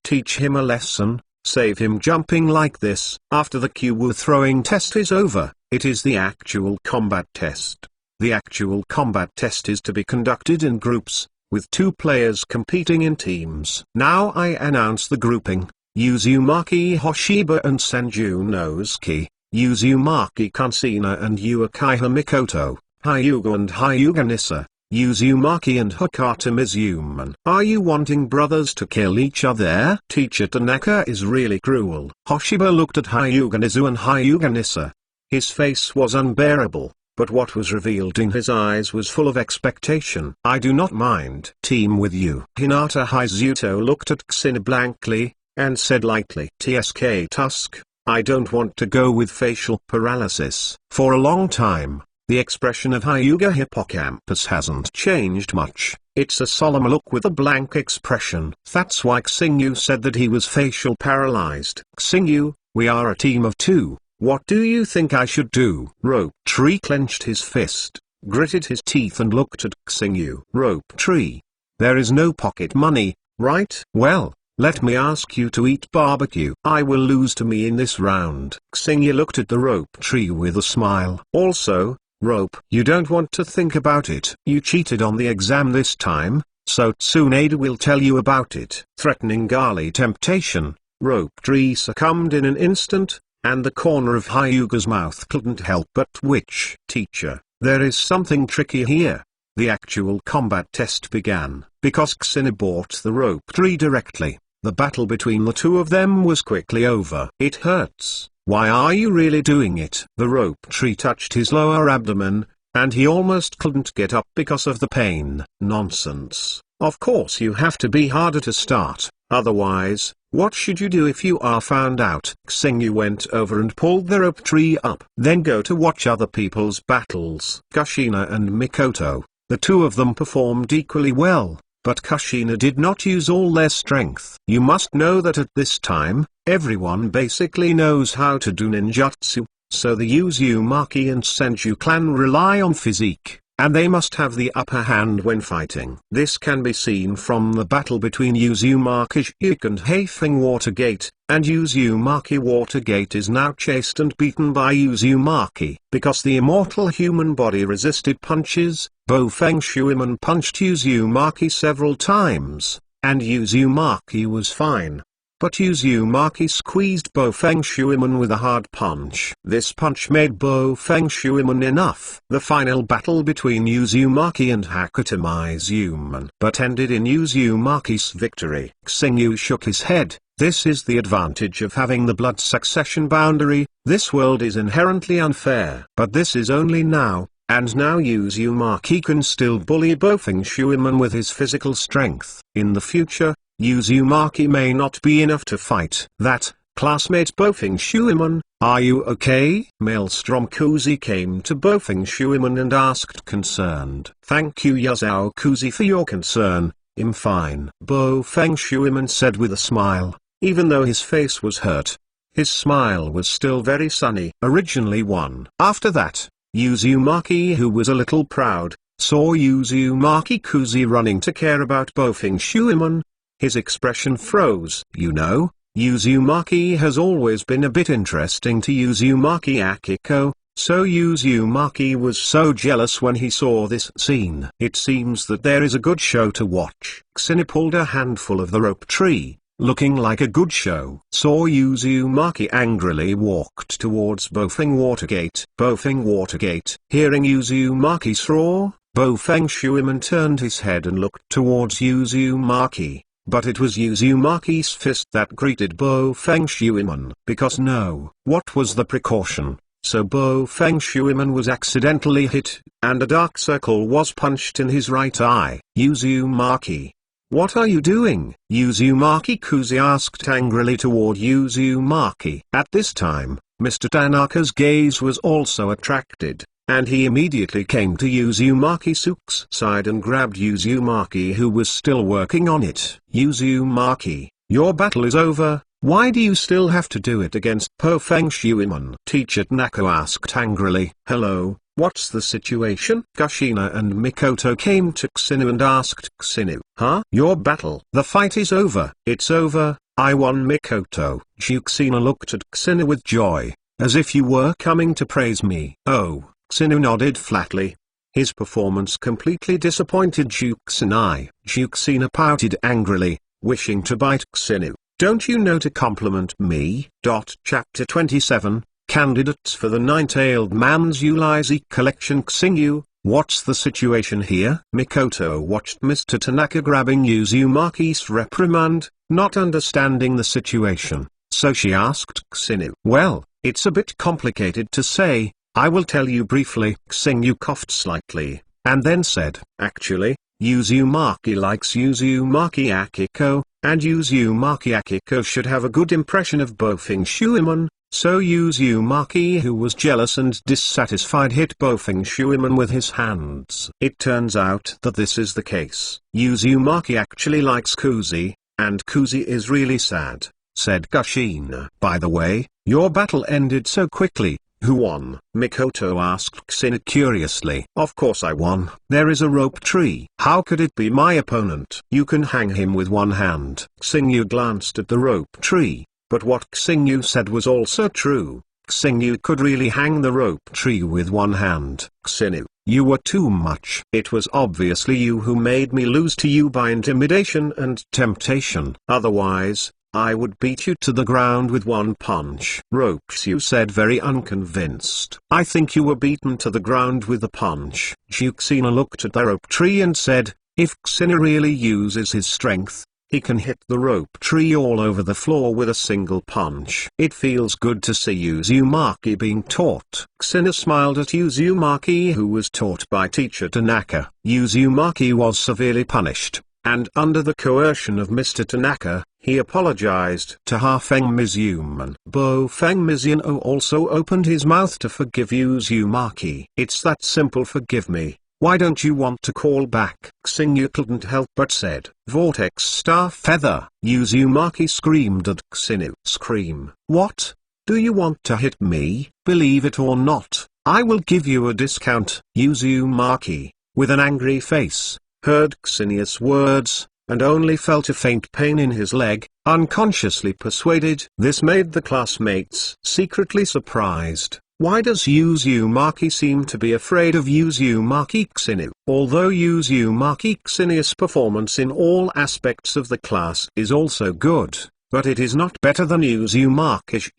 Teach him a lesson. Save him jumping like this. After the Q-Wu throwing test is over, it is the actual combat test. The actual combat test is to be conducted in groups, with 2 players competing in teams. Now I announce the grouping. Uzumaki Hoshiba and Senju Nosuke, Uzumaki Kansina and Uchiha Mikoto, Hyuga and Hyuga Nissa, Uzumaki and Hakata Mizuman. Are you wanting brothers to kill each other? Teacher Tanaka is really cruel. Hoshiba looked at Hyuga Nizu and Hyuga Nissa. His face was unbearable, but what was revealed in his eyes was full of expectation. I do not mind. Team with you. Hinata Hizuto looked at Xenia blankly, and said lightly, TSK Tusk, I don't want to go with facial paralysis. For a long time, the expression of Hyuga Hippocampus hasn't changed much. It's a solemn look with a blank expression. That's why Xingyu said that he was facial paralyzed. Xingyu, we are a team of 2. What do you think I should do? Rope Tree clenched his fist, gritted his teeth and looked at Xingyu. Rope Tree. There is no pocket money, right? Well, let me ask you to eat barbecue. I will lose to me in this round. Xingyu looked at the Rope Tree with a smile. Also, Rope, you don't want to think about it. You cheated on the exam this time, so Tsunade will tell you about it. Threatening Gali temptation, Rope Tree succumbed in an instant, and the corner of Hyuga's mouth couldn't help but twitch. Teacher, there is something tricky here. The actual combat test began. Because Xenia bought the Rope Tree directly, the battle between the 2 of them was quickly over. It hurts. Why are you really doing it? The Rope Tree touched his lower abdomen, and he almost couldn't get up because of the pain. Nonsense. Of course you have to be harder to start, otherwise, what should you do if you are found out? Xingyu went over and pulled the Rope Tree up. Then go to watch other people's battles. Kushina and Mikoto, the 2 of them performed equally well, but Kushina did not use all their strength. You must know that at this time, everyone basically knows how to do ninjutsu, so the Uzumaki and Senju clan rely on physique, and they must have the upper hand when fighting. This can be seen from the battle between Uzumaki and Hathing Watergate, and Uzumaki Watergate is now chased and beaten by Uzumaki. Because the immortal human body resisted punches, Bofeng Shuiman punched Uzumaki several times, and Uzumaki was fine. But Uzumaki squeezed Bofeng Shuiman with a hard punch. This punch made Bofeng Shuiman enough. The final battle between Uzumaki and Hakata Mizuman but ended in Uzumaki's victory. Xingyu shook his head, This is the advantage of having the blood succession boundary. This world is inherently unfair. But this is only now, and now Uzumaki can still bully Bofeng Shuiman with his physical strength. In the future, Uzumaki may not be enough to fight that classmate Bofeng Shuiman. Are you okay? Maelstrom Kuzi came to Bofeng Shuiman and asked concerned. Thank you Yuzao Kuzi for your concern, I'm fine. Bofeng Shuiman said with a smile. Even though his face was hurt, his smile was still very sunny. Originally one. After that, Uzumaki, who was a little proud, saw Uzumaki Kuzi running to care about Bofeng Shuiman. His expression froze. You know, Uzumaki has always been a bit interesting to Uzumaki Akiko, so Uzumaki was so jealous when he saw this scene. It seems that there is a good show to watch. Ksina pulled a handful of the rope tree, looking like a good show. Saw Uzumaki angrily walked towards Bofeng Watergate. Bofeng Watergate. Hearing Uzumaki's roar, Bofeng Shuiman turned his head and looked towards Uzumaki. But it was Uzumaki's fist that greeted Bofeng Shuiman. Because no, what was the precaution? So Bofeng Shuiman was accidentally hit, and a dark circle was punched in his right eye. Uzumaki. What are you doing? Uzumaki Kuzi asked angrily toward Uzumaki. At this time, Mr. Tanaka's gaze was also attracted, and he immediately came to Uzumaki-suke's side and grabbed Uzumaki, who was still working on it. Uzumaki, your battle is over. Why do you still have to do it against Bofeng Shuiman? Teacher Tanaka asked angrily. Hello, what's the situation? Kushina and Mikoto came to Ksinu and asked Ksinu. Huh? Your battle. The fight is over. It's over, I won. Mikoto. Ksina looked at Ksinu with joy, as if you were coming to praise me. Oh, Ksinu nodded flatly. His performance completely disappointed Ksina. Ksina pouted angrily, wishing to bite Ksinu. Don't you know to compliment me? Chapter 27, Candidates for the Nine-Tailed Man's Ulizi Collection. Xingyu, what's the situation here? Mikoto watched Mr. Tanaka grabbing Uzumaki's reprimand, not understanding the situation, so she asked Ksinu. Well, it's a bit complicated to say, I will tell you briefly. Xingyu coughed slightly, and then said, actually, Uzumaki likes Uzumaki Akiko, and Uzumaki Akiko should have a good impression of Bofeng Shuiman, so Uzumaki, who was jealous and dissatisfied, hit Bofeng Shuiman with his hands. It turns out that this is the case. Uzumaki actually likes Kuzi, and Kuzi is really sad, said Kushina. By the way, your battle ended so quickly. Who won? Mikoto asked Ksina curiously. Of course I won. There is a rope tree. How could it be my opponent? You can hang him with one hand. Xingyu glanced at the rope tree, but what Xingyu said was also true. Xingyu could really hang the rope tree with one hand. Xingyu, you were too much. It was obviously you who made me lose to you by intimidation and temptation. Otherwise, I would beat you to the ground with one punch. Ropes, said very unconvinced. I think you were beaten to the ground with a punch. Ksina looked at the rope tree and said, if Ksina really uses his strength, he can hit the rope tree all over the floor with a single punch. It feels good to see Uzumaki being taught. Ksina smiled at Uzumaki, who was taught by teacher Tanaka. Uzumaki was severely punished, and under the coercion of Mr. Tanaka, he apologized to Hafeng Mizuman. Bofeng Mizuno also opened his mouth to forgive Uzumaki. It's that simple, forgive me. Why don't you want to call back? Xingyu couldn't help but said. Vortex Star Feather. Uzumaki screamed at Xingyu. Scream. What? Do you want to hit me? Believe it or not, I will give you a discount. Uzumaki, with an angry face, heard Xinya's words, and only felt a faint pain in his leg, unconsciously persuaded. This made the classmates secretly surprised. Why does Uzumaki seem to be afraid of Uzumaki Xingyu? Although Uzumaki Xinya's performance in all aspects of the class is also good, but it is not better than Uzumaki's.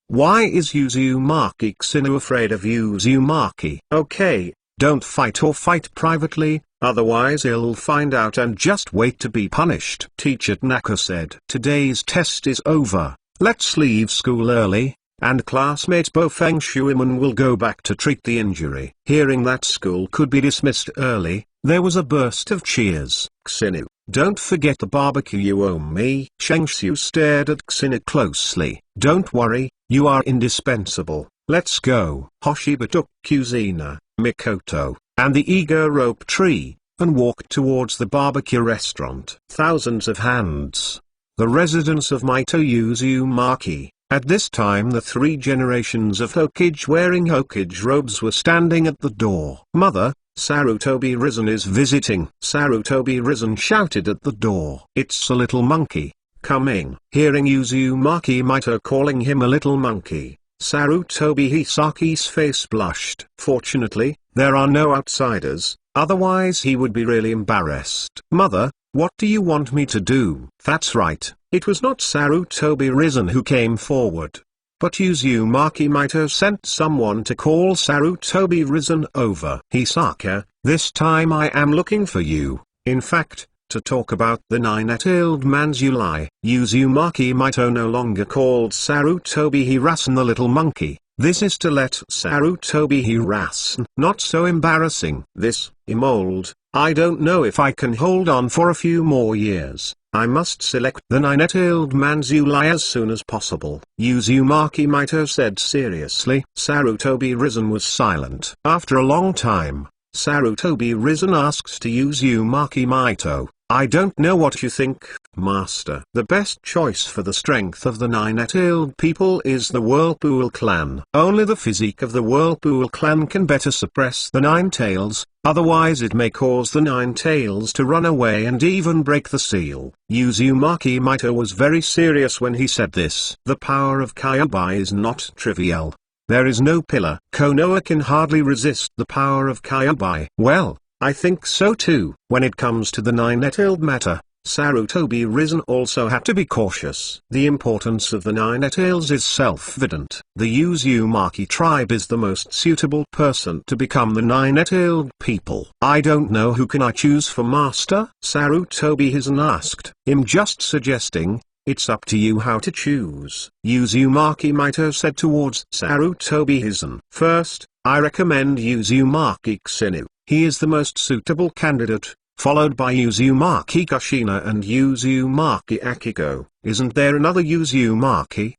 Why is Uzumaki Xingyu afraid of Uzumaki? Okay, don't fight or fight privately. otherwise he'll find out and just wait to be punished. Teacher Tanaka said, "Today's test is over, let's leave school early, and classmate Bo Feng Shuiman will go back to treat the injury." Hearing that school could be dismissed early, there was a burst of cheers. "Xinu, don't forget the barbecue you owe me." Shang Xiu stared at Xinu closely. "Don't worry, you are indispensable. Let's go." Hoshiba took Kuzina, Mikoto, and the eager rope tree, and walked towards the barbecue restaurant. Thousands of hands. The residence of Mito Uzumaki. At this time the 3 generations of Hokage wearing Hokage robes were standing at the door. "Mother, Sarutobi Risen is visiting." Sarutobi Risen shouted at the door. "It's a little monkey, coming." Hearing Uzumaki Mito calling him a little monkey, Sarutobi Hisaki's face blushed. Fortunately, there are no outsiders, otherwise he would be really embarrassed. "Mother, what do you want me to do?" That's right, it was not Sarutobi Risen who came forward, but Uzumaki Mito sent someone to call Sarutobi Risen over. "Hisaka, this time I am looking for you, in fact, to talk about the 9-tailed man's Yulai." Uzumaki Mito no longer called Sarutobi Hirasan the little monkey. This is to let Sarutobi Hirasan not so embarrassing. "This, Emold, I don't know if I can hold on for a few more years. I must select the 9-tailed man's Yulai as soon as possible," Uzumaki Mito said seriously. Sarutobi Risen was silent. After a long time, Sarutobi Risen asked to Uzumaki Mito, "I don't know what you think, Master. The best choice for the strength of the 9-tailed people is the Whirlpool clan. Only the physique of the Whirlpool clan can better suppress the 9 tails, otherwise it may cause the 9 tails to run away and even break the seal." Uzumaki Mito was very serious when he said this. The power of Kyuubi is not trivial. There is no pillar. Konoha can hardly resist the power of Kyuubi. "Well, I think so too." When it comes to the 9-tailed matter, Sarutobi Risen also had to be cautious. The importance of the 9-tails is self-evident. The Uzumaki tribe is the most suitable person to become the 9-tailed people. "I don't know who can I choose for master?" Sarutobi Risen asked. "I'm just suggesting, it's up to you how to choose," Uzumaki Mito said towards Sarutobi Risen. "First, I recommend Uzumaki Xinu. He is the most suitable candidate, followed by Uzumaki Kushina and Uzumaki Akiko. Isn't there another Uzumaki?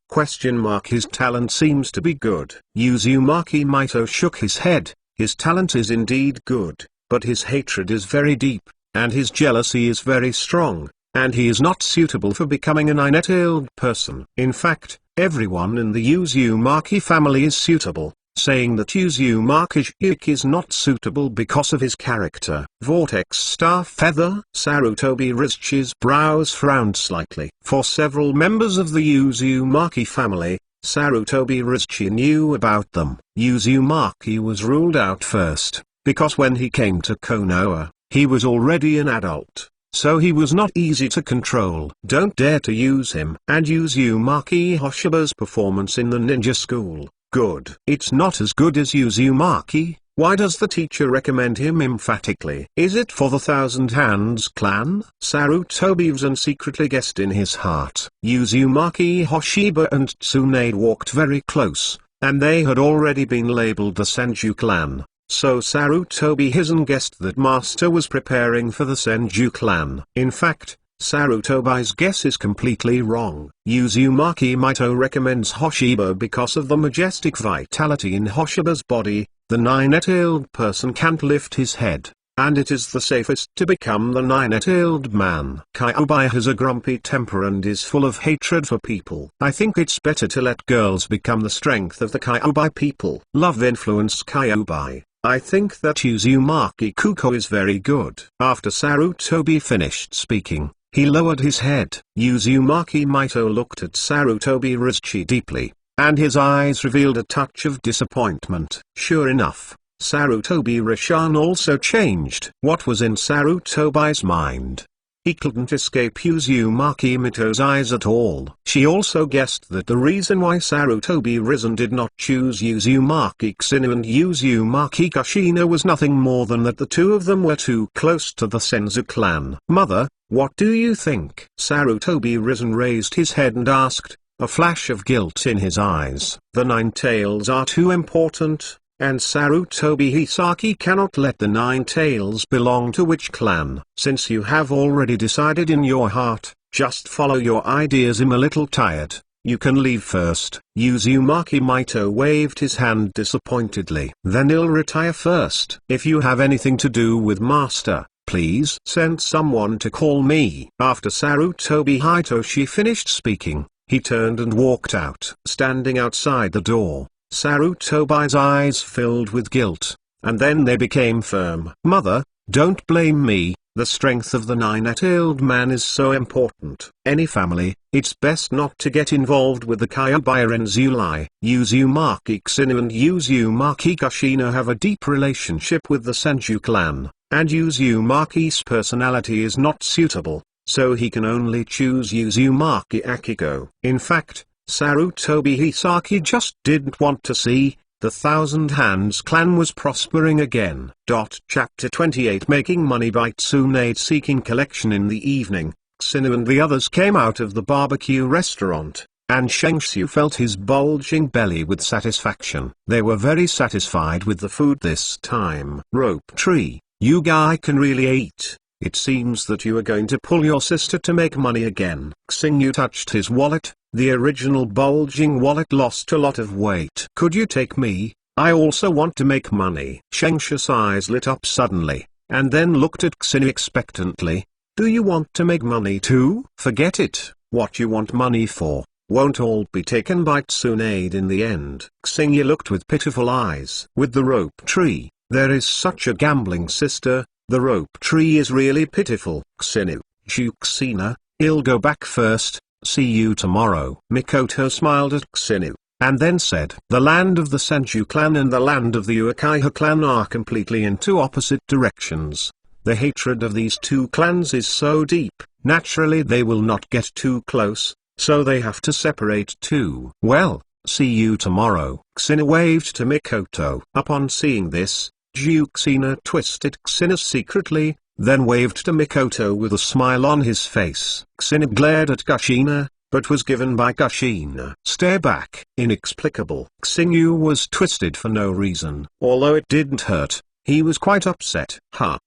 His talent seems to be good." Uzumaki Mito shook his head. "His talent is indeed good, but his hatred is very deep, and his jealousy is very strong, and he is not suitable for becoming a 9-tailed person. In fact, everyone in the Uzumaki family is suitable." Saying that Uzumaki Shiki is not suitable because of his character. Vortex Star Feather. Sarutobi Rizchi's brows frowned slightly. For several members of the Uzumaki family, Sarutobi Rizchi knew about them. Uzumaki was ruled out first, because when he came to Konoha, he was already an adult, so he was not easy to control. Don't dare to use him. And Uzumaki Hoshiba's performance in the ninja school. Good. It's not as good as Uzumaki. Why does the teacher recommend him emphatically? Is it for the Thousand Hands clan? Sarutobi Risen secretly guessed in his heart. Uzumaki Hoshiba and Tsunade walked very close, and they had already been labeled the Senju clan. So Sarutobi Risen guessed that Master was preparing for the Senju clan. In fact, Sarutobi's guess is completely wrong. Uzumaki Mito recommends Hoshiba because of the majestic vitality in Hoshiba's body. The 9-tailed person can't lift his head, and it is the safest to become the 9-tailed man. Kyuubi has a grumpy temper and is full of hatred for people. I think it's better to let girls become the strength of the Kyuubi people. Love influence Kyuubi. I think that Uzumaki Kuko is very good. After Sarutobi finished speaking, he lowered his head. Uzumaki Mito looked at Sarutobi Rizchi deeply, and his eyes revealed a touch of disappointment. Sure enough, Sarutobi Rishan also changed. What was in Sarutobi's mind? He couldn't escape Uzumaki Mito's eyes at all. She also guessed that the reason why Sarutobi Risen did not choose Uzumaki Kusinu and Uzumaki Kushina was nothing more than that the two of them were too close to the Senzu clan. "Mother, what do you think?" Sarutobi Risen raised his head and asked, a flash of guilt in his eyes. "The Nine Tails are too important, and Sarutobi Hisaki cannot let the Nine Tails belong to which clan? Since you have already decided in your heart, just follow your ideas. I'm a little tired, you can leave first." Uzumaki Mito waved his hand disappointedly. "Then I'll retire first. If you have anything to do with Master, please send someone to call me." After Sarutobi Hitoshi finished speaking, he turned and walked out. Standing outside the door, Sarutobi's eyes filled with guilt, and then they became firm. "Mother, don't blame me, the strength of the nine-tailed man is so important. Any family, it's best not to get involved with the Kyobirenzuli." Uzumaki Kusinu and Uzumaki Kushina have a deep relationship with the Senju clan, and Uzumaki's personality is not suitable, so he can only choose Uzumaki Akiko. In fact, Sarutobi Hisaki just didn't want to see the Thousand Hands clan was prospering again. Chapter 28 Making Money by Tsunade. Seeking collection. In the evening, Kusinu and the others came out of the barbecue restaurant, and Shengshu felt his bulging belly with satisfaction. They were very satisfied with the food this time. "Rope Tree, you guy can really eat. It seems that you are going to pull your sister to make money again." Xingyu touched his wallet. The original bulging wallet lost a lot of weight. "Could you take me? I also want to make money." Shengshu's eyes lit up suddenly, and then looked at Xingyu expectantly. "Do you want to make money too?" "Forget it. What you want money for won't all be taken by Tsunade in the end." Xingyu looked with pitiful eyes. "With the rope tree, there is such a gambling sister. The rope tree is really pitiful." "Xingyu, Juxina, I'll go back first. See you tomorrow." Mikoto smiled at Xingyu, and then said, "The land of the Senju clan and the land of the Uchiha clan are completely in two opposite directions. The hatred of these two clans is so deep, naturally they will not get too close, so they have to separate too." "Well, see you tomorrow." Xingyu waved to Mikoto. Upon seeing this, Juxina twisted Xingyu secretly, then waved to Mikoto with a smile on his face. Xingyu glared at Kushina, but was given by Kushina. "Stay back." Inexplicable. Xingyu was twisted for no reason. Although it didn't hurt, he was quite upset.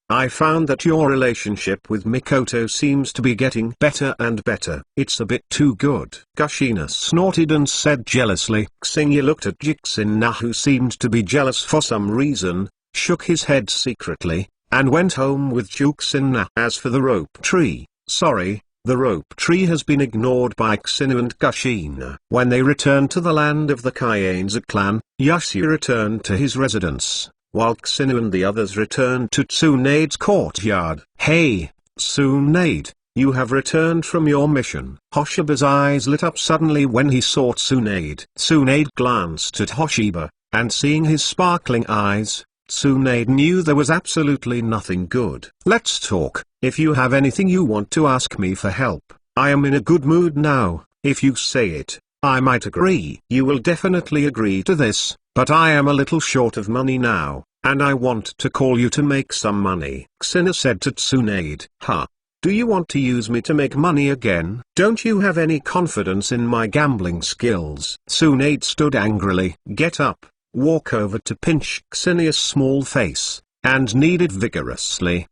I found that your relationship with Mikoto seems to be getting better and better. It's a bit too good." Kushina snorted and said jealously. Xingyu looked at Juxina, who seemed to be jealous for some reason, shook his head secretly, and went home with Juxina. As for the rope tree, sorry, the rope tree has been ignored by Xingyu and Kushina. When they returned to the land of the Kaienza clan, Yasu returned to his residence, while Xingyu and the others returned to Tsunade's courtyard. "Hey, Tsunade, you have returned from your mission." Hoshiba's eyes lit up suddenly when he saw Tsunade. Tsunade glanced at Hoshiba, and seeing his sparkling eyes, Tsunade knew there was absolutely nothing good. "Let's talk. If you have anything you want to ask me for help, I am in a good mood now. If you say it, I might agree." "You will definitely agree to this, but I am a little short of money now, and I want to call you to make some money." Xingyu said to Tsunade. Do you want to use me to make money again? Don't you have any confidence in my gambling skills?" Tsunade stood angrily. "Get up, walk over to pinch Xinia's small face, and knead it vigorously."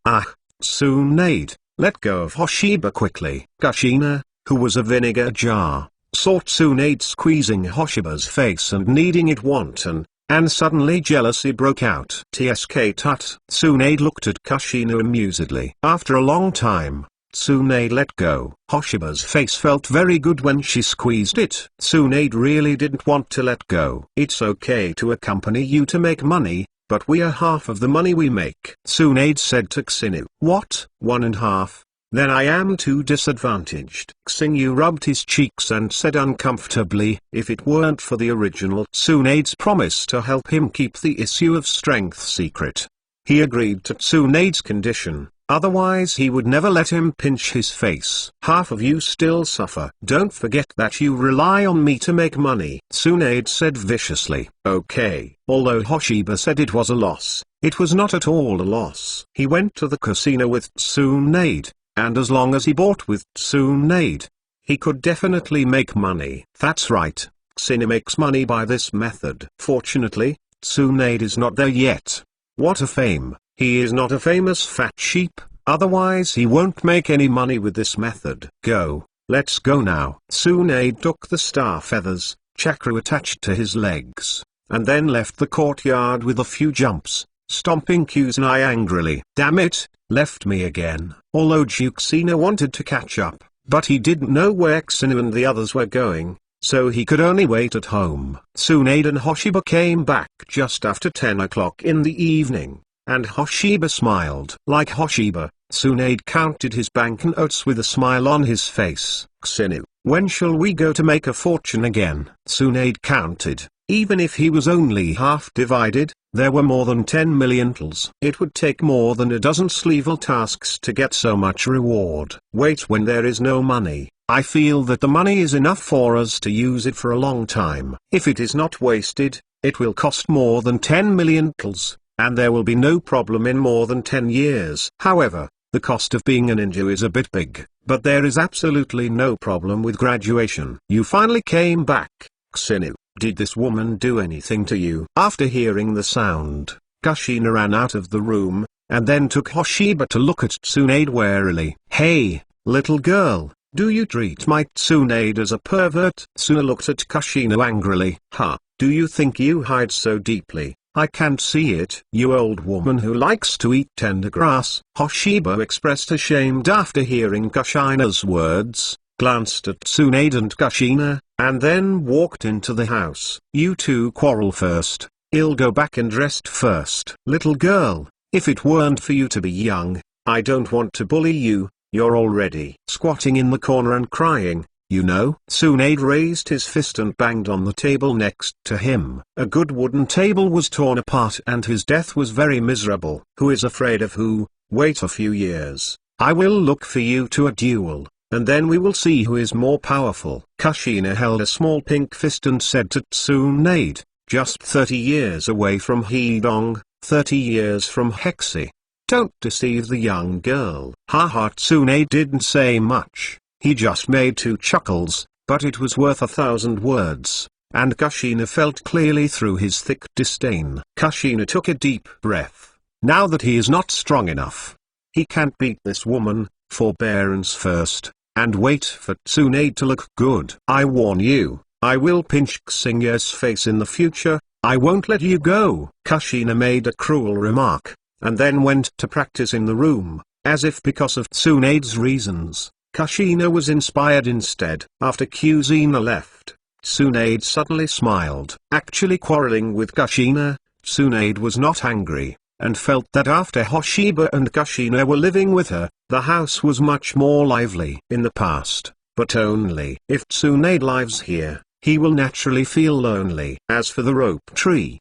Tsunade, let go of Hoshiba quickly." Kushina, who was a vinegar jar, saw Tsunade squeezing Hoshiba's face and kneading it wanton, and suddenly jealousy broke out. "Tsk tut." Tsunade looked at Kushina amusedly. After a long time, Tsunade let go. Hoshiba's face felt very good when she squeezed it. Tsunade really didn't want to let go. "It's okay to accompany you to make money, but we are half of the money we make," Tsunade said to Xingyu. "What? 1.5? Then I am too disadvantaged." Xingyu rubbed his cheeks and said uncomfortably, "If it weren't for the original Tsunade's promise to help him keep the issue of strength secret, he agreed to Tsunade's condition, otherwise he would never let him pinch his face. Half of you still suffer. Don't forget that you rely on me to make money, Tsunade said viciously. Okay. Although Hoshiba said it was a loss, it was not at all a loss. He went to the casino with Tsunade, and as long as he bought with Tsunade, he could definitely make money. That's right, Xena makes money by this method. Fortunately, Tsunade is not there yet. What a fame. He is not a famous fat sheep, otherwise he won't make any money with this method. Go, let's go now. Tsunade took the star feathers, chakra attached to his legs, and then left the courtyard with a few jumps, stomping Kusanai angrily. Damn it, left me again. Although Xena wanted to catch up, but he didn't know where Xena and the others were going, so he could only wait at home. Tsunade and Hoshiba came back just after 10 o'clock in the evening, and Hoshiba smiled. Like Hoshiba, Tsunade counted his banknotes with a smile on his face. Xenu, when shall we go to make a fortune again? Tsunade counted. Even if he was only half divided, there were more than 10 million tals. It would take more than a dozen sleevel tasks to get so much reward. Wait, when there is no money, I feel that the money is enough for us to use it for a long time. If it is not wasted, it will cost more than 10 million tals, and there will be no problem in more than 10 years. However, the cost of being a ninja is a bit big, but there is absolutely no problem with graduation. You finally came back, Xenu. Did this woman do anything to you? After hearing the sound, Kushina ran out of the room, and then took Hoshiba to look at Tsunade warily. Hey, little girl, do you treat my Tsunade as a pervert? Tsuna looked at Kushina angrily. Ha, do you think you hide so deeply? I can't see it. You old woman who likes to eat tender grass. Hoshiba expressed ashamed after hearing Kushina's words, glanced at Tsunade and Kushina, and then walked into the house. You two quarrel first, I'll go back and rest first. Little girl, if it weren't for you to be young, I don't want to bully you, you're already squatting in the corner and crying, you know. Tsunade raised his fist and banged on the table next to him. A good wooden table was torn apart and his death was very miserable. Who is afraid of who? Wait a few years. I will look for you to a duel, and then we will see who is more powerful. Kushina held a small pink fist and said to Tsunade, just 30 years away from Hedong, 30 years from Hexi. Don't deceive the young girl. Haha. Tsunade didn't say much, he just made 2 chuckles, but it was worth 1,000 words, and Kushina felt clearly through his thick disdain. Kushina took a deep breath. Now that he is not strong enough, he can't beat this woman. Forbearance first, and wait for Tsunade to look good. I warn you, I will pinch Xingya's face in the future, I won't let you go. Kushina made a cruel remark, and then went to practice in the room, as if because of Tsunade's reasons, Kushina was inspired instead. After Kushina left, Tsunade suddenly smiled. Actually quarreling with Kushina, Tsunade was not angry, and felt that after Hoshiba and Kushina were living with her, the house was much more lively in the past, but only if Tsunade lives here, he will naturally feel lonely. As for the rope tree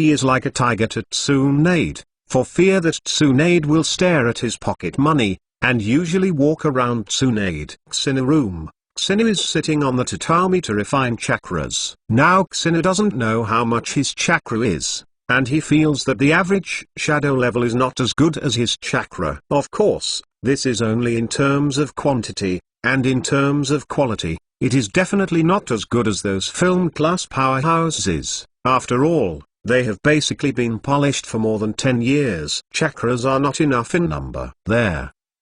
is like a tiger to Tsunade, for fear that Tsunade will stare at his pocket money, and usually walk around Tsunade. Xena room. Xena is sitting on the tatami to refine chakras. Now Xena doesn't know how much his chakra is, and he feels that the average shadow level is not as good as his chakra. Of course, this is only in terms of quantity, and in terms of quality, it is definitely not as good as those film class powerhouses. After all, they have basically been polished for more than 10 years. Chakras are not enough in number.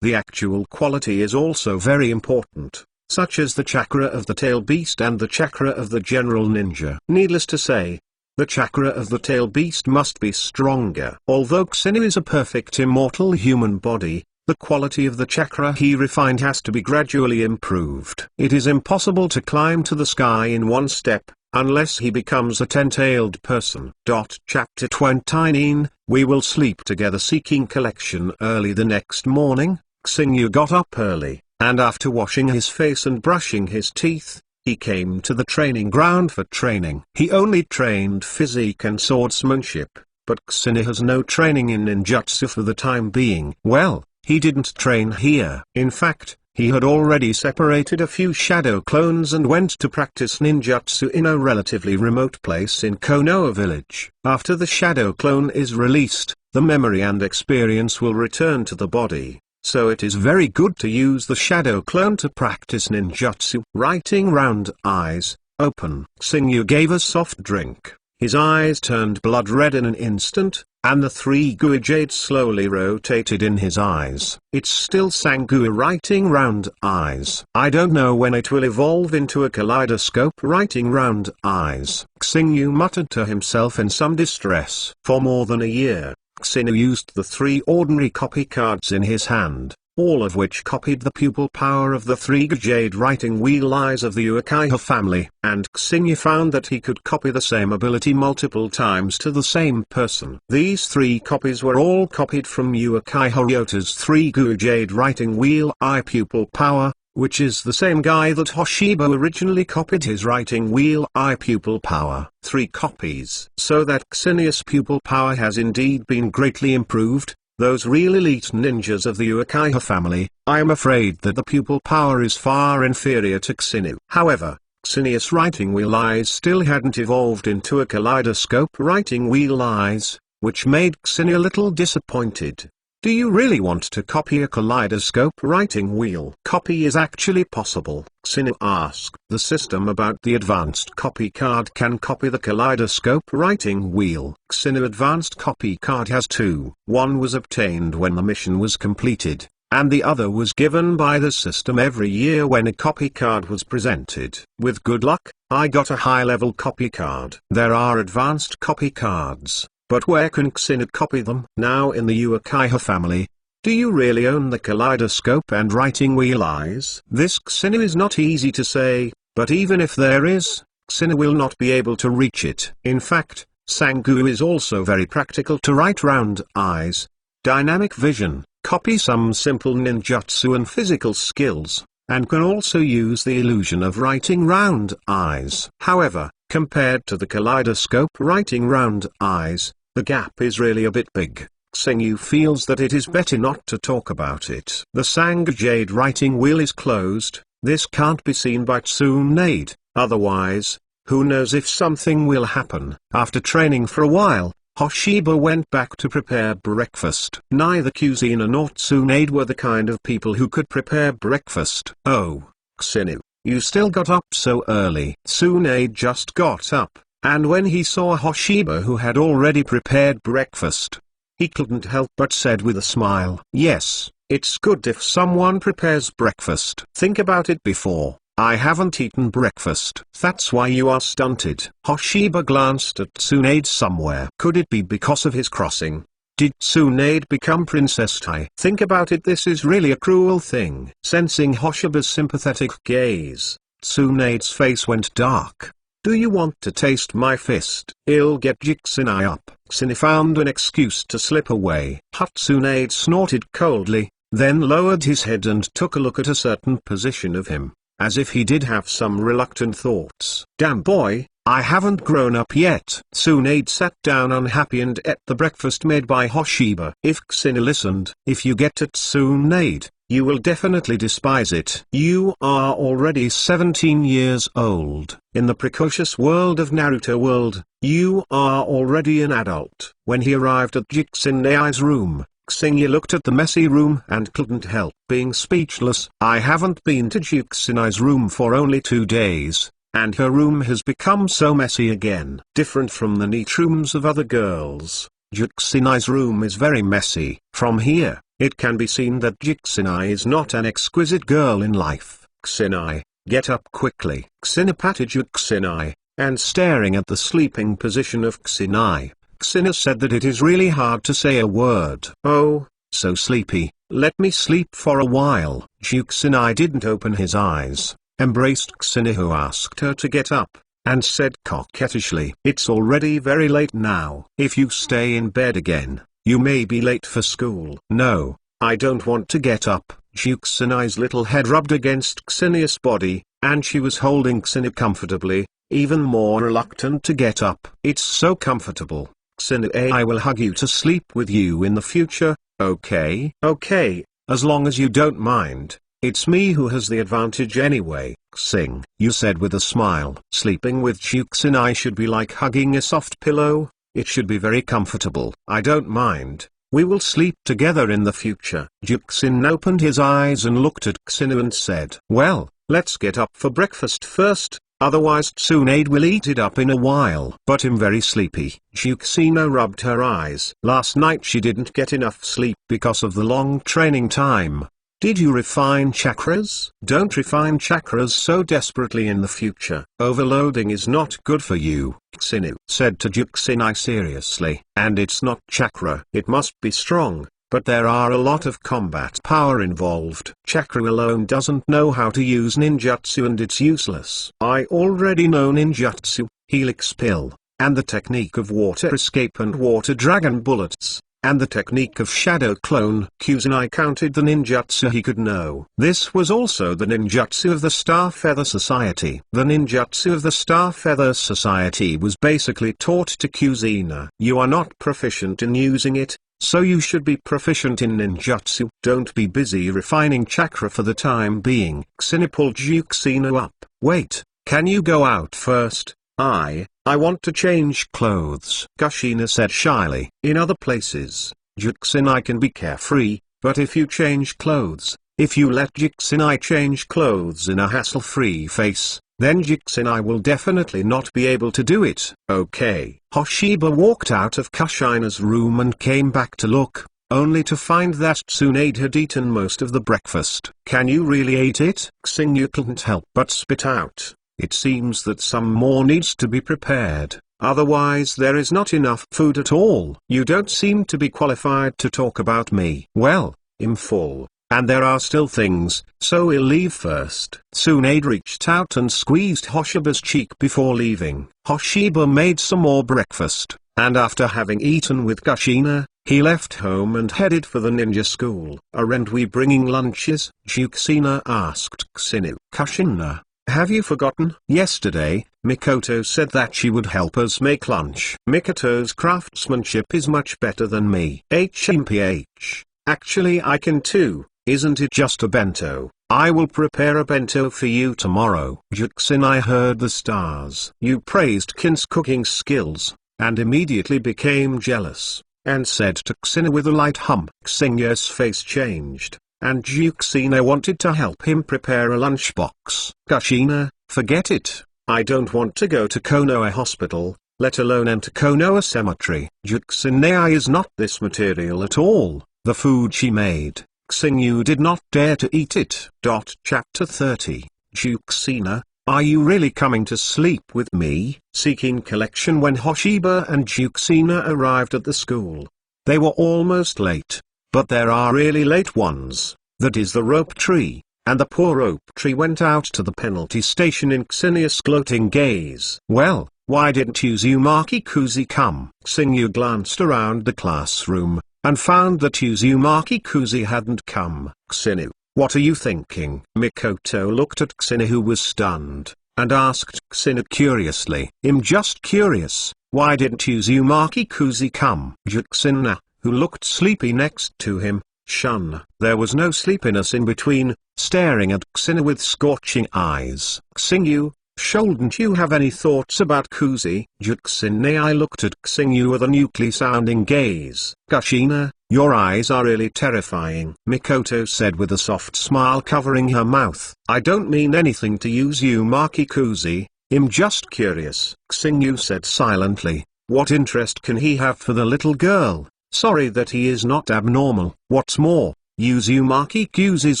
The actual quality is also very important, such as the chakra of the tail beast and the chakra of the general ninja. Needless to say, the chakra of the tail beast must be stronger. Although Xena is a perfect immortal human body, the quality of the chakra he refined has to be gradually improved. It is impossible to climb to the sky in one step, unless he becomes a 10-tailed person. Chapter 29, We will sleep together. Seeking collection. Early the next morning, Xingyu got up early, and after washing his face and brushing his teeth, he came to the training ground for training. He only trained physique and swordsmanship, but Ksini has no training in ninjutsu for the time being. Well, he didn't train here. In fact, he had already separated a few shadow clones and went to practice ninjutsu in a relatively remote place in Konoha village. After the shadow clone is released, the memory and experience will return to the body, so it is very good to use the shadow clone to practice ninjutsu. Writing round eyes, open. Xingyu gave a soft drink. His eyes turned blood red in an instant, and the three gooey jades slowly rotated in his eyes. It's still Sangu writing round eyes. I don't know when it will evolve into a kaleidoscope writing round eyes. Xingyu muttered to himself in some distress. For more than a year, Xingyu used the three ordinary copy cards in his hand, all of which copied the pupil power of the three jade writing wheel eyes of the Uchiha family. And Xingyu found that he could copy the same ability multiple times to the same person. These three copies were all copied from Uchiha Ryota's three jade writing wheel eye pupil power, which is the same guy that Hoshiba originally copied his writing wheel eye pupil power. 3 copies. So that Xinius pupil power has indeed been greatly improved. Those real elite ninjas of the Uchiha family, I am afraid that the pupil power is far inferior to Xinu. However, Xinius writing wheel eyes still hadn't evolved into a kaleidoscope writing wheel eyes, which made Xinu a little disappointed. Do you really want to copy a kaleidoscope writing wheel? Copy is actually possible, Xinu asked. The system about the advanced copy card can copy the kaleidoscope writing wheel. Xinu advanced copy card has 2. One was obtained when the mission was completed, and the other was given by the system every year when a copy card was presented. With good luck, I got a high-level copy card. There are advanced copy cards. But where can Xinu copy them? Now in the Uchiha family, do you really own the kaleidoscope and writing wheel eyes? This Xinu is not easy to say, but even if there is, Xinu will not be able to reach it. In fact, Sangu is also very practical to write round eyes, dynamic vision, copy some simple ninjutsu and physical skills, and can also use the illusion of writing round eyes. However, compared to the kaleidoscope writing round eyes, the gap is really a bit big. Xingyu feels that it is better not to talk about it. The Sang Jade writing wheel is closed. This can't be seen by Tsunade, otherwise, who knows if something will happen. After training for a while, Hoshiba went back to prepare breakfast. Neither Kuzina nor Tsunade were the kind of people who could prepare breakfast. Oh, Xinu, you still got up so early. Tsunade just got up, and when he saw Hoshiba who had already prepared breakfast, he couldn't help but said with a smile, "Yes, it's good if someone prepares breakfast. Think about it before. I haven't eaten breakfast. That's why you are stunted." Hoshiba glanced at Tsunade somewhere. Could it be because of his crossing? Did Tsunade become Princess Tai? Think about it, this is really a cruel thing. Sensing Hoshiba's sympathetic gaze, Tsunade's face went dark. "Do you want to taste my fist? I'll get Jixinai up." Xini found an excuse to slip away. Tsunade snorted coldly, then lowered his head and took a look at a certain position of him, as if he did have some reluctant thoughts. "Damn boy, I haven't grown up yet." Tsunade sat down unhappy and ate the breakfast made by Hoshiba. If Xini listened, "If you get to Tsunade, you will definitely despise it. You are already 17 years old. In the precocious world of Naruto world, you are already an adult." When he arrived at Jixinai's room, Xingyu looked at the messy room and couldn't help being speechless. "I haven't been to Jixinai's room for only 2 days, and her room has become so messy again. Different from the neat rooms of other girls, Jixinai's room is very messy. From here, it can be seen that Jixinai is not an exquisite girl in life." "Xinai, get up quickly." Xina patted Jixinai, and staring at the sleeping position of Xinai, Xina said that it is really hard to say a word. "Oh, so sleepy, let me sleep for a while." Jixinai didn't open his eyes, embraced Xina who asked her to get up, and said coquettishly, "It's already very late now. If you stay in bed again, you may be late for school." "No, I don't want to get up." Jixinai's little head rubbed against Xinia's body, and she was holding Xina comfortably, even more reluctant to get up. "It's so comfortable." Kusina, I will hug you to sleep with you in the future, okay? Okay, as long as you don't mind. It's me who has the advantage anyway, Xing. You said with a smile. Sleeping with Juxin should be like hugging a soft pillow. It should be very comfortable. I don't mind. We will sleep together in the future. Juxin opened his eyes and looked at Xinu and said, well, let's get up for breakfast first, otherwise Tsunade will eat it up in a while. But I'm very sleepy. Juxina rubbed her eyes. Last night she didn't get enough sleep because of the long training time. Did you refine chakras? Don't refine chakras so desperately in the future. Overloading is not good for you, Xinu said to Juxinai seriously. And it's not chakra. It must be strong, but there are a lot of combat power involved. Chakra alone doesn't know how to use ninjutsu and it's useless. I already know ninjutsu, Helix Pill, and the technique of water escape and water dragon bullets. And the technique of shadow clone. Kuzenai counted the ninjutsu he could know. This was also the ninjutsu of the Star Feather Society. The ninjutsu of the Star Feather Society was basically taught to Kuzina. You are not proficient in using it, so you should be proficient in ninjutsu. Don't be busy refining chakra for the time being. Xina pulled Juxina up. Wait, can you go out first? I want to change clothes, Kushina said shyly. In other places, Juxinai can be carefree, but if you change clothes, if you let Juxinai change clothes in a hassle-free face, then Juxinai will definitely not be able to do it. Okay. Hoshiba walked out of Kushina's room and came back to look, only to find that Tsunade had eaten most of the breakfast. Can you really eat it? Xingyu couldn't help but spit out. It seems that some more needs to be prepared, otherwise there is not enough food at all. You don't seem to be qualified to talk about me. Well, I'm full, and there are still things, so we'll leave first. Tsunade reached out and squeezed Hoshiba's cheek before leaving. Hoshiba made some more breakfast, and after having eaten with Kushina, he left home and headed for the ninja school. Aren't we bringing lunches? Juxina asked Xinu. Kushina, have you forgotten? Yesterday, Mikoto said that she would help us make lunch. Mikoto's craftsmanship is much better than me. HMPH. Actually I can too, isn't it just a bento? I will prepare a bento for you tomorrow. Juxinai heard the stars. You praised Kin's cooking skills, and immediately became jealous, and said to Xina with a light hum. Xingya's face changed, and Juxina wanted to help him prepare a lunchbox. Kushina, forget it. I don't want to go to Konoha Hospital, let alone enter Konoha Cemetery. Juxina is not this material at all. The food she made, Xingyu did not dare to eat it. Chapter 30. Juxina, are you really coming to sleep with me? Seeking collection. When Hoshiba and Juxina arrived at the school, they were almost late. But there are really late ones, that is the rope tree, and the poor rope tree went out to the penalty station in Xinia's gloating gaze. Well, why didn't Uzumaki Kuzi come? Xingyu glanced around the classroom, and found that Uzumaki Kuzi hadn't come. Xinu, what are you thinking? Mikoto looked at Xinu, who was stunned, and asked Xinu curiously. I'm just curious, why didn't Uzumaki Kuzi come? Juxina, who looked sleepy next to him, shun. There was no sleepiness in between, staring at Xinu with scorching eyes. Xingyu, shouldn't you have any thoughts about Kuzi? Juxinai looked at Xingyu with a nuclear-sounding gaze. Kushina, your eyes are really terrifying, Mikoto said with a soft smile covering her mouth. I don't mean anything to Uzumaki Kuzi, I'm just curious. Xingyu said silently. What interest can he have for the little girl? Sorry that he is not abnormal. What's more, Uzumaki Kuzi's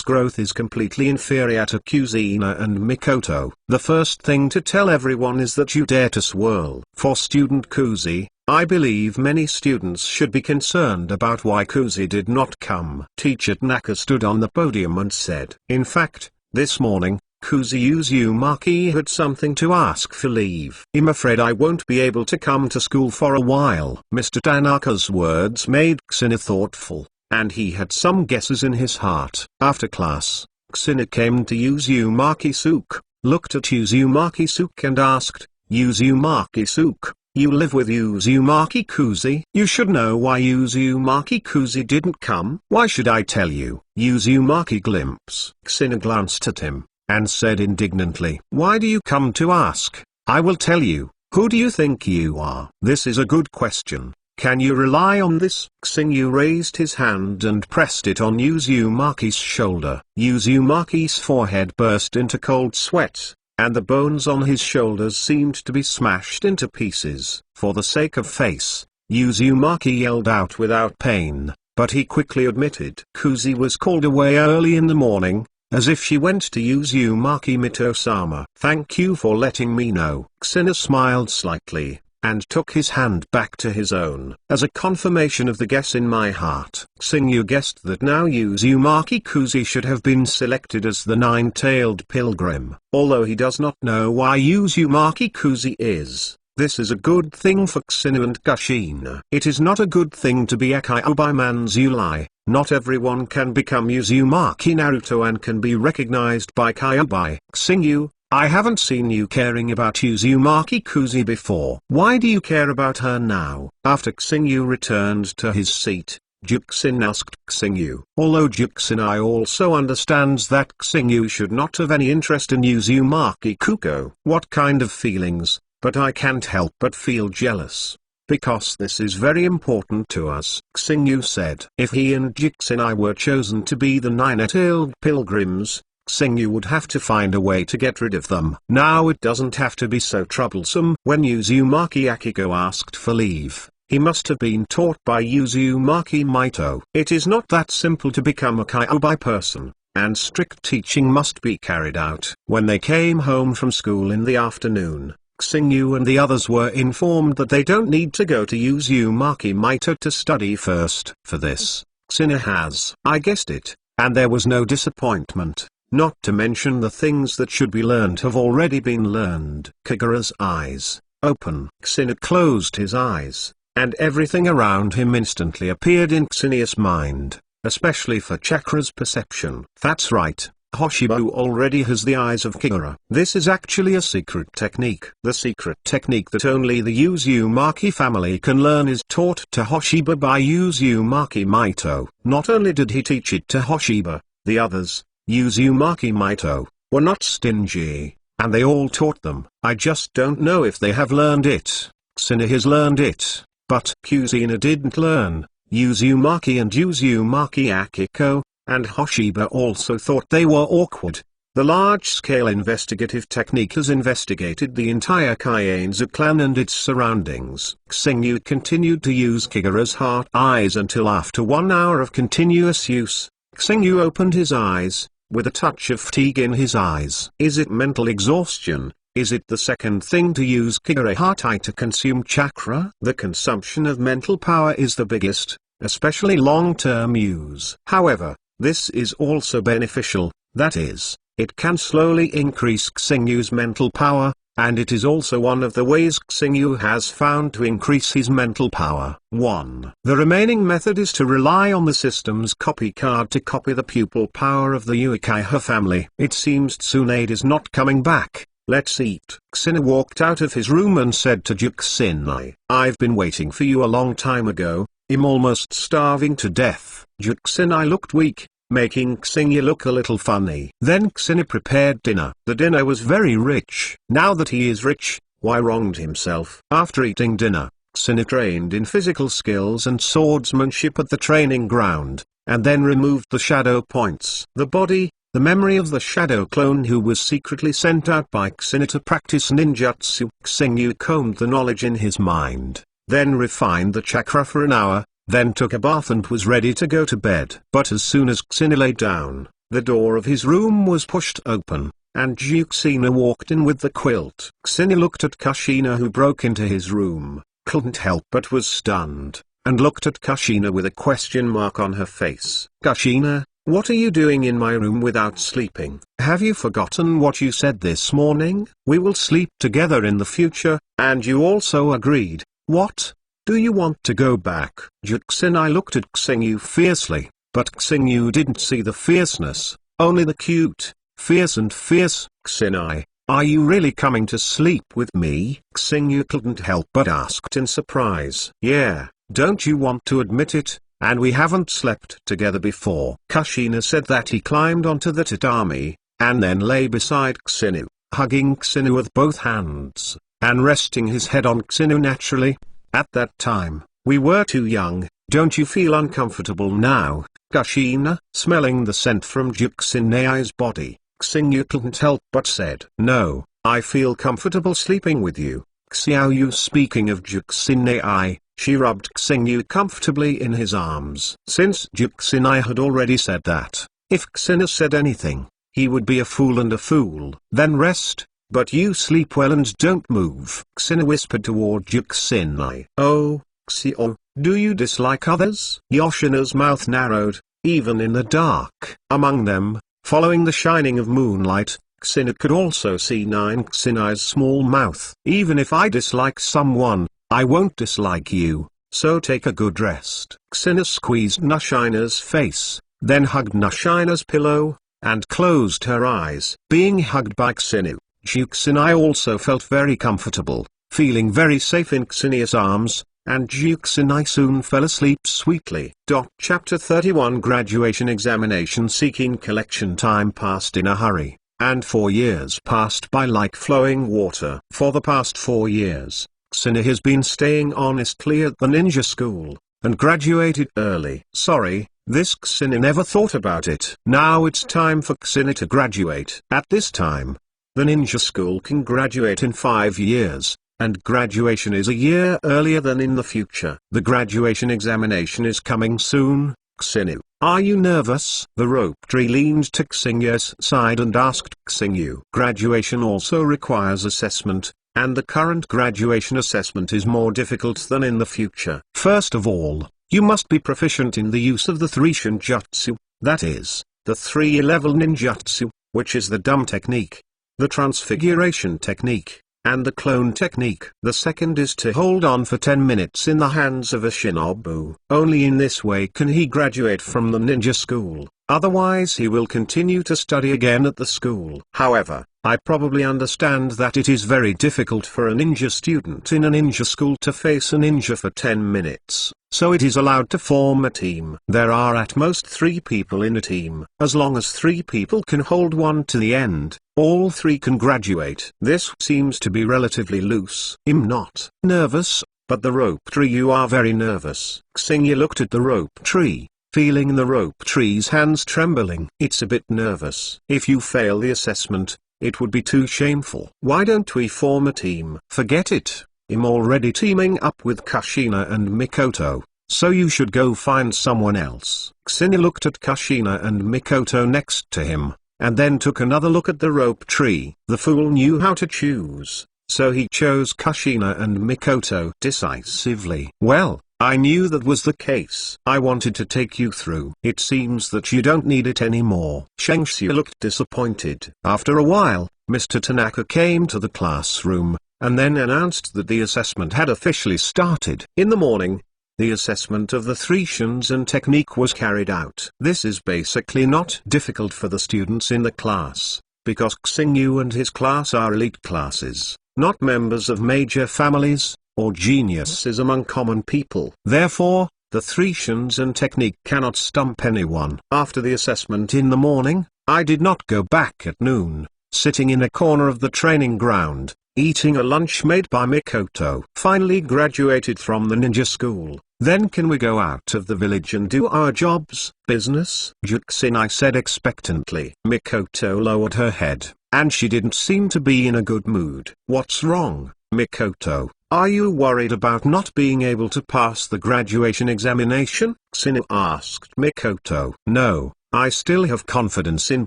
growth is completely inferior to Kuzina and Mikoto. The first thing to tell everyone is that you dare to swirl. For student Kuzi, I believe many students should be concerned about why Kuzi did not come. Teacher Tanaka stood on the podium and said, in fact, this morning, Kuzi Uzumaki had something to ask for leave. I'm afraid I won't be able to come to school for a while. Mr. Tanaka's words made Xina thoughtful, and he had some guesses in his heart. After class, Xina came to Uzumaki Suke, looked at Uzumaki Suke and asked, Uzumaki Suke, You live with Uzumaki Kuzi. You should know why Uzumaki Kuzi didn't come. Why should I tell you? Uzumaki glimpse. Kushina glanced at him, and said indignantly, "Why do you come to ask? I will tell you. Who do you think you are?" "This is a good question. Can you rely on this?" Kushina raised his hand and pressed it on Uzumaki's shoulder. Uzumaki's forehead burst into cold sweat, and the bones on his shoulders seemed to be smashed into pieces. For the sake of face, Uzumaki yelled out without pain, but he quickly admitted. Kuzi was called away early in the morning, as if she went to Uzumaki Mito-sama. "Thank you for letting me know." Kushina smiled slightly, and took his hand back to his own. "As a confirmation of the guess in my heart." Kushina guessed that now Uzumaki Kuzi should have been selected as the nine-tailed pilgrim. Although he does not know why Uzumaki Kuzi is, this is a good thing for Kushina and Kushina. It is not a good thing to be a Kyuubi Manzuli. Not everyone can become Uzumaki Naruto and can be recognized by Kyuubi. Kushina, I haven't seen you caring about Uzumaki Kuzi before. Why do you care about her now? After Kushina returned to his seat, Juksin asked Kushina. Although Juksin also understands that Kushina should not have any interest in Uzumaki Kuko. What kind of feelings? But I can't help but feel jealous. Because this is very important to us, Kushina said. If he and Juksin were chosen to be the nine-tailed pilgrims, Kushina would have to find a way to get rid of them. Now it doesn't have to be so troublesome. When Uzumaki Akiko asked for leave, he must have been taught by Uzumaki Mito. It is not that simple to become a Kyuubi person, and strict teaching must be carried out. When they came home from school in the afternoon, Kushina and the others were informed that they don't need to go to Uzumaki Mito to study first. For this, Kushina has. I guessed it, and there was no disappointment. Not to mention the things that should be learned have already been learned. Kagura's eyes open. Kushina closed his eyes, and everything around him instantly appeared in Kushina's mind, especially for Chakra's perception. That's right, Hoshiba already has the eyes of Kagura. This is actually a secret technique. The secret technique that only the Uzumaki family can learn is taught to Hoshiba by Uzumaki Mito. Not only did he teach it to Hoshiba, the others, Uzumaki Mito, were not stingy, and they all taught them. I just don't know if they have learned it. Kushina has learned it, but Kushina didn't learn. Uzumaki and Uzumaki Akiko, and Hoshiba also thought they were awkward. The large-scale investigative technique has investigated the entire Kaienzu clan and its surroundings. Kushina continued to use Kagura's heart eyes until after 1 hour of continuous use, Kushina opened his eyes, with a touch of fatigue in his eyes. Is it mental exhaustion? Is it the second thing to use Kagura heart eye to consume chakra? The consumption of mental power is the biggest, especially long-term use. However, this is also beneficial, that is, it can slowly increase Kushina's mental power, and it is also one of the ways Kushina has found to increase his mental power. 1. The remaining method is to rely on the system's copy card to copy the pupil power of the Uchiha family. It seems Tsunade is not coming back. Let's eat. Kushina walked out of his room and said to Juksin, I've been waiting for you a long time ago. I'm almost starving to death. Juksin looked weak, making Kushina look a little funny. Then Kushina prepared dinner. The dinner was very rich. Now that he is rich, why wronged himself? After eating dinner, Kushina trained in physical skills and swordsmanship at the training ground, and then removed the shadow points. The body, the memory of the shadow clone who was secretly sent out by Kushina to practice ninjutsu. Kushina combed the knowledge in his mind, then refined the chakra for an hour, then took a bath and was ready to go to bed. But as soon as Kushina lay down, the door of his room was pushed open, and Juksin walked in with the quilt. Kushina looked at Kushina who broke into his room, couldn't help but was stunned, and looked at Kushina with a question mark on her face. Kushina, what are you doing in my room without sleeping? Have you forgotten what you said this morning? We will sleep together in the future, and you also agreed. What? Do you want to go back? Juksin looked at Kushina fiercely, but Kushina didn't see the fierceness, only the cute, fierce. Kushina, Are you really coming to sleep with me? Xingyu couldn't help but asked in surprise. Yeah, don't you want to admit it? And we haven't slept together before. Kushina said that he climbed onto the tatami, and then lay beside Xingyu, hugging Xingyu with both hands, and resting his head on Xingyu naturally. At that time, we were too young. Don't you feel uncomfortable now? Kushina, smelling the scent from Juxinai's body, Xingyu couldn't help but said, no, I feel comfortable sleeping with you. Xiaoyu, speaking of Juxinai, she rubbed Xingyu comfortably in his arms. Since Juxinai had already said that, if Xingyu said anything, he would be a fool and a fool. Then rest, but you sleep well and don't move. Xingyu whispered toward Juxinai. Oh, Xiao, do you dislike others? Yoshina's mouth narrowed, even in the dark. Among them, following the shining of moonlight, Xingyu could also see Xingai's small mouth. Even if I dislike someone, I won't dislike you, so take a good rest. Xingyu squeezed Nashina's face, then hugged Nashina's pillow, and closed her eyes. Being hugged by Xingyu, Juxinai also felt very comfortable, feeling very safe in Xingyu's arms, and Juxinai soon fell asleep sweetly. Chapter 31 Graduation Examination Seeking collection. Time passed in a hurry, and 4 years passed by like flowing water. For the past 4 years, Xingyu has been staying honestly at the ninja school, and graduated early. Sorry, this Xingyu never thought about it. Now it's time for Xingyu to graduate. At this time, the ninja school can graduate in 5 years. And graduation is a year earlier than in the future. The graduation examination is coming soon. Xingyu, are you nervous? The rope tree leaned to Xingyu's side and asked Xingyu. Graduation also requires assessment, and the current graduation assessment is more difficult than in the future. First of all, you must be proficient in the use of the 3 shinjutsu, that is, the 3-level ninjutsu, which is the dumb technique, the transfiguration technique, and the clone technique. The second is to hold on for 10 minutes in the hands of a shinobu. Only in this way can he graduate from the ninja school, otherwise he will continue to study again at the school. However, I probably understand that it is very difficult for a ninja student in a ninja school to face a ninja for 10 minutes, so it is allowed to form a team. There are at most 3 people in a team. As long as 3 people can hold one to the end, all 3 can graduate. This seems to be relatively loose. I'm not nervous, but the rope tree, you are very nervous. Xingyu looked at the rope tree, feeling the rope tree's hands trembling. It's a bit nervous. If you fail the assessment, it would be too shameful. Why don't we form a team? Forget it. I'm already teaming up with Kushina and Mikoto, so you should go find someone else. Xingyu looked at Kushina and Mikoto next to him, and then took another look at the rope tree. The fool knew how to choose, so he chose Kushina and Mikoto decisively. Well, I knew that was the case. I wanted to take you through. It seems that you don't need it anymore. Shengxia looked disappointed. After a while, Mr. Tanaka came to the classroom, and then announced that the assessment had officially started. In the morning, the assessment of the 3 Shinzen technique was carried out. This is basically not difficult for the students in the class, because Xingyu and his class are elite classes, not members of major families, or geniuses among common people. Therefore, the 3 Shinzen technique cannot stump anyone. After the assessment in the morning, I did not go back at noon, sitting in a corner of the training ground, eating a lunch made by Mikoto. Finally graduated from the ninja school. Then can we go out of the village and do our jobs? Business? Juxinai said expectantly. Mikoto lowered her head, and she didn't seem to be in a good mood. What's wrong, Mikoto? Are you worried about not being able to pass the graduation examination? Xingyu asked Mikoto. No, I still have confidence in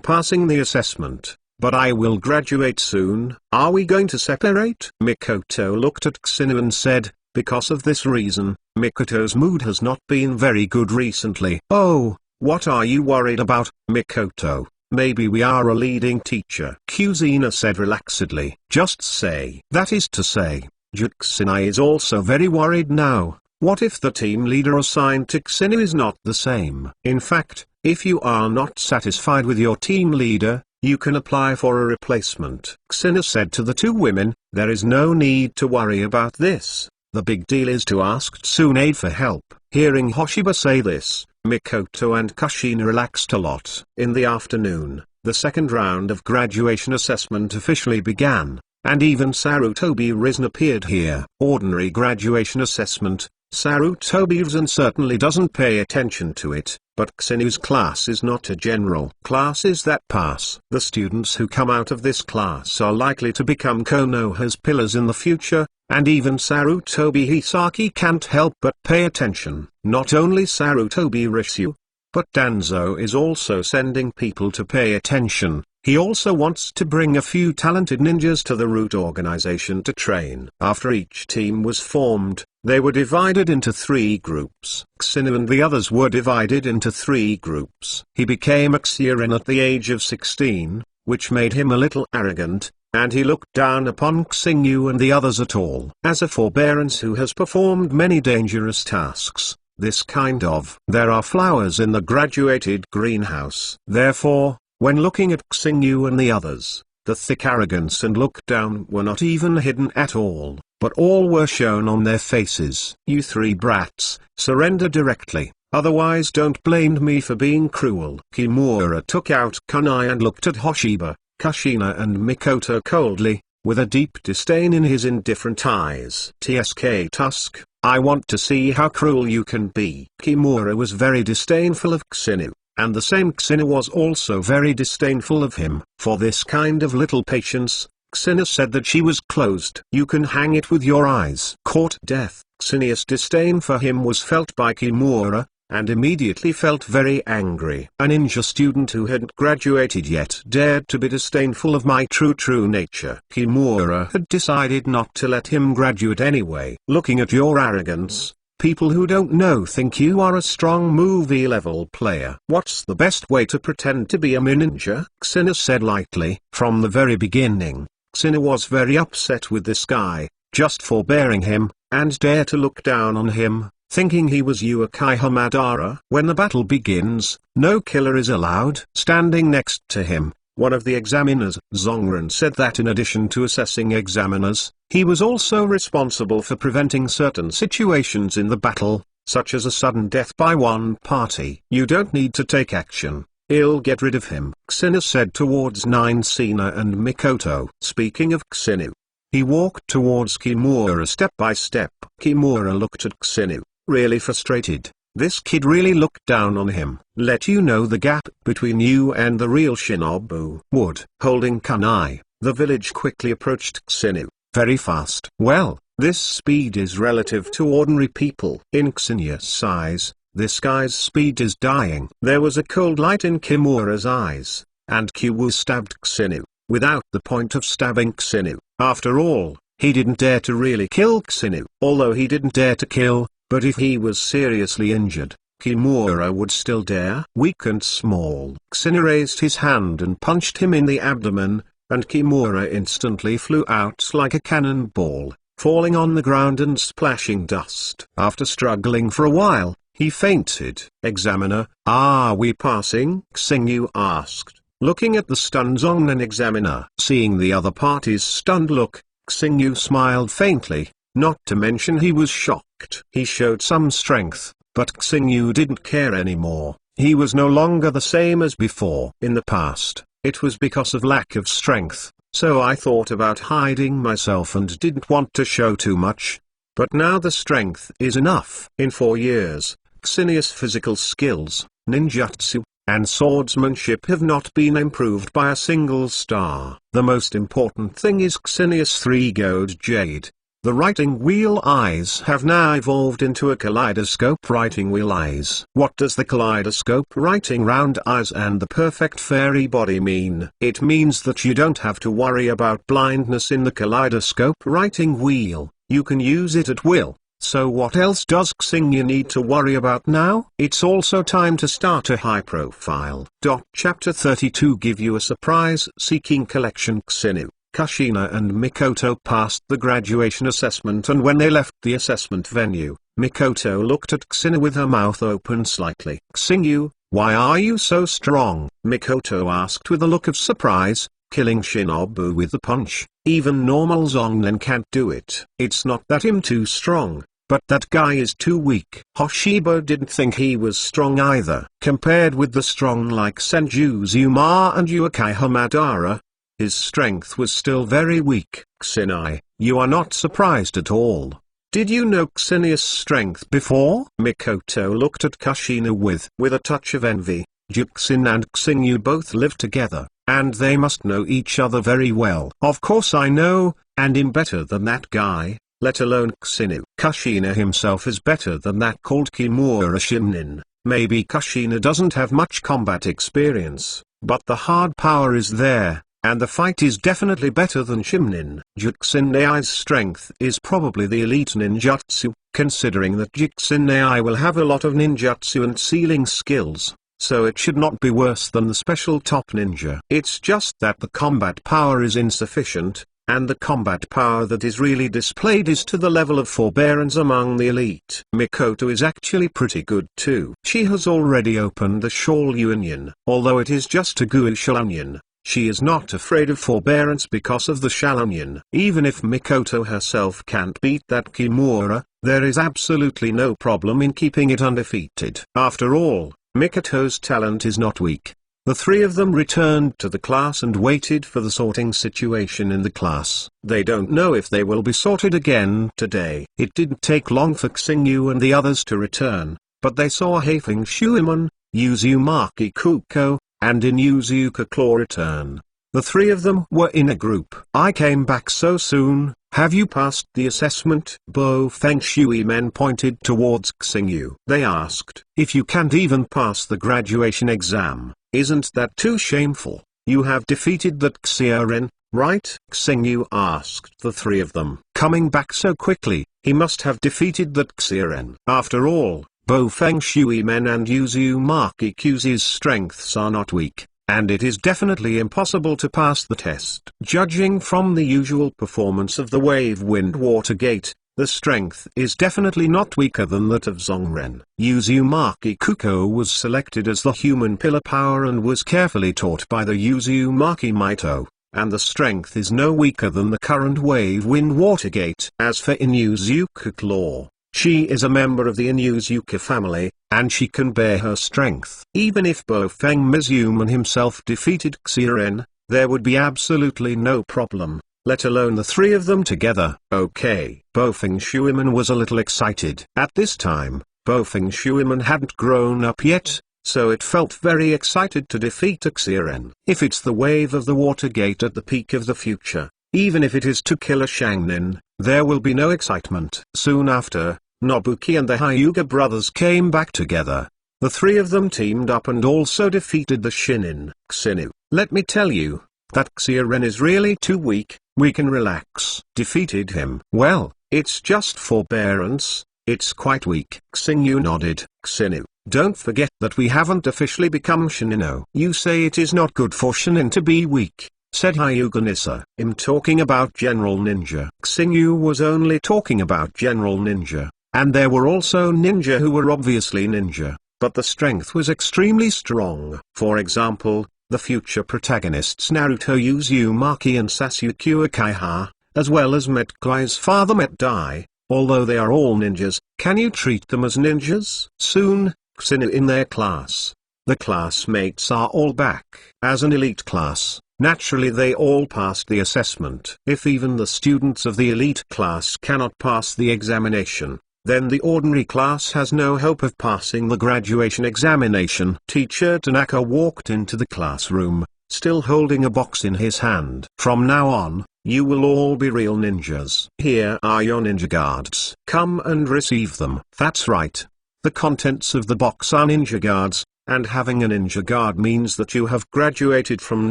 passing the assessment, but I will graduate soon. Are we going to separate? Mikoto looked at Xingyu and said, because of this reason, Mikoto's mood has not been very good recently. Oh, what are you worried about, Mikoto? Maybe we are a leading teacher. Kuzina said relaxedly. Just say. That is to say, Juxinai is also very worried now. What if the team leader assigned to Xingyu is not the same? In fact, if you are not satisfied with your team leader, you can apply for a replacement. Ksenia said to the two women, there is no need to worry about this. The big deal is to ask Tsunade for help. Hearing Hoshiba say this, Mikoto and Kushina relaxed a lot. In the afternoon, the second round of graduation assessment officially began, and even Sarutobi Risen appeared here. Ordinary graduation assessment. Sarutobi Risen certainly doesn't pay attention to it, but Ksenia's class is not a general. Classes that pass. The students who come out of this class are likely to become Konoha's pillars in the future, and even Sarutobi Hisaki can't help but pay attention. Not only Sarutobi Rishu, but Danzo is also sending people to pay attention. He also wants to bring a few talented ninjas to the root organization to train. After each team was formed, they were divided into 3 groups. Ksenia and the others were divided into 3 groups. He became a Xirin at the age of 16, which made him a little arrogant, and he looked down upon Xingyu and the others at all as a forbearance who has performed many dangerous tasks. This kind of. There are flowers in the graduated greenhouse. Therefore, when looking at Xingyu and the others, the thick arrogance and look down were not even hidden at all, but all were shown on their faces. You 3 brats, surrender directly, otherwise don't blame me for being cruel. Kimura took out kunai and looked at Hoshiba, Kushina and Mikoto coldly, with a deep disdain in his indifferent eyes. Tsk Tusk, I want to see how cruel you can be. Kimura was very disdainful of Ksenia, and the same Ksenia was also very disdainful of him. For this kind of little patience, Ksenia said that she was closed. You can hang it with your eyes. Court death. Ksenia's disdain for him was felt by Kimura, and immediately felt very angry. A ninja student who hadn't graduated yet dared to be disdainful of my true nature. Kimura had decided not to let him graduate anyway. Looking at your arrogance, people who don't know think you are a strong movie-level player. What's the best way to pretend to be a ninja? Ksenia said lightly. From the very beginning, Ksenia was very upset with this guy, just forbearing him, and dare to look down on him, thinking he was Uchiha Madara. When the battle begins, no killer is allowed. Standing next to him, one of the examiners, Zongren, said that in addition to assessing examiners, he was also responsible for preventing certain situations in the battle, such as a sudden death by one party. You don't need to take action. I'll get rid of him, Ksenia said towards Nine Sina and Mikoto. Speaking of Ksenia, he walked towards Kimura step by step. Kimura looked at Ksenia, really frustrated. This kid really looked down on him. Let you know the gap between you and the real Shinobu. Wood. Holding kunai, the village quickly approached Ksenia, very fast. Well, this speed is relative to ordinary people. In Ksenia's size, this guy's speed is dying. There was a cold light in Kimura's eyes, and Kyu stabbed Ksenia, without the point of stabbing Ksenia. After all, he didn't dare to really kill Ksenia. Although he didn't dare to kill, but if he was seriously injured, Kimura would still dare. Weak and small. Ksenia raised his hand and punched him in the abdomen, and Kimura instantly flew out like a cannonball, falling on the ground and splashing dust. After struggling for a while, he fainted. Examiner, are we passing? Xingyu asked, looking at the stunned Zongnen examiner. Seeing the other party's stunned look, Xingyu smiled faintly. Not to mention he was shocked. He showed some strength, but Xingyu didn't care anymore. He was no longer the same as before. In the past, it was because of lack of strength, so I thought about hiding myself and didn't want to show too much. But now the strength is enough. In 4 years, Xenia's physical skills, ninjutsu, and swordsmanship have not been improved by a single star. The most important thing is Xenia's 3-gold jade. The writing wheel eyes have now evolved into a kaleidoscope writing wheel eyes. What does the kaleidoscope writing round eyes and the perfect fairy body mean? It means that you don't have to worry about blindness in the kaleidoscope writing wheel. You can use it at will. So what else does Xingyu need to worry about now? It's also time to start a high profile. Chapter 32 give you a surprise-seeking collection. Xingyu, Kushina and Mikoto passed the graduation assessment, and when they left the assessment venue, Mikoto looked at Xingyu with her mouth open slightly. Xingyu, Why are you so strong? Mikoto asked with a look of surprise, killing Shinobu with the punch. Even normal Zongnen can't do it. It's not that I'm too strong, but that guy is too weak. Hoshiba didn't think he was strong either. Compared with the strong like Senju Zuma and Yukai Hamadara, his strength was still very weak. Kusinai, you are not surprised at all. Did you know Ksinia's strength before? Mikoto looked at Kushina with a touch of envy. Juksin and Xingyu both live together, and they must know each other very well. Of course I know, and I'm better than that guy, let alone Xinu. Kushina himself is better than that called Kimura Shinin. Maybe Kushina doesn't have much combat experience, but the hard power is there. And the fight is definitely better than Shimnin. Juksin-ai's strength is probably the elite ninjutsu, considering that Juksin-ai will have a lot of ninjutsu and sealing skills, so it should not be worse than the special top ninja. It's just that the combat power is insufficient, and the combat power that is really displayed is to the level of forbearance among the elite. Mikoto is actually pretty good too. She has already opened the Shawl Union. Although it is just a Guishal she is not afraid of forbearance because of the Shalonian. Even if Mikoto herself can't beat that Kimura, there is absolutely no problem in keeping it undefeated. After all, Mikoto's talent is not weak. The three of them returned to the class and waited for the sorting situation in the class. They don't know if they will be sorted again today. It didn't take long for Xingyu and the others to return, but they saw Heifeng Shuiman, Uzumaki Kuko, and Inuzuka Claw return. The three of them were in a group. I came back so soon, have you passed the assessment? Bo Feng Shui men pointed towards Xingyu. They asked, if you can't even pass the graduation exam, isn't that too shameful? You have defeated that Xieren, right? Xingyu asked the three of them. Coming back so quickly, he must have defeated that Xieren. After all, Bo Feng Shui men and Uzumaki Q's strengths are not weak, and it is definitely impossible to pass the test. Judging from the usual performance of the Wave Wind Water Gate, the strength is definitely not weaker than that of Zongren. Uzumaki Kuko was selected as the human pillar power and was carefully taught by the Uzumaki Mito, and the strength is no weaker than the current Wave Wind Water Gate. As for Inuzuka Claw, she is a member of the Inuzuka family, and she can bear her strength. Even if Bo Feng Mizuman himself defeated Xieren, there would be absolutely no problem, let alone the three of them together. Okay. Bo Feng Shuiman was a little excited. At this time, Bo Feng Shuiman hadn't grown up yet, so it felt very excited to defeat Xieren. If it's the wave of the water gate at the peak of the future, even if it is to kill a Shangnin, there will be no excitement. Soon after, Nobuki and the Hyuga brothers came back together. The three of them teamed up and also defeated the Shinin. Xinu, let me tell you, that Xieren is really too weak, we can relax. Defeated him. Well, it's just forbearance, it's quite weak. Xingyu nodded. Xinu, don't forget that we haven't officially become Shinino. You say it is not good for Shinin to be weak, said Hyuga Nissa. I'm talking about General Ninja. Xingyu was only talking about General Ninja, and there were also ninja who were obviously ninja, but the strength was extremely strong. For example, the future protagonists Naruto Uzumaki and Sasuke Uchiha, as well as Metgai's father Metdai, although they are all ninjas, can you treat them as ninjas? Soon, Xinu in their class. The classmates are all back. As an elite class, naturally they all passed the assessment. If even the students of the elite class cannot pass the examination, then the ordinary class has no hope of passing the graduation examination. Teacher Tanaka walked into the classroom, still holding a box in his hand. From now on, you will all be real ninjas. Here are your ninja guards. Come and receive them. That's right. The contents of the box are ninja guards, and having a ninja guard means that you have graduated from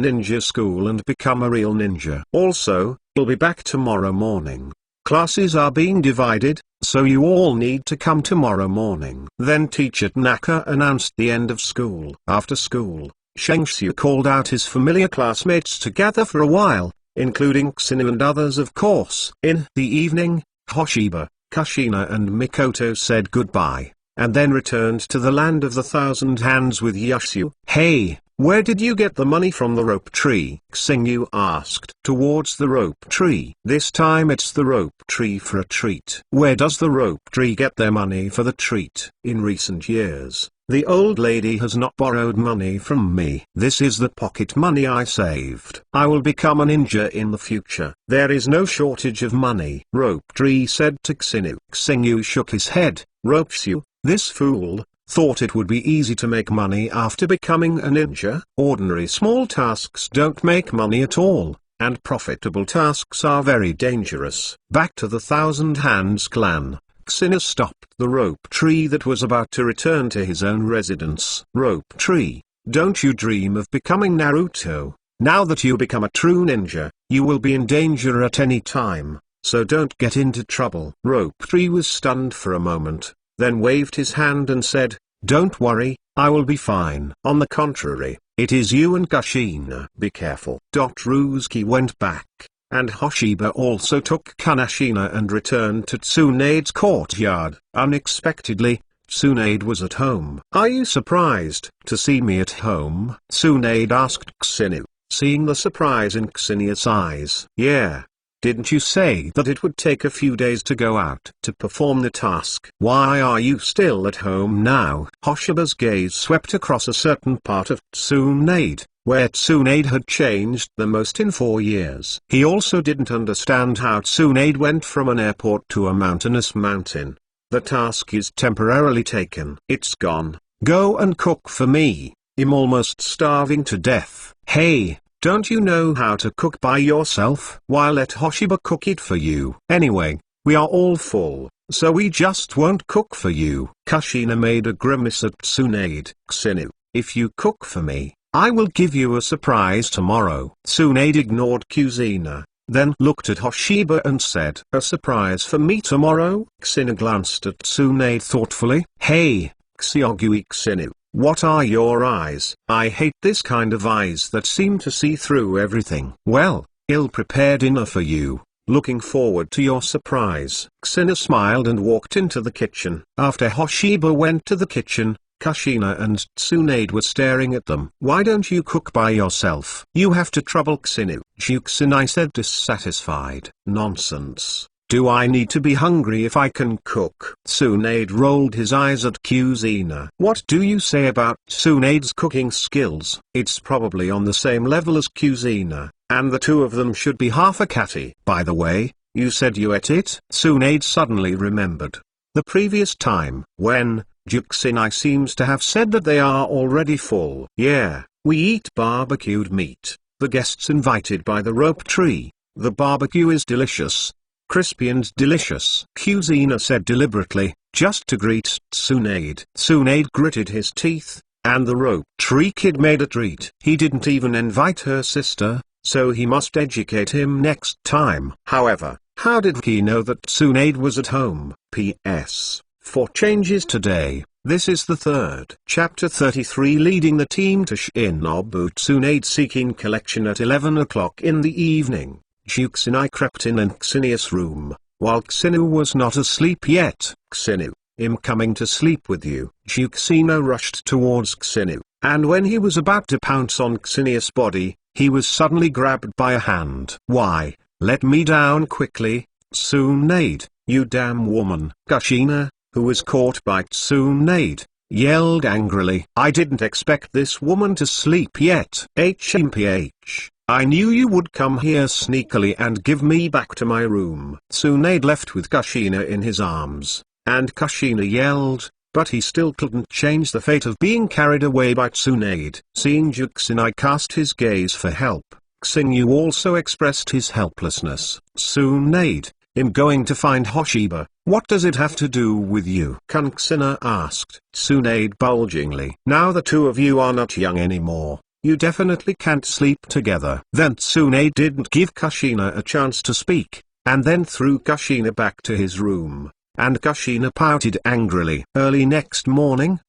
ninja school and become a real ninja. Also, you'll be back tomorrow morning. Classes are being divided, so you all need to come tomorrow morning. Then Teacher Tanaka announced the end of school. After school, Shengxiu called out his familiar classmates to gather for a while, including Xinu and others of course. In the evening, Hoshiba, Kushina and Mikoto said goodbye. and then returned to the land of the thousand hands with Yushu. "Hey, where did you get the money from?" "The rope tree," Xingyu asked. "Towards the rope tree. This time it's the rope tree for a treat." "Where does the rope tree get their money for the treat?" "In recent years, the old lady has not borrowed money from me. This is the pocket money I saved. I will become a ninja in the future. There is no shortage of money." Rope tree said to Xingyu. Xingyu shook his head. Ropeshu, this fool, thought it would be easy to make money after becoming a ninja. Ordinary small tasks don't make money at all, and profitable tasks are very dangerous. Back to the Thousand Hands clan. Xingyu stopped the rope tree that was about to return to his own residence. "Rope tree, don't you dream of becoming Naruto? Now that you become a true ninja, you will be in danger at any time, so don't get into trouble." Rope tree was stunned for a moment, then waved his hand and said, "Don't worry, I will be fine." "On the contrary, it is you and Kushina. Be careful." Ruski went back, and Hoshiba also took Kanashina and returned to Tsunade's courtyard. Unexpectedly, Tsunade was at home. "Are you surprised to see me at home?" Tsunade asked Xingyu, seeing the surprise in Xingya's eyes. "Yeah. Didn't you say that it would take a few days to go out to perform the task? Why are you still at home now?" Hoshiba's gaze swept across a certain part of Tsunade, where Tsunade had changed the most in 4 years. He also didn't understand how Tsunade went from an airport to a mountainous mountain. "The task is temporarily taken. It's gone. Go and cook for me. I'm almost starving to death." "Hey, don't you know how to cook by yourself? Why let Hoshiba cook it for you? Anyway, we are all full, so we just won't cook for you." Kushina made a grimace at Tsunade. "Xingyu, if you cook for me, I will give you a surprise tomorrow." Tsunade ignored Kushina, then looked at Hoshiba and said, "A surprise for me tomorrow?" Xingyu glanced at Tsunade thoughtfully. "Hey, Xingyu, what are your eyes? I hate this kind of eyes that seem to see through everything." "Well, ill-prepared dinner for you. Looking forward to your surprise." Xingyu smiled and walked into the kitchen. After Hoshiba went to the kitchen, Kushina and Tsunade were staring at them. "Why don't you cook by yourself? You have to trouble Xingyu." Tsunade said dissatisfied. "Nonsense. Do I need to be hungry if I can cook?" Tsunade rolled his eyes at Kushina. "What do you say about Tsunade's cooking skills? It's probably on the same level as Kushina, and the two of them should be half a catty." "By the way, you said you ate it?" Tsunade suddenly remembered the previous time, when Kushina seems to have said that they are already full. "Yeah, we eat barbecued meat, the guests invited by the rope tree. The barbecue is delicious. Crispy and delicious," Kushina said deliberately, just to greet Tsunade. Tsunade gritted his teeth, and the rope tree kid made a treat. He didn't even invite her sister, so he must educate him next time. However, how did he know that Tsunade was at home? P.S. 4 changes today. This is the third. Chapter 33, leading the team to Shinobu Tsunade seeking collection at 11 o'clock in the evening. Kushina crept in Xingya's room, while Xingyu was not asleep yet. "Xingyu, I'm coming to sleep with you." Kushina rushed towards Xingyu, and when he was about to pounce on Xingya's body, he was suddenly grabbed by a hand. "Why, let me down quickly, Tsunade, you damn woman!" Kushina, who was caught by Tsunade, yelled angrily. "I didn't expect this woman to sleep yet." "HMPH. I knew you would come here sneakily and give me back to my room." Tsunade left with Kushina in his arms, and Kushina yelled, but he still couldn't change the fate of being carried away by Tsunade. Seeing Kushina cast his gaze for help, Xingyu also expressed his helplessness. "Tsunade, I'm going to find Hoshiba. What does it have to do with you?" Kushina asked Tsunade bulgingly. "Now the two of you are not young anymore. You definitely can't sleep together." Then Tsunade didn't give Kushina a chance to speak, and then threw Kushina back to his room, and Kushina pouted angrily. Early next morning,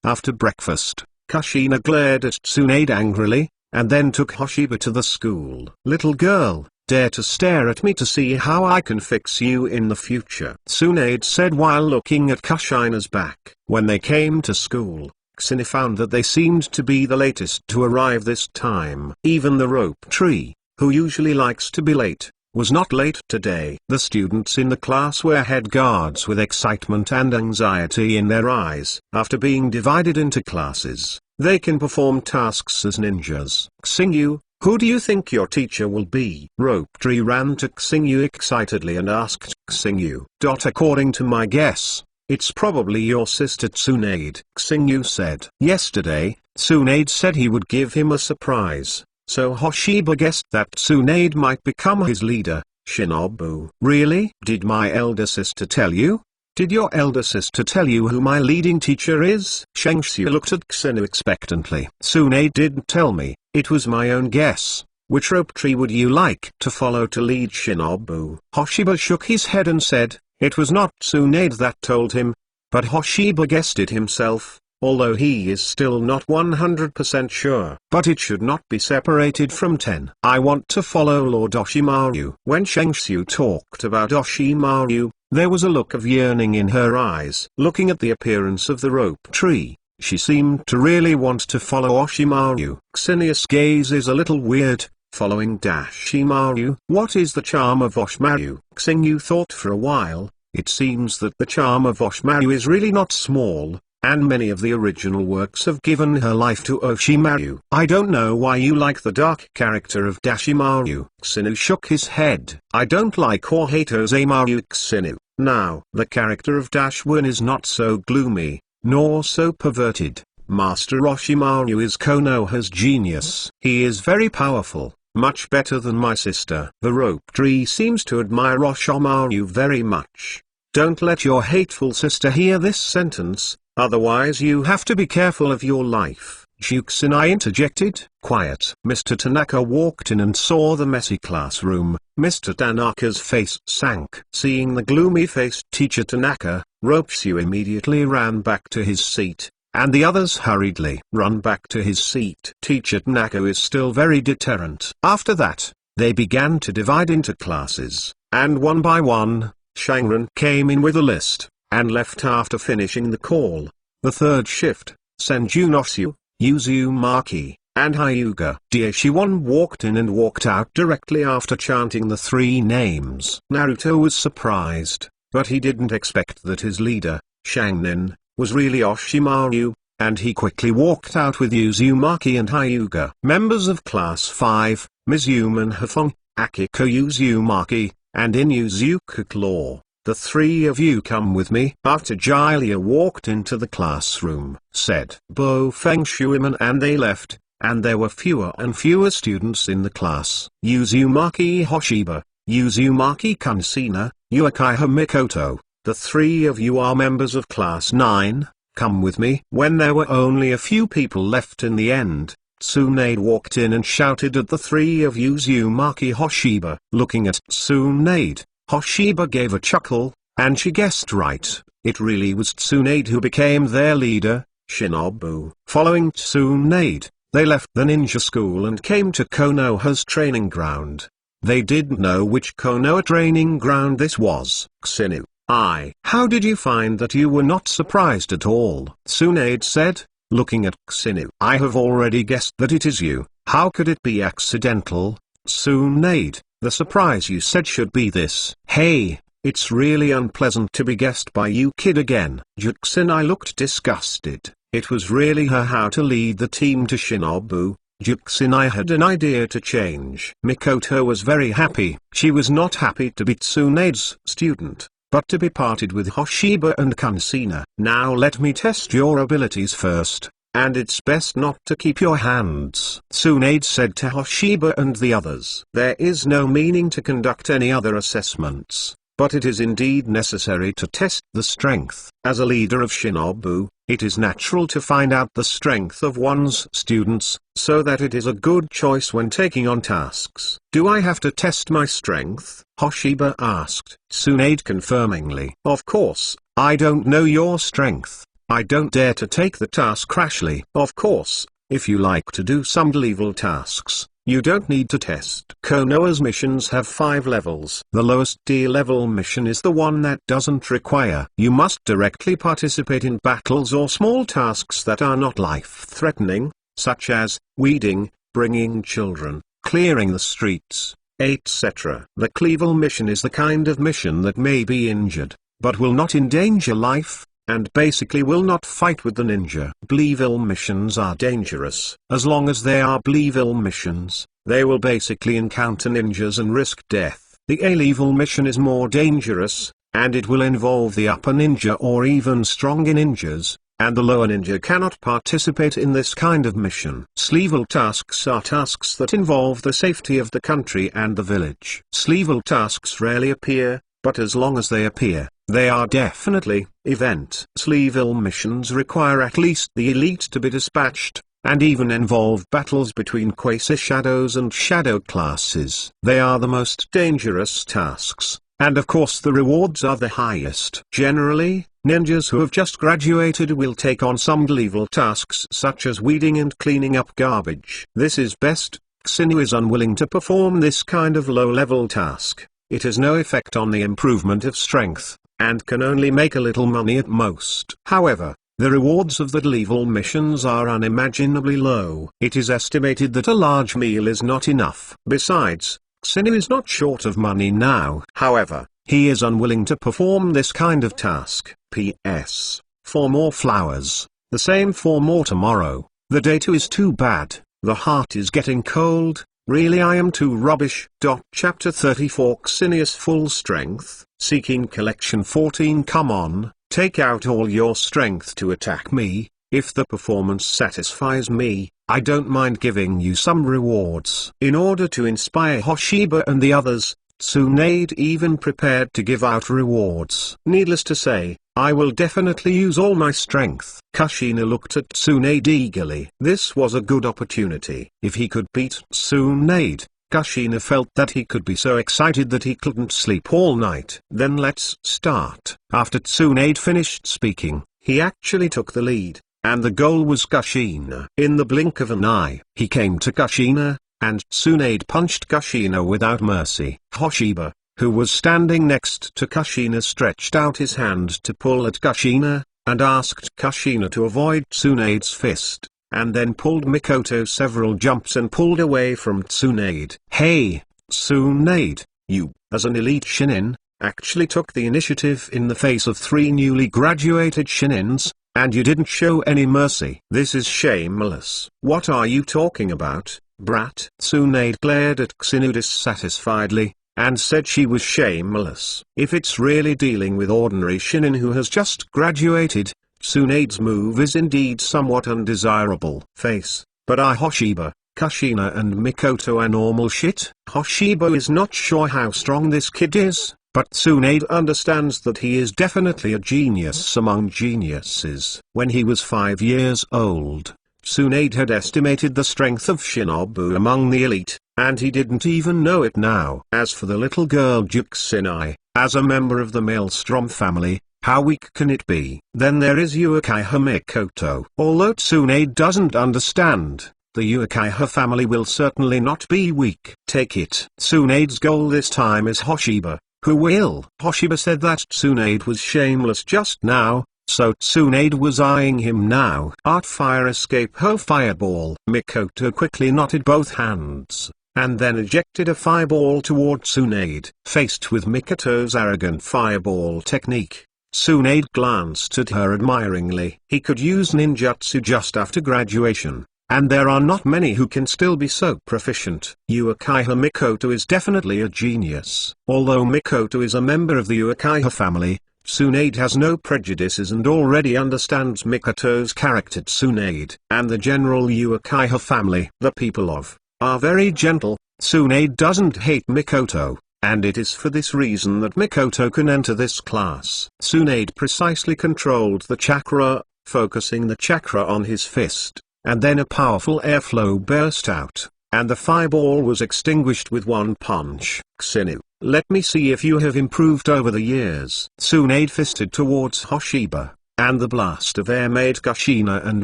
after breakfast, Kushina glared at Tsunade angrily, and then took Hoshiba to the school. "Little girl, dare to stare at me to see how I can fix you in the future," Tsunade said while looking at Kushina's back. When they came to school, Kushina found that they seemed to be the latest to arrive this time. Even the rope tree, who usually likes to be late, was not late today. The students in the class were head guards with excitement and anxiety in their eyes. After being divided into classes, they can perform tasks as ninjas. "Xingyu, who do you think your teacher will be?" Rope Tree ran to Xingyu excitedly and asked Xingyu. "According to my guess, it's probably your sister Tsunade," Xingyu said. Yesterday, Tsunade said he would give him a surprise, so Hoshiba guessed that Tsunade might become his leader, Shinobu. "Really? Did my elder sister tell you? Did your elder sister tell you who my leading teacher is?" Shangxu looked at Xingyu expectantly. "Tsunade didn't tell me, it was my own guess. Which rope tree would you like to follow to lead Shinobu?" Hoshiba shook his head and said, "It was not Tsunade that told him, but Hoshiba guessed it himself, although he is still not 100% sure. But it should not be separated from 10. I want to follow Lord Oshimaru." When Shangxu talked about Oshimaru, there was a look of yearning in her eyes. Looking at the appearance of the rope tree, she seemed to really want to follow Oshimaru. Xinia's gaze is a little weird, following Oshimaru. What is the charm of Oshimaru? Xingyu thought for a while. It seems that the charm of Oshimaru is really not small, and many of the original works have given her life to Oshimaru. "I don't know why you like the dark character of Oshimaru." Xingyu shook his head. "I don't like or hate Oshimaru." Xingyu. Now, the character of Dashwin is not so gloomy, nor so perverted. Master Oshimaru is Konoha's genius. He is very powerful, much better than my sister. The rope tree seems to admire Oshimaru very much. Don't let your hateful sister hear this sentence, otherwise you have to be careful of your life. Juxinai interjected. "Quiet." Mr. Tanaka walked in and saw the messy classroom. Mr. Tanaka's face sank. Seeing the gloomy-faced teacher Tanaka, Ropeshu immediately ran back to his seat, and the others hurriedly run back to his seat. Teacher Tanaka is still very deterrent. After that, they began to divide into classes, and one by one, Shangren came in with a list, and left after finishing the call. The third shift, Senjunoshu, Uzumaki, and Hyuga. Daishiwon walked in and walked out directly after chanting the three names. Naruto was surprised, but he didn't expect that his leader, Shangnin, was really Oshimaru, and he quickly walked out with Uzumaki and Hyuga. Members of Class 5, Mizumi Hafong, Akiko Uzumaki, and Inuzuka Claw, the three of you come with me. After Jiraiya walked into the classroom, said Bo Feng Shuiman, and they left, and there were fewer and fewer students in the class. Uzumaki Hoshiba, Uzumaki Kansina, Uchiha Mikoto, the three of you are members of Class 9, come with me. When there were only a few people left in the end, Tsunade walked in and shouted at the three of Uzumaki Hoshiba. Looking at Tsunade, Hoshiba gave a chuckle, and she guessed right, it really was Tsunade who became their leader, Shinobu. Following Tsunade, they left the ninja school and came to Konoha's training ground. They didn't know which Konoha training ground this was. Xinu. How did you find that you were not surprised at all? Tsunade said, looking at Xinu. I have already guessed that it is you. How could it be accidental? Tsunade, the surprise you said should be this. Hey, it's really unpleasant to be guessed by you kid again. Juxinai looked disgusted. It was really her how to lead the team to Shinobu. Juxinai had an idea to change. Mikoto was very happy. She was not happy to be Tsunade's student, but to be parted with Hoshiba and Kansina. Now let me test your abilities first, and it's best not to keep your hands. Tsunade said to Hoshiba and the others. There is no meaning to conduct any other assessments, but it is indeed necessary to test the strength. As a leader of Shinobu, it is natural to find out the strength of one's students, so that it is a good choice when taking on tasks. Do I have to test my strength? Hoshiba asked. Tsunade confirmingly. Of course, I don't know your strength. I don't dare to take the task rashly. Of course, if you like to do some evil tasks, You don't need to test. Konoha's missions have 5 levels. The lowest D-level mission is the one that doesn't require you must directly participate in battles or small tasks that are not life-threatening, such as weeding, bringing children, clearing the streets, etc. The Cleavel mission is the kind of mission that may be injured, but will not endanger life, and basically will not fight with the ninja. Bleeville missions are dangerous. As long as they are Bleeville missions, they will basically encounter ninjas and risk death. The A-level mission is more dangerous, and it will involve the upper ninja or even stronger ninjas, and the lower ninja cannot participate in this kind of mission. Sleevel tasks are tasks that involve the safety of the country and the village. Sleevel tasks rarely appear, but as long as they appear, they are definitely event. Sleeville missions require at least the elite to be dispatched, and even involve battles between quasi-shadows and shadow classes. They are the most dangerous tasks, and of course the rewards are the highest. Generally, ninjas who have just graduated will take on some level tasks such as weeding and cleaning up garbage. This is best. Xinu is unwilling to perform this kind of low-level task. It has no effect on the improvement of strength, and can only make a little money at most. However, the rewards of the level missions are unimaginably low. It is estimated that a large meal is not enough. Besides, Xinu is not short of money now. However, he is unwilling to perform this kind of task. P.S. 4 more flowers. The same 4 more tomorrow. The day 2 is too bad. The heart is getting cold. Really I am too rubbish. Chapter 34 Xenius Full Strength, Seeking Collection 14. Come on, take out all your strength to attack me. If the performance satisfies me, I don't mind giving you some rewards. In order to inspire Hoshiba and the others, Tsunade even prepared to give out rewards. Needless to say, I will definitely use all my strength. Kushina looked at Tsunade eagerly. This was a good opportunity. If he could beat Tsunade, Kushina felt that he could be so excited that he couldn't sleep all night. Then let's start. After Tsunade finished speaking, he actually took the lead, and the goal was Kushina. In the blink of an eye, he came to Kushina, and Tsunade punched Kushina without mercy. Hoshiba, who was standing next to Kushina, stretched out his hand to pull at Kushina, and asked Kushina to avoid Tsunade's fist, and then pulled Mikoto several jumps and pulled away from Tsunade. Hey, Tsunade, you, as an elite shinin, actually took the initiative in the face of 3 newly graduated shinins, and you didn't show any mercy. This is shameless. What are you talking about, brat? Tsunade glared at Xinu dissatisfiedly, and said she was shameless. If it's really dealing with ordinary shinin who has just graduated, Tsunade's move is indeed somewhat undesirable. Face, but are Hoshiba, Kushina and Mikoto a normal shit? Hoshiba is not sure how strong this kid is, but Tsunade understands that he is definitely a genius among geniuses. When he was 5 years old, Tsunade had estimated the strength of Shinobu among the elite, and he didn't even know it now. As for the little girl Juxinai, as a member of the Maelstrom family, how weak can it be? Then there is Uchiha Mikoto. Although Tsunade doesn't understand, the Uchiha family will certainly not be weak. Take it. Tsunade's goal this time is Hoshiba, who will. Hoshiba said that Tsunade was shameless just now, so Tsunade was eyeing him now. Art fire escape ho fireball. Mikoto quickly knotted both hands, and then ejected a fireball toward Tsunade. Faced with Mikoto's arrogant fireball technique, Tsunade glanced at her admiringly. He could use ninjutsu just after graduation, and there are not many who can still be so proficient. Uchiha Mikoto is definitely a genius. Although Mikoto is a member of the Uchiha family, Tsunade has no prejudices and already understands Mikoto's character. Tsunade and the general Uchiha family, the people of, are very gentle. Tsunade doesn't hate Mikoto, and it is for this reason that Mikoto can enter this class. Tsunade precisely controlled the chakra, focusing the chakra on his fist, and then a powerful airflow burst out, and the fireball was extinguished with one punch. Xinu, let me see if you have improved over the years. Tsunade fisted towards Hoshiba, and the blast of air made Kushina and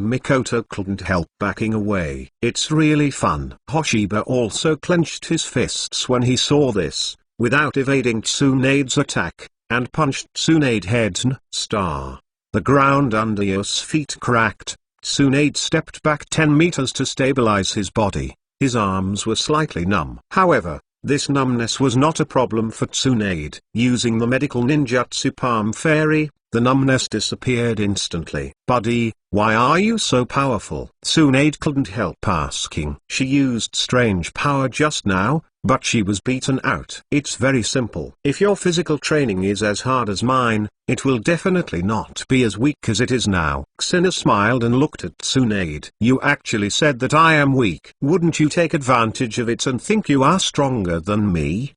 Mikoto couldn't help backing away. It's really fun. Hoshiba also clenched his fists when he saw this, without evading Tsunade's attack, and punched Tsunade head and star. The ground under Yo's feet cracked. Tsunade stepped back 10 meters to stabilize his body. His arms were slightly numb. However, this numbness was not a problem for Tsunade. Using the medical ninjutsu Palm Fairy, the numbness disappeared instantly. "Buddy, why are you so powerful?" Tsunade couldn't help asking. She used strange power just now, but she was beaten out. It's very simple. If your physical training is as hard as mine, it will definitely not be as weak as it is now. Kushina smiled and looked at Tsunade. "You actually said that I am weak. Wouldn't you take advantage of it and think you are stronger than me?"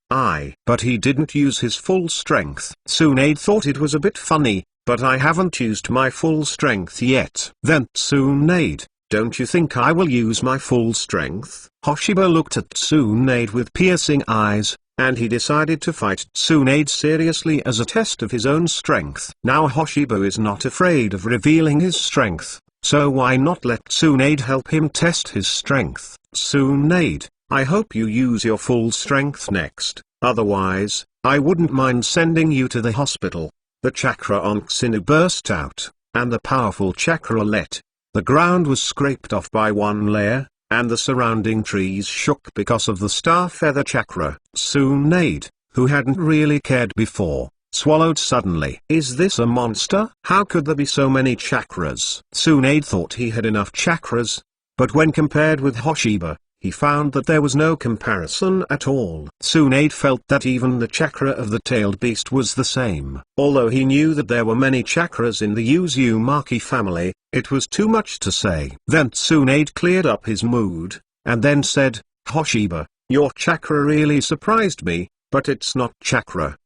But he didn't use his full strength. Tsunade thought it was a bit funny, "But I haven't used my full strength yet." "Then Tsunade, don't you think I will use my full strength?" Hoshiba looked at Tsunade with piercing eyes, and he decided to fight Tsunade seriously as a test of his own strength. Now Hoshiba is not afraid of revealing his strength, so why not let Tsunade help him test his strength? "Tsunade, I hope you use your full strength next, otherwise, I wouldn't mind sending you to the hospital." The chakra on Kushina burst out, and the powerful chakra let. The ground was scraped off by one layer, and the surrounding trees shook because of the star feather chakra. Tsunade, who hadn't really cared before, swallowed suddenly. "Is this a monster? How could there be so many chakras?" Tsunade thought he had enough chakras, but when compared with Hoshiba, he found that there was no comparison at all. Tsunade felt that even the chakra of the tailed beast was the same. Although he knew that there were many chakras in the Uzumaki family, it was too much to say. Then Tsunade cleared up his mood, and then said, "Hoshiba, your chakra really surprised me, but it's not chakra.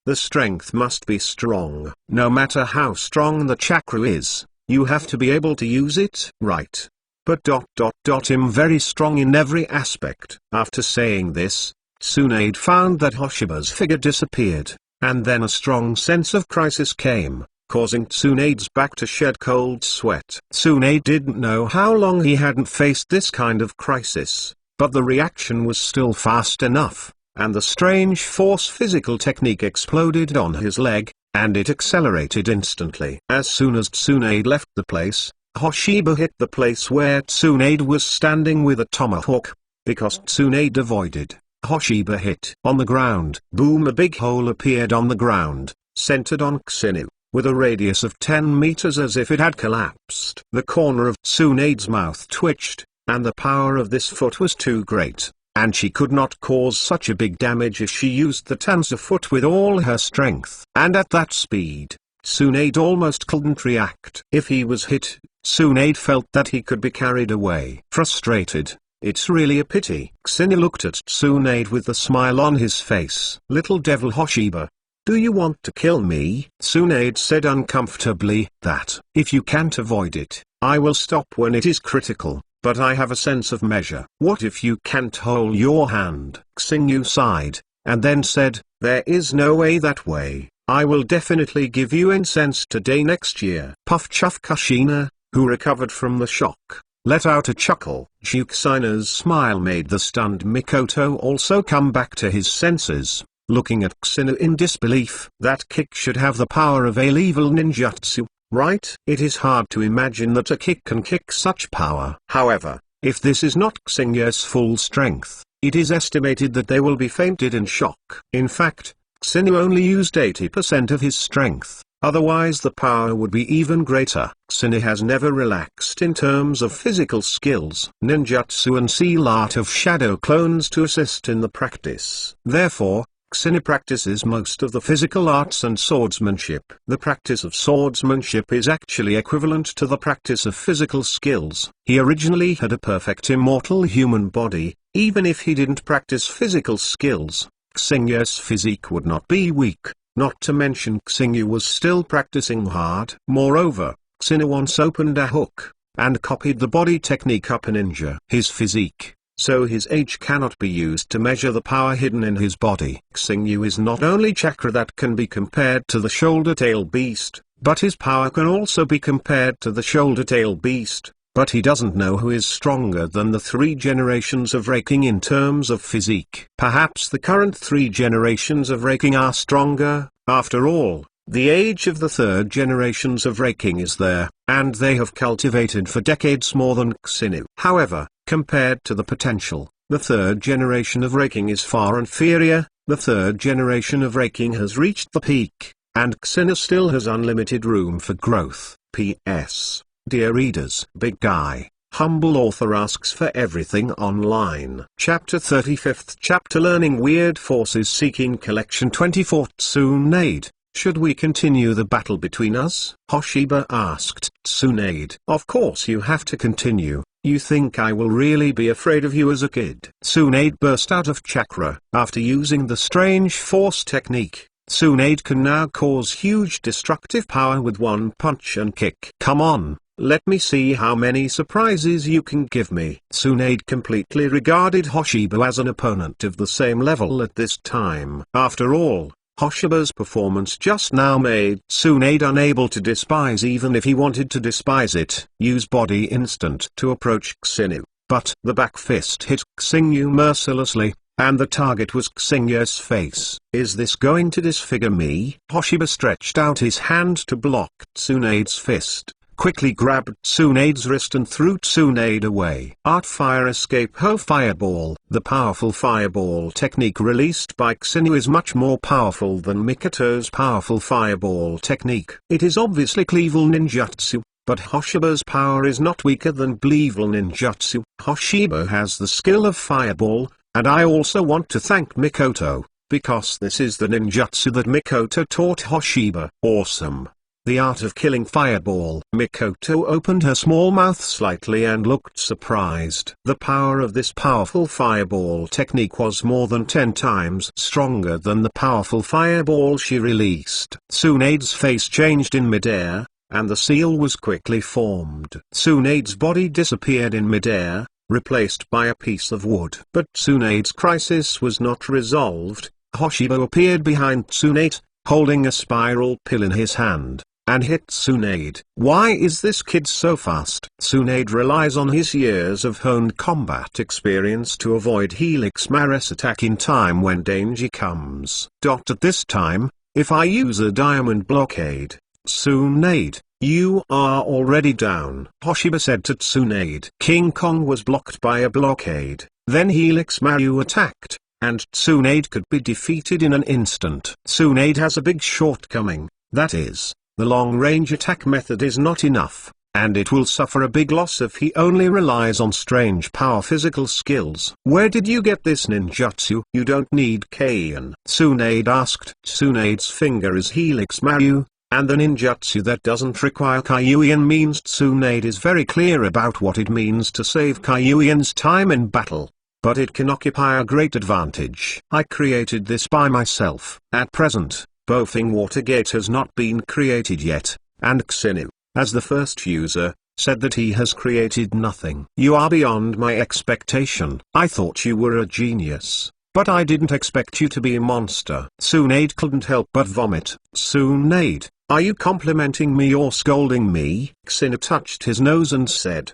The strength must be strong. No matter how strong the chakra is, you have to be able to use it, right? But I'm very strong in every aspect." After saying this, Tsunade found that Hoshiba's figure disappeared, and then a strong sense of crisis came, causing Tsunade's back to shed cold sweat. Tsunade didn't know how long he hadn't faced this kind of crisis, but the reaction was still fast enough, and the strange force physical technique exploded on his leg, and it accelerated instantly. As soon as Tsunade left the place, Hoshiba hit the place where Tsunade was standing with a tomahawk. Because Tsunade avoided, Hoshiba hit. On the ground, boom, a big hole appeared on the ground, centered on Kushina, with a radius of 10 meters as if it had collapsed. The corner of Tsunade's mouth twitched, and the power of this foot was too great, and she could not cause such a big damage if she used the Tanza foot with all her strength. And at that speed, Tsunade almost couldn't react. If he was hit, Tsunade felt that he could be carried away. Frustrated, "It's really a pity." Kushina looked at Tsunade with a smile on his face. "Little devil Hoshiba, do you want to kill me?" Tsunade said uncomfortably, "That, if you can't avoid it, I will stop when it is critical, but I have a sense of measure." "What if you can't hold your hand?" Kushina sighed, and then said, "There is no way that way. I will definitely give you incense today next year." Puff Chuff Kushina, who recovered from the shock, let out a chuckle. Kushina's smile made the stunned Mikoto also come back to his senses, looking at Kushina in disbelief. That kick should have the power of a evil ninjutsu, right? It is hard to imagine that a kick can kick such power. However, if this is not Kushina's full strength, it is estimated that they will be fainted in shock. In fact, Kushina only used 80% of his strength. Otherwise the power would be even greater. Kushina has never relaxed in terms of physical skills, ninjutsu and seal art of shadow clones to assist in the practice. Therefore, Kushina practices most of the physical arts and swordsmanship. The practice of swordsmanship is actually equivalent to the practice of physical skills. He originally had a perfect immortal human body. Even if he didn't practice physical skills, Kushina's physique would not be weak. Not to mention Kushina was still practicing hard. Moreover, Kushina once opened a hook, and copied the body technique up a ninja. His physique, so his age cannot be used to measure the power hidden in his body. Kushina is not only chakra that can be compared to the shoulder-tail beast, but his power can also be compared to the shoulder-tail beast. But he doesn't know who is stronger than the 3 generations of raking in terms of physique. Perhaps the current 3 generations of raking are stronger. After all, the age of the 3rd generations of raking is there, and they have cultivated for decades more than Xinu. However, compared to the potential, the 3rd generation of raking is far inferior. The 3rd generation of raking has reached the peak, and Xinu still has unlimited room for growth. P.S. Dear readers, Big Guy, Humble Author asks for everything online. Chapter 35th Chapter Learning Weird Forces Seeking Collection 24 Tsunade, should we continue the battle between us? Hoshiba asked Tsunade. Of course you have to continue. You think I will really be afraid of you as a kid? Tsunade burst out of chakra. After using the strange force technique, Tsunade can now cause huge destructive power with one punch and kick. Come on. Let me see how many surprises you can give me. Tsunade completely regarded Hoshiba as an opponent of the same level at this time. After all, Hoshiba's performance just now made Tsunade unable to despise even if he wanted to despise it. Use Body Instant to approach Xinu. But the back fist hit Xinu mercilessly, and the target was Xinu's face. Is this going to disfigure me? Hoshiba stretched out his hand to block Tsunade's fist, quickly grabbed Tsunade's wrist and threw Tsunade away. Art Fire Escape Ho Fireball. The powerful fireball technique released by Xinu is much more powerful than Mikoto's powerful fireball technique. It is obviously Cleavel Ninjutsu, but Hoshiba's power is not weaker than Cleavel Ninjutsu. Hoshiba has the skill of fireball, and I also want to thank Mikoto, because this is the ninjutsu that Mikoto taught Hoshiba. Awesome. The art of killing fireball. Mikoto opened her small mouth slightly and looked surprised. The power of this powerful fireball technique was more than 10 times stronger than the powerful fireball she released. Tsunade's face changed in midair, and the seal was quickly formed. Tsunade's body disappeared in midair, replaced by a piece of wood. But Tsunade's crisis was not resolved. Hoshiba appeared behind Tsunade, holding a spiral pill in his hand, and hit Tsunade. Why is this kid so fast? Tsunade relies on his years of honed combat experience to avoid Helix Maris attack in time when danger comes. At this time, if I use a diamond blockade, Tsunade, you are already down. Hoshiba said to Tsunade. King Kong was blocked by a blockade, then Helix Maru attacked, and Tsunade could be defeated in an instant. Tsunade has a big shortcoming, that is, the long-range attack method is not enough, and it will suffer a big loss if he only relies on strange power physical skills. Where did you get this ninjutsu? You don't need Kain. Tsunade asked. Tsunade's finger is Helix Maru, and the ninjutsu that doesn't require Kyuuin means Tsunade is very clear about what it means to save Kyuuin's time in battle. But it can occupy a great advantage. I created this by myself. At present, Bofing Watergate has not been created yet, and Xinu, as the first user, said that he has created nothing. You are beyond my expectation. I thought you were a genius, but I didn't expect you to be a monster. Tsunade couldn't help but vomit. Tsunade, are you complimenting me or scolding me? Xinu touched his nose and said,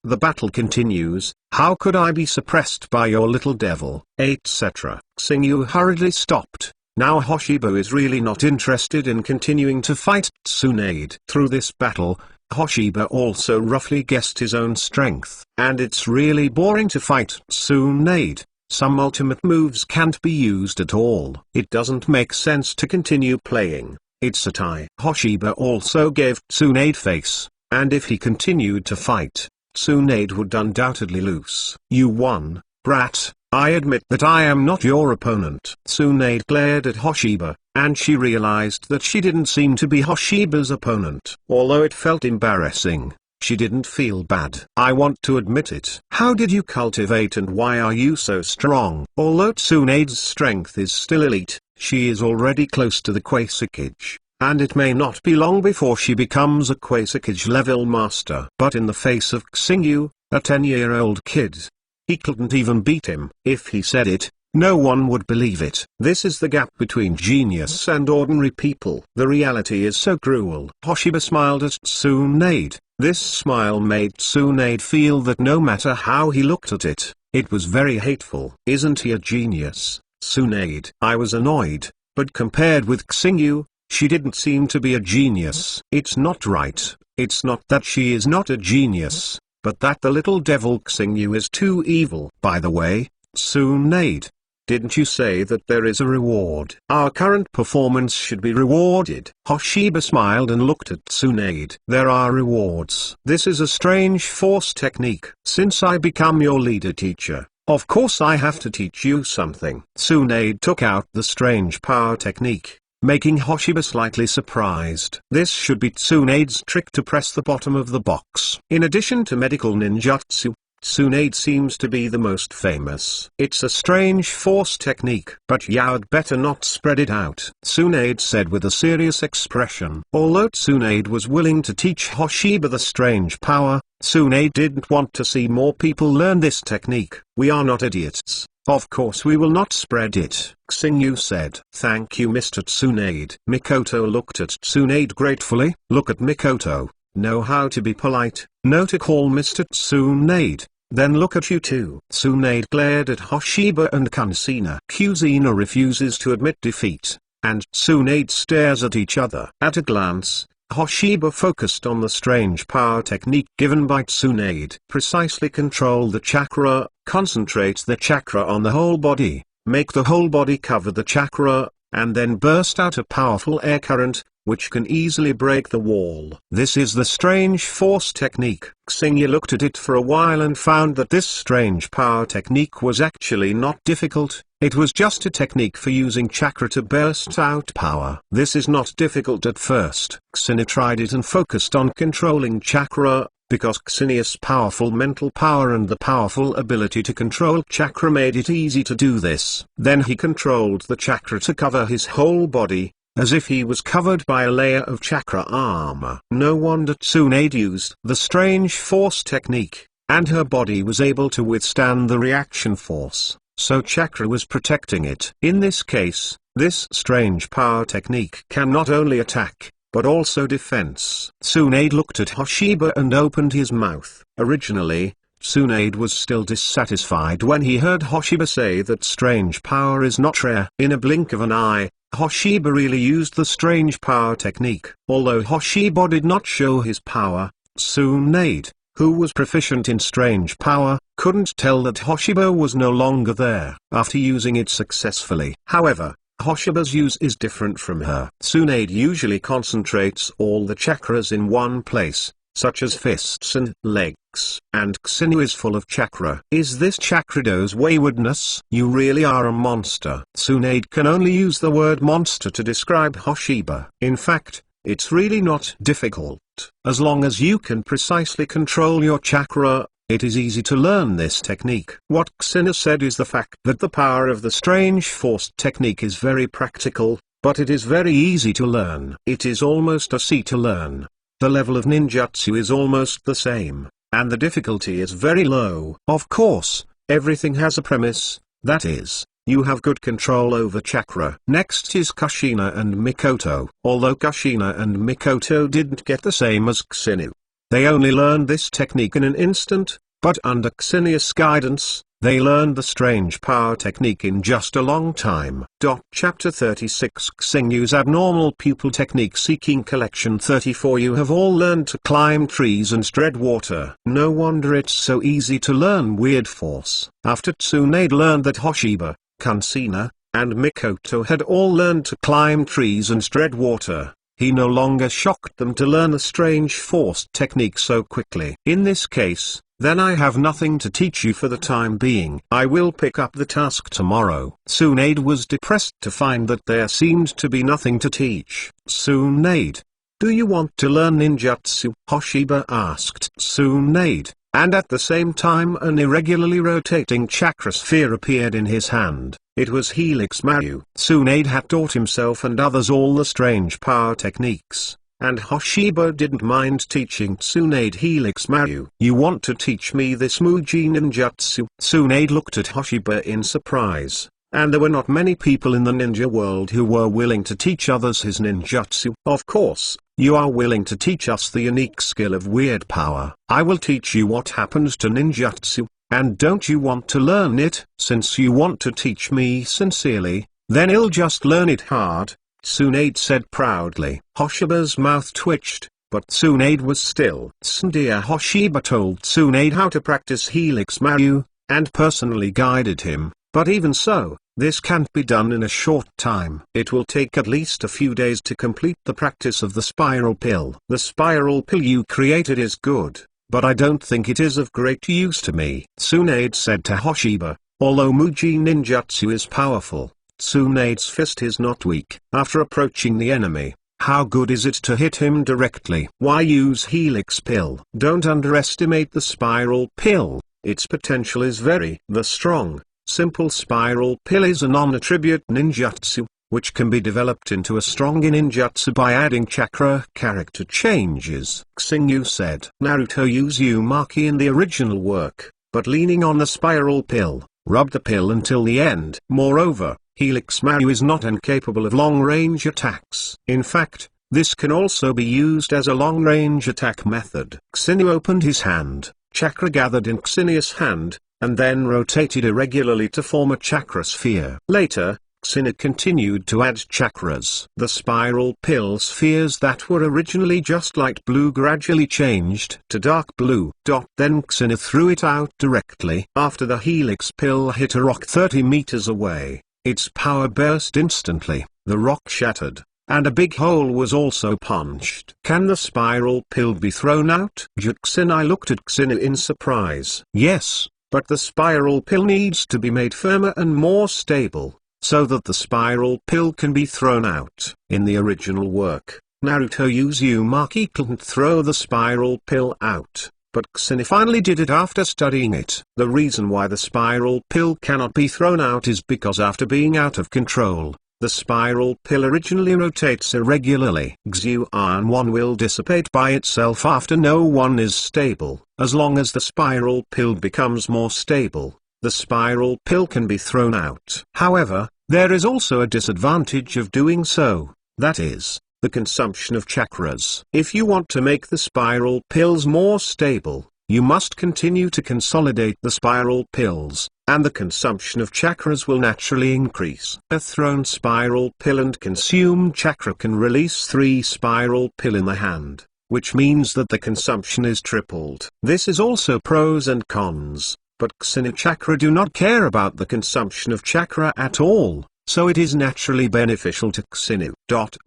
the battle continues, how could I be suppressed by your little devil, etc. Xinu hurriedly stopped. Now Hoshiba is really not interested in continuing to fight Tsunade. Through this battle, Hoshiba also roughly guessed his own strength. And it's really boring to fight Tsunade. Some ultimate moves can't be used at all. It doesn't make sense to continue playing. It's a tie. Hoshiba also gave Tsunade face, and if he continued to fight, Tsunade would undoubtedly lose. You won, brat. I admit that I am not your opponent. Tsunade glared at Hoshiba, and she realized that she didn't seem to be Hoshiba's opponent. Although it felt embarrassing, she didn't feel bad. I want to admit it. How did you cultivate and why are you so strong? Although Tsunade's strength is still elite, she is already close to the Quasakage, and it may not be long before she becomes a Quasakage level master. But in the face of Xingyu, a 10-year-old kid, he couldn't even beat him. If he said it, no one would believe it. This is the gap between genius and ordinary people. The reality is so cruel. Hoshiba smiled at Tsunade. This smile made Tsunade feel that no matter how he looked at it, it was very hateful. Isn't he a genius, Tsunade? I was annoyed, but compared with Xingyu, she didn't seem to be a genius. It's not right. It's not that she is not a genius, but that the little devil Xingyu is too evil. By the way, Tsunade, didn't you say that there is a reward? Our current performance should be rewarded. Hoshiba smiled and looked at Tsunade. There are rewards. This is a strange force technique. Since I become your leader teacher, of course I have to teach you something. Tsunade took out the strange power technique, making Hoshiba slightly surprised. This should be Tsunade's trick to press the bottom of the box. In addition to medical ninjutsu, Tsunade seems to be the most famous. It's a strange force technique. But you'd better not spread it out, Tsunade said with a serious expression. Although Tsunade was willing to teach Hoshiba the strange power, Tsunade didn't want to see more people learn this technique. We are not idiots. Of course we will not spread it, Xingyu said. Thank you, Mr. Tsunade. Mikoto looked at Tsunade gratefully. Look at Mikoto. Know how to be polite, know to call Mr. Tsunade. Then look at you too. Tsunade glared at Hoshiba and Kunsina. Kuzina refuses to admit defeat, and Tsunade stares at each other. At a glance, Hoshiba focused on the strange power technique given by Tsunade. Precisely control the chakra, concentrate the chakra on the whole body, make the whole body cover the chakra, and then burst out a powerful air current, which can easily break the wall. This is the strange force technique. Xingyu looked at it for a while and found that this strange power technique was actually not difficult. It was just a technique for using chakra to burst out power. This is not difficult at first. Xingyu tried it and focused on controlling chakra, because Xingyu's powerful mental power and the powerful ability to control chakra made it easy to do this. Then he controlled the chakra to cover his whole body, as if he was covered by a layer of chakra armor. No wonder Tsunade used the strange force technique, and her body was able to withstand the reaction force, so chakra was protecting it. In this case, this strange power technique can not only attack, but also defense. Tsunade looked at Hoshiba and opened his mouth. Originally, Tsunade was still dissatisfied when he heard Hoshiba say that strange power is not rare. In a blink of an eye, Hoshiba really used the strange power technique. Although Hoshiba did not show his power, Tsunade, who was proficient in strange power, couldn't tell that Hoshiba was no longer there after using it successfully. However, Hoshiba's use is different from her. Tsunade usually concentrates all the chakras in one place, such as fists and legs, and Xingyu is full of chakra. Is this Chakrado's waywardness? You really are a monster. Tsunade can only use the word monster to describe Hoshiba. In fact, it's really not difficult. As long as you can precisely control your chakra, it is easy to learn this technique. What Xingyu said is the fact that the power of the strange force technique is very practical, but it is very easy to learn. It is almost easy to learn. The level of ninjutsu is almost the same, and the difficulty is very low. Of course, everything has a premise, that is, you have good control over chakra. Next is Kushina and Mikoto. Although Kushina and Mikoto didn't get the same as Xingyu, they only learned this technique in an instant, but under Xingju's guidance, they learned the strange power technique in just a long time. Chapter 36 Xingyu's Abnormal Pupil Technique Seeking Collection 34 You have all learned to climb trees and tread water. No wonder it's so easy to learn weird force. After Tsunade learned that Hoshiba, Kunsina, and Mikoto had all learned to climb trees and tread water, he no longer shocked them to learn the strange force technique so quickly. In this case, then I have nothing to teach you for the time being. I will pick up the task tomorrow. Tsunade was depressed to find that there seemed to be nothing to teach. Tsunade, do you want to learn ninjutsu? Hoshiba asked Tsunade, and at the same time an irregularly rotating chakra sphere appeared in his hand. It was Helix Maru. Tsunade had taught himself and others all the strange power techniques, and Hoshiba didn't mind teaching Tsunade Helix Maru. You want to teach me this Muji ninjutsu? Tsunade looked at Hoshiba in surprise, and there were not many people in the ninja world who were willing to teach others his ninjutsu. Of course, you are willing to teach us the unique skill of weird power. I will teach you what happens to ninjutsu, and don't you want to learn it? Since you want to teach me sincerely, then I'll just learn it hard, Tsunade said proudly. Hoshiba's mouth twitched, but Tsunade was still. Dear Hoshiba told Tsunade how to practice Helix Maryu, and personally guided him, but even so, this can't be done in a short time. It will take at least a few days to complete the practice of the spiral pill. The spiral pill you created is good, but I don't think it is of great use to me, Tsunade said to Hoshiba. Although Muji ninjutsu is powerful, Tsunade's fist is not weak. After approaching the enemy, how good is it to hit him directly? Why use Helix pill? Don't underestimate the spiral pill. Its potential is very strong. Simple spiral pill is a non-attribute ninjutsu, which can be developed into a strong ninjutsu by adding chakra character changes. Xingyu said. Naruto used Uzumaki in the original work, but leaning on the spiral pill, rubbed the pill until the end. Moreover, Helix Maryu is not incapable of long-range attacks. In fact, this can also be used as a long-range attack method. Xingyu opened his hand, chakra gathered in Xinya's hand, and then rotated irregularly to form a chakra sphere. Later, Xinya continued to add chakras. The spiral pill spheres that were originally just light blue gradually changed to dark blue. Then Xinya threw it out directly. After the helix pill hit a rock 30 meters away, its power burst instantly, the rock shattered, and a big hole was also punched. Can the spiral pill be thrown out? Juxinai looked at Xinya in surprise. Yes, but the spiral pill needs to be made firmer and more stable, so that the spiral pill can be thrown out. In the original work, Naruto used Uzumaki couldn't throw the spiral pill out, but Xinya finally did it after studying it. The reason why the spiral pill cannot be thrown out is because after being out of control, the spiral pill originally rotates irregularly. Xuan 1 will dissipate by itself after no one is stable. As long as the spiral pill becomes more stable, the spiral pill can be thrown out. However, there is also a disadvantage of doing so, that is, the consumption of chakras. If you want to make the spiral pills more stable, you must continue to consolidate the spiral pills, and the consumption of chakras will naturally increase. A thrown spiral pill and consumed chakra can release 3 spiral pill in the hand, which means that the consumption is tripled. This is also pros and cons, but Xinya chakra do not care about the consumption of chakra at all, so it is naturally beneficial to Xinya.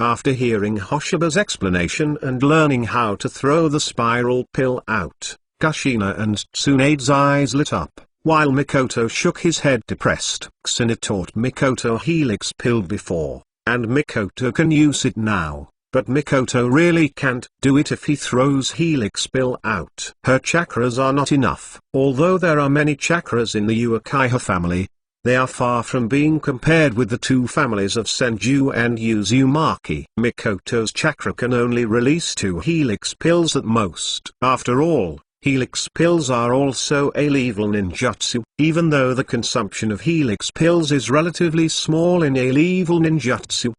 After hearing Hoshiba's explanation and learning how to throw the spiral pill out, Kushina and Tsunade's eyes lit up, while Mikoto shook his head depressed. Xinya taught Mikoto helix pill before, and Mikoto can use it now, but Mikoto really can't do it if he throws helix pill out. Her chakras are not enough. Although there are many chakras in the Uchiha family, they are far from being compared with the 2 families of Senju and Uzumaki. Mikoto's chakra can only release 2 helix pills at most. After all, helix pills are also a level ninjutsu. Even though the consumption of helix pills is relatively small in a level ninjutsu,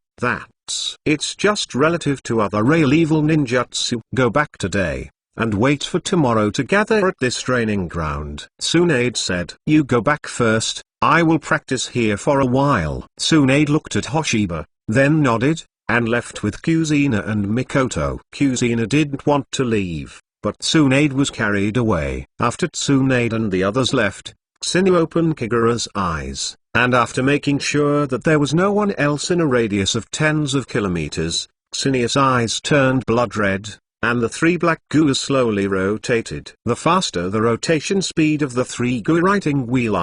it's just relative to other A-level ninjutsu. Go back today, and wait for tomorrow to gather at this training ground. Tsunade said. You go back first, I will practice here for a while. Tsunade looked at Hoshiba, then nodded, and left with Kushina and Mikoto. Kushina didn't want to leave, but Tsunade was carried away. After Tsunade and the others left, Xinya opened Kagura's eyes, and after making sure that there was no one else in a radius of tens of kilometers, Xinya's eyes turned blood red, and the 3 black goo slowly rotated. The faster the rotation speed of the 3 goo writing wheel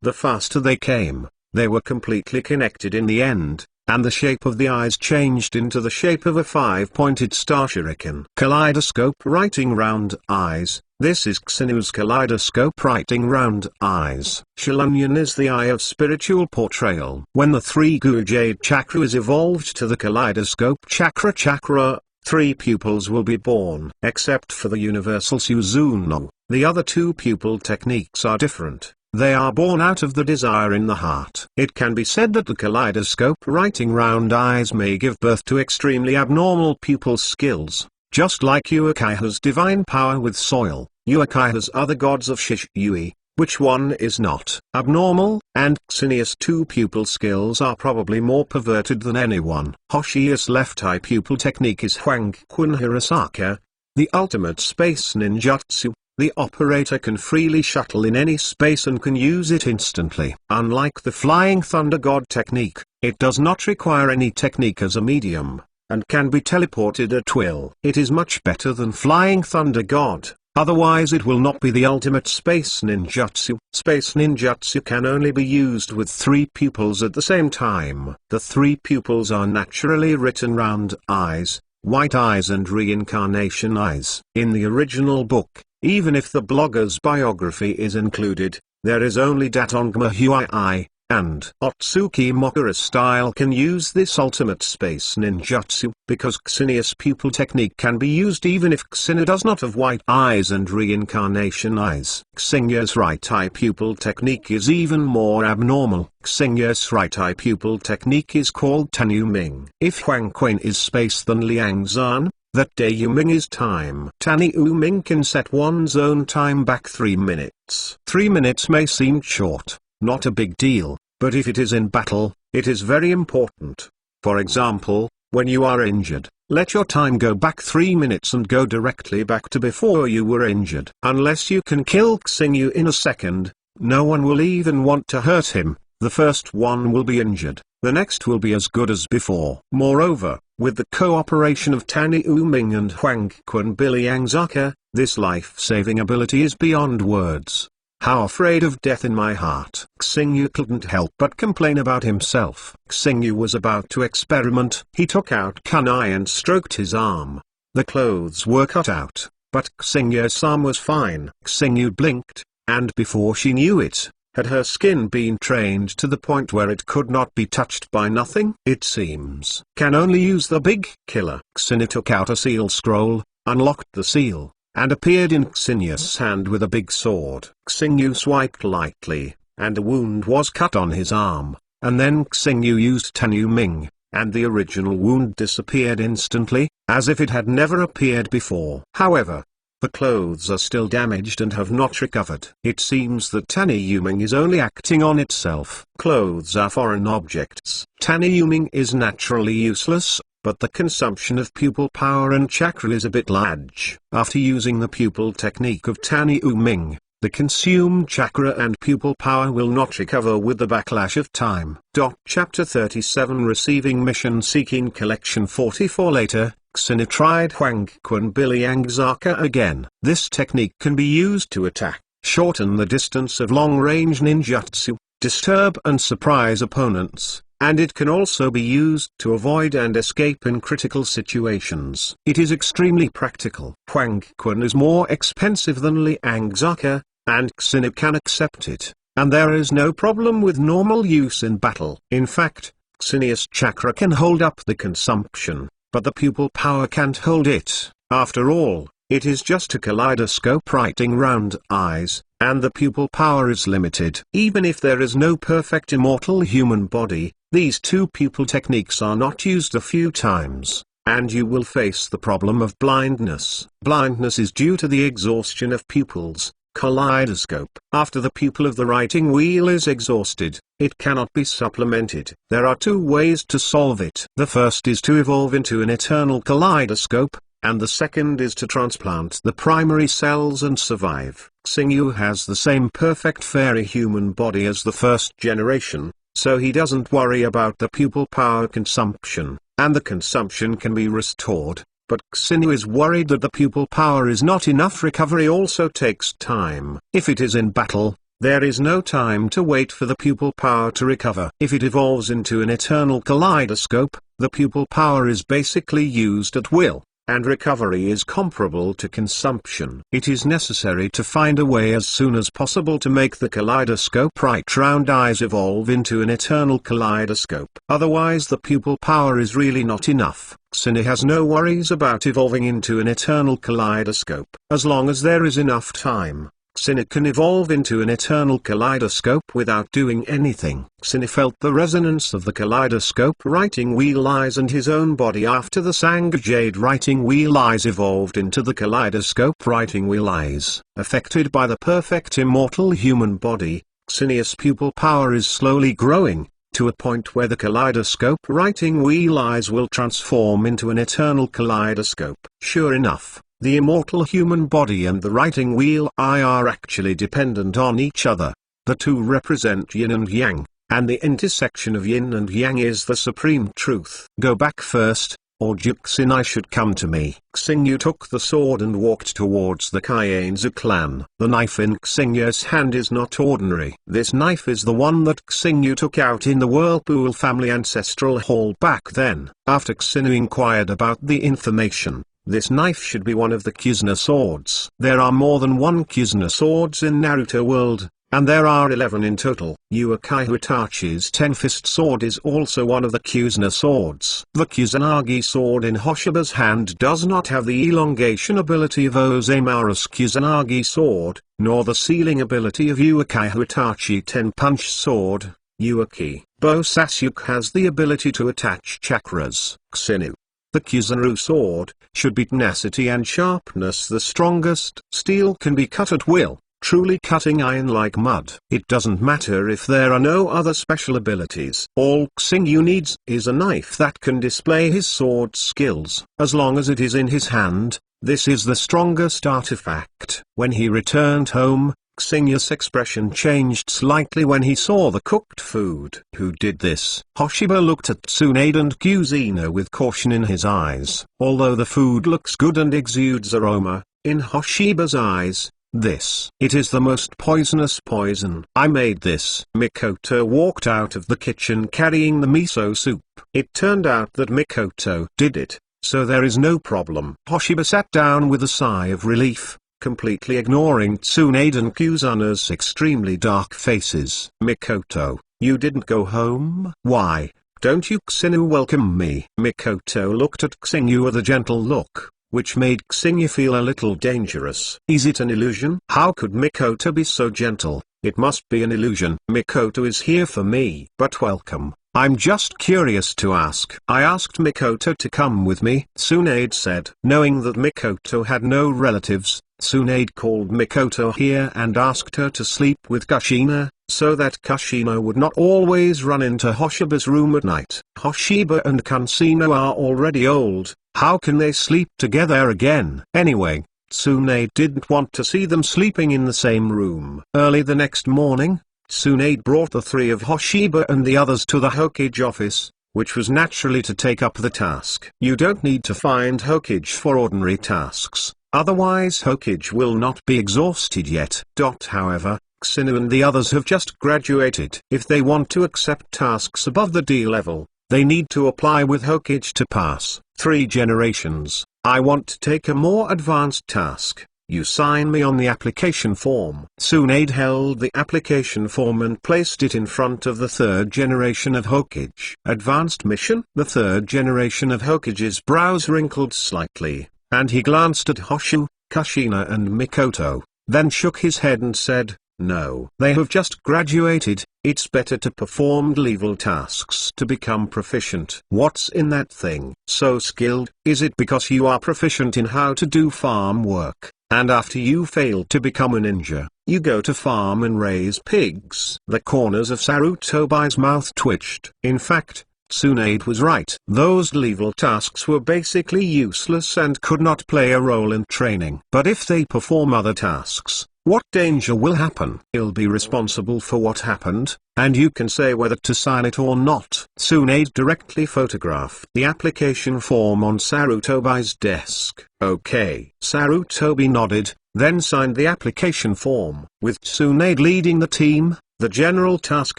the faster they came. They were completely connected in the end, and the shape of the eyes changed into the shape of a 5-pointed star shuriken. Kaleidoscope writing round eyes. This is Xinya's kaleidoscope writing round eyes. Shilunyan is the eye of spiritual portrayal. When the 3 goo jade chakra is evolved to the kaleidoscope chakra, 3 pupils will be born. Except for the universal Suzuno, the other 2 pupil techniques are different. They are born out of the desire in the heart. It can be said that the kaleidoscope writing round eyes may give birth to extremely abnormal pupil skills. Just like Uakai has divine power with soil, Uakai has other gods of Shishui. Which one is not abnormal? And Xenia's two pupil skills are probably more perverted than anyone. Hoshi's left eye pupil technique is Hwangquan Hirasaka, the ultimate space ninjutsu. The operator can freely shuttle in any space and can use it instantly. Unlike the Flying Thunder God technique, it does not require any technique as a medium, and can be teleported at will. It is much better than Flying Thunder God. Otherwise it will not be the ultimate space ninjutsu. Space ninjutsu can only be used with 3 pupils at the same time. The 3 pupils are naturally written round eyes, white eyes and reincarnation eyes. In the original book, even if the blogger's biography is included, there is only Datongma Huai, and Otsuki Mokura style can use this ultimate space ninjutsu, because Xenia's pupil technique can be used even if Xenia does not have white eyes and reincarnation eyes. Xenia's right eye pupil technique is even more abnormal. Xenia's right eye pupil technique is called Tanu Ming. If Huangquan is space then Liang Zan, that day Yuming is time. Tani Ming can set one's own time back 3 minutes. 3 minutes may seem short, not a big deal, but if it is in battle, it is very important. For example, when you are injured, let your time go back 3 minutes and go directly back to before you were injured. Unless you can kill Xingyu in a second, no one will even want to hurt him. The first one will be injured, the next will be as good as before. Moreover, with the cooperation of Tani Ming and Huangquan Biliangzaka, this life-saving ability is beyond words. How afraid of death in my heart. Xingyu couldn't help but complain about himself. Xingyu was about to experiment. He took out kunai and stroked his arm. The clothes were cut out, but Xingyu's arm was fine. Xingyu blinked, and before she knew it, had her skin been trained to the point where it could not be touched by nothing? It seems. Can only use the big killer. Xingyu took out a seal scroll, unlocked the seal, and appeared in Xenia's hand with a big sword. Xingyu swiped lightly, and a wound was cut on his arm, and then Xingyu used Tanu Ming, and the original wound disappeared instantly, as if it had never appeared before. However, the clothes are still damaged and have not recovered. It seems that Tani Ming is only acting on itself. Clothes are foreign objects. Tani Ming is naturally useless, but the consumption of pupil power and chakra is a bit large. After using the pupil technique of Tani Ming, the consumed chakra and pupil power will not recover with the backlash of time. Chapter 37 Receiving Mission Seeking Collection 44 Later, Xenia tried Huangquan Biliangzaka again. This technique can be used to attack, shorten the distance of long-range ninjutsu, disturb and surprise opponents, and it can also be used to avoid and escape in critical situations. It is extremely practical. Huangquan is more expensive than Liangzaka, and Xenia can accept it, and there is no problem with normal use in battle. In fact, Xenia's chakra can hold up the consumption, but the pupil power can't hold it. After all, it is just a kaleidoscope writing round eyes, and the pupil power is limited. Even if there is no perfect immortal human body, these 2 pupil techniques are not used a few times, and you will face the problem of blindness. Blindness is due to the exhaustion of pupils. Kaleidoscope. After the pupil of the writing wheel is exhausted, it cannot be supplemented. There are 2 ways to solve it. The first is to evolve into an eternal kaleidoscope, and the second is to transplant the primary cells and survive. Xingyu has the same perfect fairy human body as the first generation, so he doesn't worry about the pupil power consumption, and the consumption can be restored. But Xingyu is worried that the pupil power is not enough. Recovery also takes time. If it is in battle, there is no time to wait for the pupil power to recover. If it evolves into an eternal kaleidoscope, the pupil power is basically used at will, and recovery is comparable to consumption. It is necessary to find a way as soon as possible to make the kaleidoscope right round eyes evolve into an eternal kaleidoscope. Otherwise the pupil power is really not enough. Xenia has no worries about evolving into an eternal kaleidoscope. As long as there is enough time, Tsunade can evolve into an eternal kaleidoscope without doing anything. Tsunade felt the resonance of the kaleidoscope writing wheel eyes and his own body after the Sangha Jade writing wheel eyes evolved into the kaleidoscope writing wheel eyes. Affected by the perfect immortal human body, Tsunade's pupil power is slowly growing, to a point where the kaleidoscope writing wheel eyes will transform into an eternal kaleidoscope. Sure enough, the immortal human body and the writing wheel eye are actually dependent on each other. The two represent yin and yang, and the intersection of yin and yang is the supreme truth. Go back first, or Juxinai should come to me. Xingyu took the sword and walked towards the Kaienzu clan. The knife in Xingyu's hand is not ordinary. This knife is the one that Xingyu took out in the Whirlpool family ancestral hall back then. After Xingyu inquired about the information, this knife should be one of the Kizuna swords. There are more than one Kizuna swords in Naruto world, and there are 11 in total. Uchiha Itachi's Ten-Fist Sword is also one of the Kizuna swords. The Kusanagi sword in Hoshiba's hand does not have the elongation ability of Ozemaru's Kusanagi sword, nor the sealing ability of Uchiha Itachi Ten-Punch sword. Uchiha Sasuke has the ability to attach chakras. Xinu, the Kizuna sword, should be tenacity and sharpness the strongest. Steel can be cut at will, truly cutting iron like mud. It doesn't matter if there are no other special abilities. All Xingyu needs is a knife that can display his sword skills. As long as it is in his hand, this is the strongest artifact. When he returned home, Xingyu's expression changed slightly when he saw the cooked food. Who did this? Hoshiba looked at Tsunade and Kuzina with caution in his eyes. Although the food looks good and exudes aroma, in Hoshiba's eyes, it is the most poisonous poison. I made this. Mikoto walked out of the kitchen carrying the miso soup. It turned out that Mikoto did it, so there is no problem. Hoshiba sat down with a sigh of relief, completely ignoring Tsunade and Kuzuna's extremely dark faces. Mikoto, you didn't go home? Why don't you Xingyu welcome me? Mikoto looked at Xingyu with a gentle look, which made Xingyu feel a little dangerous. Is it an illusion? How could Mikoto be so gentle? It must be an illusion. Mikoto is here for me. But welcome. I'm just curious to ask. I asked Mikoto to come with me, Tsunade said. Knowing that Mikoto had no relatives, Tsunade called Mikoto here and asked her to sleep with Kushina, so that Kushina would not always run into Hoshiba's room at night. Hoshiba and Kushina are already old, how can they sleep together again? Anyway, Tsunade didn't want to see them sleeping in the same room. Early the next morning, Tsunade brought the three of Hoshiba and the others to the Hokage office, which was naturally to take up the task. You don't need to find Hokage for ordinary tasks, otherwise Hokage will not be exhausted yet. However, Xinu and the others have just graduated. If they want to accept tasks above the D level, they need to apply with Hokage to pass 3 generations. I want to take a more advanced task. You sign me on the application form. Tsunade held the application form and placed it in front of the 3rd generation of Hokage. Advanced mission? The 3rd generation of Hokage's brows wrinkled slightly, and he glanced at Hoshu, Kushina and Mikoto, then shook his head and said, no. They have just graduated, it's better to perform level tasks to become proficient. What's in that thing? So skilled? Is it because you are proficient in how to do farm work, and after you fail to become a ninja, you go to farm and raise pigs? The corners of Sarutobai's mouth twitched. In fact, Tsunade was right. Those level tasks were basically useless and could not play a role in training. But if they perform other tasks, what danger will happen? He'll be responsible for what happened, and you can say whether to sign it or not. Tsunade directly photographed the application form on Sarutobai's desk. Okay. Sarutobi nodded, then signed the application form. With Tsunade leading the team, the general task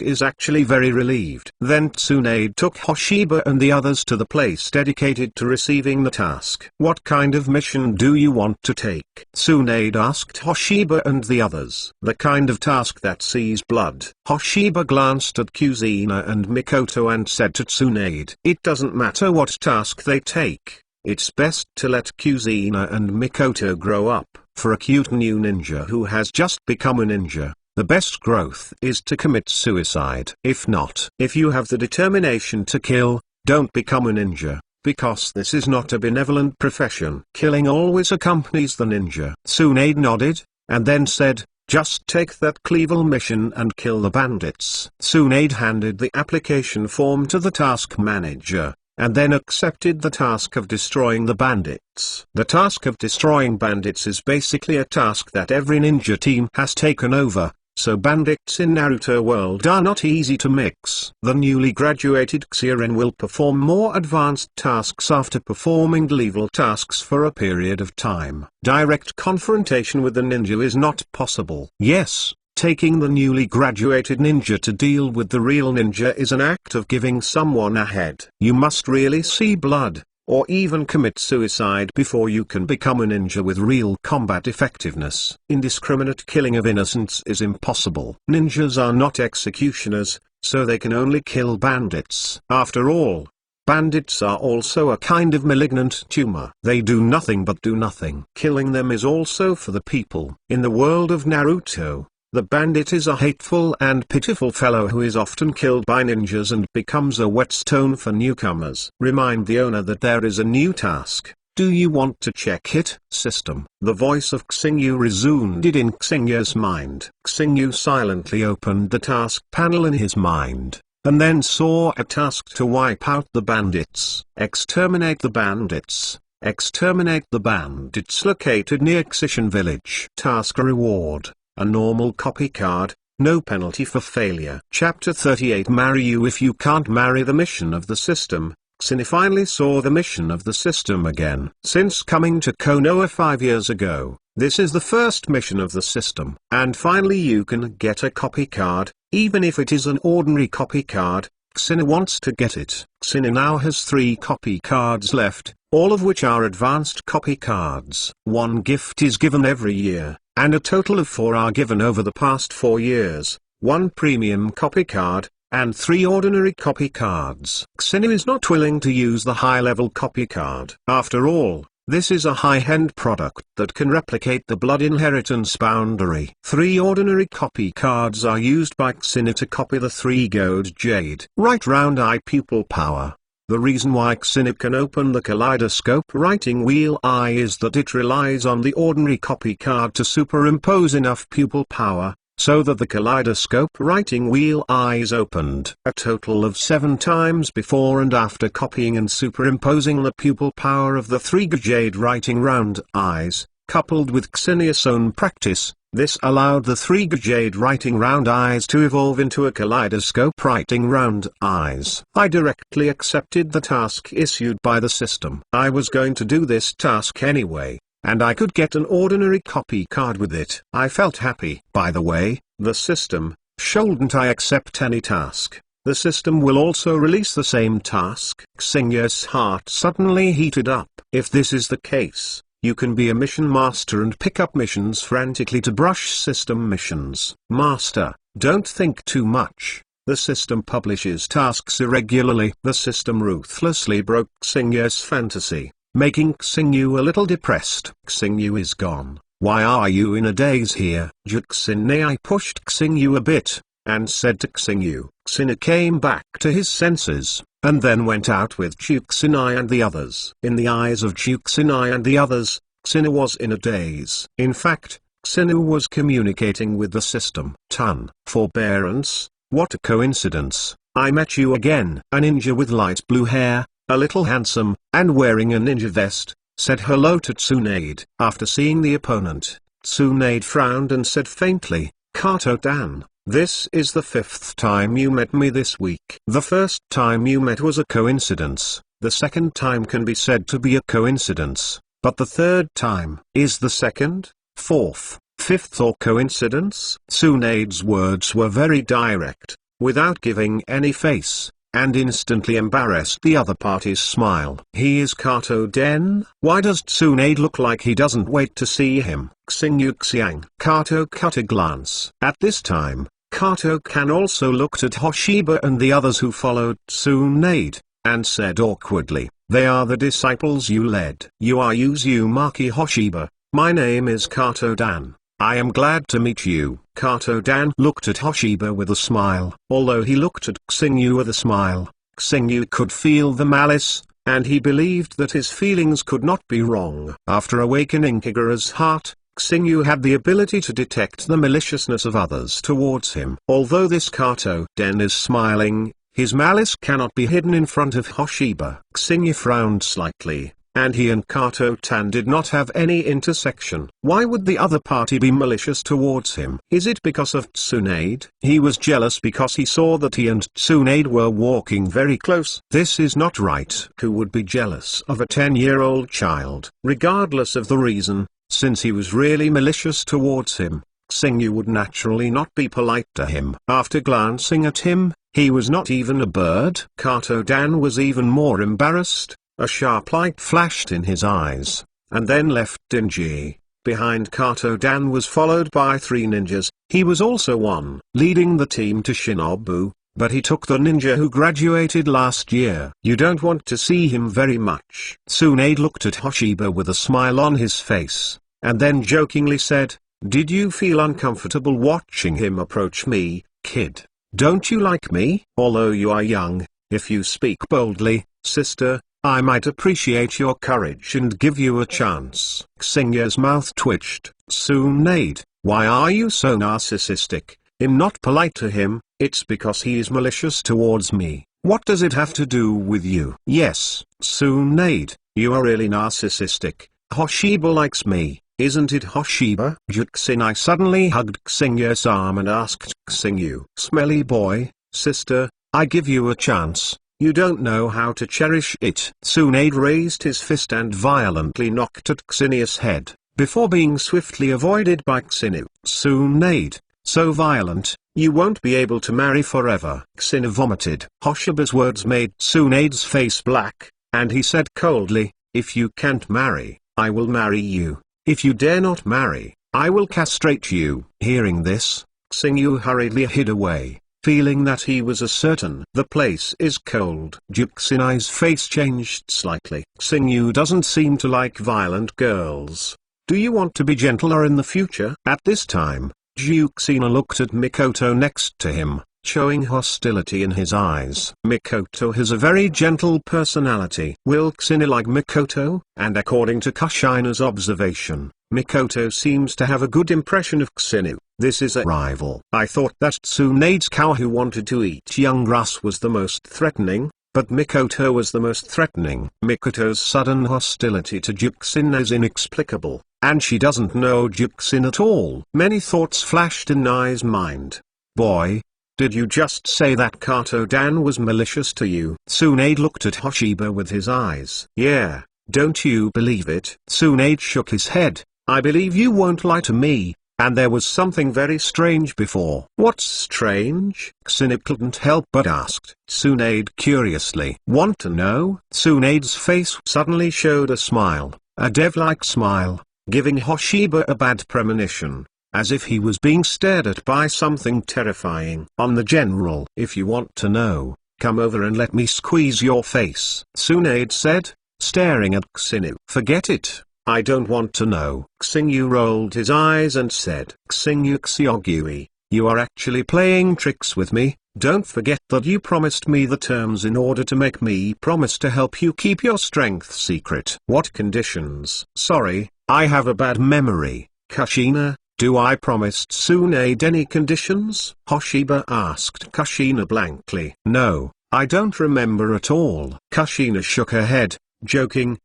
is actually very relieved. Then Tsunade took Hoshiba and the others to the place dedicated to receiving the task. What kind of mission do you want to take? Tsunade asked Hoshiba and the others. The kind of task that sees blood. Hoshiba glanced at Kuzina and Mikoto and said to Tsunade, it doesn't matter what task they take. It's best to let Kuzina and Mikoto grow up. For a cute new ninja who has just become a ninja, the best growth is to commit suicide. If not, if you have the determination to kill, don't become a ninja, because this is not a benevolent profession. Killing always accompanies the ninja. Tsunade nodded, and then said, "Just take that cleaver mission and kill the bandits." Tsunade handed the application form to the task manager, and then accepted the task of destroying the bandits. The task of destroying bandits is basically a task that every ninja team has taken over, so bandits in Naruto world are not easy to mix. The newly graduated Xiren will perform more advanced tasks after performing level tasks for a period of time. Direct confrontation with the ninja is not possible. Yes, taking the newly graduated ninja to deal with the real ninja is an act of giving someone a head. You must really see blood, or even commit suicide before you can become a ninja with real combat effectiveness. Indiscriminate killing of innocents is impossible. Ninjas are not executioners, so they can only kill bandits. After all, bandits are also a kind of malignant tumor. They do nothing but do nothing. Killing them is also for the people. In the world of Naruto, the bandit is a hateful and pitiful fellow who is often killed by ninjas and becomes a whetstone for newcomers. Remind the owner that there is a new task. Do you want to check it? System. The voice of Xingyu resounded in Xingyu's mind. Xingyu silently opened the task panel in his mind, and then saw a task to wipe out the bandits. Exterminate the bandits. Exterminate the bandits located near Xishan village. Task reward. A normal copy card, no penalty for failure. Chapter 38. Marry you if you can't marry. The mission of the system. Xine finally saw the mission of the system again. Since coming to Konoha 5 years ago, this is the first mission of the system. And finally you can get a copy card, even if it is an ordinary copy card. Xine wants to get it. Xine now has 3 copy cards left, all of which are advanced copy cards. 1 gift is given every year, and a total of 4 are given over the past 4 years, 1 premium copy card, and 3 ordinary copy cards. Xine is not willing to use the high-level copy card. After all, this is a high-end product that can replicate the blood inheritance boundary. 3 ordinary copy cards are used by Xine to copy the 3 gold jade. Right round eye pupil power. The reason why Xine can open the kaleidoscope writing wheel eye is that it relies on the ordinary copy card to superimpose enough pupil power, so that the kaleidoscope writing wheel eye is opened a total of 7 times before and after copying and superimposing the pupil power of the 3 jade writing round eyes, coupled with Xine's own practice. This allowed the 3 jade writing round eyes to evolve into a kaleidoscope writing round eyes. I directly accepted the task issued by the system. I was going to do this task anyway, and I could get an ordinary copy card with it. I felt happy. By the way, the system, shouldn't I accept any task? The system will also release the same task. Xingyu's heart suddenly heated up. If this is the case, you can be a mission master and pick up missions frantically to brush system missions. Master, don't think too much. The system publishes tasks irregularly. The system ruthlessly broke Xingyu's fantasy, making Xingyu a little depressed. Xingyu is gone. Why are you in a daze here? I pushed Xingyu a bit, and said to Xingyu. Xine came back to his senses, and then went out with Juxinai and the others. In the eyes of Juxinai and the others, Xine was in a daze. In fact, Xine was communicating with the system. Ton. Forbearance, what a coincidence. I met you again. A ninja with light blue hair, a little handsome, and wearing a ninja vest, said hello to Tsunade. After seeing the opponent, Tsunade frowned and said faintly, Kato-dan. This is the 5th time you met me this week. The first time you met was a coincidence, the second time can be said to be a coincidence, but the third time is the second, 4th, 5th or coincidence? Tsunade's words were very direct, without giving any face, and instantly embarrassed the other party's smile. He is Kato-den? Why does Tsunade look like he doesn't wait to see him? Xingyu Xiang. Kato cut a glance. At this time, Kato-kan also looked at Hoshiba and the others who followed Tsunade, and said awkwardly, They are the disciples you led. You are Uzumaki Hoshiba. My name is Kato Dan. I am glad to meet you. Kato Dan looked at Hoshiba with a smile. Although he looked at Xingyu with a smile, Xingyu could feel the malice, and he believed that his feelings could not be wrong. After awakening Kagura's heart, Xingyu had the ability to detect the maliciousness of others towards him. Although this Kato Den is smiling, his malice cannot be hidden in front of Hoshiba. Xingyu frowned slightly, and he and Kato Tan did not have any intersection. Why would the other party be malicious towards him? Is it because of Tsunade? He was jealous because he saw that he and Tsunade were walking very close. This is not right. Who would be jealous of a 10-year-old child? Regardless of the reason, since he was really malicious towards him, Xingyu would naturally not be polite to him. After glancing at him, he was not even a bird. Kato Dan was even more embarrassed. A sharp light flashed in his eyes, and then left dingy. Behind Kato Dan was followed by 3 ninjas. He was also one, leading the team to Shinobu, but he took the ninja who graduated last year. You don't want to see him very much. Tsunade looked at Hoshiba with a smile on his face, and then jokingly said, "Did you feel uncomfortable watching him approach me, kid? Don't you like me? Although you are young, if you speak boldly, sister, I might appreciate your courage and give you a chance." Xingyu's mouth twitched. "Tsunade, why are you so narcissistic? I'm not polite to him. It's because he is malicious towards me. What does it have to do with you?" "Yes, Tsunade, you are really narcissistic. Hoshiba likes me, isn't it Hoshiba?" Juxinai suddenly hugged Xingyu's arm and asked Xingyu, "Smelly boy, sister, I give you a chance. You don't know how to cherish it." Tsunade raised his fist and violently knocked at Xinia's head, before being swiftly avoided by Xinu. "Tsunade, so violent, you won't be able to marry forever." Xinu vomited. Hoshiba's words made Tsunade's face black, and he said coldly, "If you can't marry, I will marry you. If you dare not marry, I will castrate you." Hearing this, Xingyu hurriedly hid away, feeling that he was certain. "The place is cold." Juxinai's face changed slightly. "Xingyu doesn't seem to like violent girls. Do you want to be gentler in the future?" At this time, Juxina looked at Mikoto next to him, showing hostility in his eyes. "Mikoto has a very gentle personality. Will Xina like Mikoto?" And according to Kushina's observation, Mikoto seems to have a good impression of Xinu. This is a rival. I thought that Tsunade's cow who wanted to eat young grass was the most threatening, but Mikoto was the most threatening. Mikoto's sudden hostility to Juxin is inexplicable, and she doesn't know Juxin at all. Many thoughts flashed in Nai's mind. "Boy, did you just say that Kato Dan was malicious to you?" Tsunade looked at Hoshiba with his eyes. "Yeah, don't you believe it?" Tsunade shook his head. "I believe you won't lie to me, and there was something very strange before." "What's strange?" Xinu couldn't help but asked. Tsunade curiously. "Want to know?" Tsunade's face suddenly showed a smile, a dev-like smile, giving Hoshiba a bad premonition, as if he was being stared at by something terrifying. "On the general, if you want to know, come over and let me squeeze your face," Tsunade said, staring at Xinu. "Forget it. I don't want to know." Xingyu rolled his eyes and said, "Xingyu Xiogui, you are actually playing tricks with me. Don't forget that you promised me the terms in order to make me promise to help you keep your strength secret." "What conditions?" "Sorry, I have a bad memory, Kushina. Do I promise Tsunade any conditions?" Hoshiba asked Kushina blankly. "No, I don't remember at all." Kushina shook her head, joking.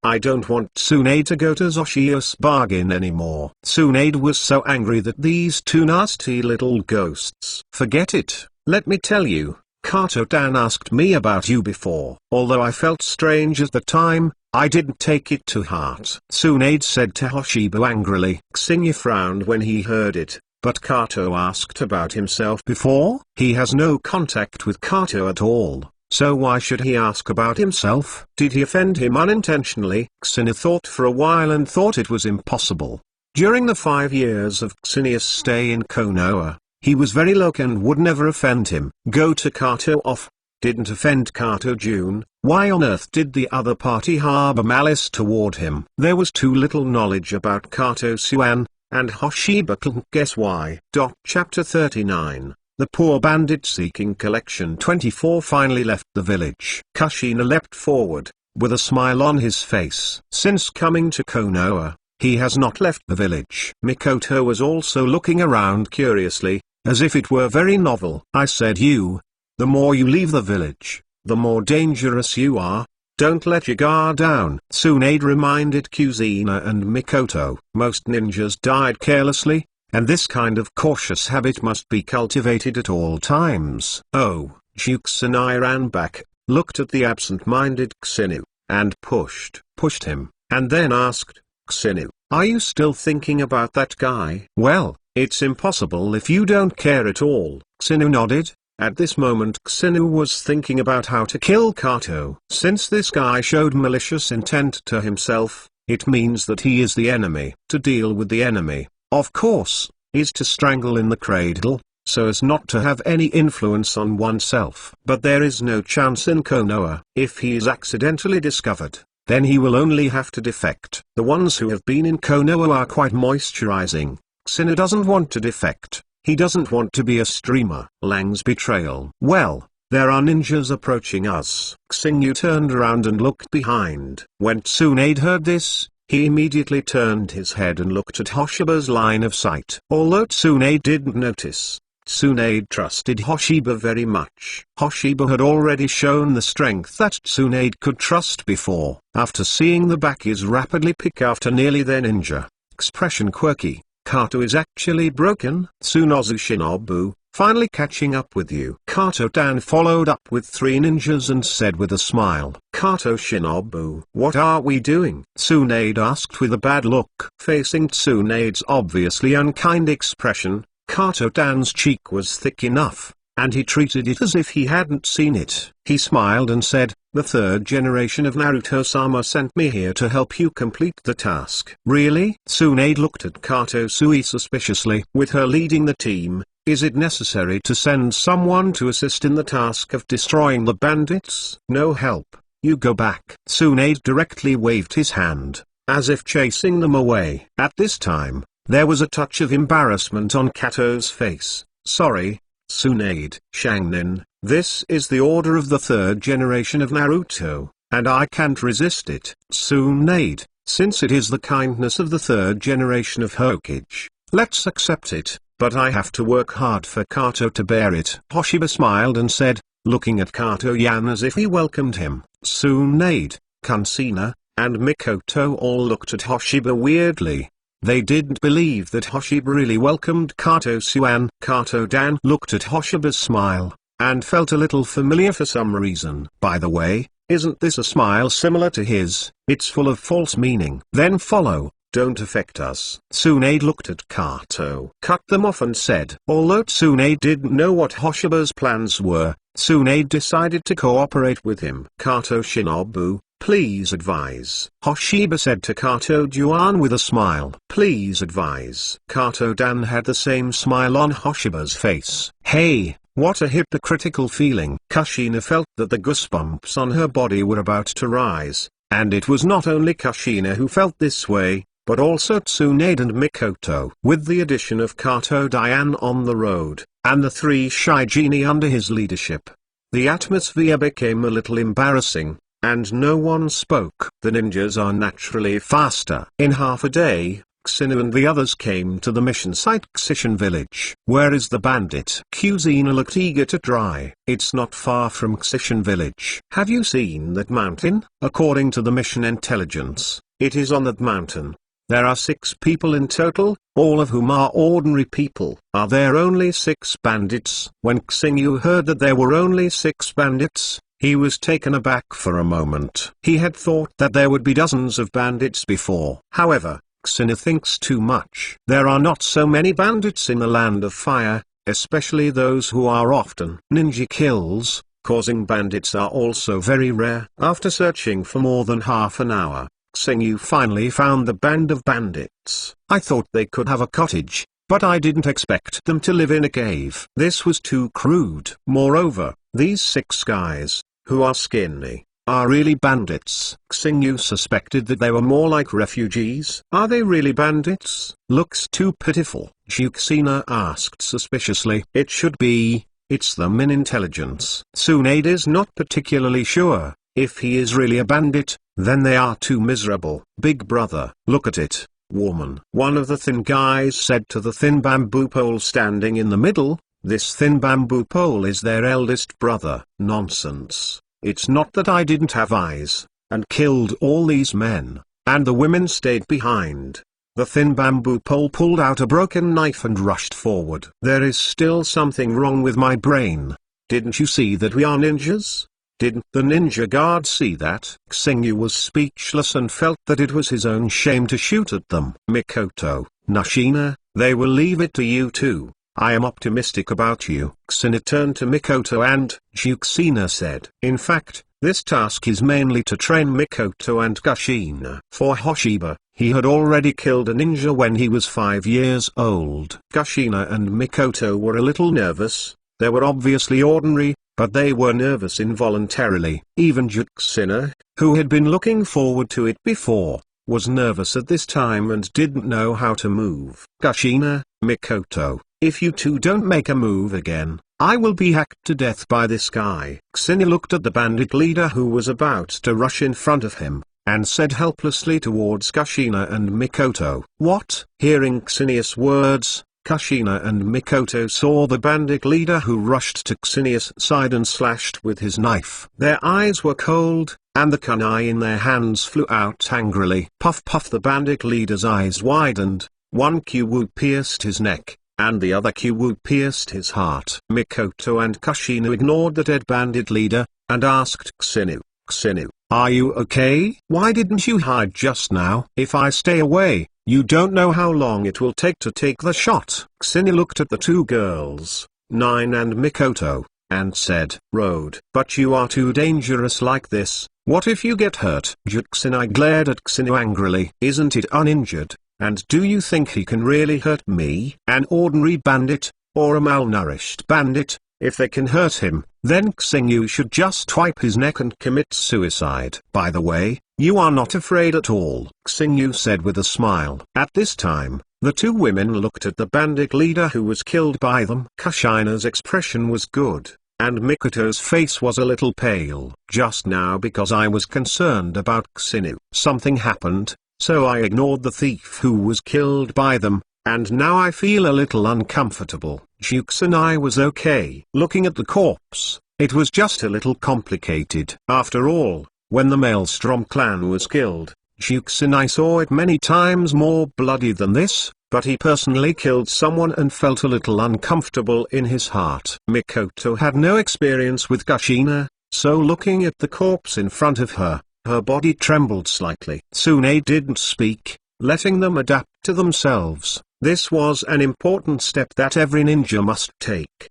I don't want Tsunade to go to Zoshius Bargain anymore." Tsunade was so angry that these two nasty little ghosts. "Forget it. Let me tell you, Kato Dan asked me about you before. Although I felt strange at the time, I didn't take it to heart," Tsunade said to Hoshiba angrily. Xingyu frowned when he heard it, but Kato asked about himself before. He has no contact with Kato at all. So why should he ask about himself? Did he offend him unintentionally? Xingyu thought for a while and thought it was impossible. During the 5 years of Xingya's stay in Konoha, he was very low and would never offend him. Go to Kato off. Didn't offend Kato June. Why on earth did the other party harbor malice toward him? There was too little knowledge about Kato Suan, and Hoshiba couldn't guess why. Chapter 39. The poor bandit seeking collection 24 finally left the village. Kushina leapt forward, with a smile on his face. Since coming to Konoha, he has not left the village. Mikoto was also looking around curiously, as if it were very novel. I said the more you leave the village, the more dangerous you are. Don't let your guard down. Tsunade reminded Kushina and Mikoto. Most ninjas died carelessly, and this kind of cautious habit must be cultivated at all times. Oh, Kusanai ran back, looked at the absent-minded Kusinu, and pushed him, and then asked, Kusinu, are you still thinking about that guy? Well, it's impossible if you don't care at all. Kusinu nodded. At this moment Kusinu was thinking about how to kill Kato. Since this guy showed malicious intent to himself, it means that he is the enemy. To deal with the enemy, of course, is to strangle in the cradle, so as not to have any influence on oneself. But there is no chance in Konoha. If he is accidentally discovered, then he will only have to defect. The ones who have been in Konoha are quite moisturizing. Kusinu doesn't want to defect. He doesn't want to be a streamer. Lang's betrayal. Well, there are ninjas approaching us. Kusinu turned around and looked behind. When Tsunade heard this, he immediately turned his head and looked at Hoshiba's line of sight. Although Tsunade didn't notice, Tsunade trusted Hoshiba very much. Hoshiba had already shown the strength that Tsunade could trust before. After seeing the Bakis rapidly pick after nearly their ninja, expression quirky, Kato is actually broken. Tsunozu Shinobu, finally catching up with you. Kato-dan followed up with 3 ninjas and said with a smile, Kato Shinobu, what are we doing? Tsunade asked with a bad look. Facing Tsunade's obviously unkind expression, Kato-dan's cheek was thick enough, and he treated it as if he hadn't seen it. He smiled and said, the 3rd generation of Naruto-sama sent me here to help you complete the task. Really? Tsunade looked at Kato Sui suspiciously. With her leading the team, is it necessary to send someone to assist in the task of destroying the bandits? No help, you go back. Tsunade directly waved his hand, as if chasing them away. At this time, there was a touch of embarrassment on Kato's face. Sorry, Tsunade. Shangnin, this is the order of the 3rd generation of Naruto, and I can't resist it. Tsunade, since it is the kindness of the 3rd generation of Hokage, let's accept it, but I have to work hard for Kato to bear it. Hoshiba smiled and said, looking at Kato-yan as if he welcomed him. Tsunade, Kushina, and Mikoto all looked at Hoshiba weirdly. They didn't believe that Hoshiba really welcomed Kato Suan. Kato-dan looked at Hoshiba's smile, and felt a little familiar for some reason. By the way, isn't this a smile similar to his? It's full of false meaning. Then follow, don't affect us. Tsunade looked at Kato, cut them off and said. Although Tsunade didn't know what Hoshiba's plans were, Tsunade decided to cooperate with him. Kato Shinobu, please advise. Hoshiba said to Kato-juan with a smile. Please advise. Kato-dan had the same smile on Hoshiba's face. Hey, what a hypocritical feeling. Kushina felt that the goosebumps on her body were about to rise, and it was not only Kushina who felt this way, but also Tsunade and Mikoto. With the addition of Kato-dian on the road, and the 3 shy genie under his leadership, the atmosphere became a little embarrassing, and no one spoke. The ninjas are naturally faster. In half a day, Kusinu and the others came to the mission site Xishin village. Where is the bandit? Kushina looked eager to try. It's not far from Xishin village. Have you seen that mountain? According to the mission intelligence, it is on that mountain. There are 6 people in total, all of whom are ordinary people. Are there only 6 bandits? When Kusinu heard that there were only 6 bandits, he was taken aback for a moment. He had thought that there would be dozens of bandits before. However, Kusinu thinks too much. There are not so many bandits in the land of fire, especially those who are often ninja kills, causing bandits are also very rare. After searching for more than half an hour, Kusinu finally found the band of bandits. I thought they could have a cottage, but I didn't expect them to live in a cave. This was too crude. Moreover, these 6 guys, who are skinny, are really bandits. Xingyu suspected that they were more like refugees. Are they really bandits? Looks too pitiful, Juxina asked suspiciously. It should be. It's them in intelligence. Tsunade is not particularly sure. If he is really a bandit, then they are too miserable. Big brother, look at it, woman. One of the thin guys said to the thin bamboo pole standing in the middle. This thin bamboo pole is their eldest brother. Nonsense. It's not that I didn't have eyes, and killed all these men, and the women stayed behind. The thin bamboo pole pulled out a broken knife and rushed forward. There is still something wrong with my brain. Didn't you see that we are ninjas? Didn't the ninja guard see that? Xingyu was speechless and felt that it was his own shame to shoot at them. Mikoto, Nashina, they will leave it to you too. I am optimistic about you. Xina turned to Mikoto and Juxina said, in fact, this task is mainly to train Mikoto and Kushina. For Hoshiba, he had already killed a ninja when he was 5 years old. Kushina and Mikoto were a little nervous. They were obviously ordinary, but they were nervous involuntarily. Even Juxina, who had been looking forward to it before, was nervous at this time and didn't know how to move. Kushina, Mikoto, if you two don't make a move again, I will be hacked to death by this guy. Xina looked at the bandit leader who was about to rush in front of him, and said helplessly towards Kushina and Mikoto. What? Hearing Xinia's words, Kushina and Mikoto saw the bandit leader who rushed to Xinia's side and slashed with his knife. Their eyes were cold, and the kunai in their hands flew out angrily. Puff puff, the bandit leader's eyes widened, one Kyuwu pierced his neck, and the other Kyuwu pierced his heart. Mikoto and Kushina ignored the dead bandit leader, and asked Xinu, Xinu, are you okay? Why didn't you hide just now? If I stay away, you don't know how long it will take to take the shot. Xinu looked at the two girls, Nine and Mikoto, and said, Road. But you are too dangerous like this. What if you get hurt? Juxina glared at Xinu angrily. Isn't it uninjured? And do you think he can really hurt me? An ordinary bandit, or a malnourished bandit? If they can hurt him, then Xingyu should just wipe his neck and commit suicide. By the way, you are not afraid at all, Xingyu said with a smile. At this time, the two women looked at the bandit leader who was killed by them. Kushina's expression was good, and Mikoto's face was a little pale. Just now because I was concerned about Xinu. Something happened, so I ignored the thief who was killed by them, and now I feel a little uncomfortable. Juxina was okay. Looking at the corpse, it was just a little complicated. After all, when the Maelstrom clan was killed, Juxina saw it many times more bloody than this, but he personally killed someone and felt a little uncomfortable in his heart. Mikoto had no experience with Kushina, so looking at the corpse in front of her, her body trembled slightly. Tsunade didn't speak, letting them adapt to themselves. This was an important step that every ninja must take.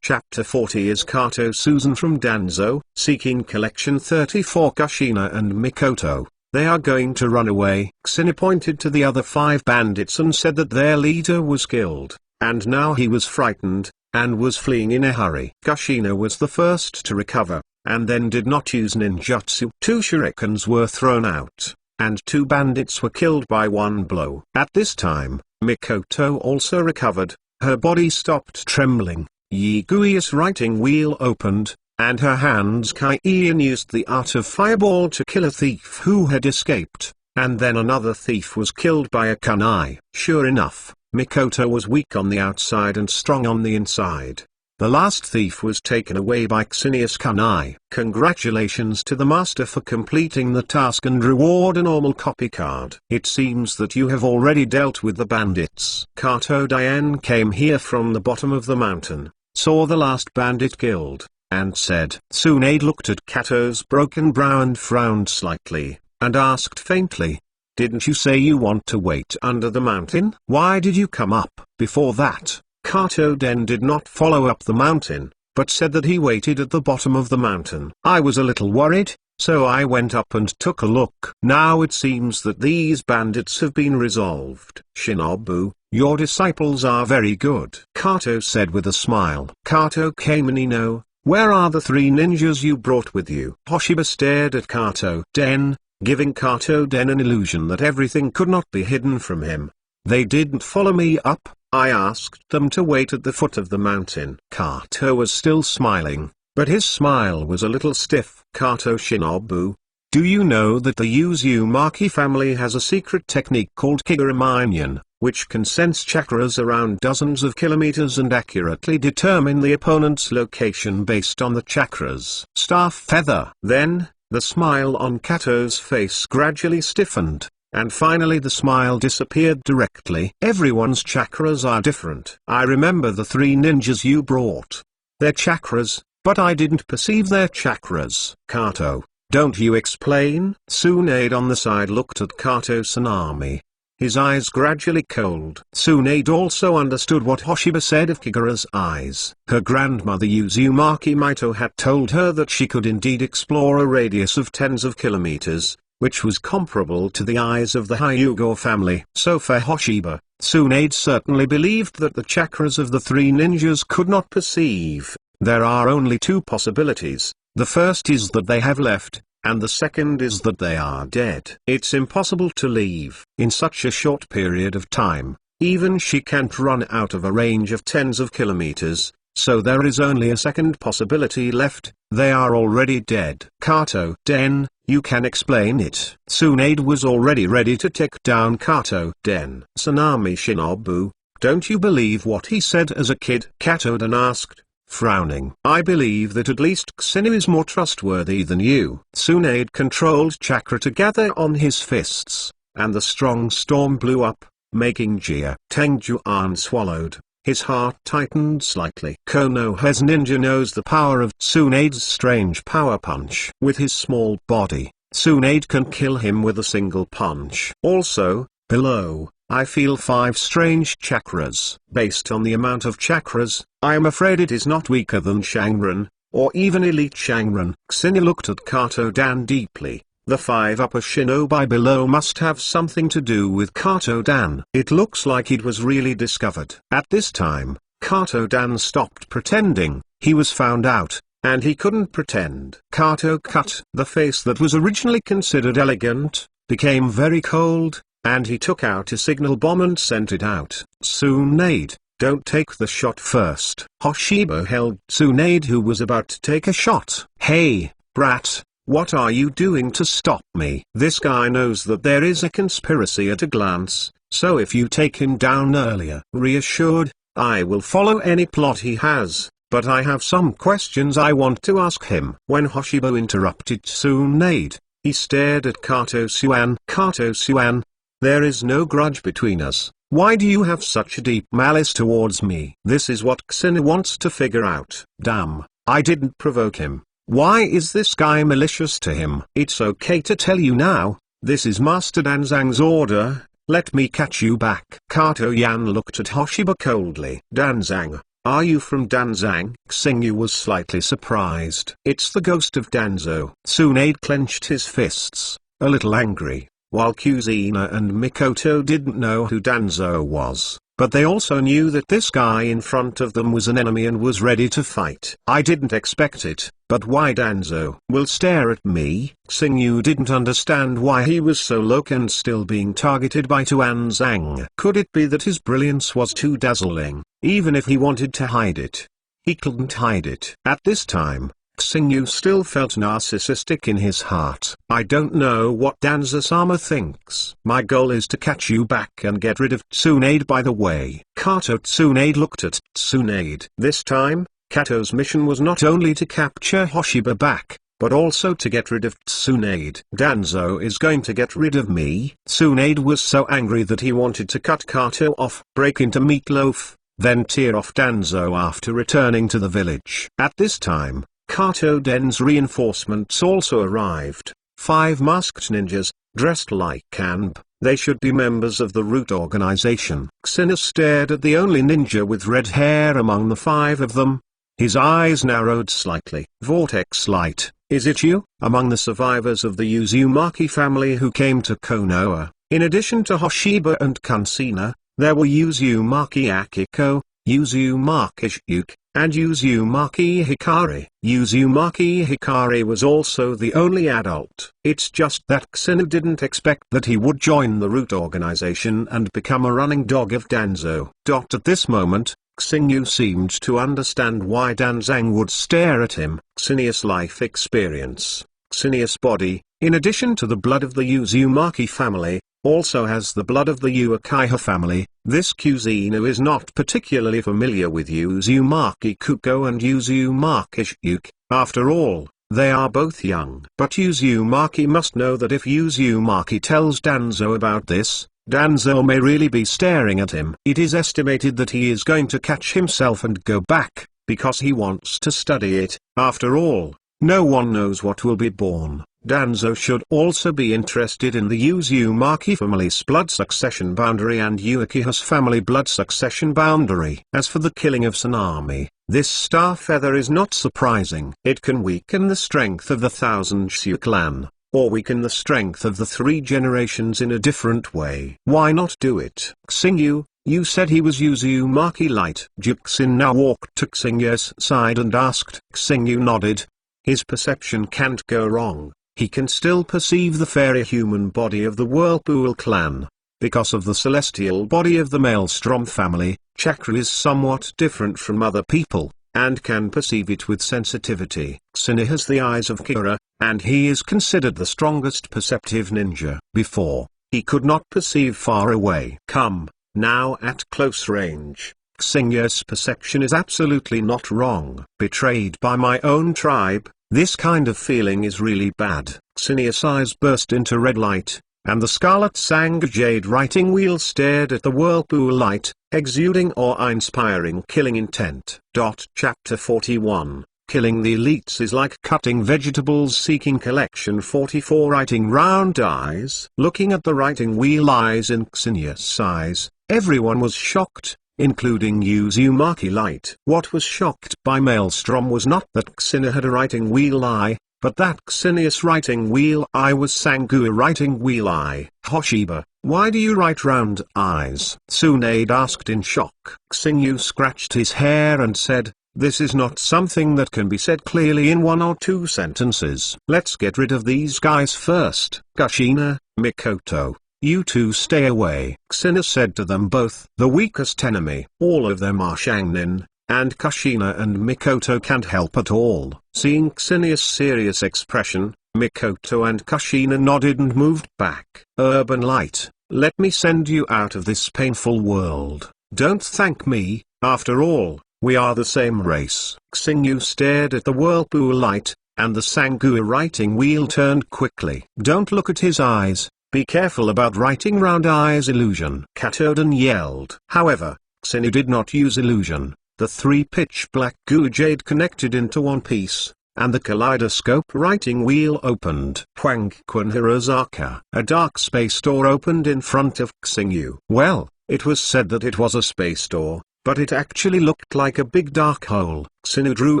Chapter 40 is Kato Susan from Danzo, seeking collection 34. Kushina and Mikoto, they are going to run away. Xina pointed to the other 5 bandits and said that their leader was killed, and now he was frightened, and was fleeing in a hurry. Kushina was the first to recover, and then did not use ninjutsu. 2 shurikens were thrown out, and 2 bandits were killed by one blow. At this time, Mikoto also recovered, her body stopped trembling, Yigui's writing wheel opened, and her hands Kaiin used the art of fireball to kill a thief who had escaped, and then another thief was killed by a kunai. Sure enough, Mikoto was weak on the outside and strong on the inside. The last thief was taken away by Xinia's kunai. Congratulations to the master for completing the task and reward a normal copy card. It seems that you have already dealt with the bandits. Kato Diane came here from the bottom of the mountain, saw the last bandit killed, and said. Tsunade looked at Kato's broken brow and frowned slightly, and asked faintly, didn't you say you want to wait under the mountain? Why did you come up before that? Kato Den did not follow up the mountain, but said that he waited at the bottom of the mountain. I was a little worried, so I went up and took a look. Now it seems that these bandits have been resolved. Shinobu, your disciples are very good, Kato said with a smile. Kato Kamenino, Where are the three ninjas you brought with you? Hoshiba stared at Kato Den, giving Kato Den an illusion that everything could not be hidden from him. They didn't follow me up. I asked them to wait at the foot of the mountain. Kato was still smiling, but his smile was a little stiff. Kato Shinobu, do you know that the Uzumaki family has a secret technique called Kiguramian, which can sense chakras around dozens of kilometers and accurately determine the opponent's location based on the chakras? Staff feather. Then, the smile on Kato's face gradually stiffened, and finally the smile disappeared directly. Everyone's chakras are different. I remember the three ninjas you brought. Their chakras, but I didn't perceive their chakras. Kato, don't you explain? Tsunade on the side looked at Kato Tsunami. His eyes gradually cold. Tsunade also understood what Hoshiba said of Kigura's eyes. Her grandmother Uzumaki Mito had told her that she could indeed explore a radius of tens of kilometers, which was comparable to the eyes of the Hyuga family. So for Hoshiba, Tsunade certainly believed that the chakras of the three ninjas could not perceive. There are only two possibilities. The first is that they have left, and the second is that they are dead. It's impossible to leave in such a short period of time. Even she can't run out of a range of tens of kilometers, so there is only a second possibility left. They are already dead. Kato Den, you can explain it. Tsunade was already ready to take down Kato Den. Tsunami Shinobu, don't you believe what he said as a kid? Kato Den asked, frowning. I believe that at least Xinu is more trustworthy than you. Tsunade controlled chakra to gather on his fists, and the strong storm blew up, making Jia. Tengjuan swallowed. His heart tightened slightly. Konoha's ninja knows the power of Tsunade's strange power punch. With his small body, Tsunade can kill him with a single punch. Also, below, I feel 5 strange chakras. Based on the amount of chakras, I am afraid it is not weaker than Shangren, or even Elite Shangren. Xinu looked at Kato Dan deeply. The 5 upper shinobi below must have something to do with Kato Dan. It looks like it was really discovered. At this time, Kato Dan stopped pretending. He was found out, and he couldn't pretend. Kato cut. The face that was originally considered elegant, became very cold, and he took out a signal bomb and sent it out. Tsunade, don't take the shot first. Hoshiba held Tsunade, who was about to take a shot. Hey, brat. What are you doing to stop me? This guy knows that there is a conspiracy at a glance, so if you take him down earlier. Reassured, I will follow any plot he has, but I have some questions I want to ask him. When Hoshiba interrupted Tsunade, he stared at Kato Suan. Kato Suan, there is no grudge between us. Why do you have such a deep malice towards me? This is what Xinu wants to figure out. Damn, I didn't provoke him. Why is this guy malicious to him? It's okay to tell you now, this is Master Danzang's order, let me catch you back. Kato Yan looked at Hoshiba coldly. Danzang, are you from Danzang? Xingyu was slightly surprised. It's the ghost of Danzo. Tsunade clenched his fists, a little angry, while Kuzina and Mikoto didn't know who Danzo was. But they also knew that this guy in front of them was an enemy and was ready to fight. I didn't expect it, but why Danzo will stare at me? Xingyu didn't understand why he was so low and still being targeted by Tuanzang. Could it be that his brilliance was too dazzling? Even if he wanted to hide it, he couldn't hide it. At this time, Xingyu still felt narcissistic in his heart. I don't know what Danzo-sama thinks. My goal is to catch you back and get rid of Tsunade. By the way. Kato Tsunade looked at Tsunade. This time, Kato's mission was not only to capture Hoshiba back, but also to get rid of Tsunade. Danzo is going to get rid of me? Tsunade was so angry that he wanted to cut Kato off, break into meatloaf, then tear off Danzo after returning to the village. At this time, Kato Den's reinforcements also arrived. 5 masked ninjas, dressed like Kanb. They should be members of the Root organization. Xinu stared at the only ninja with red hair among the 5 of them. His eyes narrowed slightly. Vortex Light, is it you? Among the survivors of the Uzumaki family who came to Konoha, in addition to Hoshiba and Kansina, there were Uzumaki Akiko, Uzumaki Shiyuki, and Uzumaki Hikari. Uzumaki Hikari was also the only adult. It's just that Kusuno didn't expect that he would join the root organization and become a running dog of Danzo. At this moment, Kusuno seemed to understand why Danzang would stare at him. Kusuno's life experience, Kusuno's body, in addition to the blood of the Uzumaki family, also has the blood of the Uchiha family. This Kusuno is not particularly familiar with Uzumaki Kuko and Uzumaki Shiyuki. After all, they are both young. But Uzumaki must know that if Uzumaki tells Danzo about this, Danzo may really be staring at him. It is estimated that he is going to catch himself and go back, because he wants to study it. After all, no one knows what will be born. Danzo should also be interested in the Uzumaki family's blood succession boundary and Uchiha's family blood succession boundary. As for the killing of Tsunami, this star feather is not surprising. It can weaken the strength of the Thousand Shu clan, or weaken the strength of the 3 generations in a different way. Why not do it? Kusuno, you said he was Uzumaki light. Juksin now walked to Kusuno's side and asked. Kusuno nodded. His perception can't go wrong. He can still perceive the fairy human body of the Whirlpool clan. Because of the celestial body of the Maelstrom family, Chakra is somewhat different from other people, and can perceive it with sensitivity. Kusuno has the eyes of Kira, and he is considered the strongest perceptive ninja. Before, he could not perceive far away. Come, now at close range, Kusuno's perception is absolutely not wrong. Betrayed by my own tribe, this kind of feeling is really bad. Kusuno's eyes burst into red light, and the scarlet Sangha Jade writing wheel stared at the Whirlpool light, exuding awe-inspiring killing intent. Chapter 41, Killing the Elites is like cutting vegetables. Seeking collection 44. Writing round eyes. Looking at the writing wheel eyes in Kusuno's eyes, everyone was shocked, including Uzumaki Light. What was shocked by Maelstrom was not that Kusuno had a writing wheel eye, but that Kusuno's writing wheel eye was Sangua writing wheel eye. Hoshiba, why do you write round eyes? Tsunade asked in shock. Kusuno scratched his hair and said, this is not something that can be said clearly in 1 or 2 sentences. Let's get rid of these guys first. Kushina, Mikoto, you two stay away. Kusuno said to them both. The weakest enemy. All of them are Shangnin, and Kushina and Mikoto can't help at all. Seeing Kusuno's serious expression, Mikoto and Kushina nodded and moved back. Urban Light, let me send you out of this painful world. Don't thank me, after all, we are the same race. Kusuno stared at the Whirlpool Light, and the Sangua writing wheel turned quickly. Don't look at his eyes. Be careful about writing round eyes illusion. Katoden yelled. However, Kusuno did not use illusion. The 3 pitch-black goo jade connected into one piece, and the kaleidoscope writing wheel opened. Hwangquan Hirozaka. A dark space door opened in front of Kusuno. Well, it was said that it was a space door, but it actually looked like a big dark hole. Kusuno drew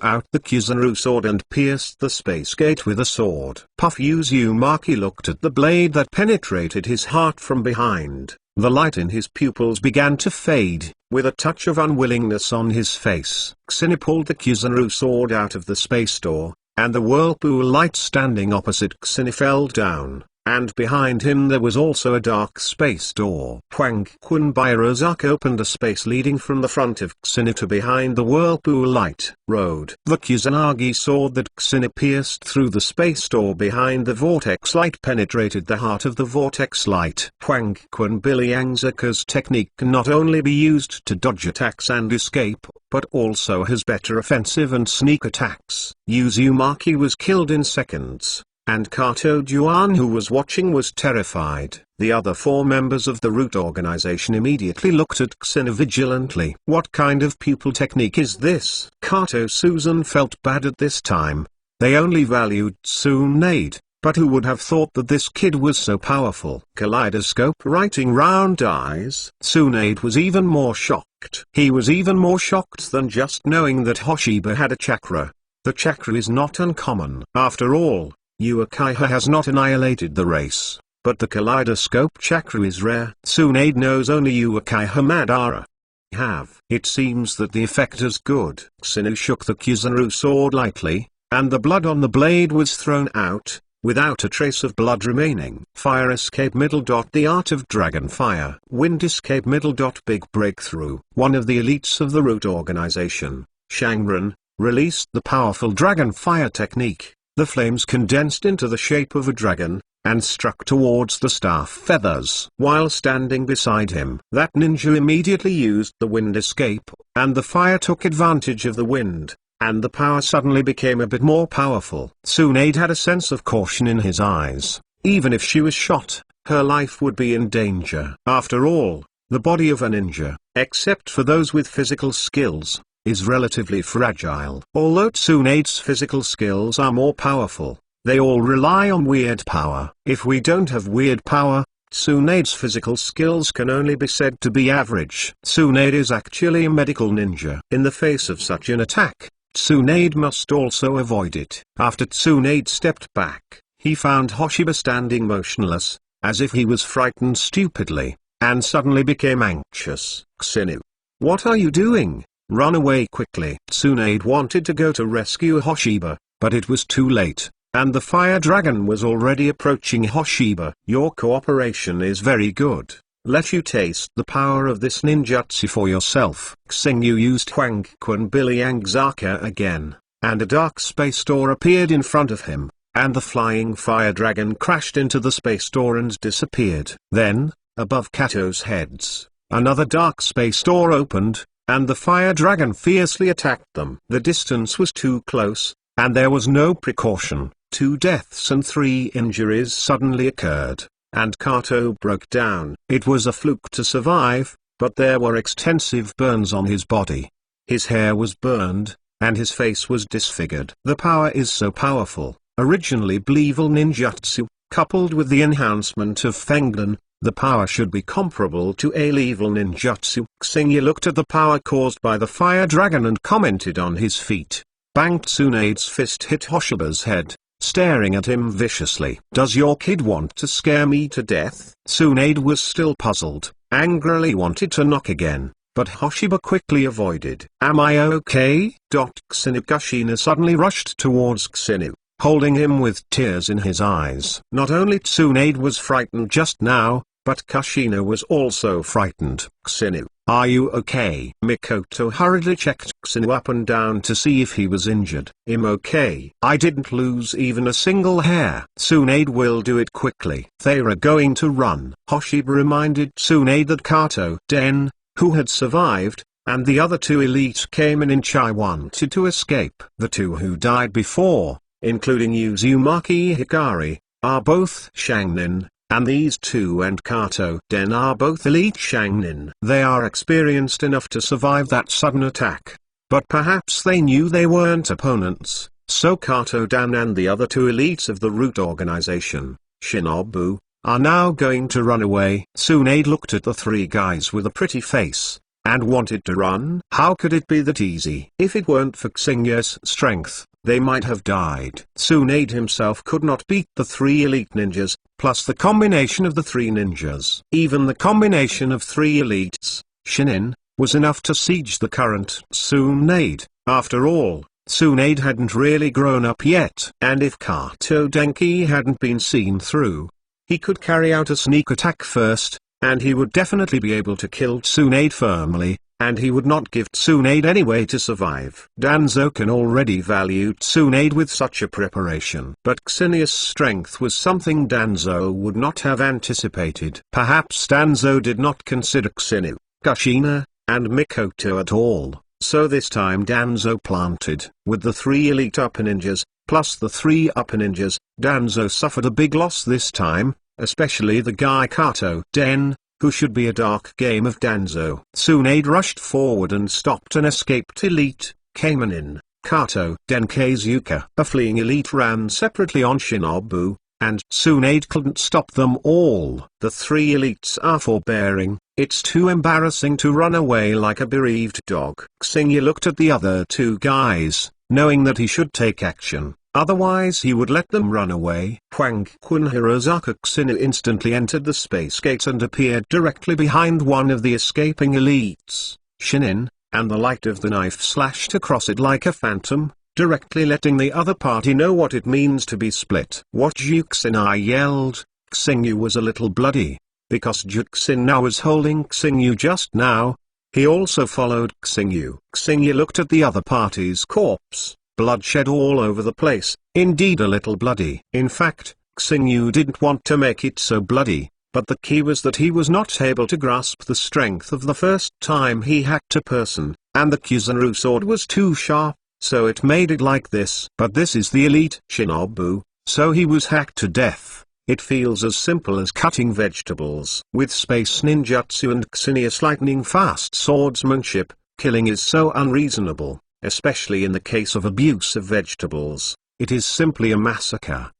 out the Kizunru sword and pierced the space gate with a sword. Puff Uzumaki looked at the blade that penetrated his heart from behind. The light in his pupils began to fade, with a touch of unwillingness on his face. Kusuno pulled the Kizunru sword out of the space door, and the Whirlpool Light standing opposite Kusuno fell down. And behind him there was also a dark space door. Hwangquan Hirozaka opened a space leading from the front of Kusuno to behind the Whirlpool Light road. The Kusanagi sword that Kusuno pierced through the space door behind the Vortex Light penetrated the heart of the Vortex Light. Hwangquan Biliangzaka's technique can not only be used to dodge attacks and escape, but also has better offensive and sneak attacks. Uzumaki was killed in seconds, and Kato Juan, who was watching, was terrified. The other 4 members of the root organization immediately looked at Kusuno vigilantly. What kind of pupil technique is this? Kato Susan felt bad at this time. They only valued Tsunade, but who would have thought that this kid was so powerful? Kaleidoscope writing round eyes. Tsunade was even more shocked. He was even more shocked than just knowing that Hoshiba had a chakra. The chakra is not uncommon. After all, Uchiha has not annihilated the race, but the kaleidoscope chakra is rare. Tsunade knows only Uchiha Madara. have. It seems that the effect is good. Xinu shook the Kizaru sword lightly, and the blood on the blade was thrown out, without a trace of blood remaining. Fire escape middle. The art of dragon fire. Wind escape middle. Big breakthrough. One of the elites of the root organization, Shangren, released the powerful dragon fire technique. The flames condensed into the shape of a dragon, and struck towards the staff feathers. While standing beside him, that ninja immediately used the wind escape, and the fire took advantage of the wind, and the power suddenly became a bit more powerful. Tsunade had a sense of caution in his eyes. Even if she was shot, her life would be in danger. After all, the body of a ninja, except for those with physical skills, is relatively fragile. Although Tsunade's physical skills are more powerful, they all rely on weird power. If we don't have weird power, Tsunade's physical skills can only be said to be average. Tsunade is actually a medical ninja. In the face of such an attack, Tsunade must also avoid it. After Tsunade stepped back, he found Hoshiba standing motionless, as if he was frightened stupidly, and suddenly became anxious. Xinu, what are you doing? Run away quickly. Tsunade wanted to go to rescue Hoshiba, but it was too late, and the fire dragon was already approaching Hoshiba. Your cooperation is very good. Let you taste the power of this ninjutsu for yourself. Xingyu used Huang Quan Biliangzaka again, and a dark space door appeared in front of him, and the flying fire dragon crashed into the space door and disappeared. Then, above Kato's heads, another dark space door opened, and the fire dragon fiercely attacked them. The distance was too close, and there was no precaution. 2 deaths and 3 injuries suddenly occurred, and Kato broke down. It was a fluke to survive, but there were extensive burns on his body. His hair was burned, and his face was disfigured. The power is so powerful. Originally Bleevil ninjutsu, coupled with the enhancement of Fengden, the power should be comparable to a Level ninjutsu. Xingyu looked at the power caused by the fire dragon and commented on his feat. Bang! Tsunade's fist hit Hoshiba's head, staring at him viciously. Does your kid want to scare me to death? Tsunade was still puzzled, angrily wanted to knock again, but Hoshiba quickly avoided. Am I okay? Xinu Kushina suddenly rushed towards Xinu, holding him with tears in his eyes. Not only Tsunade was frightened just now, but Kushina was also frightened. Xinu, are you okay? Mikoto hurriedly checked Xinu up and down to see if he was injured. I'm okay. I didn't lose even a single hair. Tsunade will do it quickly. They're going to run. Hoshiba reminded Tsunade that Kato Den, who had survived, and the other 2 elites came in Chai wanted to escape. The 2 who died before, including Uzumaki Hikari, are both Shangnin, and these 2 and Kato Den are both elite Shangnin. They are experienced enough to survive that sudden attack, but perhaps they knew they weren't opponents, so Kato Den and the other 2 elites of the root organization, Shinobu, are now going to run away. Tsunade looked at the 3 guys with a pretty face, and wanted to run. How could it be that easy? If it weren't for Xingyu's strength, they might have died. Tsunade himself could not beat the 3 elite ninjas, plus the combination of the 3 ninjas. Even the combination of 3 elites, Shinin, was enough to siege the current Tsunade. After all, Tsunade hadn't really grown up yet. And if Kato Denki hadn't been seen through, he could carry out a sneak attack first, and he would definitely be able to kill Tsunade firmly, and he would not give Tsunade any way to survive. Danzo can already value Tsunade with such a preparation. But Xinius' strength was something Danzo would not have anticipated. Perhaps Danzo did not consider Xinu, Kushina, and Mikoto at all, so this time Danzo planted. With the 3 elite upper ninjas, plus the 3 upper ninjas, Danzo suffered a big loss this time, especially the guy Kato Den, who should be a dark game of Danzo. Tsunade rushed forward and stopped an escaped elite, Kaimonin, Kato Den Kazuka. A fleeing elite ran separately on Shinobu, and Tsunade couldn't stop them all. The 3 elites are forbearing. It's too embarrassing to run away like a bereaved dog. Xingyu looked at the other 2 guys, knowing that he should take action. Otherwise he would let them run away. Huang Kun Hirozaka Xinu instantly entered the space gates and appeared directly behind one of the escaping elites. shinin, and the light of the knife slashed across it like a phantom, directly letting the other party know what it means to be split. "What, Juxin?" I yelled. Xingyu was a little bloody, because Juxin now was holding Xingyu just now. He also followed Xingyu. Xingyu looked at the other party's corpse, bloodshed all over the place, indeed a little bloody. In fact, Xingyu didn't want to make it so bloody, but the key was that he was not able to grasp the strength of the first time he hacked a person, and the Kizaru sword was too sharp, so it made it like this. But this is the elite shinobu, so he was hacked to death. It feels as simple as cutting vegetables. With space ninjutsu and Xenius lightning fast swordsmanship, killing is so unreasonable, especially in the case of abuse of vegetables. It is simply a massacre.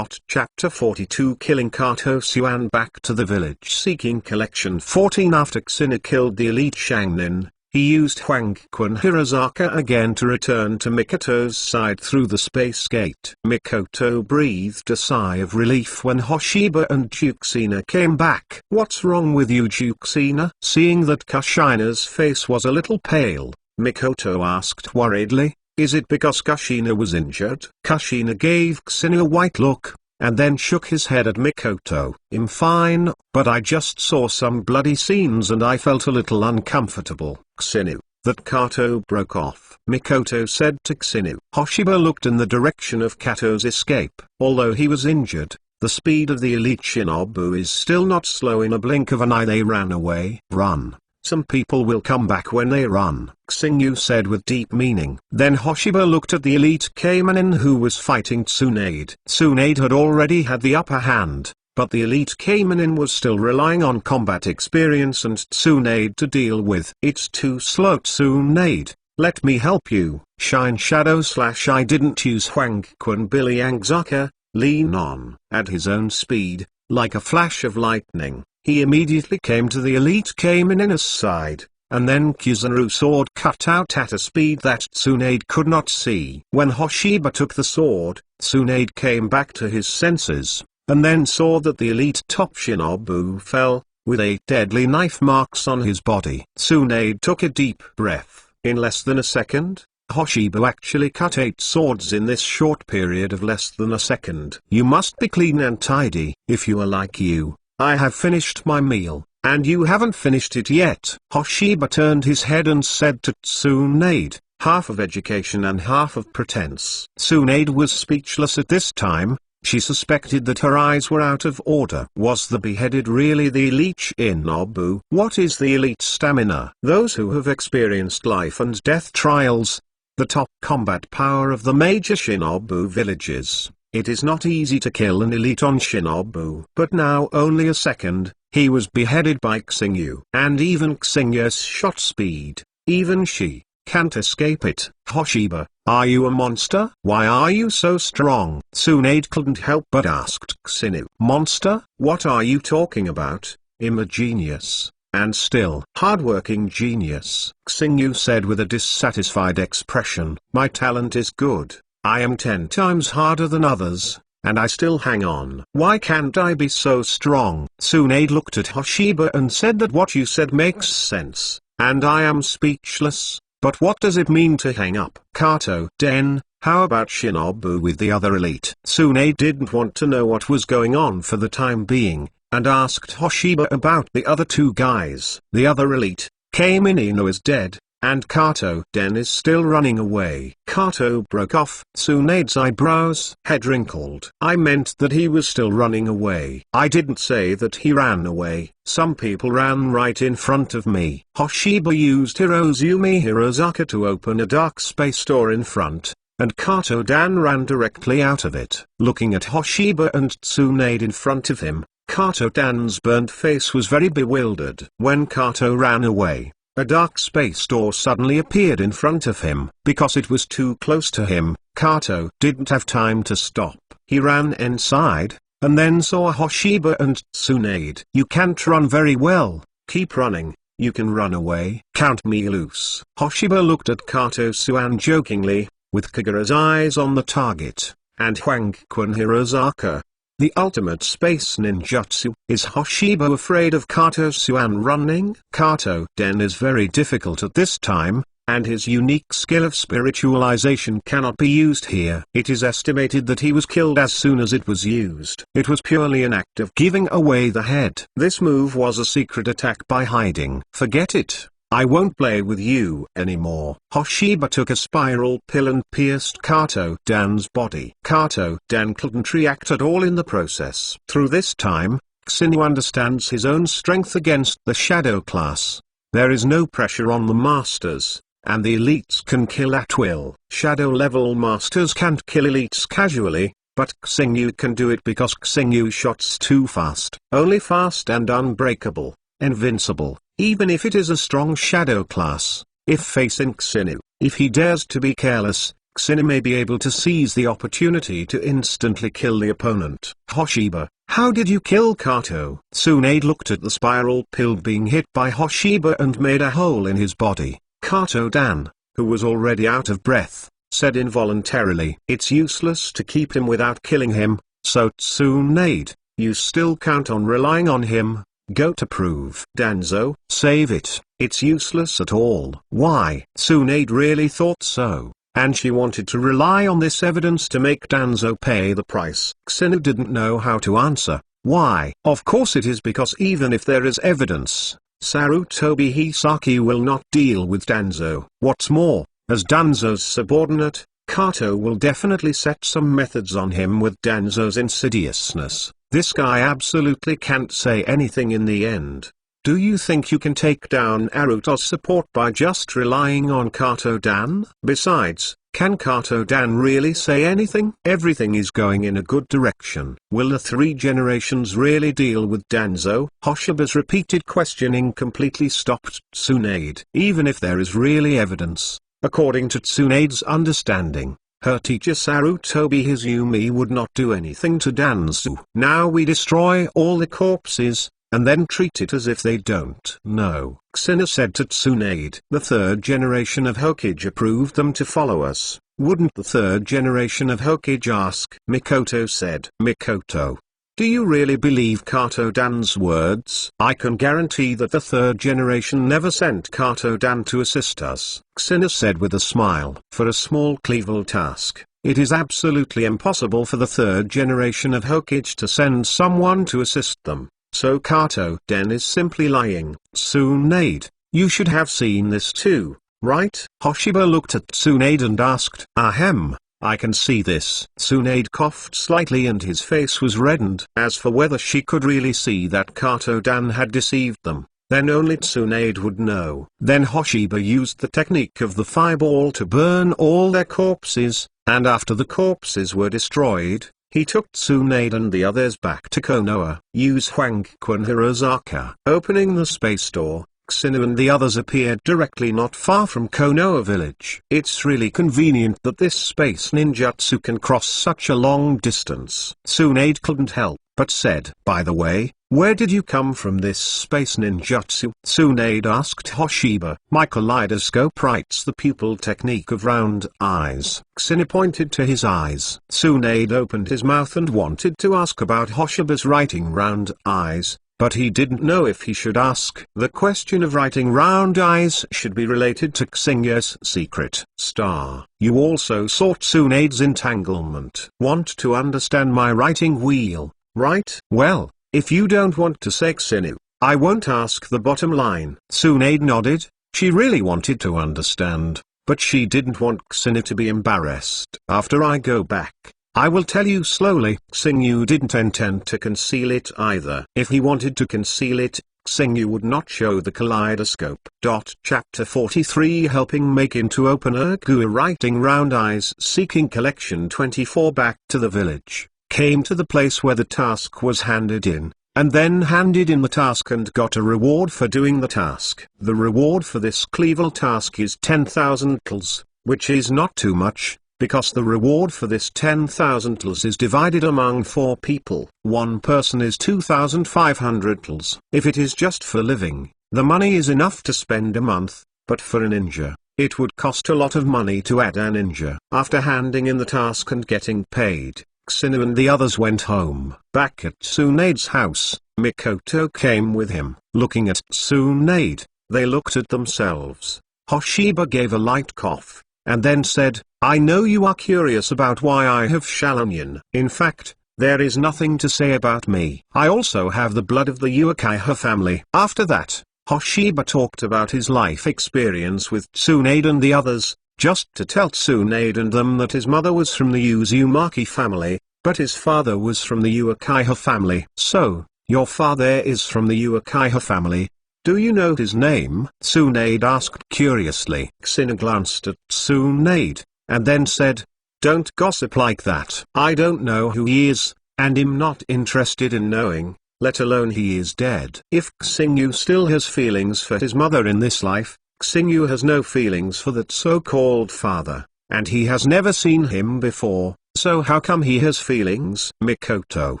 Chapter 42 Killing Kato Suan. Back to the village seeking collection 14. After Xena killed the elite Shangnin, he used Huangquan Hirozaka again to return to Mikoto's side through the space gate. Mikoto breathed a sigh of relief when Hoshiba and Juxina came back. "What's wrong with you, Juxina?" Seeing that Kushina's face was a little pale, Mikoto asked worriedly. "Is it because Kushina was injured?" Kushina gave Xena a white look, and then shook his head at Mikoto. "I'm fine, but I just saw some bloody scenes and I felt a little uncomfortable." "Xenu." That Kato broke off. Mikoto said to Xenu. Hoshiba looked in the direction of Kato's escape. Although he was injured, the speed of the elite shinobu is still not slow. In a blink of an eye they ran away. "Run. Some people will come back when they run," Xingyu said with deep meaning. Then Hoshiba looked at the elite Kaiminin who was fighting Tsunade. Tsunade had already had the upper hand, but the elite Kaiminin was still relying on combat experience and Tsunade to deal with. "It's too slow, Tsunade. Let me help you." Shine Shadow / I didn't use Huangquan Biliangzaka, lean on. At his own speed, like a flash of lightning, he immediately came to the elite Kaiminina's side, and then Kizaru sword cut out at a speed that Tsunade could not see. When Hoshiba took the sword, Tsunade came back to his senses, and then saw that the elite top shinobu fell, with 8 deadly knife marks on his body. Tsunade took a deep breath. In less than a second, Hoshiba actually cut 8 swords in this short period of less than a second. "You must be clean and tidy. If you are like you, I have finished my meal, and you haven't finished it yet." Hoshiba turned his head and said to Tsunade, half of education and half of pretense. Tsunade was speechless at this time. She suspected that her eyes were out of order. Was the beheaded really the elite shinobu? What is the elite stamina? Those who have experienced life and death trials, the top combat power of the major shinobu villages. It is not easy to kill an elite on shinobu. But now only a second, he was beheaded by Xingyu. And even Xingyu's shot speed, even she can't escape it. "Hoshiba, are you a monster? Why are you so strong?" Tsunade couldn't help but asked Xingyu. "Monster? What are you talking about? I'm a genius, and still hardworking genius," Xingyu said with a dissatisfied expression. "My talent is good. I am 10 times harder than others, and I still hang on. Why can't I be so strong?" Tsunade looked at Hoshiba and said that what you said makes sense, and I am speechless, but what does it mean to hang up? "Kato Den, how about shinobu with the other elite?" Tsunade didn't want to know what was going on for the time being, and asked Hoshiba about the other 2 guys. "The other elite, Kaiminino is dead, and Kato Den is still running away." Kato broke off. Tsunade's eyebrows head wrinkled. "I meant that he was still running away. I didn't say that he ran away. Some people ran right in front of me." Hoshiba used Hirozumi Hirozaka to open a dark space door in front, and Kato Dan ran directly out of it. Looking at Hoshiba and Tsunade in front of him, Kato Dan's burnt face was very bewildered. When Kato ran away, a dark space door suddenly appeared in front of him. Because it was too close to him, Kato didn't have time to stop. He ran inside, and then saw Hoshiba and Tsunade. "You can't run very well. Keep running. You can run away. Count me loose." Hoshiba looked at Kato Suan jokingly, with Kagura's eyes on the target, and Huangquan Hirozaka. The ultimate space ninjutsu. Is Hoshiba afraid of Kato-Suan running? Kato-den is very difficult at this time, and his unique skill of spiritualization cannot be used here. It is estimated that he was killed as soon as it was used. It was purely an act of giving away the head. This move was a secret attack by hiding. Forget it. I won't play with you anymore. Hoshiba took a spiral pill and pierced Kato-dan's body. Kato-dan couldn't react at all in the process. Through this time, Xinu understands his own strength against the shadow class. There is no pressure on the masters, and the elites can kill at will. Shadow-level masters can't kill elites casually, but Xinu can do it because Xinu shots too fast. Only fast and unbreakable, invincible, even if it is a strong shadow class. If facing Xinu, if he dares to be careless, Xinu may be able to seize the opportunity to instantly kill the opponent. Hoshiba, how did you kill Kato? Tsunade looked at the spiral pill being hit by Hoshiba and made a hole in his body. Kato-dan, who was already out of breath, said involuntarily, "It's useless to keep him without killing him, so Tsunade, you still count on relying on him. Go to prove. Danzo, save it. It's useless at all." Why? Tsunade really thought so, and she wanted to rely on this evidence to make Danzo pay the price. Xinu didn't know how to answer. Why? Of course it is because even if there is evidence, Sarutobi Hisaki will not deal with Danzo. What's more, as Danzo's subordinate, Kato will definitely set some methods on him with Danzo's insidiousness. This guy absolutely can't say anything in the end. Do you think you can take down Naruto's support by just relying on Kato-dan? Besides, can Kato-dan really say anything? Everything is going in a good direction. Will the three generations really deal with Danzo? Hoshiba's repeated questioning completely stopped Tsunade. Even if there is really evidence, according to Tsunade's understanding, her teacher Sarutobi Izumi would not do anything to Danzo. Now we destroy all the corpses, and then treat it as if they don't know. Xinu said to Tsunade. The third generation of Hokage approved them to follow us. Wouldn't the third generation of Hokage ask? Mikoto said. Mikoto, do you really believe Kato-dan's words? I can guarantee that the third generation never sent Kato-dan to assist us, Xinu said with a smile. For a small Cleveland task, it is absolutely impossible for the third generation of Hokage to send someone to assist them. So Kato-den is simply lying. Tsunade, you should have seen this too, right? Hoshiba looked at Tsunade and asked. Ahem. I can see this. Tsunade coughed slightly and his face was reddened. As for whether she could really see that Kato-dan had deceived them, then only Tsunade would know. Then Hoshiba used the technique of the fireball to burn all their corpses, and after the corpses were destroyed, he took Tsunade and the others back to Konoha. Use Hwangkwan Hirozaka. Opening the space door, Xinu and the others appeared directly not far from Konoha village. It's really convenient that this space ninjutsu can cross such a long distance. Tsunade couldn't help but said, by the way, where did you come from this space ninjutsu? Tsunade asked Hoshiba. My kaleidoscope writes the pupil technique of round eyes. Xinu pointed to his eyes. Tsunade opened his mouth and wanted to ask about Hoshiba's writing round eyes, but he didn't know if he should ask. The question of writing round eyes should be related to Xinya's secret star. You also sought Tsunade's entanglement. Want to understand my writing wheel, right? Well, if you don't want to say Xinu, I won't ask the bottom line. Tsunade nodded. She really wanted to understand, but she didn't want Xinu to be embarrassed. After I go back, I will tell you slowly. Xingyu didn't intend to conceal it either. If he wanted to conceal it, Xingyu would not show the kaleidoscope. Chapter 43 Helping make into opener Gua writing round eyes seeking collection 24 back to the village, came to the place where the task was handed in, and then handed in the task and got a reward for doing the task. The reward for this Cleveland task is 10,000 tls, which is not too much, because the reward for this 10,000 tls is divided among 4 people. One person is 2,500 tls. If it is just for living, the money is enough to spend a month, but for a ninja, it would cost a lot of money to add a ninja. After handing in the task and getting paid, Xinu and the others went home. Back at Tsunade's house, Mikoto came with him. Looking at Tsunade, they looked at themselves. Hoshiba gave a light cough, and then said, "I know you are curious about why I have Shalonian. In fact, there is nothing to say about me. I also have the blood of the Uchiha family." After that, Hoshiba talked about his life experience with Tsunade and the others, just to tell Tsunade and them that his mother was from the Uzumaki family, but his father was from the Uchiha family. "So, your father is from the Uchiha family. Do you know his name?" Tsunade asked curiously. Xinu glanced at Tsunade, and then said, "Don't gossip like that. I don't know who he is, and am not interested in knowing, let alone he is dead." If Xinu still has feelings for his mother in this life, Xinu has no feelings for that so-called father, and he has never seen him before, so how come he has feelings? "Mikoto,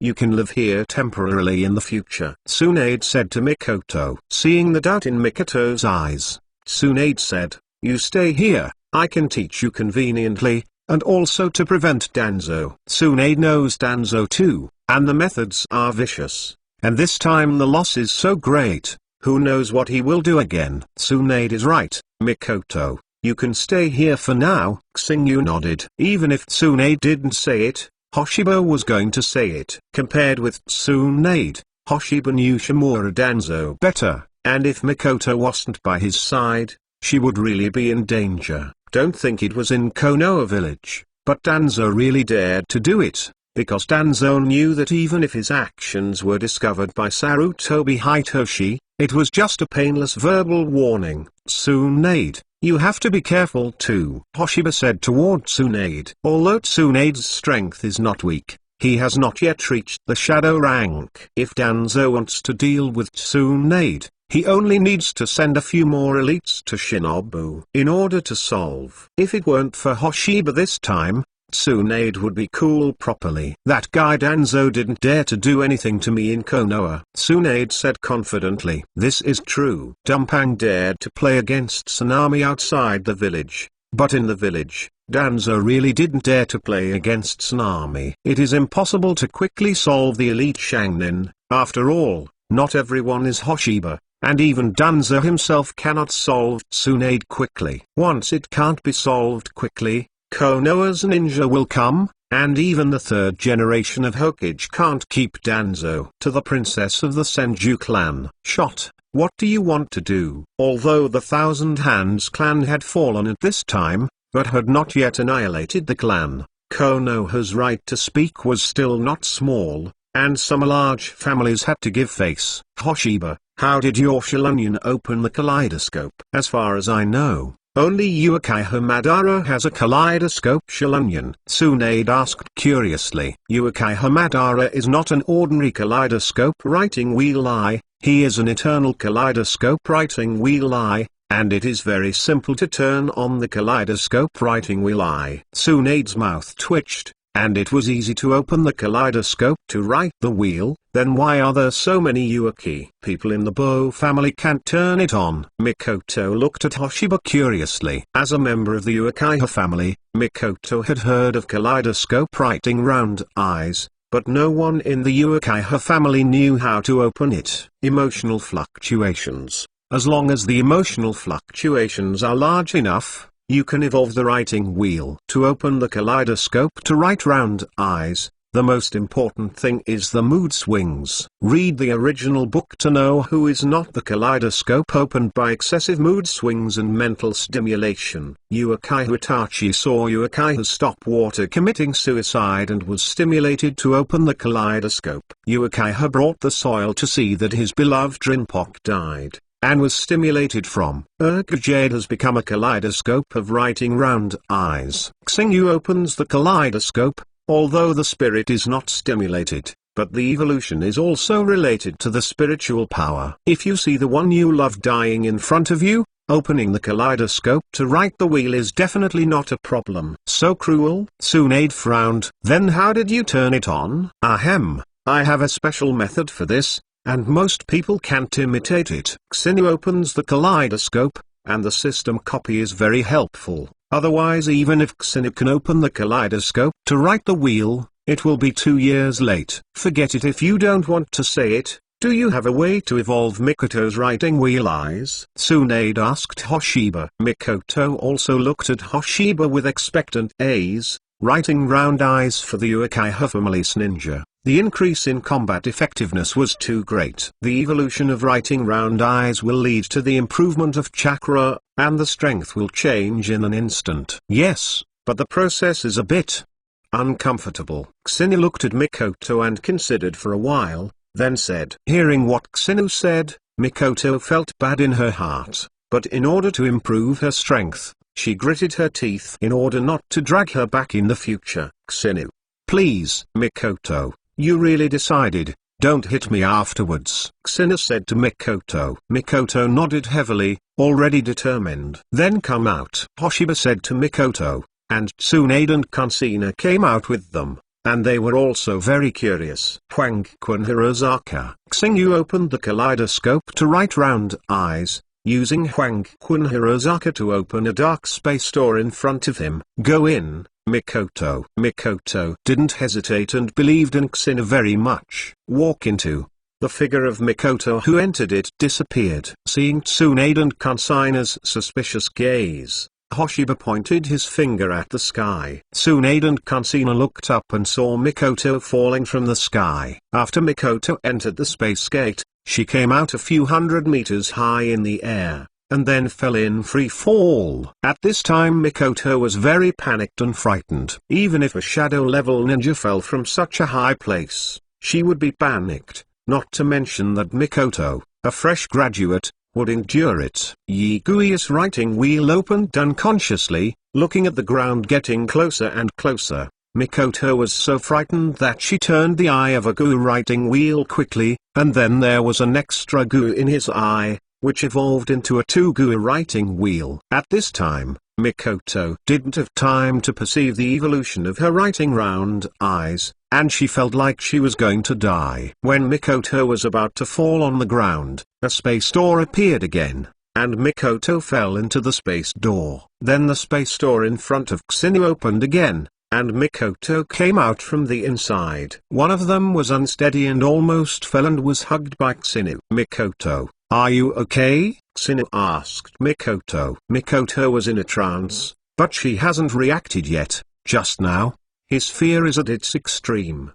you can live here temporarily in the future," Tsunade said to Mikoto. Seeing the doubt in Mikoto's eyes, Tsunade said, "You stay here, I can teach you conveniently, and also to prevent Danzo." Tsunade knows Danzo too, and the methods are vicious, and this time the loss is so great, who knows what he will do again. Tsunade is right, Mikoto, you can stay here for now. Xinu nodded. Even if Tsunade didn't say it, Hoshiba was going to say it. Compared with Tsunade, Hoshiba knew Shimura Danzo better, and if Mikoto wasn't by his side, she would really be in danger. Don't think it was in Konoha village, but Danzo really dared to do it, because Danzo knew that even if his actions were discovered by Sarutobi Hitoshi, it was just a painless verbal warning. "Tsunade, you have to be careful too," Hoshiba said toward Tsunade. Although Tsunade's strength is not weak, he has not yet reached the shadow rank. If Danzo wants to deal with Tsunade, he only needs to send a few more elites to Shinobu in order to solve. If it weren't for Hoshiba this time, Tsunade would be cool properly. "That guy Danzo didn't dare to do anything to me in Konoha," Tsunade said confidently. This is true. Dumpang dared to play against Tsunami outside the village, but in the village, Danzo really didn't dare to play against Tsunami. It is impossible to quickly solve the elite Shangnin. After all, not everyone is Hoshiba, and even Danzo himself cannot solve Tsunade quickly. Once it can't be solved quickly, Konoha's ninja will come, and even the third generation of Hokage can't keep Danzo. To the princess of the Senju clan, "Shot, what do you want to do?" Although the Thousand Hands clan had fallen at this time, but had not yet annihilated the clan, Konoha's right to speak was still not small, and some large families had to give face. "Hoshiba, how did your Shalonian open the kaleidoscope?" "As far as I know, only Uchiha Madara has a kaleidoscope Shalonian," Tsunade asked curiously. "Uchiha Madara is not an ordinary kaleidoscope writing wheel eye, he is an eternal kaleidoscope writing wheel eye, and it is very simple to turn on the kaleidoscope writing wheel eye." Tsunade's mouth twitched, and it was easy to open the kaleidoscope to write the wheel. Then why are there so many Uchi people in the Bo family can't turn it on? Mikoto looked at Hoshiba curiously. As a member of the Uchiha family, Mikoto had heard of kaleidoscope writing round eyes, but no one in the Uchiha family knew how to open it. Emotional fluctuations. As long as the emotional fluctuations are large enough, you can evolve the writing wheel. To open the kaleidoscope to write round eyes, the most important thing is the mood swings. Read the original book to know who is not the kaleidoscope opened by excessive mood swings and mental stimulation. Uchiha Itachi saw Uchiha stop water committing suicide and was stimulated to open the kaleidoscope. Uchiha brought the soil to see that his beloved Rinpoche died, and was stimulated from. Jade has become a kaleidoscope of writing round eyes. Xingyu opens the kaleidoscope, although the spirit is not stimulated, but the evolution is also related to the spiritual power. If you see the one you love dying in front of you, opening the kaleidoscope to write the wheel is definitely not a problem. So cruel? Tsunade frowned. Then how did you turn it on? Ahem, I have a special method for this, and most people can't imitate it. Xinu opens the kaleidoscope, and the system copy is very helpful. Otherwise, even if Xinu can open the kaleidoscope to write the wheel, It will be 2 years late. Forget it if you don't want to say it. Do you have a way to evolve Mikoto's writing wheel eyes? Tsunade asked Hoshiba. Mikoto also looked at Hoshiba with expectant gaze. Writing round eyes for the Uchiha family's ninja. The increase in combat effectiveness was too great. The evolution of writing round eyes will lead to the improvement of chakra, and the strength will change in an instant. Yes, but the process is a bit uncomfortable. Xinu looked at Mikoto and considered for a while, then said. Hearing what Xinu said, Mikoto felt bad in her heart, but in order to improve her strength, she gritted her teeth in order not to drag her back in the future. Xinu. Please, Mikoto, you really decided, don't hit me afterwards. Xinu said to Mikoto. Mikoto nodded heavily, already determined. Then come out. Hoshiba said to Mikoto, and Tsunade and Kansina came out with them, and they were also very curious. Huangquan Hirozaka. Xinu opened the kaleidoscope to write round eyes, using Huangquan Hirozaka to open a dark space door in front of him. Go in, Mikoto. Mikoto didn't hesitate and believed in Xinu very much. Walk into. The figure of Mikoto who entered it disappeared. Seeing Tsunade and Kansina's suspicious gaze, Hoshiba pointed his finger at the sky. Tsunade and Kansina looked up and saw Mikoto falling from the sky. After Mikoto entered the space gate, she came out a few hundred meters high in the air, and then fell in free fall. At this time Mikoto was very panicked and frightened. Even if a shadow-level ninja fell from such a high place, she would be panicked, not to mention that Mikoto, a fresh graduate, would endure it. Yigui's writing wheel opened unconsciously, looking at the ground getting closer and closer. Mikoto was so frightened that she turned the eye of a Guu writing wheel quickly, and then there was an extra Guu in his eye, which evolved into a 2-Guu writing wheel. At this time, Mikoto didn't have time to perceive the evolution of her writing round eyes, and she felt like she was going to die. When Mikoto was about to fall on the ground, a space door appeared again, and Mikoto fell into the space door. Then the space door in front of Xinu opened again, and Mikoto came out from the inside. One of them was unsteady and almost fell and was hugged by Xinu. Mikoto, are you okay? Xinu asked Mikoto. Mikoto was in a trance, but she hasn't reacted yet, just now. His fear is at its extreme.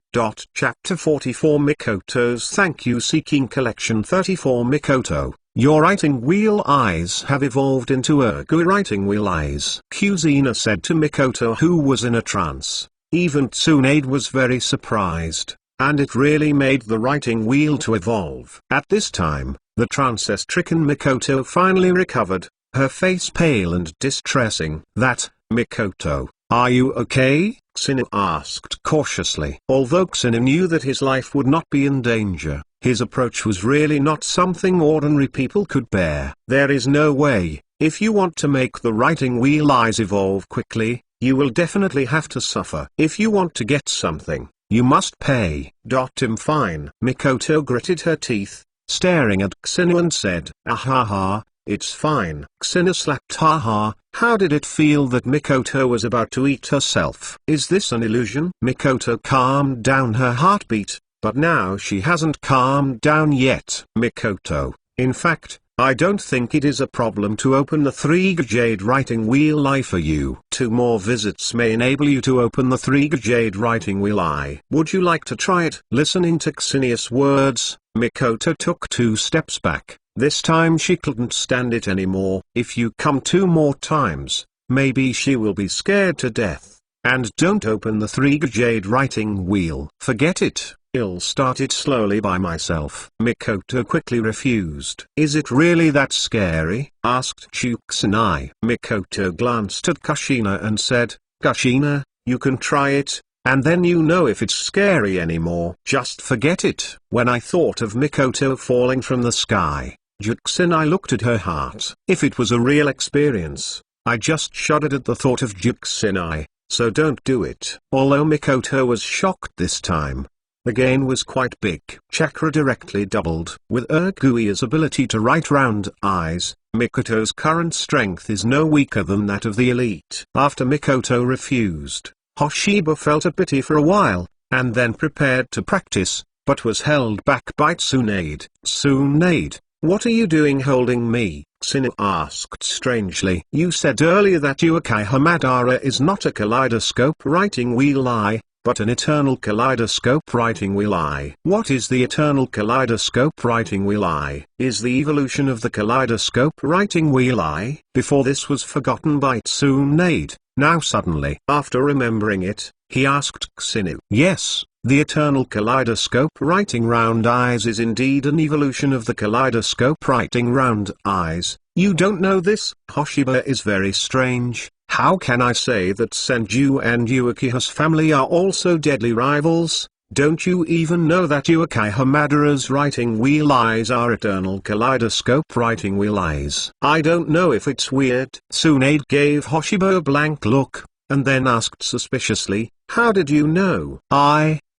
Chapter 44 Mikoto's Thank You Seeking Collection 34 Mikoto, your writing wheel eyes have evolved into Ergu writing wheel eyes. Kuzina said to Mikoto who was in a trance. Even Tsunade was very surprised, and it really made the writing wheel to evolve. At this time, the trance-stricken Mikoto finally recovered, her face pale and distressing. That, Mikoto, are you okay? Xinu asked cautiously. Although Xinu knew that his life would not be in danger, his approach was really not something ordinary people could bear. There is no way, if you want to make the writing wheel eyes evolve quickly, you will definitely have to suffer. If you want to get something, you must pay. I'm fine. Mikoto gritted her teeth, staring at Xinu and said, "Ahaha, it's fine." Xinu slapped haha. How did it feel that Mikoto was about to eat herself? Is this an illusion? Mikoto calmed down her heartbeat, but now she hasn't calmed down yet. Mikoto, in fact, I don't think it is a problem to open the 3G Jade writing wheel eye for you. 2 more visits may enable you to open the 3G Jade writing wheel eye. Would you like to try it? Listening to Xinius' words, Mikoto took 2 steps back. This time she couldn't stand it anymore. If you come 2 more times, maybe she will be scared to death. And don't open the 3G Jade writing wheel. Forget it. I'll start it slowly by myself. Mikoto quickly refused. Is it really that scary? Asked Chukusanai. Mikoto glanced at Kushina and said, Kushina, you can try it, and then you know if it's scary anymore. Just forget it. When I thought of Mikoto falling from the sky, Jukusanai looked at her heart. If it was a real experience, I just shuddered at the thought of Jukusanai, so don't do it. Although Mikoto was shocked this time, the gain was quite big. Chakra directly doubled. With Erguia's ability to write round eyes, Mikoto's current strength is no weaker than that of the elite. After Mikoto refused, Hoshiba felt a pity for a while, and then prepared to practice, but was held back by Tsunade. "Tsunade, what are you doing holding me?" Ksinu asked strangely. "You said earlier that Uchiha Madara is not a kaleidoscope writing wheel eye, but an eternal kaleidoscope writing wheel eye." "What is the eternal kaleidoscope writing wheel eye?" "Is the evolution of the kaleidoscope writing wheel eye." Before this was forgotten by Tsunade. Now suddenly, after remembering it, he asked Ksinu. "Yes, the eternal kaleidoscope writing round eyes is indeed an evolution of the kaleidoscope writing round eyes. You don't know this?" "Hoshiba is very strange. How can I say that Senju and Uchiha's family are also deadly rivals? Don't you even know that Uchiha Madara's writing wheel eyes are eternal kaleidoscope writing wheel eyes?" "I don't know if it's weird." Tsunade gave Hoshiba a blank look, and then asked suspiciously, "How did you know?"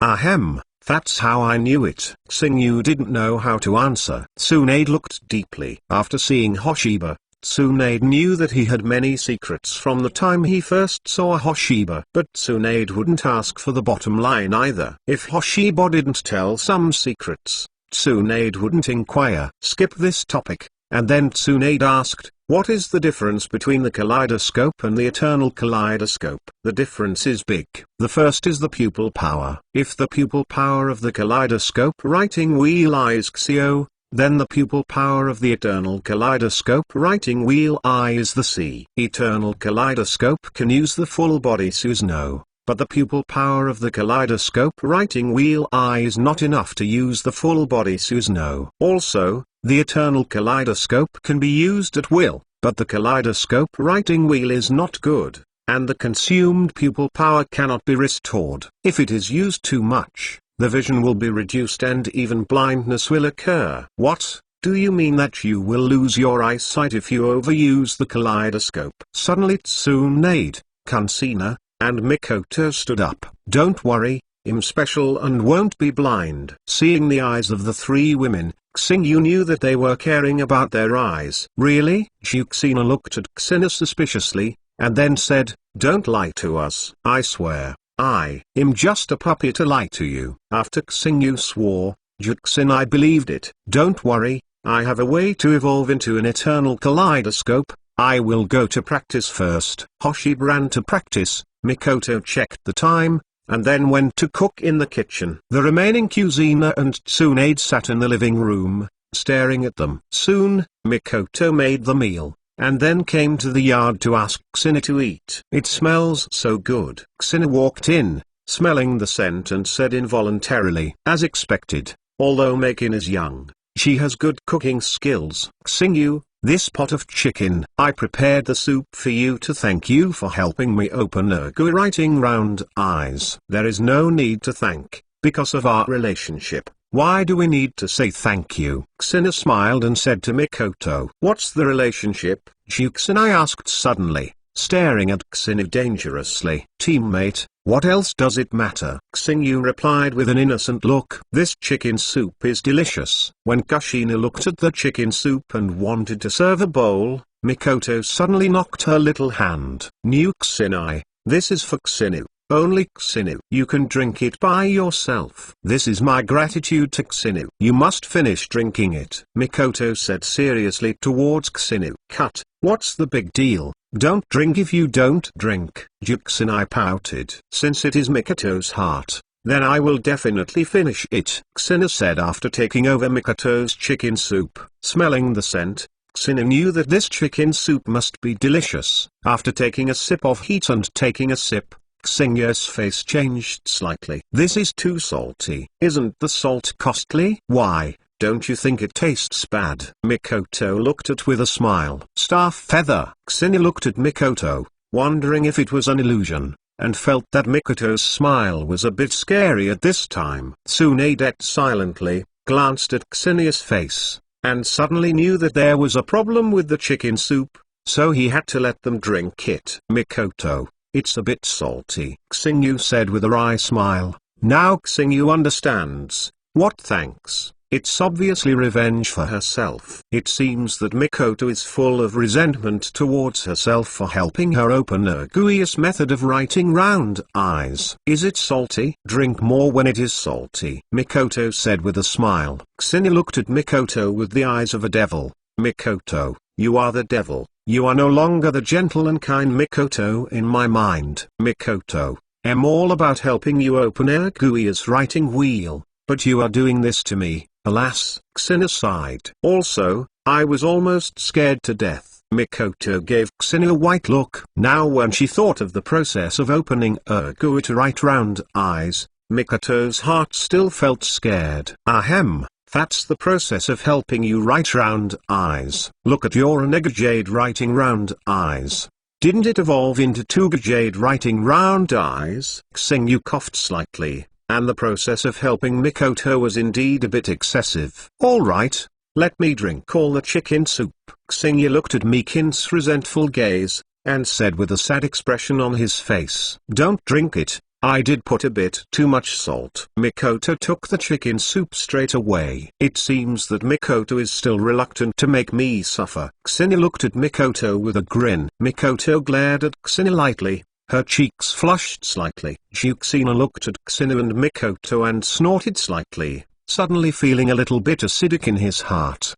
Ahem, that's how I knew it." Xingyu didn't know how to answer. Tsunade looked deeply. After seeing Hoshiba, Tsunade knew that he had many secrets from the time he first saw Hoshiba. But Tsunade wouldn't ask for the bottom line either. If Hoshiba didn't tell some secrets, Tsunade wouldn't inquire. Skip this topic, and then Tsunade asked, "What is the difference between the kaleidoscope and the eternal kaleidoscope?" "The difference is big. The first is the pupil power. If the pupil power of the kaleidoscope writing wheel eye is Xio, then the pupil power of the eternal kaleidoscope writing wheel eye is the C. Eternal kaleidoscope can use the full body Susanoo, but the pupil power of the kaleidoscope writing wheel eye is not enough to use the full body Susanoo. Also, the eternal kaleidoscope can be used at will, but the kaleidoscope writing wheel is not good, and the consumed pupil power cannot be restored. If it is used too much, the vision will be reduced and even blindness will occur." "What, do you mean that you will lose your eyesight if you overuse the kaleidoscope?" Suddenly Tsunade, Kansina, and Mikoto stood up. "Don't worry, I'm special and won't be blind." Seeing the eyes of the three women, Xingyu knew that they were caring about their eyes. "Really?" Juxina looked at Xina suspiciously, and then said, "Don't lie to us." "I swear, I am just a puppy to lie to you." After Xingyu swore, Juxina believed it. "Don't worry, I have a way to evolve into an eternal kaleidoscope. I will go to practice first." Hoshiba ran to practice, Mikoto checked the time, and then went to cook in the kitchen. The remaining Kuzina and Tsunade sat in the living room, staring at them. Soon, Mikoto made the meal, and then came to the yard to ask Xina to eat. "It smells so good." Xina walked in, smelling the scent and said involuntarily, "As expected, although Makin is young, she has good cooking skills." "Xingyu, this pot of chicken, I prepared the soup for you to thank you for helping me open Ergu writing round eyes." "There is no need to thank, because of our relationship. Why do we need to say thank you?" Xina smiled and said to Mikoto. "What's the relationship?" Juxina asked suddenly, staring at Xina dangerously. "Teammate, what else does it matter?" Xingyu replied with an innocent look. "This chicken soup is delicious." When Kushina looked at the chicken soup and wanted to serve a bowl, Mikoto suddenly knocked her little hand. "New Xinai, this is for Xinu. Only Xinu. You can drink it by yourself." "This is my gratitude to Xinu." "You must finish drinking it," Mikoto said seriously towards Xinu. "Cut, what's the big deal? Don't drink if you don't drink." Juxinai pouted. "Since it is Mikoto's heart, then I will definitely finish it," Xina said after taking over Mikoto's chicken soup. Smelling the scent, Xina knew that this chicken soup must be delicious. After taking a sip of heat and taking a sip, Xingya's face changed slightly. "This is too salty." "Isn't the salt costly?" "Why, don't you think it tastes bad?" Mikoto looked at with a smile. "Star feather." Xingya looked at Mikoto, wondering if it was an illusion, and felt that Mikoto's smile was a bit scary at this time. Tsunade silently glanced at Xingya's face, and suddenly knew that there was a problem with the chicken soup, so he had to let them drink it. "Mikoto, it's a bit salty," Xingyu said with a wry smile. Now Xingyu understands. "What thanks?" It's obviously revenge for herself. It seems that Mikoto is full of resentment towards herself for helping her open Erguius method of writing round eyes. Is it salty? Drink more when it is salty, Mikoto said with a smile. Kusine looked at Mikoto with the eyes of a devil. Mikoto, you are the devil. You are no longer the gentle and kind Mikoto in my mind. Mikoto, I'm all about helping you open Erguius writing wheel, but you are doing this to me. Alas, Kusine sighed. Also, I was almost scared to death. Mikoto gave Kusine a white look. Now when she thought of the process of opening Erguius to write round eyes, Mikoto's heart still felt scared. Ahem, that's the process of helping you write round eyes. Look at your Onega writing round eyes. Didn't it evolve into Toga writing round eyes? Kusine coughed slightly. And the process of helping Mikoto was indeed a bit excessive. Alright, let me drink all the chicken soup. Kusine looked at Mikin's resentful gaze, and said with a sad expression on his face, don't drink it, I did put a bit too much salt. Mikoto took the chicken soup straight away. It seems that Mikoto is still reluctant to make me suffer. Kusine looked at Mikoto with a grin. Mikoto glared at Kusine lightly. Her cheeks flushed slightly. Kusine looked at Kusine and Mikoto and snorted slightly, suddenly feeling a little bit acidic in his heart.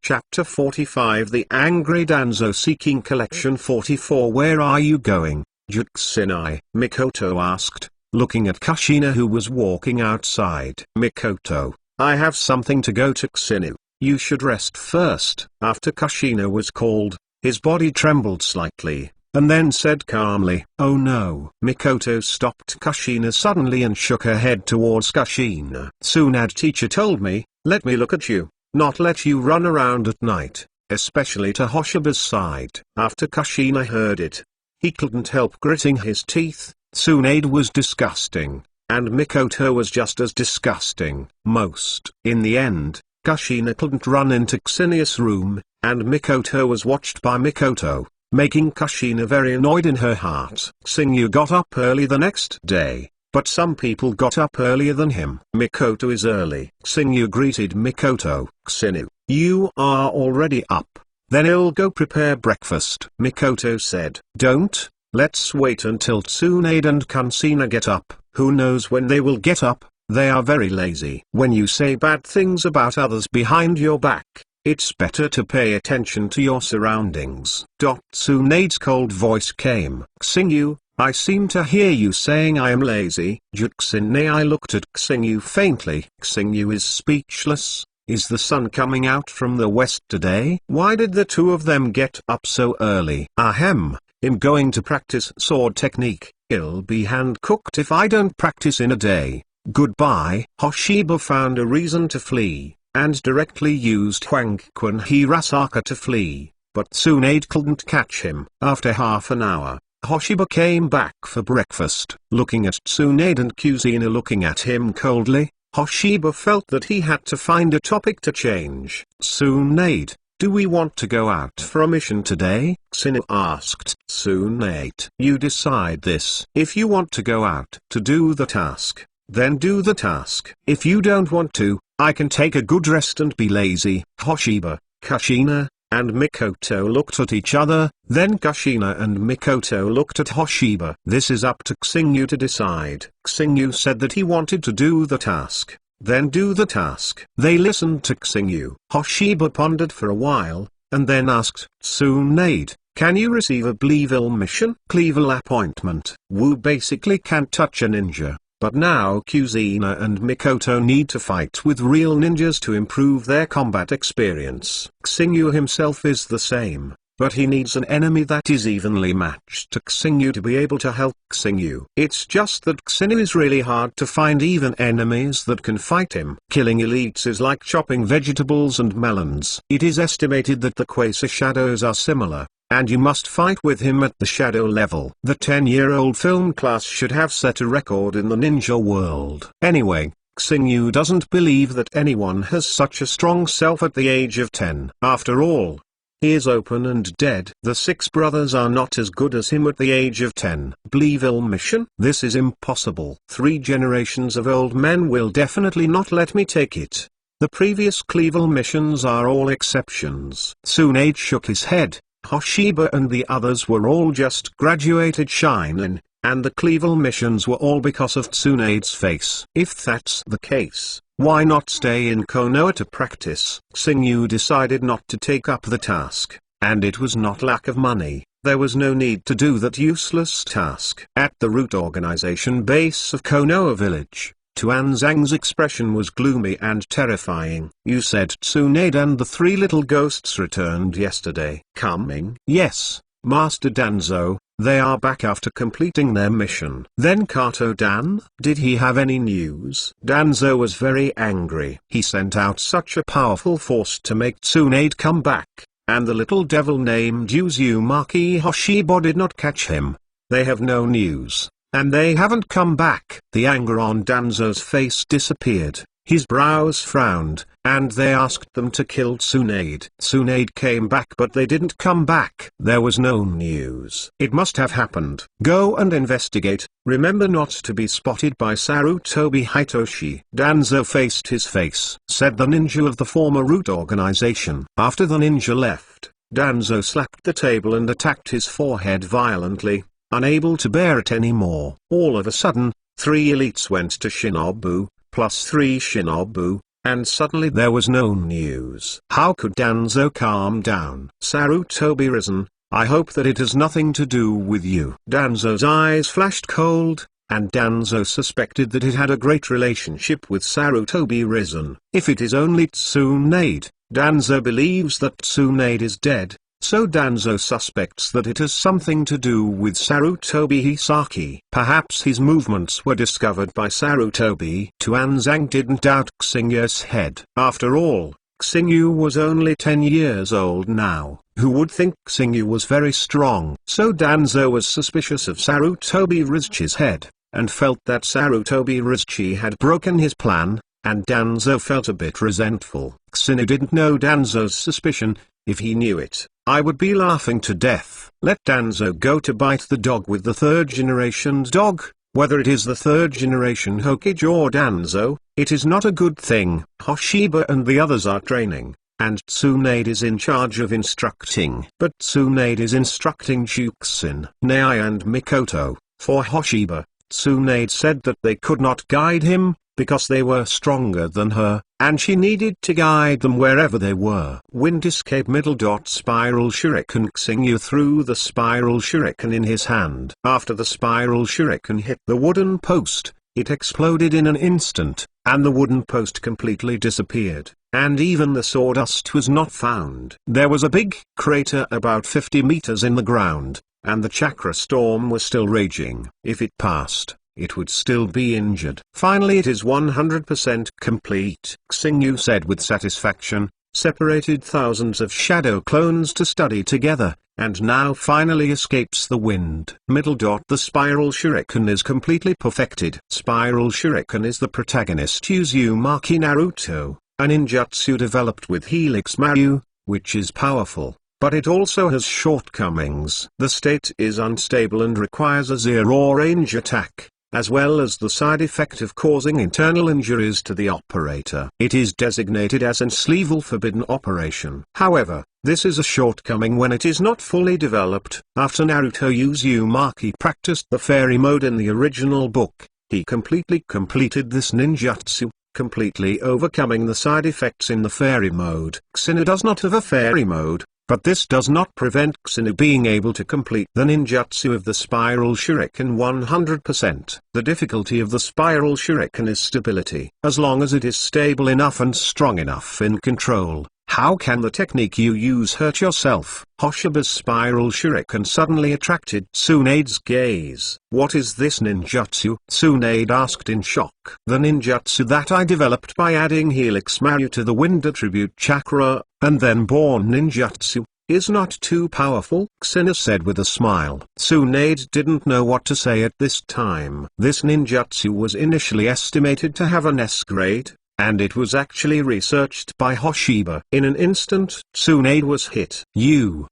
Chapter 45 The Angry Danzo Seeking Collection 44 Where are you going, Kusine? Mikoto asked, looking at Kushina who was walking outside. Mikoto, I have something to go to Kusine. You should rest first. After Kushina was called, his body trembled slightly, and then said calmly, oh no. Mikoto stopped Kushina suddenly and shook her head towards Kushina. Tsunade teacher told me, let me look at you, not let you run around at night, especially to Hoshiba's side. After Kushina heard it, he couldn't help gritting his teeth. Tsunade was disgusting, and Mikoto was just as disgusting. Most. In the end, Kushina couldn't run into Kusini's room, and Mikoto was watched by Mikoto, making Kushina very annoyed in her heart. Kusine got up early the next day, but some people got up earlier than him. Mikoto is early. Kusine greeted Mikoto. Kusine, you are already up. Then I'll go prepare breakfast. Mikoto said. Don't, let's wait until Tsunade and Kushina get up. Who knows when they will get up, they are very lazy. When you say bad things about others behind your back, it's better to pay attention to your surroundings. Tsunade's cold voice came. Kusine, I seem to hear you saying I am lazy. Kusine I looked at Kusine faintly. Kusine is speechless. Is the sun coming out from the west today? Why did the two of them get up so early? Ahem, I'm going to practice sword technique. It'll be hand-cooked if I don't practice in a day. Goodbye. Hoshiba found a reason to flee, and directly used Hwangkwan Hirasaka to flee, but Tsunade couldn't catch him. After half an hour, Hoshiba came back for breakfast. Looking at Tsunade and Kusina looking at him coldly, Hoshiba felt that he had to find a topic to change. Tsunade, do we want to go out for a mission today? Kusina asked. Tsunade, you decide this. If you want to go out to do the task, then do the task. If you don't want to, I can take a good rest and be lazy. Hoshiba, Kushina, and Mikoto looked at each other, then Kushina and Mikoto looked at Hoshiba. This is up to Kusine to decide. Kusine said that he wanted to do the task, then do the task. They listened to Kusine. Hoshiba pondered for a while, and then asked, Tsunade, can you receive a Bleeville mission? Cleeville appointment. Wu basically can't touch a ninja. But now Kusina and Mikoto need to fight with real ninjas to improve their combat experience. Kusine himself is the same, but he needs an enemy that is evenly matched to Kusine to be able to help Kusine. It's just that Kusine is really hard to find even enemies that can fight him. Killing elites is like chopping vegetables and melons. It is estimated that the Quasar shadows are similar, and you must fight with him at the shadow level. The 10-year-old film class should have set a record in the ninja world. Anyway, Kusine doesn't believe that anyone has such a strong self at the age of 10. After all, he is open and dead. The 6 brothers are not as good as him at the age of 10. Bleeville mission? This is impossible. 3 generations of old men will definitely not let me take it. The previous Cleavel missions are all exceptions. Tsunade shook his head. Hoshiba and the others were all just graduated Shinin, and the Cleavel missions were all because of Tsunade's face. If that's the case, why not stay in Konoha to practice? Xingyu decided not to take up the task, and it was not lack of money. There was no need to do that useless task. At the root organization base of Konoha village, Tuan Zhang's expression was gloomy and terrifying. You said Tsunade and the three little ghosts returned yesterday. Coming? Yes, Master Danzo, they are back after completing their mission. Then Kato Dan? Did he have any news? Danzo was very angry. He sent out such a powerful force to make Tsunade come back, and the little devil named Uzumaki Hoshiba did not catch him. They have no news, and they haven't come back. The anger on Danzo's face disappeared, his brows frowned, and they asked them to kill Tsunade. Tsunade came back but they didn't come back. There was no news. It must have happened. Go and investigate, remember not to be spotted by Sarutobi Hitoshi. Danzo faced his face, said the ninja of the former root organization. After the ninja left, Danzo slapped the table and attacked his forehead violently, unable to bear it anymore. All of a sudden, 3 elites went to Shinobu, plus 3 Shinobu, and suddenly there was no news. How could Danzo calm down? Sarutobi risen, I hope that it has nothing to do with you. Danzo's eyes flashed cold, and Danzo suspected that it had a great relationship with Sarutobi risen. If it is only Tsunade, Danzo believes that Tsunade is dead. So Danzo suspects that it has something to do with Sarutobi Hisaki. Perhaps his movements were discovered by Sarutobi. Tuan Zhang didn't doubt Xingyu's head. After all, Xingyu was only 10 years old now. Who would think Xingyu was very strong? So Danzo was suspicious of Sarutobi Rizchi's head, and felt that Sarutobi Rizchi had broken his plan, and Danzo felt a bit resentful. Xingyu didn't know Danzo's suspicion. If he knew it, I would be laughing to death. Let Danzo go to bite the dog with the 3rd generation's dog. Whether it is the 3rd generation Hokage or Danzo, it is not a good thing. Hoshiba and the others are training, and Tsunade is in charge of instructing. But Tsunade is instructing Juxin, Nai and Mikoto. For Hoshiba, Tsunade said that they could not guide him, because they were stronger than her, and she needed to guide them wherever they were. Wind escape middle dot spiral shuriken. Xingyu threw the spiral shuriken in his hand. After the spiral shuriken hit the wooden post, it exploded in an instant, and the wooden post completely disappeared, and even the sawdust was not found. There was a big crater about 50 meters in the ground, and the chakra storm was still raging. If it passed, it would still be injured. Finally it is 100% complete, Xingyu said with satisfaction, separated thousands of shadow clones to study together, and now finally escapes the wind. Middle dot the spiral shuriken is completely perfected. Spiral shuriken is the protagonist Uzumaki Naruto, a ninjutsu developed with Helix Maru, which is powerful, but it also has shortcomings. The state is unstable and requires a zero-range attack, as well as the side effect of causing internal injuries to the operator. It is designated as an sleevel forbidden operation. However, this is a shortcoming when it is not fully developed. After Naruto Uzumaki practiced the fairy mode in the original book, he completely completed this ninjutsu, completely overcoming the side effects in the fairy mode. Xingyu does not have a fairy mode, but this does not prevent Xingyu being able to complete the ninjutsu of the spiral shuriken 100%. The difficulty of the spiral shuriken is stability. As long as it is stable enough and strong enough in control, how can the technique you use hurt yourself? Hoshiba's spiral shuriken suddenly attracted Tsunade's gaze. What is this ninjutsu? Tsunade asked in shock. The ninjutsu that I developed by adding Helix Maru to the wind attribute chakra, and then born ninjutsu, is not too powerful, Xingyu said with a smile. Tsunade didn't know what to say at this time. This ninjutsu was initially estimated to have an S grade, and it was actually researched by Hoshiba. In an instant, Tsunade was hit.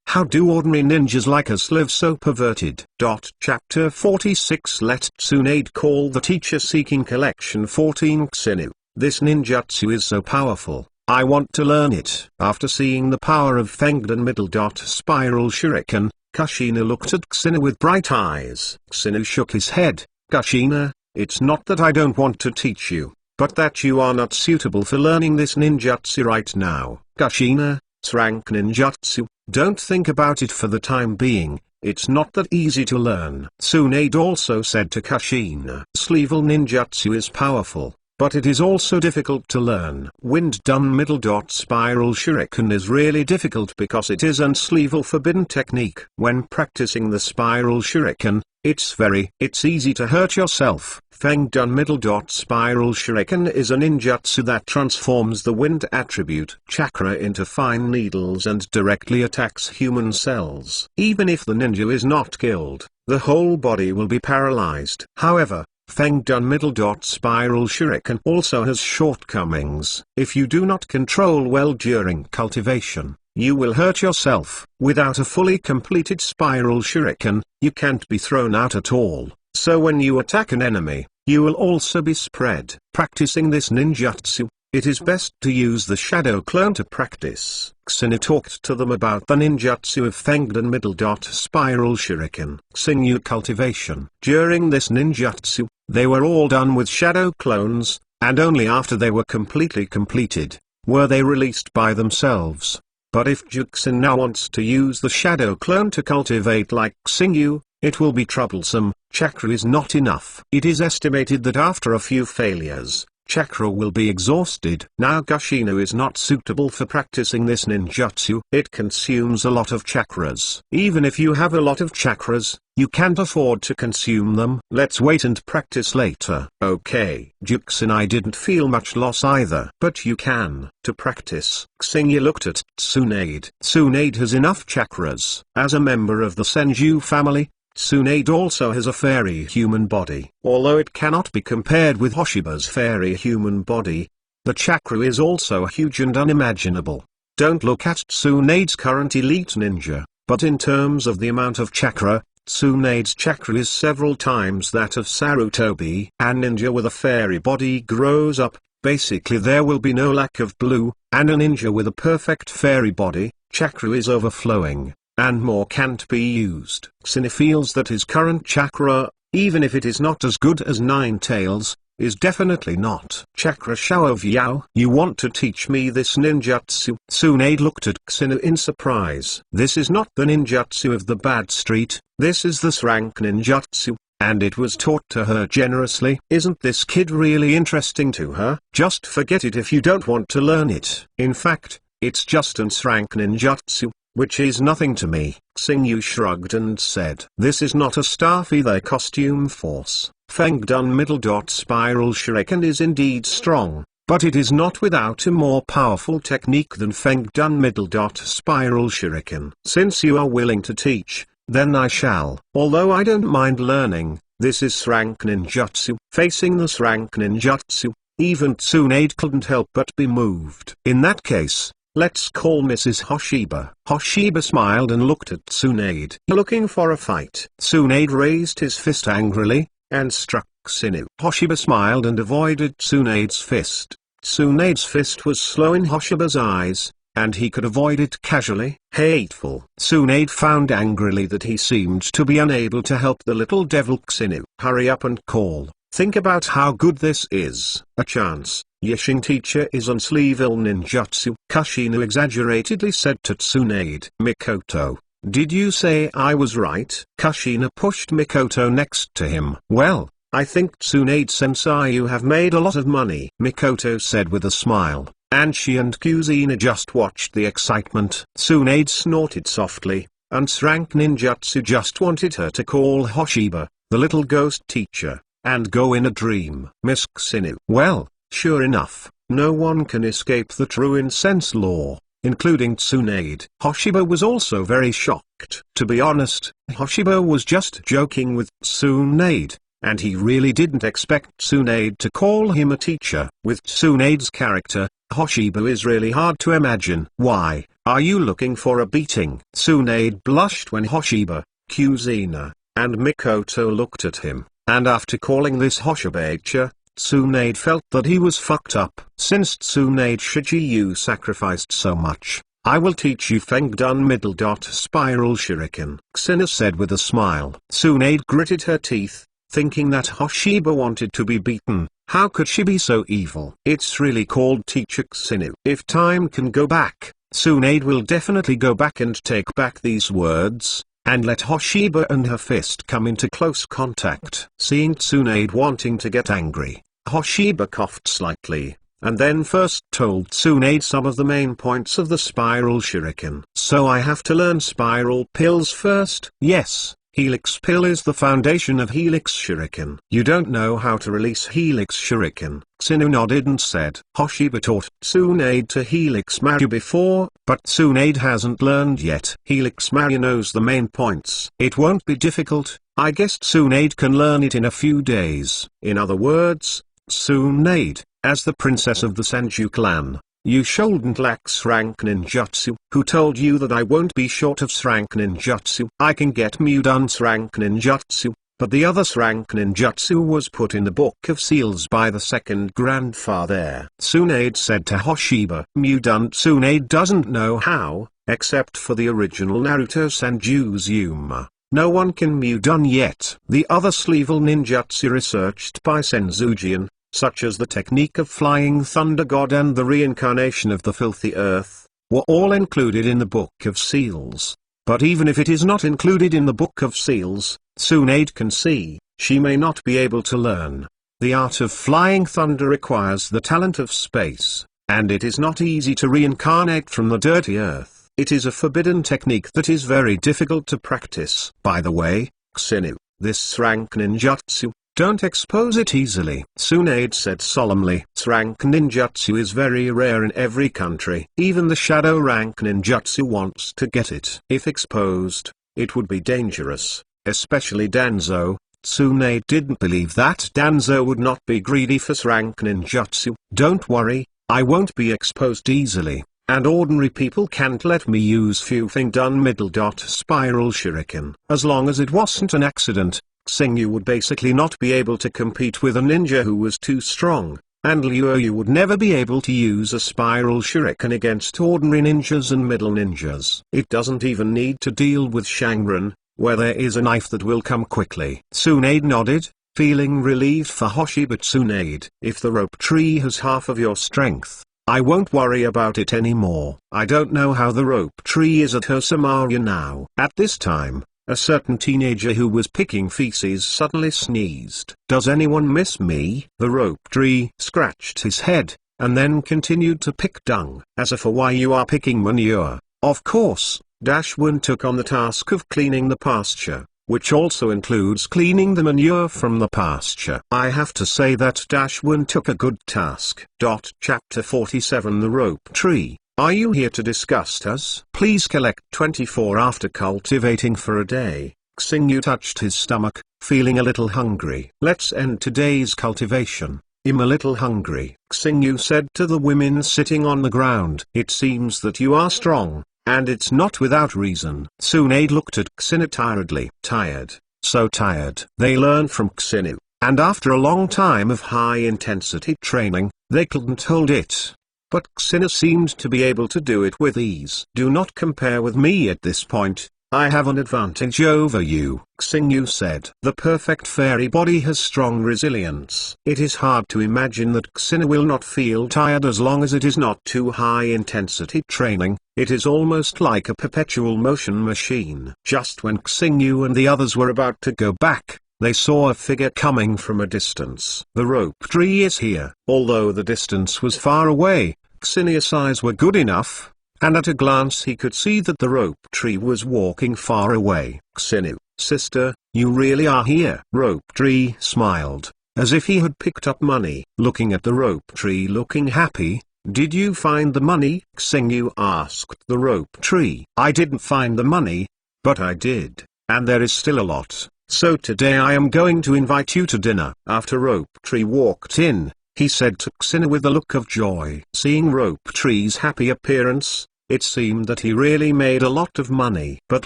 How do ordinary ninjas like us live so perverted? Chapter 46 Let Tsunade call the teacher seeking collection 14 Xingyu. This ninjutsu is so powerful, I want to learn it. After seeing the power of Fengdan middle dot spiral shuriken, Kushina looked at Kushina with bright eyes. Kushina shook his head. Kushina, it's not that I don't want to teach you, but that you are not suitable for learning this ninjutsu right now. Kushina, rank ninjutsu, don't think about it for the time being, it's not that easy to learn. Tsunade also said to Kushina, level ninjutsu is powerful, but it is also difficult to learn. Wind done middle dot spiral shuriken is really difficult because it is an level forbidden technique. When practicing the spiral shuriken, it's easy to hurt yourself. Feng done middle dot spiral shuriken is a ninjutsu that transforms the wind attribute chakra into fine needles and directly attacks human cells. Even if the ninja is not killed, the whole body will be paralyzed. However, Feng done middle dot spiral shuriken also has shortcomings. If you do not control well during cultivation, you will hurt yourself. Without a fully completed spiral shuriken, you can't be thrown out at all. So when you attack an enemy, you will also be spread. Practicing this ninjutsu, it is best to use the shadow clone to practice. Kushina talked to them about the ninjutsu of Fengdan middle dot spiral shuriken. Sinew cultivation. During this ninjutsu, they were all done with shadow clones, and only after they were completely completed, were they released by themselves. But if Juxin now wants to use the shadow clone to cultivate like Sinew, it will be troublesome. Chakra is not enough. It is estimated that after a few failures, chakra will be exhausted. Now Kushina is not suitable for practicing this ninjutsu. It consumes a lot of chakras. Even if you have a lot of chakras, you can't afford to consume them. Let's wait and practice later. Okay. Juxin, I didn't feel much loss either. But you can. To practice, Xingyu looked at Tsunade. Tsunade has enough chakras. As a member of the Senju family, Tsunade also has a fairy human body. Although it cannot be compared with Hoshiba's fairy human body, the chakra is also huge and unimaginable. Don't look at Tsunade's current elite ninja, but in terms of the amount of chakra, Tsunade's chakra is several times that of Sarutobi. A ninja with a fairy body grows up, basically there will be no lack of blue, and a ninja with a perfect fairy body, chakra is overflowing, and more can't be used. Xine feels that his current chakra, even if it is not as good as Nine Tails, is definitely not. Chakra shower of Yao. You want to teach me this ninjutsu? Tsunade looked at Xine in surprise. This is not the ninjutsu of the bad street, this is the rank ninjutsu, and it was taught to her generously. Isn't this kid really interesting to her? Just forget it if you don't want to learn it. In fact, it's just an rank ninjutsu, which is nothing to me. Xingyu shrugged and said, this is not a staff either costume force. Fengdan middle dot spiral shuriken is indeed strong, but it is not without a more powerful technique than Fengdan middle dot spiral shuriken. Since you are willing to teach, then I shall. Although I don't mind learning, this is rank ninjutsu. Facing this rank ninjutsu, even Tsunade couldn't help but be moved. In that case, let's call Mrs. Hoshiba. Hoshiba smiled and looked at Tsunade. Looking for a fight? Tsunade raised his fist angrily, and struck Xinu. Hoshiba smiled and avoided Tsunade's fist. Tsunade's fist was slow in Hoshiba's eyes, and he could avoid it casually. Hateful. Tsunade found angrily that he seemed to be unable to help the little devil Xinu. Hurry up and call. Think about how good this is. A chance. Yishin teacher is on Sleeville ninjutsu. Kushina exaggeratedly said to Tsunade. Mikoto, did you say I was right? Kushina pushed Mikoto next to him. Well, I think Tsunade-sensei you have made a lot of money, Mikoto said with a smile, and she and Kuzina just watched the excitement. Tsunade snorted softly, and Rank Ninjutsu just wanted her to call Hoshiba, the little ghost teacher, and go in a dream. Miss Xinu. Well, sure enough, no one can escape the true incense law, including Tsunade. Hoshiba was also very shocked. To be honest, Hoshiba was just joking with Tsunade, and he really didn't expect Tsunade to call him a teacher. With Tsunade's character, Hoshiba is really hard to imagine. Why, are you looking for a beating? Tsunade blushed when Hoshiba, Kuzina, and Mikoto looked at him, and after calling this Hoshiba, Tsunade felt that he was fucked up. Since Tsunade Shijiyu sacrificed so much, I will teach you Feng Dun Middle Dot Spiral Shuriken, Xena said with a smile. Tsunade gritted her teeth, thinking that Hoshiba wanted to be beaten. How could she be so evil? It's really called Teacher Xenu. If time can go back, Tsunade will definitely go back and take back these words, and let Hoshiba and her fist come into close contact. Seeing Tsunade wanting to get angry, Hoshiba coughed slightly, and then first told Tsunade some of the main points of the Spiral Shuriken. So I have to learn Spiral Pills first? Yes, Helix Pill is the foundation of Helix Shuriken. You don't know how to release Helix Shuriken, Xenu nodded and said. Hoshiba taught Tsunade to Helix Maru before, but Tsunade hasn't learned yet. Helix Maru knows the main points. It won't be difficult, I guess Tsunade can learn it in a few days. In other words, Tsunade, as the princess of the Senju clan, you shouldn't lack Srank Ninjutsu. Who told you that I won't be short of Srank Ninjutsu? I can get Mudun Srank Ninjutsu, but the other Srank Ninjutsu was put in the Book of Seals by the second grandfather. Tsunade said to Hoshiba. Mudun Tsunade doesn't know how, except for the original Naruto Senju's Yuma. No one can Mudun yet. The other Sleevel Ninjutsu researched by Senzujian, such as the technique of Flying Thunder God and the reincarnation of the Filthy Earth, were all included in the Book of Seals. But even if it is not included in the Book of Seals, Tsunade can see, she may not be able to learn. The art of Flying Thunder requires the talent of space, and it is not easy to reincarnate from the dirty earth. It is a forbidden technique that is very difficult to practice. By the way, Xenu, this Srank Ninjutsu, don't expose it easily. Tsunade said solemnly. Srank Ninjutsu is very rare in every country. Even the Shadow Rank Ninjutsu wants to get it. If exposed, it would be dangerous, especially Danzo. Tsunade didn't believe that Danzo would not be greedy for Srank Ninjutsu. Don't worry, I won't be exposed easily, and ordinary people can't let me use Feng Dun Middle Dot Spiral Shuriken. As long as it wasn't an accident, Xingyu would basically not be able to compete with a ninja who was too strong, and Liuyu would never be able to use a Spiral Shuriken against ordinary ninjas and middle ninjas. It doesn't even need to deal with Shangren, where there is a knife that will come quickly. Tsunade nodded, feeling relieved for Hoshiba. Tsunade, if the rope tree has half of your strength, I won't worry about it anymore. I don't know how the rope tree is at Hosamaru now. At this time, a certain teenager who was picking feces suddenly sneezed. Does anyone miss me? The rope tree scratched his head, and then continued to pick dung. As for why you are picking manure, of course, Dashwin took on the task of cleaning the pasture, which also includes cleaning the manure from the pasture. I have to say that Dashwin took a good task. Chapter 47 The Rope Tree. Are you here to discuss us? Please collect 24 after cultivating for a day. Xingyu touched his stomach, feeling a little hungry. Let's end today's cultivation. I'm a little hungry, Xingyu said to the women sitting on the ground. It seems that you are strong, and it's not without reason. Tsunade looked at Xenu tiredly. Tired, so tired. They learned from Xenu, and after a long time of high-intensity training, they couldn't hold it. But Xenu seemed to be able to do it with ease. Do not compare with me at this point, I have an advantage over you, Xingyu said. The perfect fairy body has strong resilience. It is hard to imagine that Xenu will not feel tired as long as it is not too high-intensity training. It is almost like a perpetual motion machine. Just when Xingyu and the others were about to go back, they saw a figure coming from a distance. The rope tree is here. Although the distance was far away, Xenia's eyes were good enough, and at a glance he could see that the rope tree was walking far away. Xenu, sister, you really are here? Rope tree smiled, as if he had picked up money. Looking at the rope tree looking happy, did you find the money? Xingyu asked the rope tree. I didn't find the money, but I did, and there is still a lot. So today I am going to invite you to dinner. After Rope Tree walked in, he said to Xenu with a look of joy. Seeing Rope Tree's happy appearance, it seemed that he really made a lot of money. But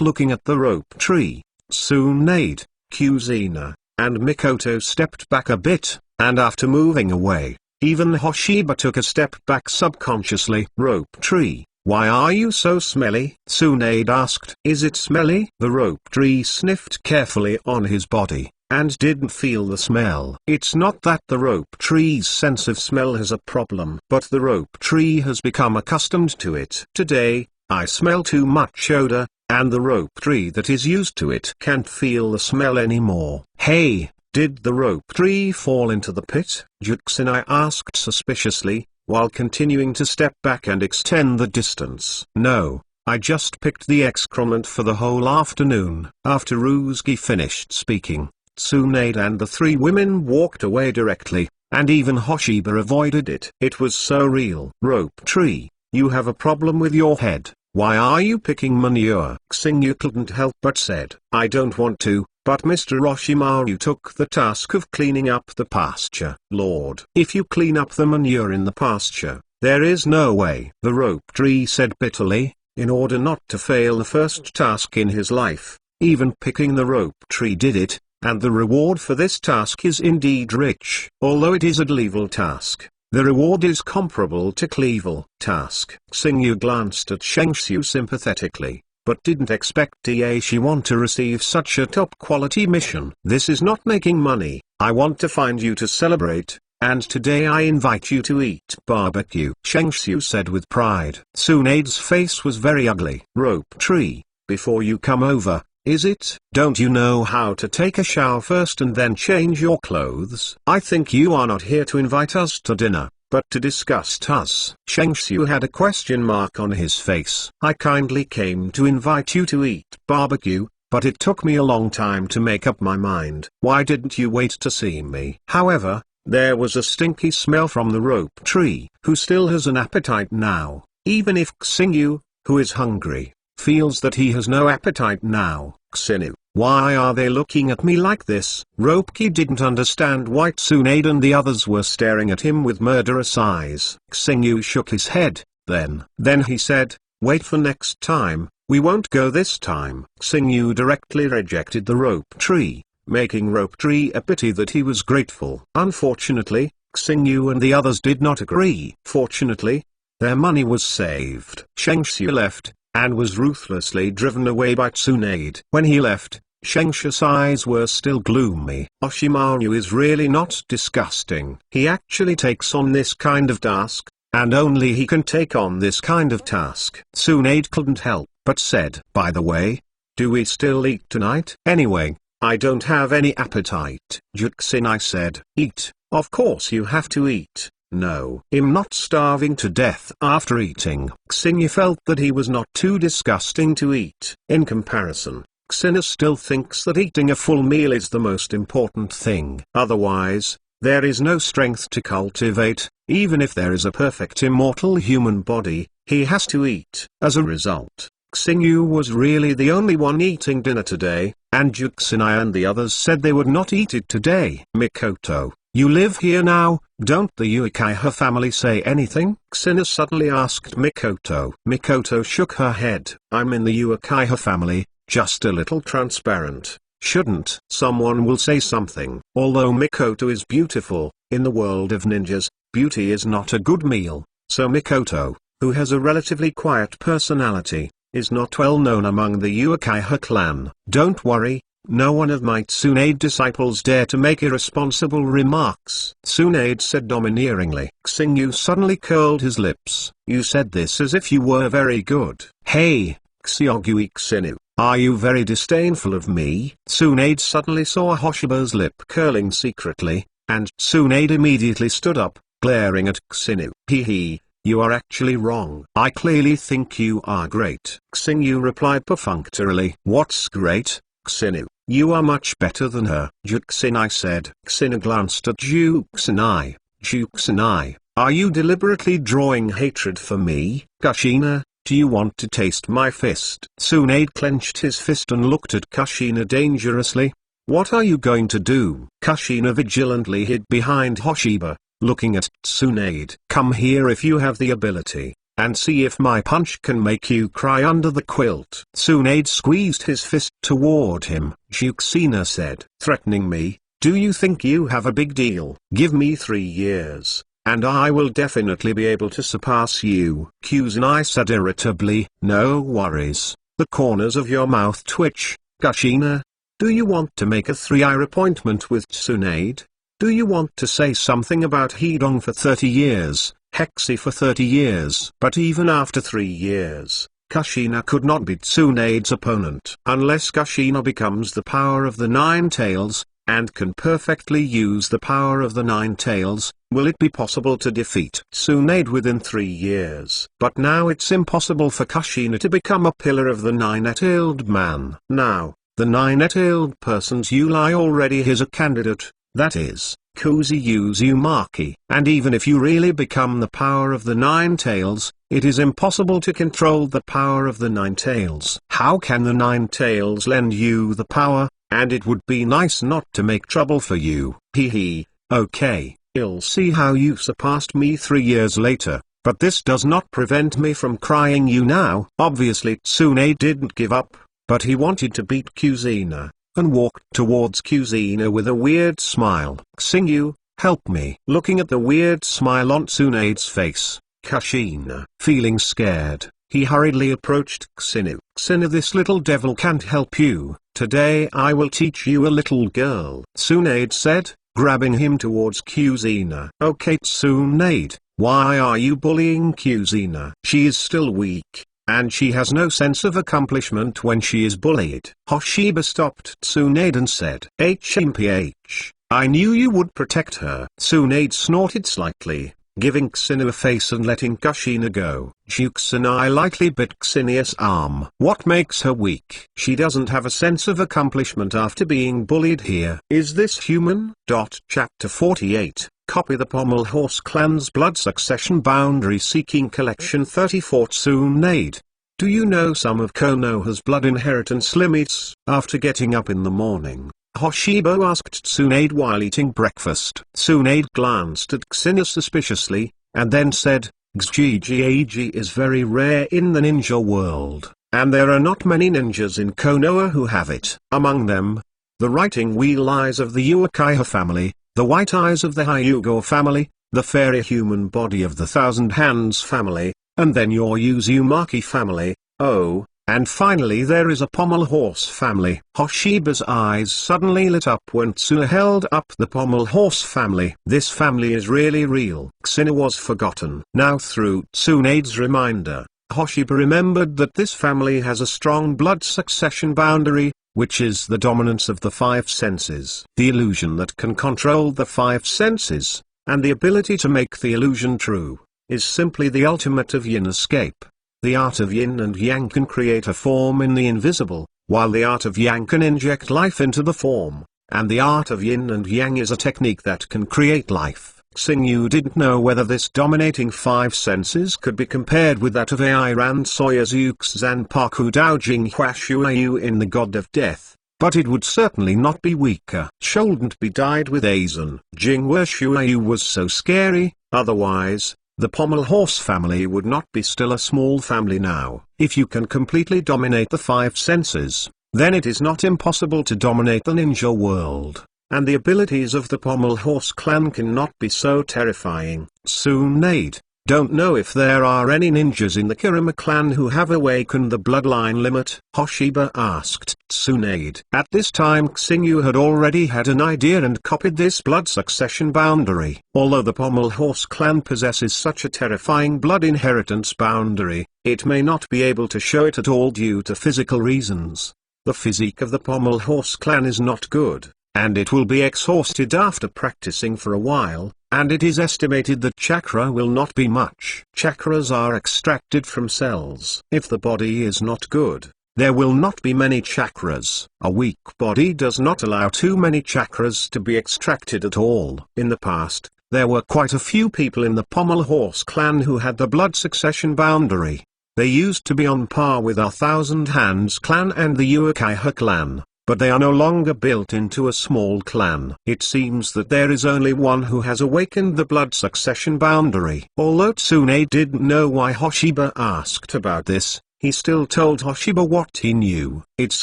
looking at the Rope Tree, Tsunade, Kuzina, and Mikoto stepped back a bit, and after moving away, even Hoshiba took a step back subconsciously. Rope tree, why are you so smelly? Tsunade asked. Is it smelly? The rope tree sniffed carefully on his body, and didn't feel the smell. It's not that the rope tree's sense of smell has a problem, but the rope tree has become accustomed to it. Today, I smell too much odor, and the rope tree that is used to it can't feel the smell anymore. Hey, did the rope tree fall into the pit? Juxinai asked suspiciously, while continuing to step back and extend the distance. No, I just picked the excrement for the whole afternoon. After Ruski finished speaking, Tsunade and the three women walked away directly, and even Hoshiba avoided it. It was so real. Rope tree, you have a problem with your head. Why are you picking manure? Xingyu couldn't help but said, I don't want to, but Mr. Orochimaru took the task of cleaning up the pasture. Lord, if you clean up the manure in the pasture, there is no way. The rope tree said bitterly, in order not to fail the first task in his life, even picking the rope tree did it, and the reward for this task is indeed rich. Although it is a level task, the reward is comparable to Clevel task. Xingyu glanced at Shengshu sympathetically, but didn't expect Daishiwan to receive such a top-quality mission. This is not making money. I want to find you to celebrate, and today I invite you to eat barbecue, Shengshu said with pride. Tsunade's face was very ugly. Rope tree, before you come over, is it? Don't you know how to take a shower first and then change your clothes? I think you are not here to invite us to dinner, but to discuss us. Shengshu had a question mark on his face. I kindly came to invite you to eat barbecue, but it took me a long time to make up my mind. Why didn't you wait to see me? However, there was a stinky smell from the rope tree, who still has an appetite now, even if Xingyu, who is hungry, feels that he has no appetite now. Xinu, why are they looking at me like this? Ropeki didn't understand why Tsunade and the others were staring at him with murderous eyes. Xingyu shook his head, then he said, wait for next time, we won't go this time. Xingyu directly rejected the rope tree, making rope tree a pity that he was grateful. Unfortunately, Xingyu and the others did not agree. Fortunately, their money was saved. Shengshu left, and was ruthlessly driven away by Tsunade. When he left, Shengshu's eyes were still gloomy. Orochimaru is really not disgusting. He actually takes on this kind of task, and only he can take on this kind of task. Tsunade couldn't help but said, by the way, do we still eat tonight? Anyway, I don't have any appetite. Juxinai said, eat, of course you have to eat. No, I'm not starving to death. After eating, Xingyu felt that he was not too disgusting to eat. In comparison, Xingyu still thinks that eating a full meal is the most important thing. Otherwise, there is no strength to cultivate. Even if there is a perfect immortal human body, he has to eat. As a result, Xingyu was really the only one eating dinner today, and Juxinai and the others said they would not eat it today. Mikoto, you live here now, don't the Uchiha family say anything? Xingyu suddenly asked Mikoto. Mikoto shook her head. I'm in the Uchiha family, just a little transparent. Shouldn't someone will say something. Although Mikoto is beautiful, in the world of ninjas, beauty is not a good meal, so Mikoto, who has a relatively quiet personality, is not well known among the Uchiha clan. Don't worry. No one of my Tsunade disciples dare to make irresponsible remarks. Tsunade said domineeringly. Xingyu suddenly curled his lips. You said this as if you were very good. Hey, Xiogui Xinu, are you very disdainful of me? Tsunade suddenly saw Hoshiba's lip curling secretly, and Tsunade immediately stood up, glaring at Xinu. Hee, you are actually wrong. I clearly think you are great. Xingyu replied perfunctorily. What's great, Xinu? You are much better than her. Juxinai said. Xinu glanced at Juxinai. Juxinai, are you deliberately drawing hatred for me? Kushina, do you want to taste my fist? Tsunade clenched his fist and looked at Kushina dangerously. What are you going to do? Kushina vigilantly hid behind Hoshiba, looking at Tsunade. Come here if you have the ability, and see if my punch can make you cry under the quilt. Tsunade squeezed his fist toward him. Juxina said, threatening me? Do you think you have a big deal? Give me 3 years, and I will definitely be able to surpass you. Kuzenai said irritably. No worries. The corners of your mouth twitch, Kushina. Do you want to make a 3-hour appointment with Tsunade? Do you want to say something about Hidong for 30 years, Hexy for 30 years? But even after 3 years, Kushina could not beat Tsunade's opponent. Unless Kushina becomes the power of the Nine Tails, and can perfectly use the power of the Nine Tails, will it be possible to defeat Tsunade within 3 years? But now it's impossible for Kushina to become a pillar of the Nine-Tailed Man. Now, the Nine-Tailed person's Yulai already is a candidate, that is, Kuzi Uzumaki. And even if you really become the power of the Nine Tails, it is impossible to control the power of the Nine Tails. How can the Nine Tails lend you the power? And it would be nice not to make trouble for you. Hee. Okay, you'll see how you surpassed me 3 years later, but this does not prevent me from crying you now. Obviously Tsunade didn't give up, but he wanted to beat Kushina, and walked towards Kushina with a weird smile. Xingyu, help me. Looking at the weird smile on Tsunade's face, Kushina, feeling scared, he hurriedly approached Xingyu. Xingyu, this little devil can't help you. Today I will teach you a little girl, Tsunade said, grabbing him towards Kushina. Okay Tsunade, why are you bullying Kushina? She is still weak, and she has no sense of accomplishment when she is bullied. Hoshiba stopped Tsunade and said, HMPH, I knew you would protect her. Tsunade snorted slightly, giving Xingyu a face and letting Kushina go. Juxinai lightly bit Xinia's arm. What makes her weak? She doesn't have a sense of accomplishment after being bullied here. Is this human? Chapter 48. Copy the Pommel Horse Clan's Blood Succession Boundary Seeking Collection 34. Tsunade, do you know some of Konoha's blood inheritance limits? After getting up in the morning, Hoshibo asked Tsunade while eating breakfast. Tsunade glanced at Xinia suspiciously, and then said, XGGAG is very rare in the ninja world, and there are not many ninjas in Konoha who have it. Among them, the writing wheel eyes of the Uchiha family, the white eyes of the Hyuga family, the fairy human body of the Thousand Hands family, and then your Uzumaki family, oh, and finally there is a Pommel Horse family. Hoshiba's eyes suddenly lit up when Tsuna held up the Pommel Horse family. This family is really real. Xina was forgotten. Now through Tsunade's reminder, Hoshiba remembered that this family has a strong blood succession boundary, which is the dominance of the 5 senses. The illusion that can control the 5 senses, and the ability to make the illusion true, is simply the ultimate of yin escape. The art of yin and yang can create a form in the invisible, while the art of yang can inject life into the form, and the art of yin and yang is a technique that can create life. Xingyu didn't know whether this dominating 5 senses could be compared with that of Airan Soyazuk Zanpaku Daojing Huashuayu in the God of Death, but it would certainly not be weaker. Shouldn't be died with Azan. Jinghua Shuayu was so scary, otherwise, the Pommel Horse family would not be still a small family now. If you can completely dominate the 5 senses, then it is not impossible to dominate the ninja world, and the abilities of the Pommel Horse clan cannot be so terrifying. Tsunade, don't know if there are any ninjas in the Kirima clan who have awakened the bloodline limit? Hoshiba asked Tsunade. At this time Xingyu had already had an idea and copied this blood succession boundary. Although the Pommel Horse clan possesses such a terrifying blood inheritance boundary, it may not be able to show it at all due to physical reasons. The physique of the Pommel Horse clan is not good, and it will be exhausted after practicing for a while, and it is estimated that chakra will not be much. Chakras are extracted from cells. If the body is not good, there will not be many chakras. A weak body does not allow too many chakras to be extracted at all. In the past, there were quite a few people in the Pommel Horse clan who had the blood succession boundary. They used to be on par with our Thousand Hands clan and the Uchiha clan, but they are no longer built into a small clan. It seems that there is only one who has awakened the blood succession boundary. Although Tsunade didn't know why Hoshiba asked about this, he still told Hoshiba what he knew. It's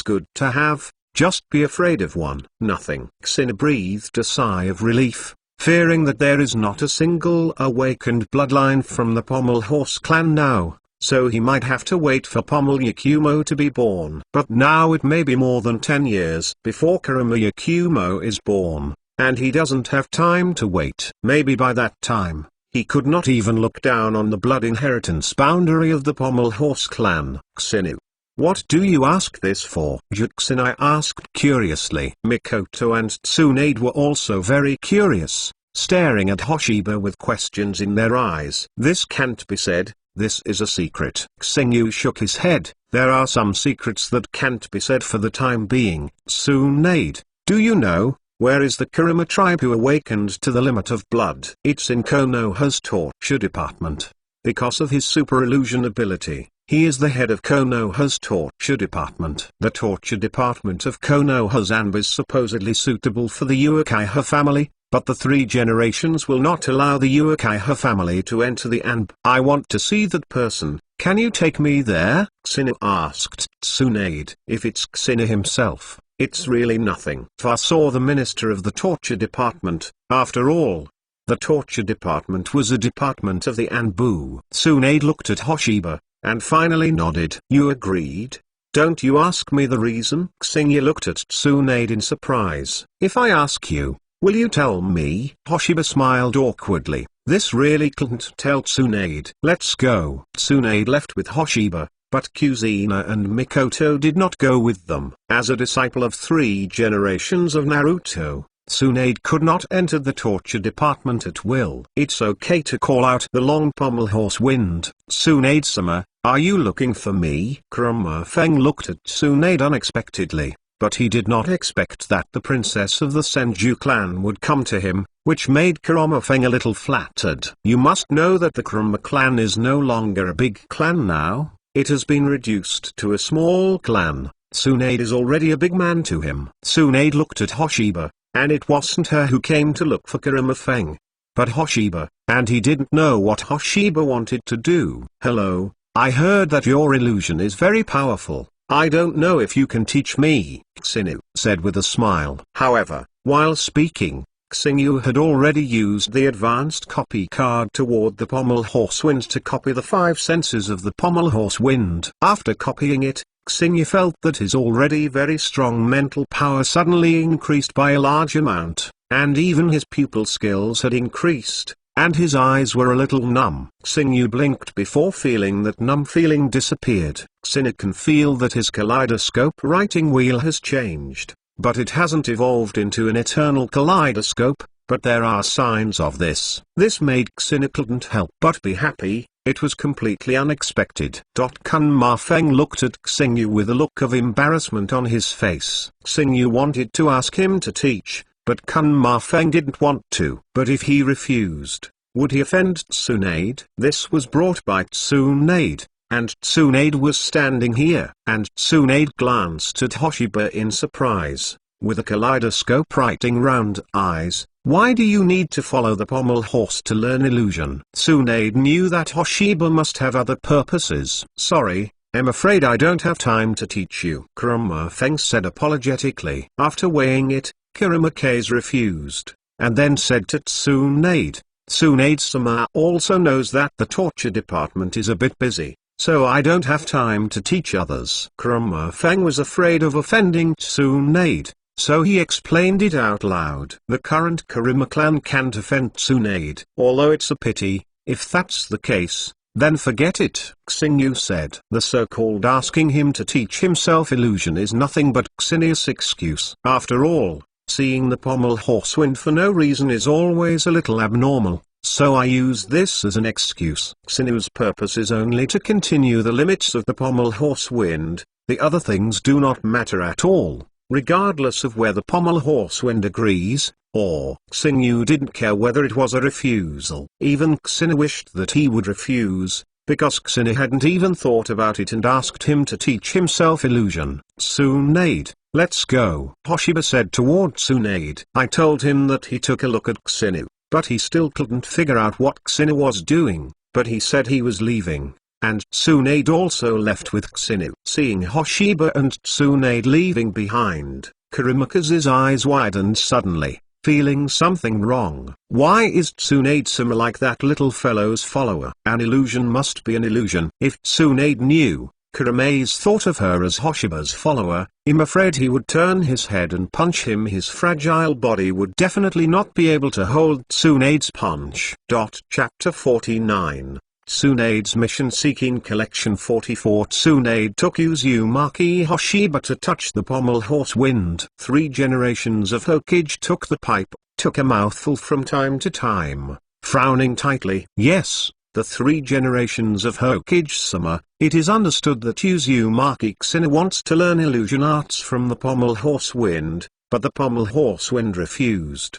good to have, just be afraid of one. Nothing. Xin breathed a sigh of relief, fearing that there is not a single awakened bloodline from the Pommel Horse clan now, so he might have to wait for Pommel Yakumo to be born. But now it may be more than 10 years before Kurama Yakumo is born, and he doesn't have time to wait. Maybe by that time, he could not even look down on the blood inheritance boundary of the Pommel Horse clan. Xinu. What do you ask this for? Juxinai asked curiously. Mikoto and Tsunade were also very curious, staring at Hoshiba with questions in their eyes. This can't be said, this is a secret. Xingyu shook his head. There are some secrets that can't be said for the time being. Tsunade, do you know, where is the Kurama tribe who awakened to the limit of blood? It's in Konoha's torture department. Because of his super illusion ability, he is the head of Konoha's torture department. The torture department of Konoha's ANB is supposedly suitable for the Uchiha family, but the 3 generations will not allow the Uchiha family to enter the ANB. I want to see that person. Can you take me there? Xinu asked Tsunade. If it's Xinu himself, it's really nothing. Fa saw the minister of the torture department. After all, the torture department was a department of the Anbu. Tsunade looked at Hoshiba, and finally nodded. You agreed? Don't you ask me the reason? Xingyu looked at Tsunade in surprise. If I ask you, will you tell me? Hoshiba smiled awkwardly. This really couldn't tell Tsunade. Let's go. Tsunade left with Hoshiba, but Kuzina and Mikoto did not go with them. As a disciple of 3 generations of Naruto, Tsunade could not enter the torture department at will. It's okay to call out the long pommel horse wind. Tsunade-sama, are you looking for me? Kurama Feng looked at Tsunade unexpectedly, but he did not expect that the princess of the Senju clan would come to him, which made Kurama Feng a little flattered. You must know that the Kurama clan is no longer a big clan now, it has been reduced to a small clan. Tsunade is already a big man to him. Tsunade looked at Hoshiba, and it wasn't her who came to look for Kurama Feng, but Hoshiba, and he didn't know what Hoshiba wanted to do. Hello, I heard that your illusion is very powerful. I don't know if you can teach me, Xinu said with a smile. However, while speaking, Xingyu had already used the advanced copy card toward the Pommel Horse Wind to copy the 5 senses of the Pommel Horse Wind. After copying it, Xingyu felt that his already very strong mental power suddenly increased by a large amount, and even his pupil skills had increased, and his eyes were a little numb. Xingyu blinked before feeling that numb feeling disappeared. Xingyu can feel that his kaleidoscope writing wheel has changed, but it hasn't evolved into an eternal kaleidoscope, but there are signs of this. This made Xingyu couldn't help but be happy. It was completely unexpected. Kunma Feng looked at Xingyu with a look of embarrassment on his face. Xingyu wanted to ask him to teach, but Kunma Feng didn't want to. But if he refused, would he offend Tsunade? This was brought by Tsunade, and Tsunade was standing here. And Tsunade glanced at Hoshiba in surprise, with a kaleidoscope writing round eyes. Why do you need to follow the pommel horse to learn illusion? Tsunade knew that Hoshiba must have other purposes. Sorry, I'm afraid I don't have time to teach you, Kurama Feng said apologetically. After weighing it, Kurama K's refused, and then said to Tsunade, Tsunade-sama also knows that the torture department is a bit busy, so I don't have time to teach others. Kurama Feng was afraid of offending Tsunade, so he explained it out loud. The current Kurama clan can't offend Tsunade. Although it's a pity, if that's the case, then forget it, Xingyu said. The so-called asking him to teach himself illusion is nothing but Xinyu's excuse. After all, seeing the pommel horse wind for no reason is always a little abnormal, so I use this as an excuse. Xinyu's purpose is only to continue the limits of the pommel horse wind, the other things do not matter at all. Regardless of whether pommel horse wind agrees, or Xingyu didn't care whether it was a refusal. Even Xingyu wished that he would refuse, because Xingyu hadn't even thought about it and asked him to teach himself illusion. Tsunade, let's go, Hoshiba said toward Tsunade. I told him that he took a look at Xingyu, but he still couldn't figure out what Xingyu was doing, but he said he was leaving. and Tsunade also left with Xinu. Seeing Hoshiba and Tsunade leaving behind, Kurumaka's eyes widened suddenly, feeling something wrong. Why is Tsunade like that little fellow's follower? An illusion must be an illusion. If Tsunade knew Kurume's thought of her as Hoshiba's follower, I'm afraid he would turn his head and punch him. His fragile body would definitely not be able to hold Tsunade's punch. Chapter 49. Tsunade's Mission-Seeking Collection 44. Tsunade took Uzumaki Hoshiba to touch the pommel horse wind. 3 generations of Hokage took the pipe, took a mouthful from time to time, frowning tightly. Yes, the 3 generations of Hokage-sama. It is understood that Uzumaki Xinu wants to learn illusion arts from the pommel horse wind, but the pommel horse wind refused.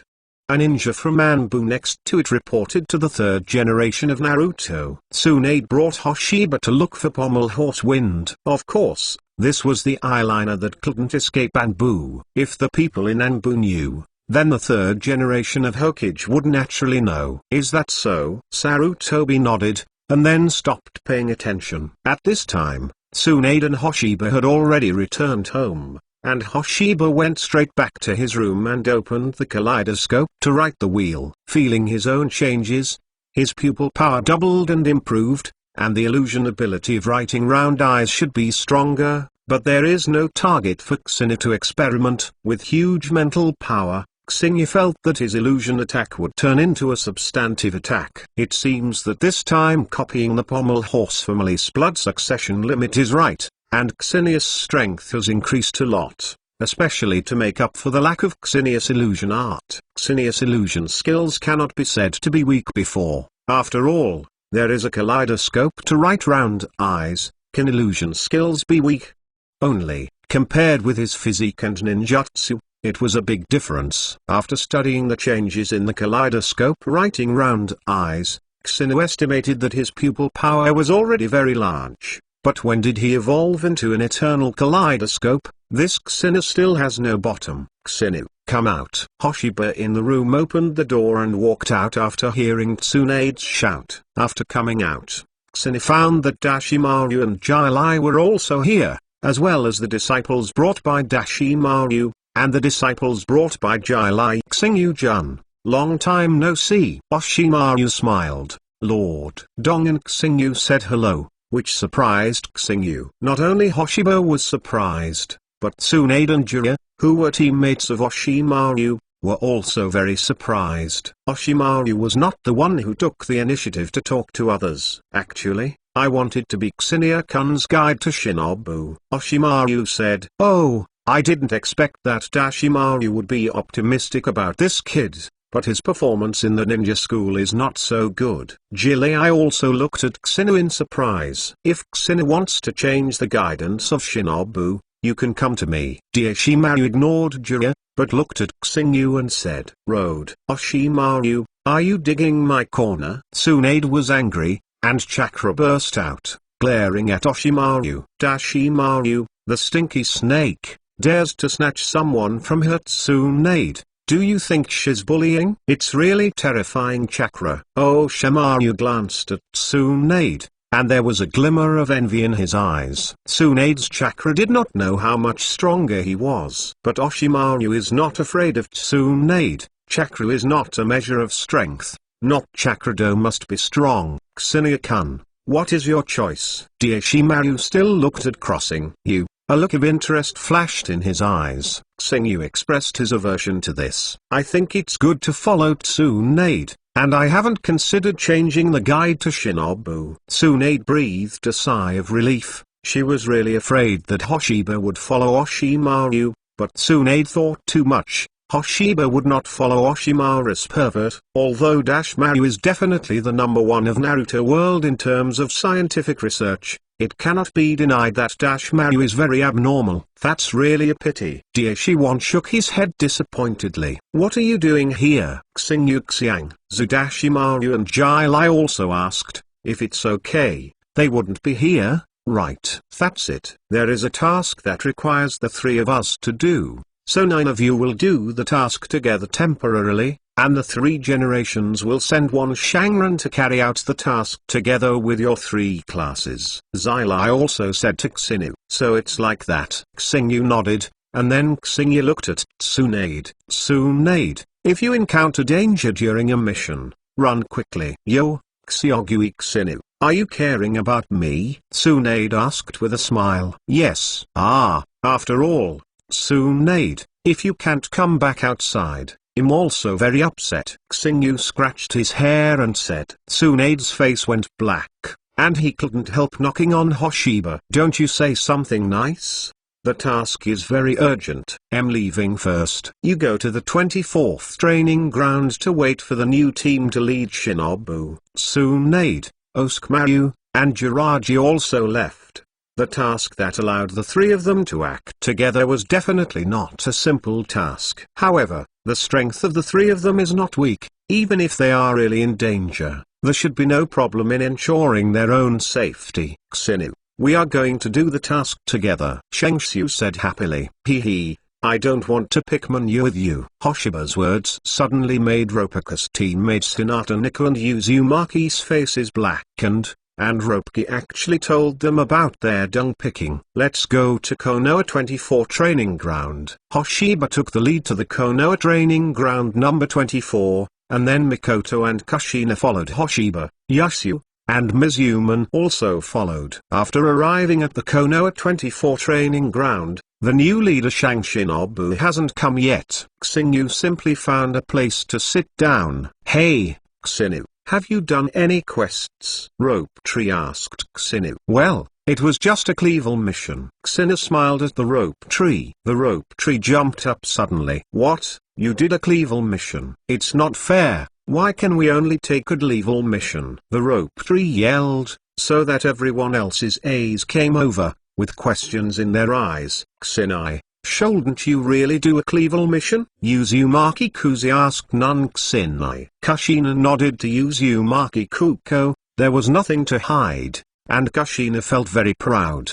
A ninja from Anbu next to it reported to the 3rd generation of Naruto. Tsunade brought Hoshiba to look for pommel horse wind. Of course, this was the eyeliner that couldn't escape Anbu. If the people in Anbu knew, then the 3rd generation of Hokage would naturally know. Is that so? Sarutobi nodded, and then stopped paying attention. At this time, Tsunade and Hoshiba had already returned home, and Hoshiba went straight back to his room and opened the kaleidoscope to write the wheel. Feeling his own changes, his pupil power doubled and improved, and the illusion ability of writing round eyes should be stronger, but there is no target for Xinu to experiment. With huge mental power, Xinu felt that his illusion attack would turn into a substantive attack. It seems that this time copying the pommel horse family's blood succession limit is right, and Xinu's strength has increased a lot, especially to make up for the lack of Xinu's illusion art. Xinu's illusion skills cannot be said to be weak before. After all, there is a kaleidoscope to write round eyes. Can illusion skills be weak? Only, compared with his physique and ninjutsu, it was a big difference. After studying the changes in the kaleidoscope writing round eyes, Xinu estimated that his pupil power was already very large. But when did he evolve into an eternal kaleidoscope? This Xinu still has no bottom. Xinu, come out. Hoshiba in the room opened the door and walked out after hearing Tsunade's shout. After coming out, Xinu found that Dashimaru and Jiraiya were also here, as well as the disciples brought by Dashimaru, and the disciples brought by Jiraiya. Xinu-jun, long time no see. Oshimaru smiled. Lord Dong and Xinu said hello, which surprised Xinu. Not only Hoshiba was surprised, but Tsunade and Jiraiya, who were teammates of Oshimaru, were also very surprised. Oshimaru was not the one who took the initiative to talk to others. Actually, I wanted to be Xinya-kun's guide to Shinobu. Oshimaru said. Oh, I didn't expect that Dashimaru would be optimistic about this kid, but his performance in the ninja school is not so good. Jiraiya also looked at Xinu in surprise. If Xinu wants to change the guidance of Shinobu, you can come to me. Dashimaru ignored Jiraiya, but looked at Xinu and said, Road. Oshimaru, are you digging my corner? Tsunade was angry, and chakra burst out, glaring at Oshimaru. Dashimaru, the stinky snake, dares to snatch someone from her. Tsunade, do you think she's bullying? It's really terrifying. Chakra. Oshimaru glanced at Tsunade, and there was a glimmer of envy in his eyes. Tsunade's chakra did not know how much stronger he was. But Oshimaru is not afraid of Tsunade. Chakra is not a measure of strength. Not chakra-do must be strong. Xinya-kun, what is your choice? Dashimaru still looked at crossing you. A look of interest flashed in his eyes. Xinu expressed his aversion to this. I think it's good to follow Tsunade, and I haven't considered changing the guide to Shinobu. Tsunade breathed a sigh of relief. She was really afraid that Hoshiba would follow Oshimaru, but Tsunade thought too much. Hoshiba would not follow Oshimaru's pervert. Although Dashimaru is definitely the #1 of Naruto world in terms of scientific research, it cannot be denied that Dashimaru is very abnormal. That's really a pity. Dashiwan shook his head disappointedly. What are you doing here? Xinu Xiang, Dashimaru and Jiraiya also asked. If it's okay, they wouldn't be here, right? That's it. There is a task that requires the 3 of us to do. so 9 of you will do the task together temporarily, and the 3 generations will send one Shangren to carry out the task together with your 3 classes. Xili also said to Xingyu. So it's like that. Xingyu nodded, and then Xingyu looked at Tsunade. Tsunade, if you encounter danger during a mission, run quickly. Yo, Xiaogui Xingyu, are you caring about me? Tsunade asked with a smile. Yes. After all, Tsunade, if you can't come back outside, I'm also very upset. Xingyu scratched his hair and said. Tsunade's face went black, and he couldn't help knocking on Hoshiba. Don't you say something nice? The task is very urgent. I'm leaving first. You go to the 24th training ground to wait for the new team to lead Shinobu. Tsunade, Osumaru, and Jiraiya also left. The task that allowed the 3 of them to act together was definitely not a simple task. However, the strength of the 3 of them is not weak. Even if they are really in danger, there should be no problem in ensuring their own safety. Xingyu, we are going to do the task together. Shangxiu said happily. Hee, I don't want to pick Manyu with you. Hoshiba's words suddenly made Ropika's teammates Hinata Nico and Uzumaki's faces blackened, and Ropiki actually told them about their dung picking. Let's go to Konoha 24 training ground. Hoshiba took the lead to the Konoha training ground number 24, and then Mikoto and Kushina followed Hoshiba. Yasu and Mizuman also followed. After arriving at the Konoha 24 training ground, the new leader Shang Shinobu hasn't come yet. Xingyu simply found a place to sit down. Hey, Xingyu, have you done any quests? Rope Tree asked Xingyu. Well, it was just a cleaver mission. Xingyu smiled at the rope tree. The rope tree jumped up suddenly. What? You did a cleaver mission? It's not fair. Why can we only take a cleaver mission? The rope tree yelled, so that everyone else's eyes came over, with questions in their eyes. Xinai, shouldn't you really do a cleaver mission? Uzumaki Kuzi asked Nun Xinai. Kushina nodded to Uzumaki Kuko. There was nothing to hide, and Kushina felt very proud.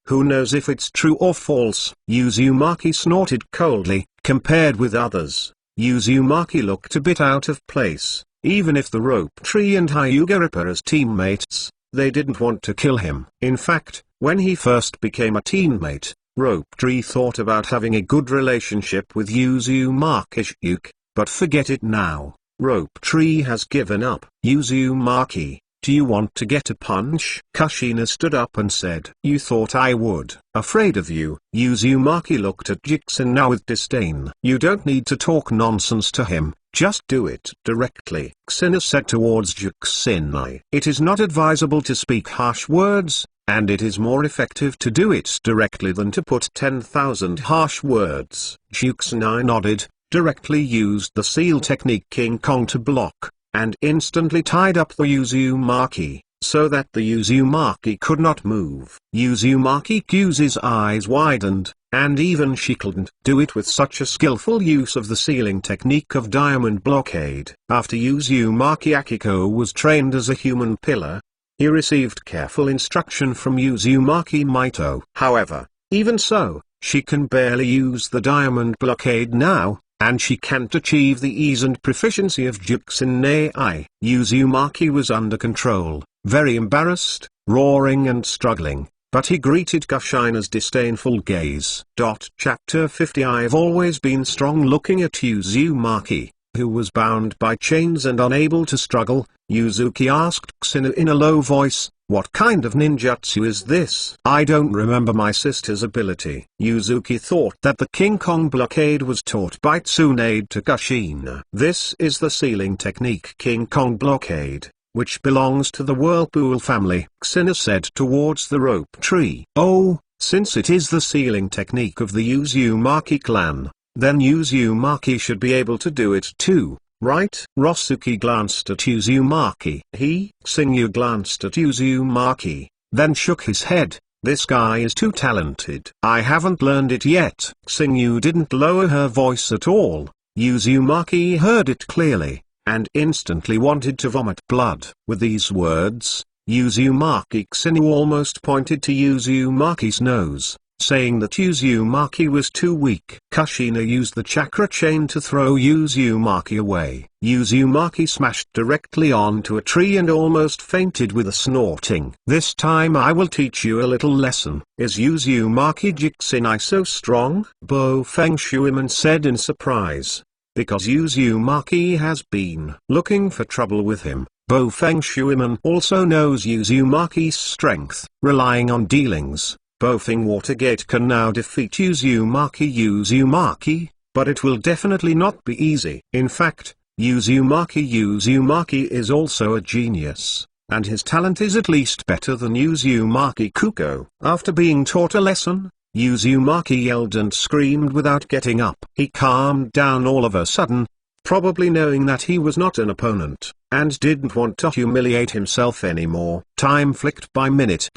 Who knows if it's true or false? Uzumaki snorted coldly. Compared with others, Uzumaki looked a bit out of place. Even if the rope tree and Hyuga Ripper as teammates, they didn't want to kill him. In fact, when he first became a teammate, Rope Tree thought about having a good relationship with Uzumaki, but forget it now. Rope Tree has given up. Uzumaki, do you want to get a punch? Kushina stood up and said. You thought I would. Afraid of you. Uzumaki looked at Jixin now with disdain. You don't need to talk nonsense to him, just do it directly. Xina said towards Jixin. It is not advisable to speak harsh words, and it is more effective to do it directly than to put 10,000 harsh words. Jixin nodded, directly used the seal technique King Kong to block, and instantly tied up the Uzumaki, so that the Uzumaki could not move. Uzumaki Q's eyes widened, and even she couldn't do it with such a skillful use of the sealing technique of Diamond Blockade. After Uzumaki Akiko was trained as a human pillar, he received careful instruction from Uzumaki Mito. However, even so, she can barely use the Diamond Blockade now, and she can't achieve the ease and proficiency of Jixin Ai. Uzumaki was under control, very embarrassed, roaring and struggling, but he greeted Kushina's disdainful gaze. Chapter 50. I've always been strong. Looking at Uzumaki, who was bound by chains and unable to struggle, Uzuki asked Xinu in a low voice, what kind of ninjutsu is this? I don't remember my sister's ability. Uzuki thought that the King Kong blockade was taught by Tsunade to Kushina. This is the sealing technique King Kong blockade, which belongs to the Whirlpool family, Xinu said towards the rope tree. Oh, since it is the sealing technique of the Uzumaki clan, then Uzumaki should be able to do it too, right? Rosuki glanced at Uzumaki. Xingyu glanced at Uzumaki, then shook his head. This guy is too talented. I haven't learned it yet. Xingyu didn't lower her voice at all. Uzumaki heard it clearly, and instantly wanted to vomit blood. With these words, Uzumaki Xingyu almost pointed to Uzumaki's nose, saying that Uzumaki was too weak. Kushina used the chakra chain to throw Uzumaki away. Uzumaki smashed directly onto a tree and almost fainted with a snorting. "This time I will teach you a little lesson. Is Uzumaki Jikusenai so strong?" Bo Feng Shuiman said in surprise. "Because Uzumaki has been looking for trouble with him." Bo Feng Shuiman also knows Uzumaki's strength. Relying on dealings, Bo Feng Watergate can now defeat Uzumaki, but it will definitely not be easy. In fact, Uzumaki is also a genius, and his talent is at least better than Uzumaki Kuko. After being taught a lesson, Uzumaki yelled and screamed without getting up. He calmed down all of a sudden, probably knowing that he was not an opponent, and didn't want to humiliate himself anymore. Time flicked by minute,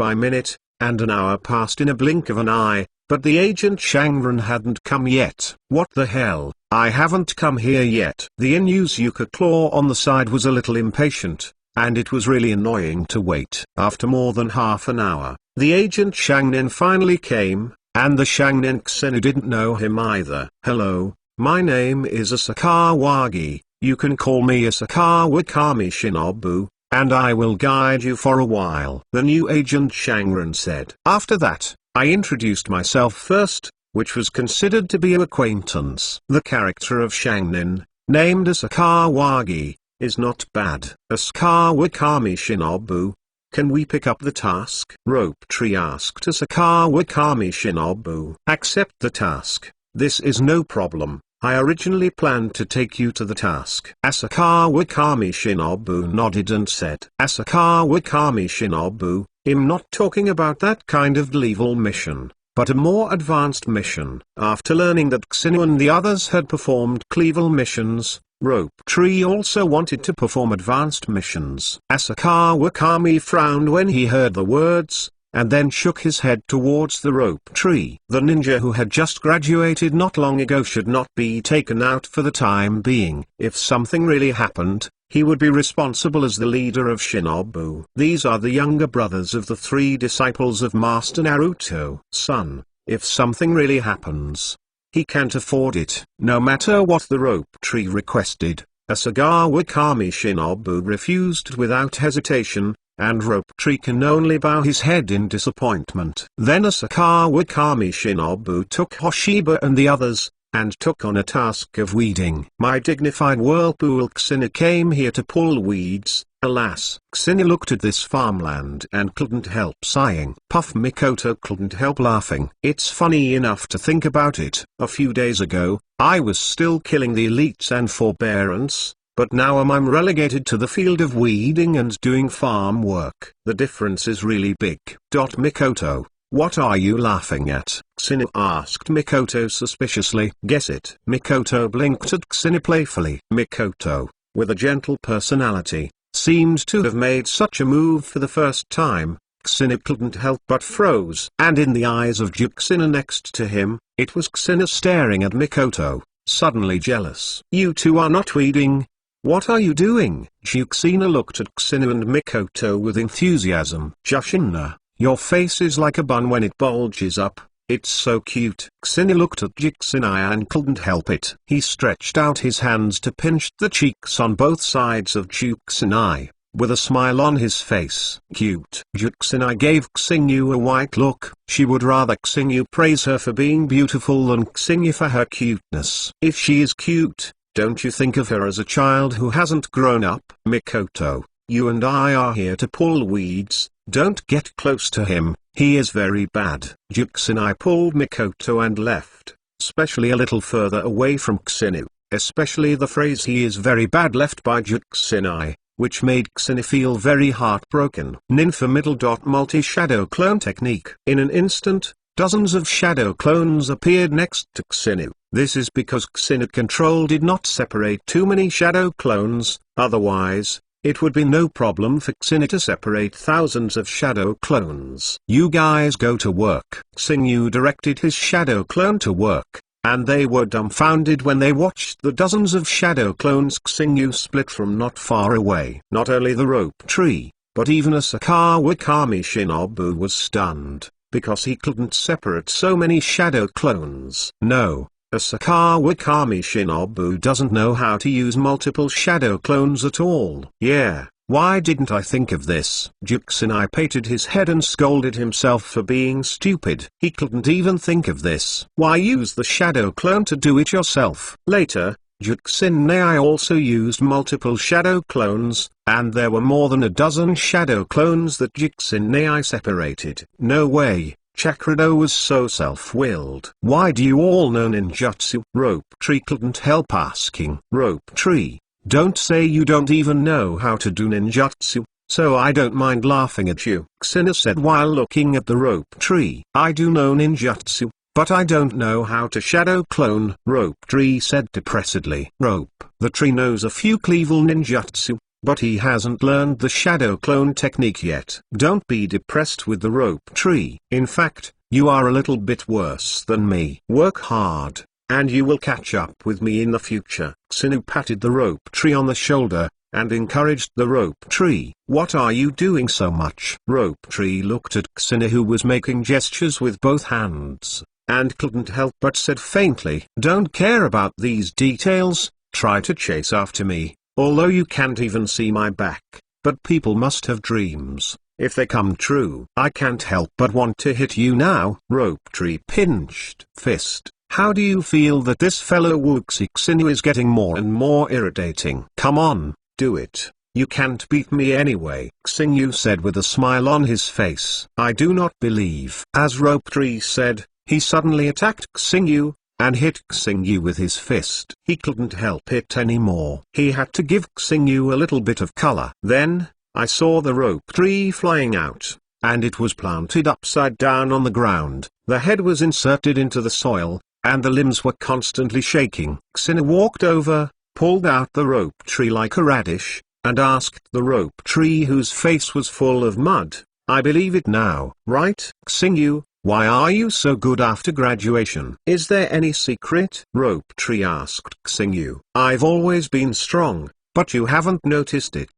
and an hour passed in a blink of an eye, but the agent Shangren hadn't come yet. "What the hell, I haven't come here yet." The Inuzuka claw on the side was a little impatient, and it was really annoying to wait. After more than half an hour, the agent Shangnen finally came, and the Shangnen Xenu didn't know him either. "Hello. My name is Asakawagi, you can call me Asakawa Kami Shinobu, and I will guide you for a while," the new agent Shangren said. After that, I introduced myself first, which was considered to be an acquaintance. The character of Shangnen, named Asakawagi, is not bad. "Asakawa Kami Shinobu, can we pick up the task?" Rope Tree asked Asakawa Kami Shinobu. "Accept the task. This is no problem. I originally planned to take you to the task." Asakawa Kami Shinobu nodded and said, "Asakawa Kami Shinobu, I'm not talking about that kind of level mission, but a more advanced mission." After learning that Xenu and the others had performed Cleavel missions, Rope Tree also wanted to perform advanced missions. Asakawa Kami frowned when he heard the words, and then shook his head towards the Rope Tree. The ninja who had just graduated not long ago should not be taken out for the time being. If something really happened, he would be responsible as the leader of Shinobu. These are the younger brothers of the 3 disciples of Master Naruto. "Son, if something really happens, he can't afford it." No matter what the Rope Tree requested, Asakawa Kami Shinobu refused without hesitation, and Rope Tree can only bow his head in disappointment. Then Asakawa Kami Shinobu took Hoshiba and the others, and took on a task of weeding. "My dignified whirlpool Xenu came here to pull weeds." Alas, Xenu looked at this farmland and couldn't help sighing. Puff Mikoto couldn't help laughing. "It's funny enough to think about it. A few days ago, I was still killing the elites and forbearance, but now I'm relegated to the field of weeding and doing farm work. The difference is really big." Mikoto, what are you laughing at? Xenu asked Mikoto suspiciously. "Guess it." Mikoto blinked at Xenu playfully. Mikoto, with a gentle personality, seemed to have made such a move for the first time. Xenu couldn't help but froze. And in the eyes of Juxina next to him, it was Xenu staring at Mikoto, suddenly jealous. "You two are not weeding. What are you doing?" Juxina looked at Xenu and Mikoto with enthusiasm. "Juxina, your face is like a bun when it bulges up. It's so cute." Xenu looked at Juxina and couldn't help it. He stretched out his hands to pinch the cheeks on both sides of Juxina, with a smile on his face. "Cute." Juxina gave Xenu a white look. She would rather Xenu praise her for being beautiful than Xenu for her cuteness. "If she is cute, don't you think of her as a child who hasn't grown up?" "Mikoto, you and I are here to pull weeds. Don't get close to him, he is very bad." Juxina pulled Mikoto and left, especially a little further away from Xenu. Especially the phrase "he is very bad" left by Juxina, which made Xenu feel very heartbroken. Ninfa middle. Multi-shadow clone technique. In an instant, dozens of shadow clones appeared next to Xenu. This is because Xenu control did not separate too many shadow clones, otherwise, it would be no problem for Xenu to separate thousands of shadow clones. "You guys go to work." Xenu directed his shadow clone to work, and they were dumbfounded when they watched the dozens of shadow clones Xenu split from not far away. Not only the Rope Tree, but even Asakawa Kami Shinobu was stunned. because he couldn't separate so many shadow clones. No, a Sakawa Kami Shinobu doesn't know how to use multiple shadow clones at all. Yeah, why didn't I think of this? Juxinai patted his head and scolded himself for being stupid. He couldn't even think of this. Why use the shadow clone to do it yourself? Later, Juxinai also used multiple shadow clones, and there were more than a dozen shadow clones that Juxinai separated. No way, Chakrado was so self-willed. Why do you all know ninjutsu? Rope Tree couldn't help asking. Rope Tree, don't say you don't even know how to do ninjutsu, so I don't mind laughing at you, Xena said while looking at the Rope Tree. I do know ninjutsu, but I don't know how to shadow clone, Rope Tree said depressedly. Rope, the tree knows a few cleavel ninjutsu, but he hasn't learned the shadow clone technique yet. Don't be depressed with the Rope Tree. In fact, you are a little bit worse than me. Work hard, and you will catch up with me in the future. Xenu patted the Rope Tree on the shoulder, and encouraged the Rope Tree. What are you doing so much? Rope Tree looked at Xenu, who was making gestures with both hands, and couldn't help but said faintly, don't care about these details, try to chase after me, although you can't even see my back, but people must have dreams. If they come true, I can't help but want to hit you now. Rope Tree pinched fist. How do you feel that this fellow Wuxi Xenu is getting more and more irritating? Come on, do it. You can't beat me anyway, Xenu said with a smile on his face. I do not believe. As Rope Tree said, he suddenly attacked Xenu, and hit Xingyu with his fist. He couldn't help it anymore. He had to give Xingyu a little bit of color. Then, I saw the Rope Tree flying out, and it was planted upside down on the ground. The head was inserted into the soil, and the limbs were constantly shaking. Xena walked over, pulled out the Rope Tree like a radish, and asked the Rope Tree, whose face was full of mud, I believe it now, right? Xingyu, why are you so good after graduation? Is there any secret? Rope Tree asked Xingyu. I've always been strong, but you haven't noticed it.